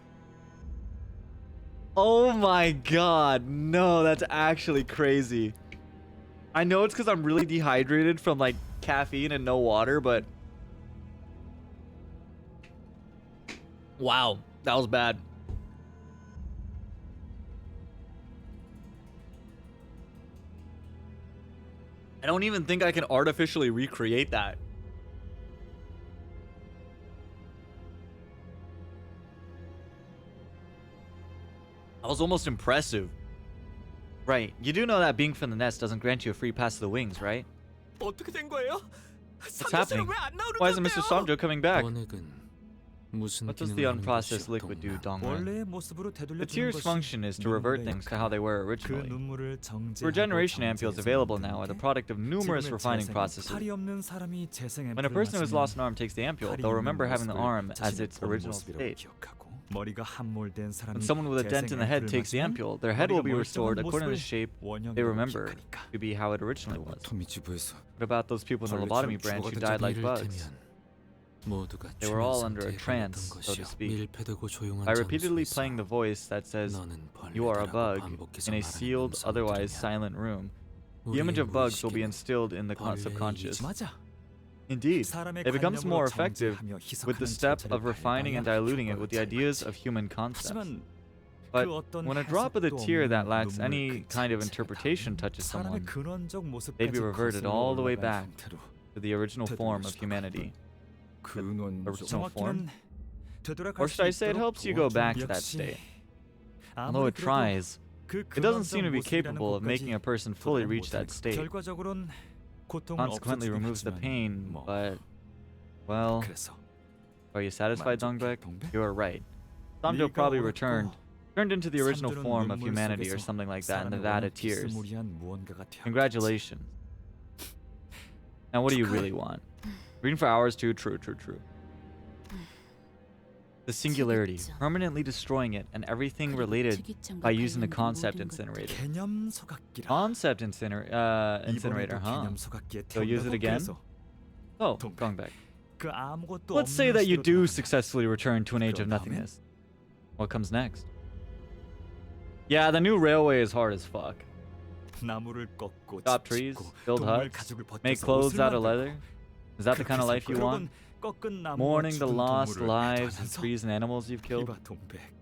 Oh my god. No, that's actually crazy. I know it's because I'm really dehydrated from like caffeine and no water, but wow, that was bad. I don't even think I can artificially recreate that. That was almost impressive. Right, you do know that being from the nest doesn't grant you a free pass to the wings, right? What's happening? Why isn't Mr. Sanjo coming back? What does the unprocessed liquid do, Dongwei? The tear's function is to revert things to how they were originally. Regeneration ampules available now are the product of numerous refining processes. When a person who has lost an arm takes the ampule, they'll remember having the arm as its original state. When someone with a dent in the head takes the ampule, their head will be restored according to the shape they remember to be how it originally was. What about those people in the lobotomy branch who died like bugs? They were all under a trance, so to speak. By repeatedly playing the voice that says, "You are a bug," in a sealed, otherwise silent room, the image of bugs will be instilled in the subconscious. Indeed, it becomes more effective with the step of refining and diluting it with the ideas of human concepts. But when a drop of the tear that lacks any kind of interpretation touches someone, they'd be reverted all the way back to the original form of humanity. The original form? Or should I say it helps you go back to that state? Although it tries, it doesn't seem to be capable of making a person fully reach that state. Consequently removes the pain, but, well, are you satisfied, Dongbek? You are right. Samjo probably turned into the original form of humanity or something like that in the vat of tears. Congratulations. Now what do you really want? Reading for hours too? True. The singularity, permanently destroying it and everything related by using the concept incinerator. Concept incinerator, huh? So use it again? Oh, Dongbek. Let's say that you do successfully return to an age of nothingness. What comes next? Yeah, the new railway is hard as fuck. Chop trees, build huts, make clothes out of leather. Is that the kind of life you want? Mourning the lost lives of trees and animals you've killed?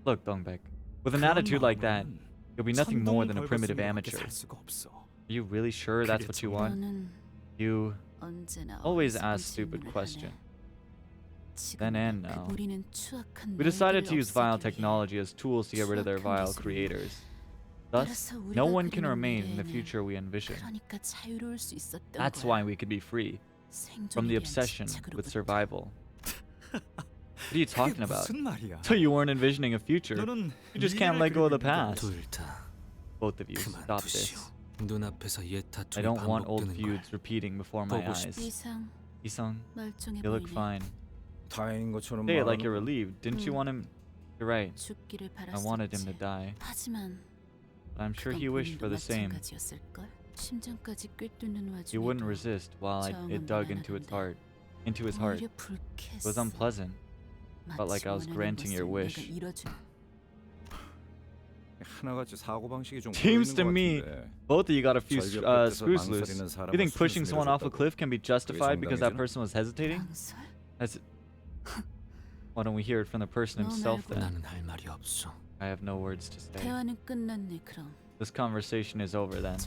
Look, Dongbek, with an attitude like that, you'll be nothing more than a primitive amateur. Are you really sure that's what you want? You always ask stupid questions. Then and now. We decided to use vile technology as tools to get rid of their vile creators. Thus, no one can remain in the future we envision. That's why we could be free from the obsession with survival. What are you talking about? So you weren't envisioning a future. You just can't let go of the past. Both of you, stop this. I don't want old feuds repeating before my eyes. Isang, you look fine. Say it like you're relieved. Didn't you want him? You're right. I wanted him to die. But I'm sure he wished for the same. He wouldn't resist while it dug into his heart. It was unpleasant. Felt like I was granting your wish. Seems to me, both of you got a few screws loose. You think pushing someone off a cliff can be justified because that person was hesitating? Why don't we hear it from the person himself then? I have no words to say. This conversation is over then.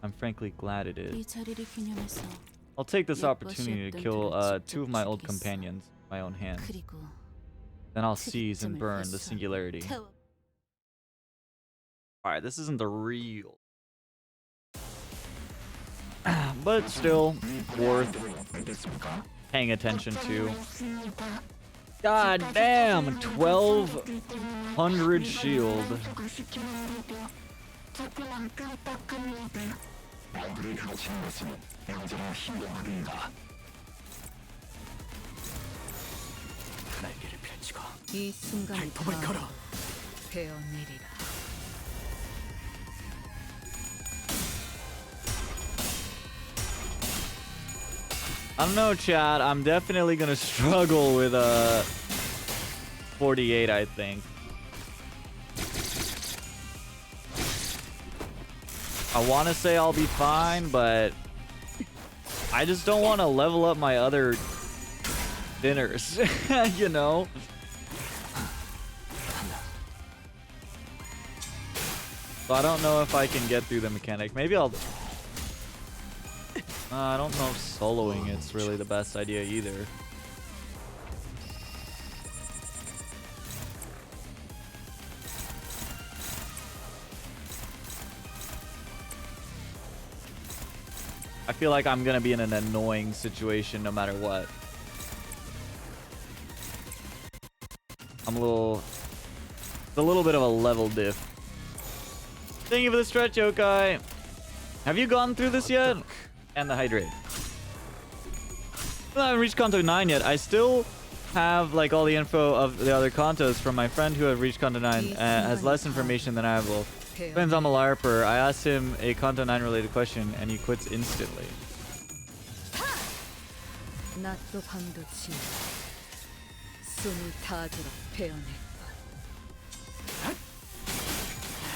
I'm frankly glad it is. I'll take this opportunity to kill 2 of my old companions with my own hands. Then I'll seize and burn the singularity. Alright, this isn't the real. But still, worth paying attention to. God damn, 1200 shield. 이 순간이 다 베어내리라. I don't know, chat. I'm definitely gonna struggle with 48, I think. I want to say I'll be fine, but I just don't want to level up my other dinners, you know? So I don't know if I can get through the mechanic. Maybe I'll... I don't know if soloing it's really the best idea either. I feel like I'm gonna be in an annoying situation no matter what. It's a little bit of a level diff. Thank you for the stretch, Yokai. Have you gone through this yet? And the hydrate. I haven't reached Kanto 9 yet. I still have like all the info of the other Kantos from my friend who have reached Kanto 9. Has less information than I have. Well, depends on the LARPer. I asked him a Kanto 9 related question and he quits instantly. 낮도 밤도 지나 숨이 닿도록 베어내.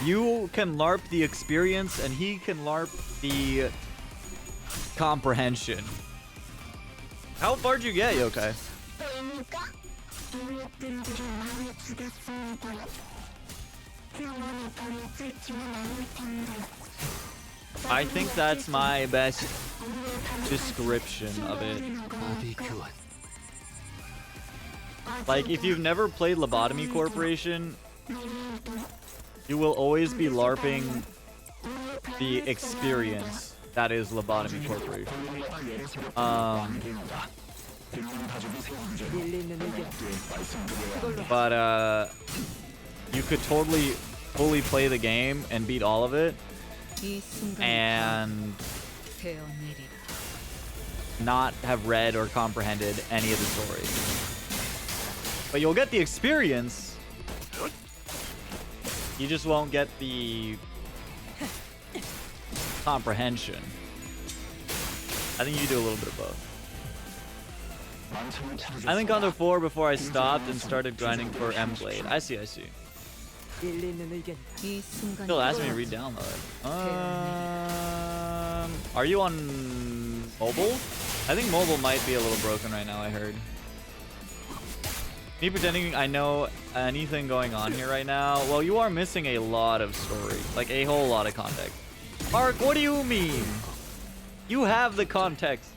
You can LARP the experience and he can LARP the comprehension. How far did you get, Yokai? I think that's my best description of it. Like, if you've never played Lobotomy Corporation, you will always be LARPing the experience that is Lobotomy Corporation. But you could totally fully play the game and beat all of it and not have read or comprehended any of the story. But you'll get the experience. You just won't get the comprehension. I think you do a little bit of both. I think on the 4 before I stopped and started grinding for M-Blade. I see. Still asking me to re-download. Are you on mobile? I think mobile might be a little broken right now, I heard. Me pretending I know anything going on here right now. Well, you are missing a lot of story. Like, a whole lot of context. Mark, what do you mean? You have the context.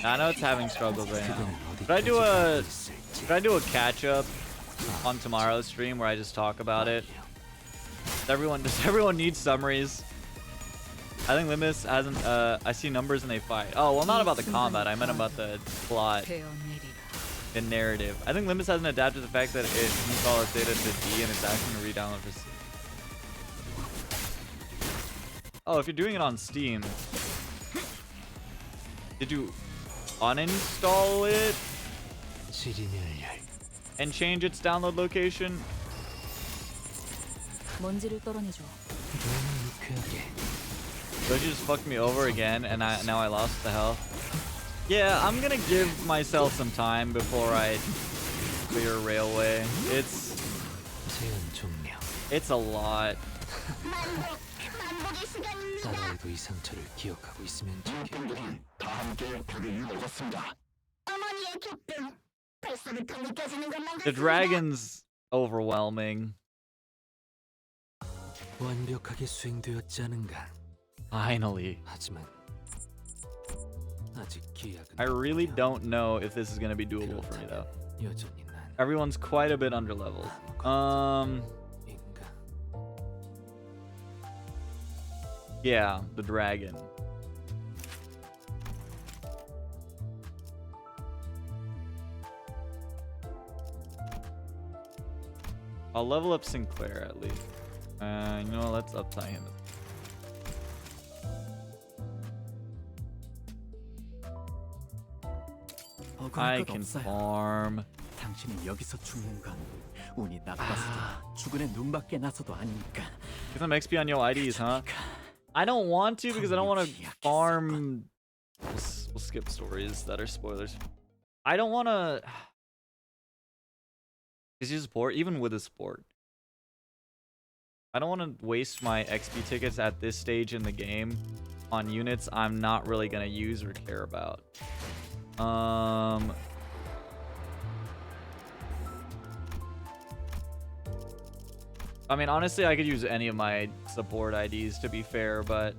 I know it's having struggles right now. Should I do a catch up on tomorrow's stream where I just talk about it? Does everyone need summaries? I think Limbus hasn't. I see numbers and they fight. Oh well, not about the combat. I meant about the plot, the narrative. I think Limbus hasn't adapted the fact that it installs data to D and it's asking to re-download for C. Oh, if you're doing it on Steam, did you uninstall it and change its download location? So you just fucked me over again and now I lost the health. Yeah, I'm gonna give myself some time before I clear railway. It's a lot. The dragon's overwhelming. Finally. I really don't know if this is gonna be doable for me though. Everyone's quite a bit underleveled. Yeah, the dragon. I'll level up Sinclair at least. You know what, let's uptie him. I can farm. 당신이 여기서 죽는 건 운이 나빠서도 죽은의 눈밖에 나서도 아니니까. Get some XP on your IDs, huh? I don't want to because I don't want to farm. We'll skip stories that are spoilers. I don't want to. Is you support even with a support? I don't want to waste my XP tickets at this stage in the game on units I'm not really gonna use or care about. I mean, honestly, I could use any of my support IDs to be fair, but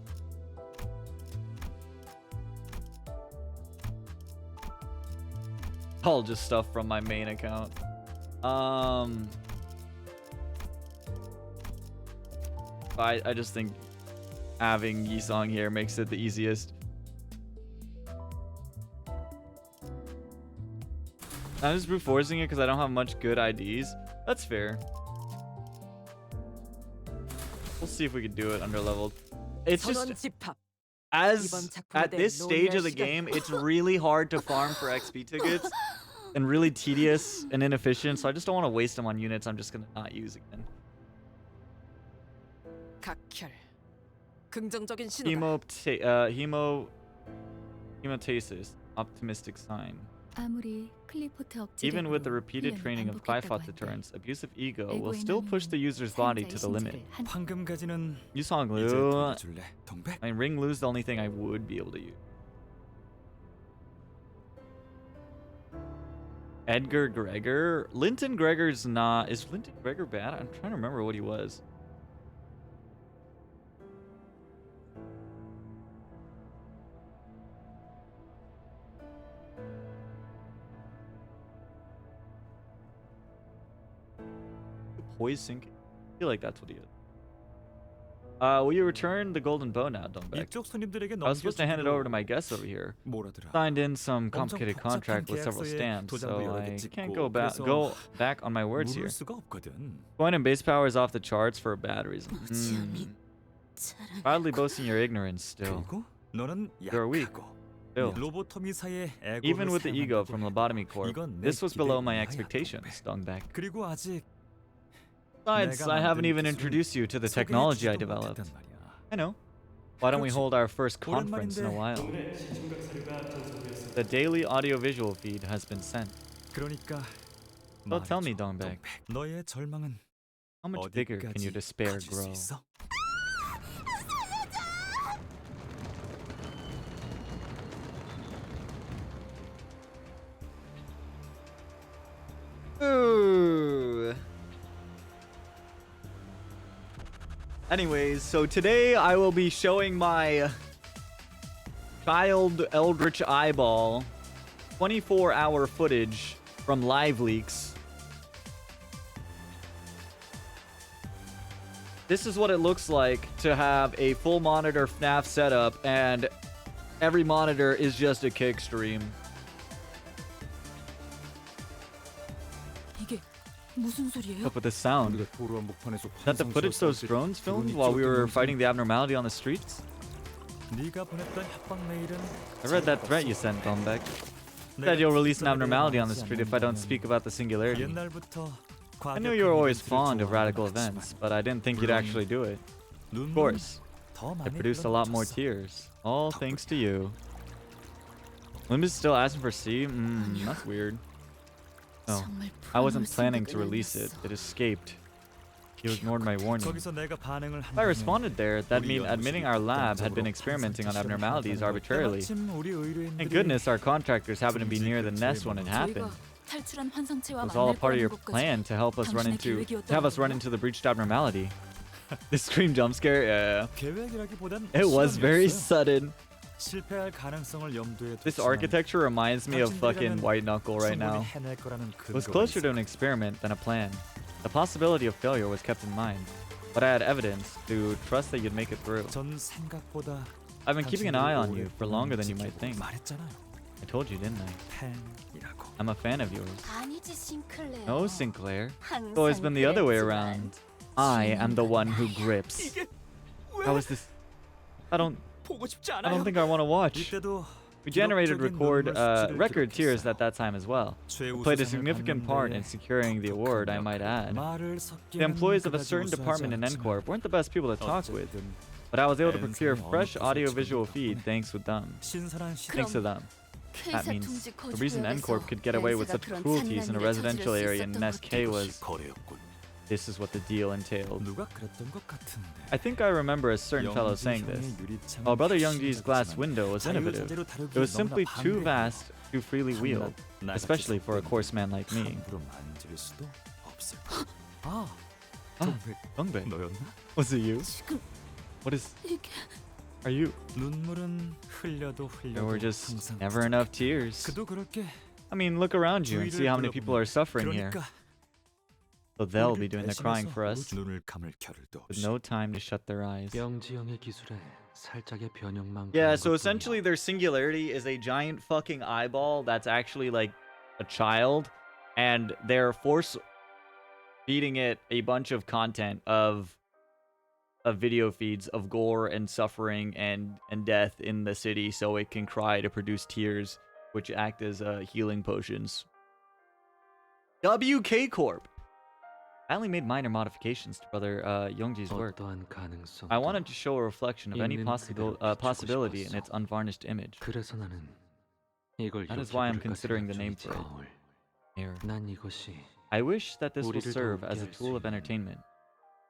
I'll just stuff from my main account. I just think having Yisong here makes it the easiest. I'm just brute forcing it because I don't have much good IDs. That's fair. We'll see if we can do it underleveled. It's just as at this stage of the game, it's really hard to farm for XP tickets and really tedious and inefficient. So I just don't want to waste them on units I'm just gonna not use again. 각혈. 긍정적인 신호다. Hemotasis, optimistic sign. 아무리 클리포트 억제력으로 Even with the repeated 훈련을 training of 반복했다고 Bifrost 한들 deterrence, abusive ego will 에고의 still push the 남용은 user's body to 사용자의 the limit. 신체를 한 황금가지는 Yusong 이제 Lu. 보여줄래, 동백? I mean, Ring Lu's the only thing I would be able to use. Edgar Gregor? Linton Gregor's not... Is Linton Gregor bad? I'm trying to remember what he was. Poison. I feel like that's what he is. Will you return the golden bow now, Dongbek? 이쪽 손님들에게 I was supposed to hand it over to 넘겨주기로 my guests over here. 뭐라더라. Signed in some 엄청 complicated 복잡한 contract with several 계약서에 stamps, so 도장도 여러 개 I 찍고, can't 그래서 go back on my words here. 물을 수가 없거든. Point and base power is off the charts for a bad reason. Proudly boasting your ignorance still. 그리고 너는 You're weak. 약하고 Still. 로보토미사의 애고를 Even with the ego 사용한다고 from 해. Lobotomy Corp, 이건 내 this was below 기대 my 이하야, expectations, Dongbek. 그리고 아직 Besides, 내가 I haven't 만든 even 기술을 introduced you to the 소개해주지도 technology I developed. 못했단 말이야. I know. Why don't we 그렇지. hold our first conference in a while? The daily audiovisual feed has been sent. 그러니까 So tell me, 말해줘, Dongbek, 동백. 너의 절망은 how much bigger can your 어디까지 despair 가질 수 grow? 있어? Ooh. Anyways, so today I will be showing my child eldritch eyeball 24-hour footage from live leaks. This is what it looks like to have a full monitor FNAF setup and every monitor is just a kick stream. 이게 무슨 소리예요? Up with the sound. 우리가 도로 한복판에서 Is that the footage those drones filmed while we were fighting the abnormality on the streets? 네가 보냈던 협박 메일은 I read that threat you sent, Dongbek. Said you'll release an abnormality on the street if I don't speak about the singularity. 옛날부터 I knew you were always fond of radical events, but I didn't think you'd actually do it. Of course, it produced a lot more tears. All thanks to you. Limbus is still asking for C? That's weird. No, I wasn't planning to release it. It escaped. You ignored my warning. 거기서 내가 반응을 If I responded there, that'd mean admitting our lab had been experimenting on abnormalities arbitrarily. Thank goodness our contractors happened to be near the nest when it happened. 탈출한 환상체와 It was all a 만날 part of 거라는 your 것까지 plan to help us run 당신의 into to have us run into the breached abnormality. The scream jump scare, yeah. 계획이라기보단 It was very 실험이었어요. sudden. 실패할 가능성을 염두에 This 두지만 architecture reminds me of fucking White Knuckle right now. 충분히 해낼 거라는 It was 근거가 closer to 있었다. an experiment than a plan. The possibility of failure was kept in mind, but I had evidence to trust that you'd make it through. 전 생각보다 I've been keeping an eye on you 당신들을 for longer than you might 지키려고 think. 말했잖아요. I told you, didn't I? 팬이라고. I'm a fan of yours. 아니지 싱클레어. No, Sinclair. It's 항상 always been the other way 그랬지만 around. I am the one who grips. How is this? I don't think I want to watch. 이때도 We generated 기록적인 눈물 record 수치를 tears 기록했어요. at that time as well. We played a significant part in securing the award, I might add. 말을 The 섞이는 employees of a 그다지 certain 우수하지 department in 않았지만 NCorp weren't the best people to talk with, 어쨌든 but I was able to procure 앤슨이 fresh 어느 audio-visual 곳에 feed thanks with them. 신선한 시대 Thanks to them. That 회사 means 둥지 the reason NCorp 거주구역에서 could get away with 렌스가 such 그런 cruelties in a 잔인한 일을 residential 저지를 수 area in 있었던 SK 것도 was 거래였군. this is what the deal entailed. 누가 그랬던 것 같은데. I think I remember a certain fellow saying this. While Brother Youngji's glass window was innovative, it was simply too vast, too freely wheeled, especially for a coarse man like me. 함부로 만질 수도 없을 거야. 아, Dongbae, 너였나? was it you? 지금 What is? 이게 Are you? 눈물은 흘려도 There 흘려도 were just 항상 never enough tears. 그도 그렇게 I mean, look around you and see how many people are suffering here. 그러니까 So they'll be doing the crying 대신해서 for us 눈을 감을 겨를도 with 없이. no time to shut their eyes. 영지 형의 기술에 살짝의 변형만 Yeah, 가한 so 것뿐이야. essentially their singularity is a giant fucking eyeball that's actually like a child, and they're force feeding it a bunch of content of video feeds of gore and suffering and death in the city so it can cry to produce tears, which act as healing potions. WK Corp. I only made minor modifications to Brother Youngji's work. 어떠한 가능성도 I wanted to show a reflection of any 있는 그대로 비추고 possibility in 싶었어. its unvarnished image. 그래서 나는 이걸 That is 이렇게 why I'm 부를까 considering the 생각 name 중이지, for it. 가을. Mirror. 난 이것이 I wish that this will 우리를 serve 더 as a 웃게 할 tool 수 of 있는 entertainment,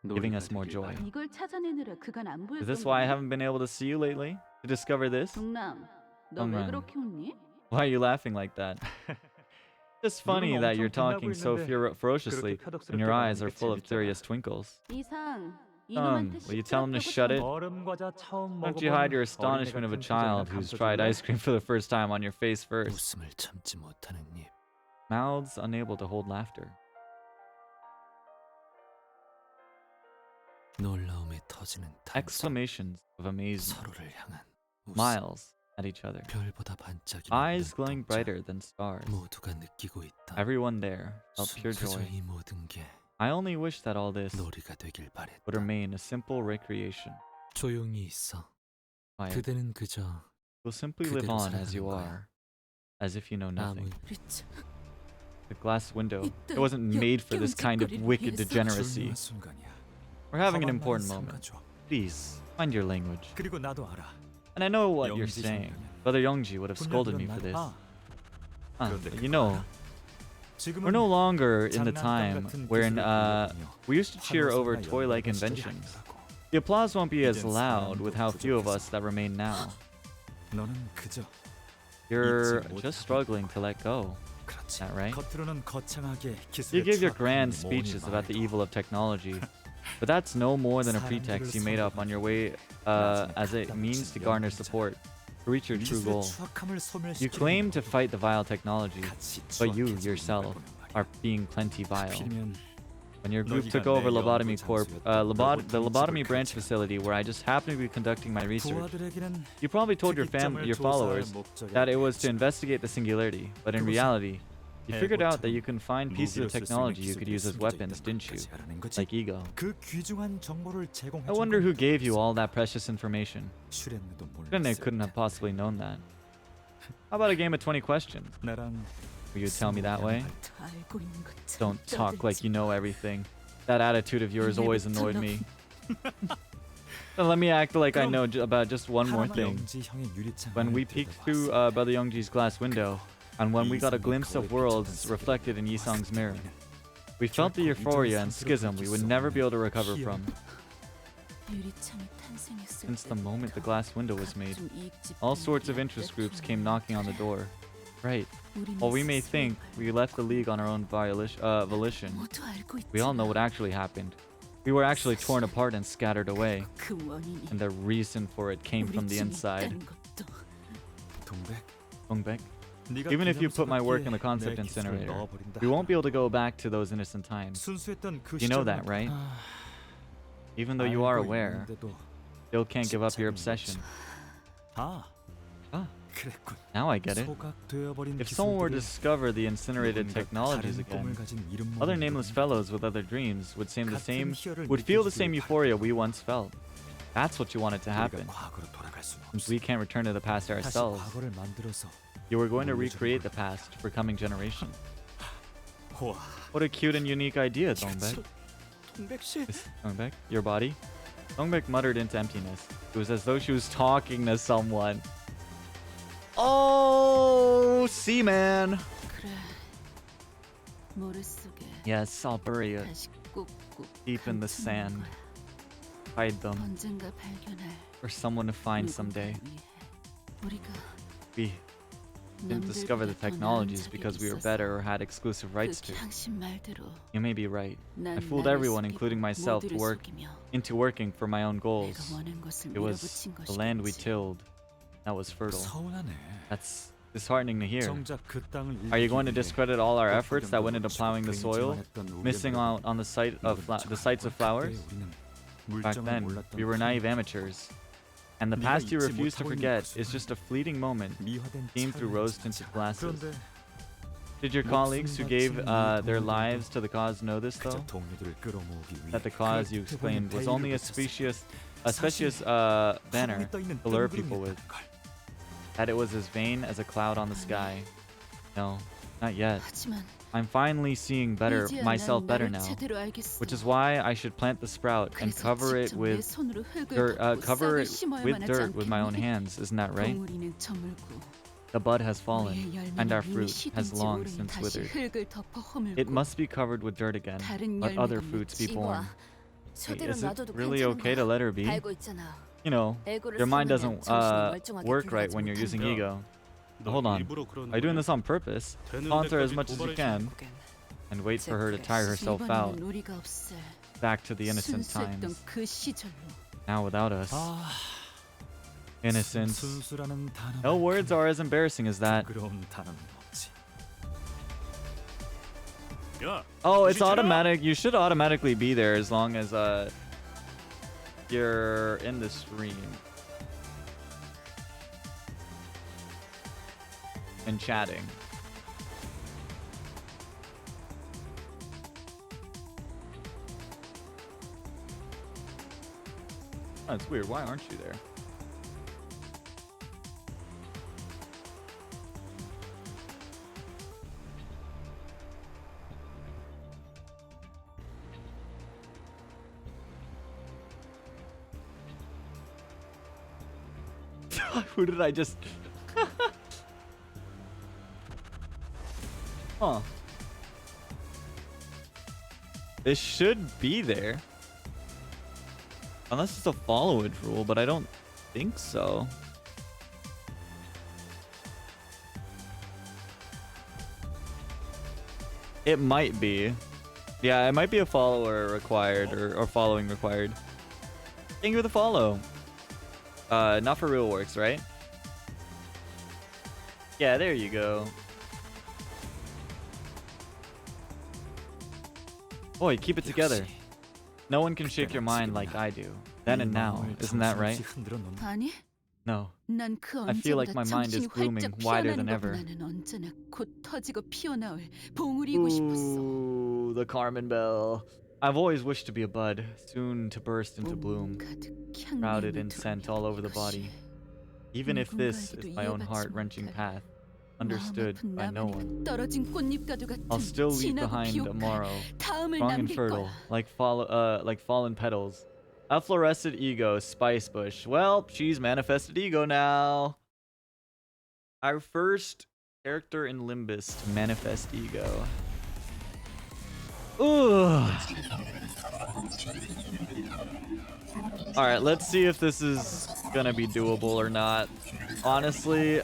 giving 노래가 us more 되길 joy. 바래. 이걸 찾아내느라 그간 안 보였던 Is this why I haven't been able to see you lately? To discover this? 동남, 너 왜 동남. 그렇게 웃니? Why are you laughing like that? It's funny that you're talking so ferociously and your eyes are full of curious twinkles. 이상, Will you tell him to shut it? 얼음과자 처음 Don't you hide your astonishment of a child who's tried ice cream for the first time on your face first? 웃음을 참지 못하는 입. Mouths unable to hold laughter. 놀라움에 터지는 탄성. Exclamations of amazement. 서로를 향한 웃음. Smiles at each other. 별보다 반짝이는 Eyes 눈동자. glowing brighter than stars. 모두가 느끼고 있다. Everyone there felt pure 그저 joy. 이 모든 게 I only wish that all this 놀이가 되길 바랬다. would remain a simple recreation. 조용히 있어. Quiet. 그대는 그저 You'll simply live 그대로 on as you 살아가는 are, as if you know 아무 nothing. 리츠 The glass window. It 이딴 wasn't made for this kind of 역겨운 wicked 짓거리를 degeneracy. 중요한 순간이야. We're having an 가만만 important moment. 삼가줘. Please, find your language. 그리고 나도 알아. And I know what you're 영지 saying. 장면은 Brother Youngji would have 분명 scolded me 그런 for 날- this. 아, Huh, 그런데 but 그거 you know, 알아? 지금은 we're no longer in the 장난감 time 같은 wherein 기술을 보여주며 we used to cheer over 환호성과 toy-like 열망의 시절이 inventions. 아니더라고. The applause won't be as 이젠 loud with how 사람도 few of 부족해서. us that remain now. 너는 그저 You're 잊지 just 못하고 struggling to let go. 그렇지. Is that right? 겉으로는 거창하게 You 기술의 give your 추악함이 grand 뭐니 speeches about the 말고 evil of technology, but that's no more than a pretext you made up on your way as a means to garner support, to reach your true 기술의 goal. 추악함을 You 소멸시키는 claim to 것보다 fight the vile technology, 같이 but you 추악해지는 yourself 걸 보면 말이야. are being plenty vile. 하필이면 When your group 너희가 took over 내 Lobotomy 연구 Corp, 장소였던 the 로봇 Lobotomy 방식을 branch 가르쳐. facility where I just happened to be conducting my research, 부하들에게는 you probably told your 특이점을 your 조사할 followers 목적이 that it was to 아니었지. investigate the singularity, but in 그것은 reality, you figured out that you can find pieces of 무기로 쓸 수 있는 technology you could use as 기술이 weapons, 있다는 didn't you? 것까지 알아낸 거지. Like ego. 그 귀중한 정보를 제공해 I wonder who gave you all that precious information. 슈렌느도 Rene 몰랐을 couldn't have 테다. possibly known that. How about a game of 20 questions? 나랑 Will you tell me that way? 다 알고 있는 것 Don't talk like you know everything. That attitude of yours always annoyed me. Now let me act like I know about just one more thing. 영지 형의 유리창 When we 안을 peeked 들여다봤어. through Brother Youngji's glass window, and when we got a glimpse of worlds reflected in Yisong's mirror, we felt the euphoria and schism we would never be able to recover from. 유리창이 탄생했을 Since the moment the glass window was made, 좀 이익 all sorts of interest groups came knocking on the door. Right. While we may think we left the League on our own volition, 모두 알고 있지. we all know what actually happened. We were actually torn apart and scattered away, 그 원인이 and the reason for it came 우리 from the 중에 inside. 있다는 것도 동백. Even if you put my work in the concept incinerator, we won't be able to go back to those innocent times. You know that, right? Even though you are aware, still can't give up your obsession. Now I get it. If someone were to discover the incinerated technologies again, other nameless fellows with other dreams would feel the same euphoria we once felt. That's what you wanted to happen. Since we can't return to the past ourselves, you were going to recreate the past for coming generations. What a cute and unique idea, Dongbek. Dongbek, your body? Dongbek muttered into emptiness. It was as though she was talking to someone. Oh, Seaman. Yes, I'll bury it deep in the sand. Hide them for someone to find someday. We didn't discover the technologies because we were better or had exclusive rights to. You may be right. I fooled everyone, including myself, into working for my own goals. It was the land we tilled that was fertile. That's disheartening to hear. Are you going to discredit all our efforts that went into plowing the soil, missing out on the sites of flowers? Back then, we were naive amateurs. And the past you refuse to forget is just a fleeting moment seen through rose-tinted glasses. Did your colleagues who gave their lives to the cause know this, though? That the cause, you explained, was only a specious banner to lure people with. That it was as vain as a cloud on the sky. No, not yet. I'm finally seeing myself better now, which is why I should plant the sprout and cover it with dirt with my own hands. Isn't that right? The bud has fallen, and our fruit has long since withered. It must be covered with dirt again, but other fruits be born. Hey, is it really okay to let her be? You know, your mind doesn't work right when you're using ego. Hold on. Are you doing this on purpose? Taunt her as much as you can, and wait for her to tire herself out. Back to the innocent times. Now without us. Innocence. No words are as embarrassing as that. Oh, it's automatic. You should automatically be there as long as you're in the stream. And chatting. Oh, it's weird. Why aren't you there? Who did I just... Huh. This should be there. Unless it's a follow-it rule, but I don't think so. It might be. Yeah, it might be a follower required or following required. Thank you for the follow. Not for real works, right? Yeah, there you go. Boy, keep it together. No one can shake your mind like I do. Then and now, isn't that right? No. I feel like my mind is blooming wider than ever. Ooh, the Carmen Bell. I've always wished to be a bud, soon to burst into bloom, crowded in scent all over the body. Even if this is my own heart-wrenching path, understood by no one, I'll still leave behind a morrow, strong and fertile, like fallen petals. A fluorescent ego, Spice Bush. Well, she's manifested ego now. Our first character in Limbus to manifest ego. Ooh. Alright, let's see if this is gonna be doable or not. Honestly,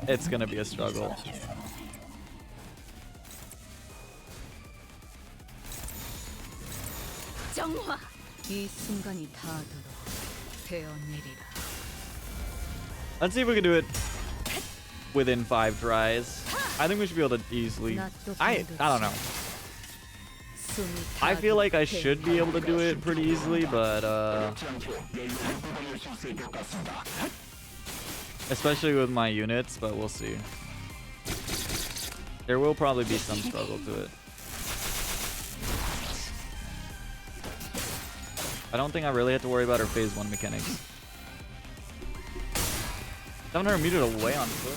it's gonna be a struggle. Let's see if we can do it within 5 tries. I think we should be able to easily. I don't know. I feel like I should be able to do it pretty easily, but especially with my units, but we'll see. There will probably be some struggle to it. I don't think I really have to worry about her phase 1 mechanics. 700 meters away on foot.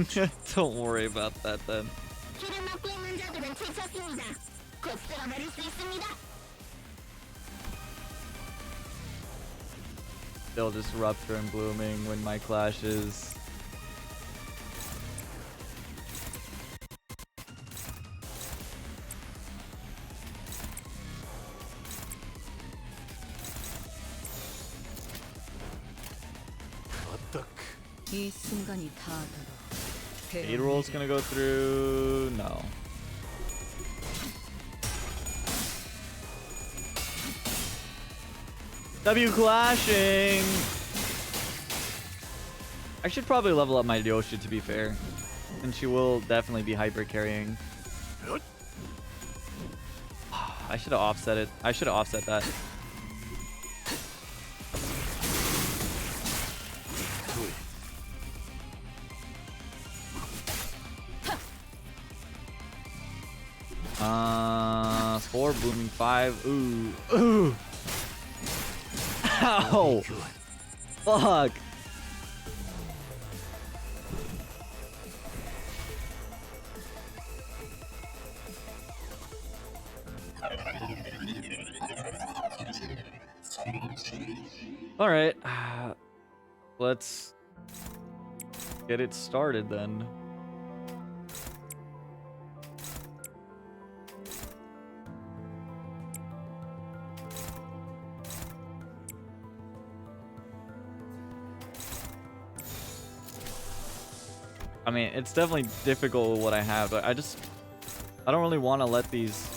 Ooh. Don't worry about that then. They'll just rupture and blooming when my clashes. 이 순간이 닿도록. 8 roll's gonna go through. No. W clashing. I should probably level up my Yoshi to be fair, and she will definitely be hyper carrying. I should have offset it. I should have offset that. Four blooming 5. Ooh, ooh. Ow! Fuck! All right, let's get it started then. I mean, it's definitely difficult with what I have, but I don't really want to let these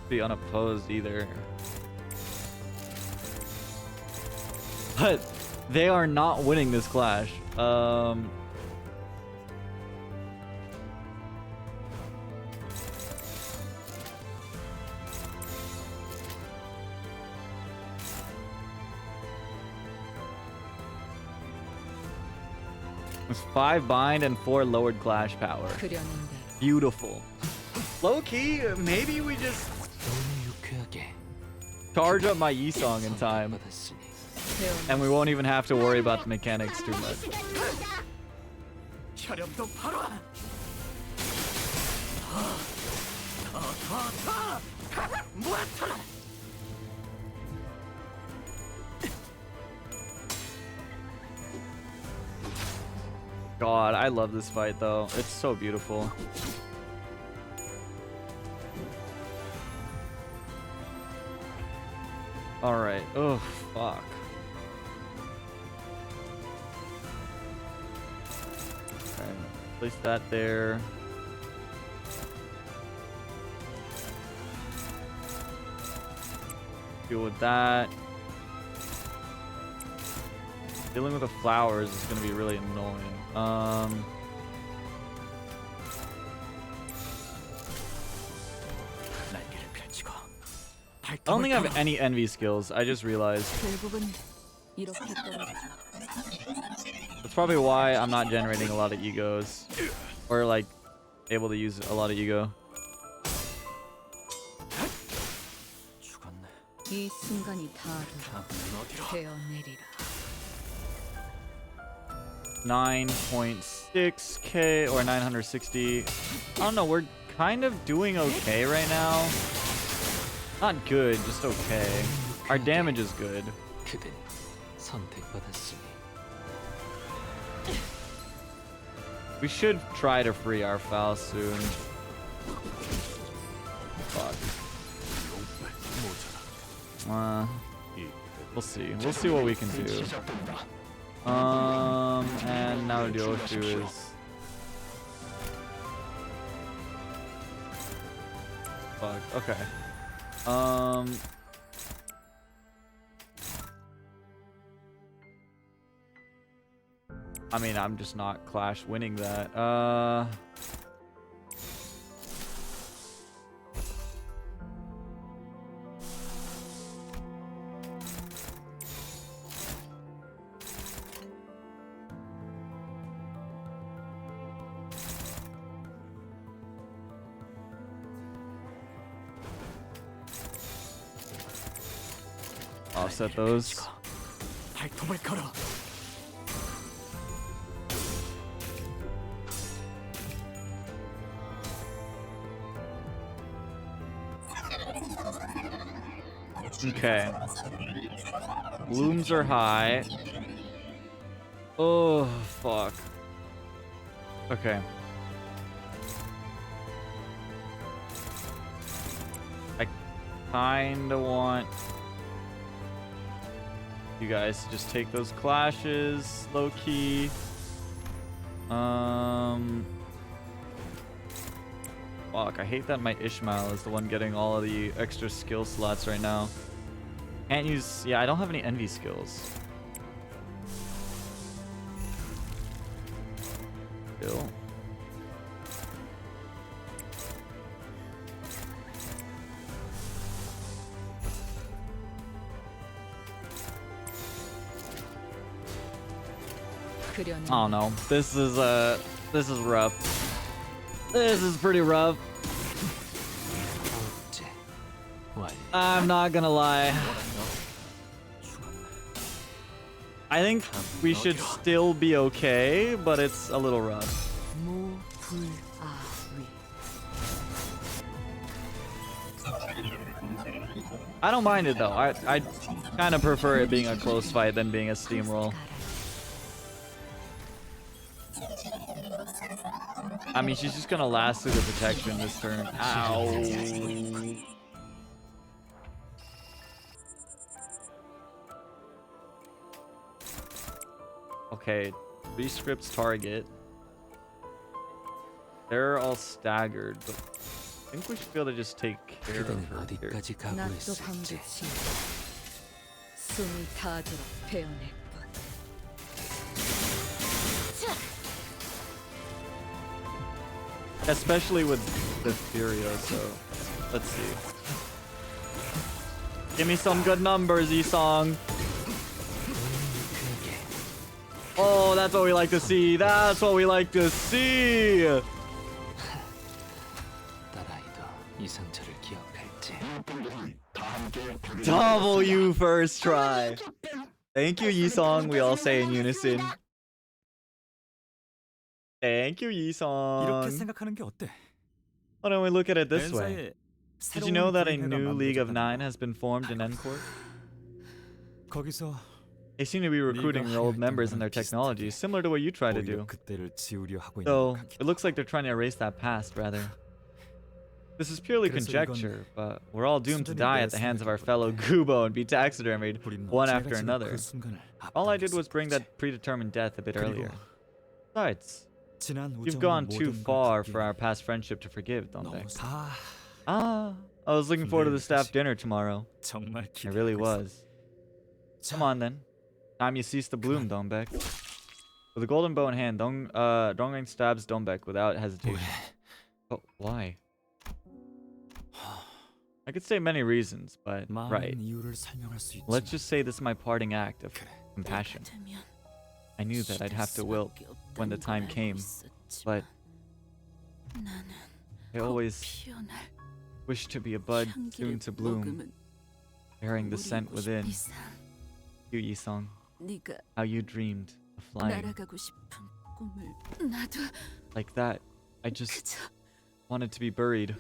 be unopposed either. But they are not winning this clash. It's 5 bind and 4 lowered clash power. Beautiful. Low key, maybe we just charge up my Yi-Song in time. And we won't even have to worry about the mechanics too much. God, I love this fight though. It's so beautiful. All right. Oh, fuck. Okay, place that there. Deal with that. Dealing with the flowers is going to be really annoying. I don't think I have any envy skills. I just realized. That's probably why I'm not generating a lot of egos. Or like able to use a lot of ego. 이 순간이 닿도록 베어내리라. 9.6k or 960. I don't know, we're kind of doing okay right now. Not good, just okay. Our damage is good. We should try to free our foul soon. Fuck. We'll see. We'll see what we can do. And now Ryoshu is... Fuck, okay. I mean, I'm just not Clash winning that. Offset those. 발톱을 걸어. Okay. Blooms are high. Oh, fuck. Okay. I kinda want you guys to just take those clashes low key. Fuck, I hate that my Ishmael is the one getting all of the extra skill slots right now. Can't use... Yeah, I don't have any envy skills. Still. Oh no, this is rough. This is pretty rough. I'm not gonna lie. I think we should still be okay, but it's a little rough. I don't mind it though. I kind of prefer it being a close fight than being a steamroll. I mean, she's just gonna last through the protection this turn. Ow. Okay, 3 scripts target. They're all staggered, but I think we should be able to just take care of her here. Especially with the Furio, so let's see. Give me some good numbers, Yi-Song. Oh, that's what we like to see. That's what we like to see. W first try. Thank you, Yi-Song. We all say in unison. Thank you, Yi-Song. 이렇게 생각하는 게 어때? Why don't we look at it this way? Did you know that a new League of Nine has been formed in Encore? 거기서 They seem to be recruiting their old members and their technology, similar to what you try to do. 그때를 지우려 하고 있는 So, 것 같기도. it looks like they're trying to erase that past, rather. This is purely conjecture, but we're all doomed to die at the hands of our fellow Gubo and be taxidermied one after another. All I did was bring that predetermined death a bit earlier. Besides, you've gone too far for our past friendship to forgive, don't they? I was looking forward to the staff dinner tomorrow. I really was. Come on then. Time you cease to bloom, Dongbek. With a golden bow in hand, Dongrang stabs Dongbek without hesitation. Oh, why? I could say many reasons, but right. Let's just say this is my parting act of compassion. I knew that I'd have to wilt when the time came, but I always wished to be a bud soon to bloom, bearing the scent within. You, Yi-Song, how you dreamed of flying. Like that, I just wanted to be buried.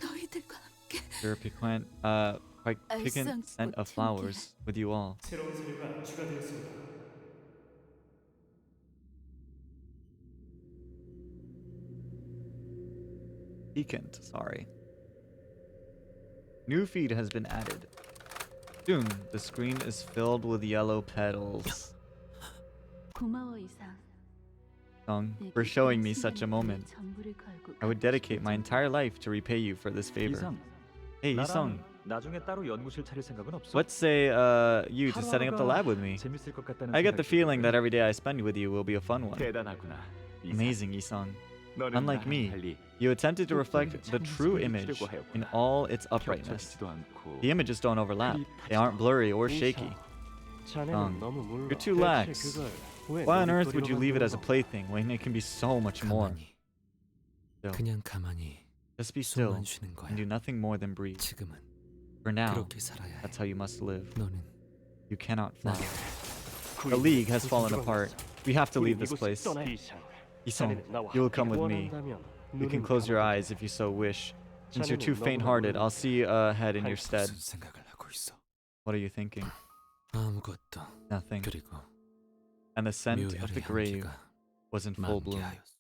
Your piquant scent of flowers with you all. Piquant, sorry. New feed has been added. Soon, the screen is filled with yellow petals. 고마워 이상. Song, for showing me such a moment. I would dedicate my entire life to repay you for this favor. Hey, Yi-Song, 나중에 따로 연구실 차릴 생각은 없어? What say you to setting up the lab with me? 재밌을 것 같다는 I get the 생각이 feeling that 들고요. every day I spend with you will be a fun one. 대단하구나. 이상. Amazing, Isang. 너는 Unlike 나랑 me, 달리 you attempted to reflect 좀 the true image 모습을 in 하였구나. all its uprightness. 겹쳐지지도 않고 The images don't overlap. They aren't blurry or shaky. You're too lax. Why on earth would you leave it as a plaything when it can be so much more? 가만히. Still, 그냥 가만히 just be still 숨만 쉬는 거야. and do nothing more than breathe. 지금은 For now, 그렇게 살아야 해. that's how you must live. 너는 You cannot fly. 나를 The League has fallen apart. We have to leave this place. Isong, you will come with me. You can close your eyes if you so wish. Since you're too faint-hearted, I'll see ahead in your stead. 무슨 생각을 하고 있어? What are you thinking? 아무것도. Nothing. 그리고 And the scent of the 묘혈의 grave 향기가 was in full bloom. 만개하였어.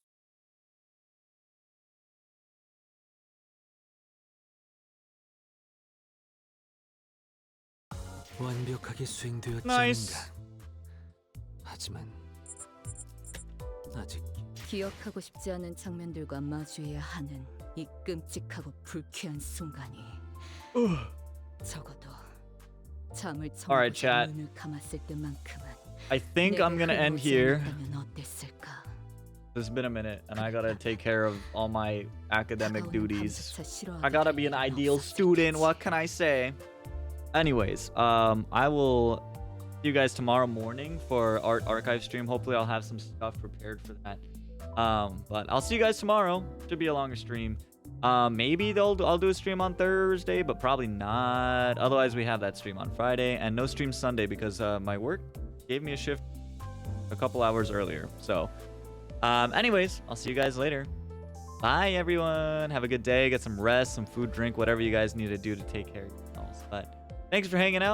완벽하게 수행되었지 Nice. 않은가. 하지만 아직 기억하고 싶지 않은 장면들과 마주해야 하는 이 끔찍하고 불쾌한 순간이 적어도 잠을 Alright, 청하고 chat. 눈을 감았을 때만큼은 I think I'm gonna end here. 어땠을까? It's been a minute, and I gotta take care of all my academic duties. I gotta be an ideal student. What can I say? Anyways, I will see you guys tomorrow morning for Art Archive stream. Hopefully, I'll have some stuff prepared for that. But I'll see you guys tomorrow. Should be a longer stream. Maybe I'll do a stream on Thursday, but probably not. Otherwise, we have that stream on Friday, and no stream Sunday because my work gave me a shift a couple hours earlier. So, anyways, I'll see you guys later. Bye, everyone. Have a good day. Get some rest, some food, drink, whatever you guys need to do to take care of yourselves. But thanks for hanging out.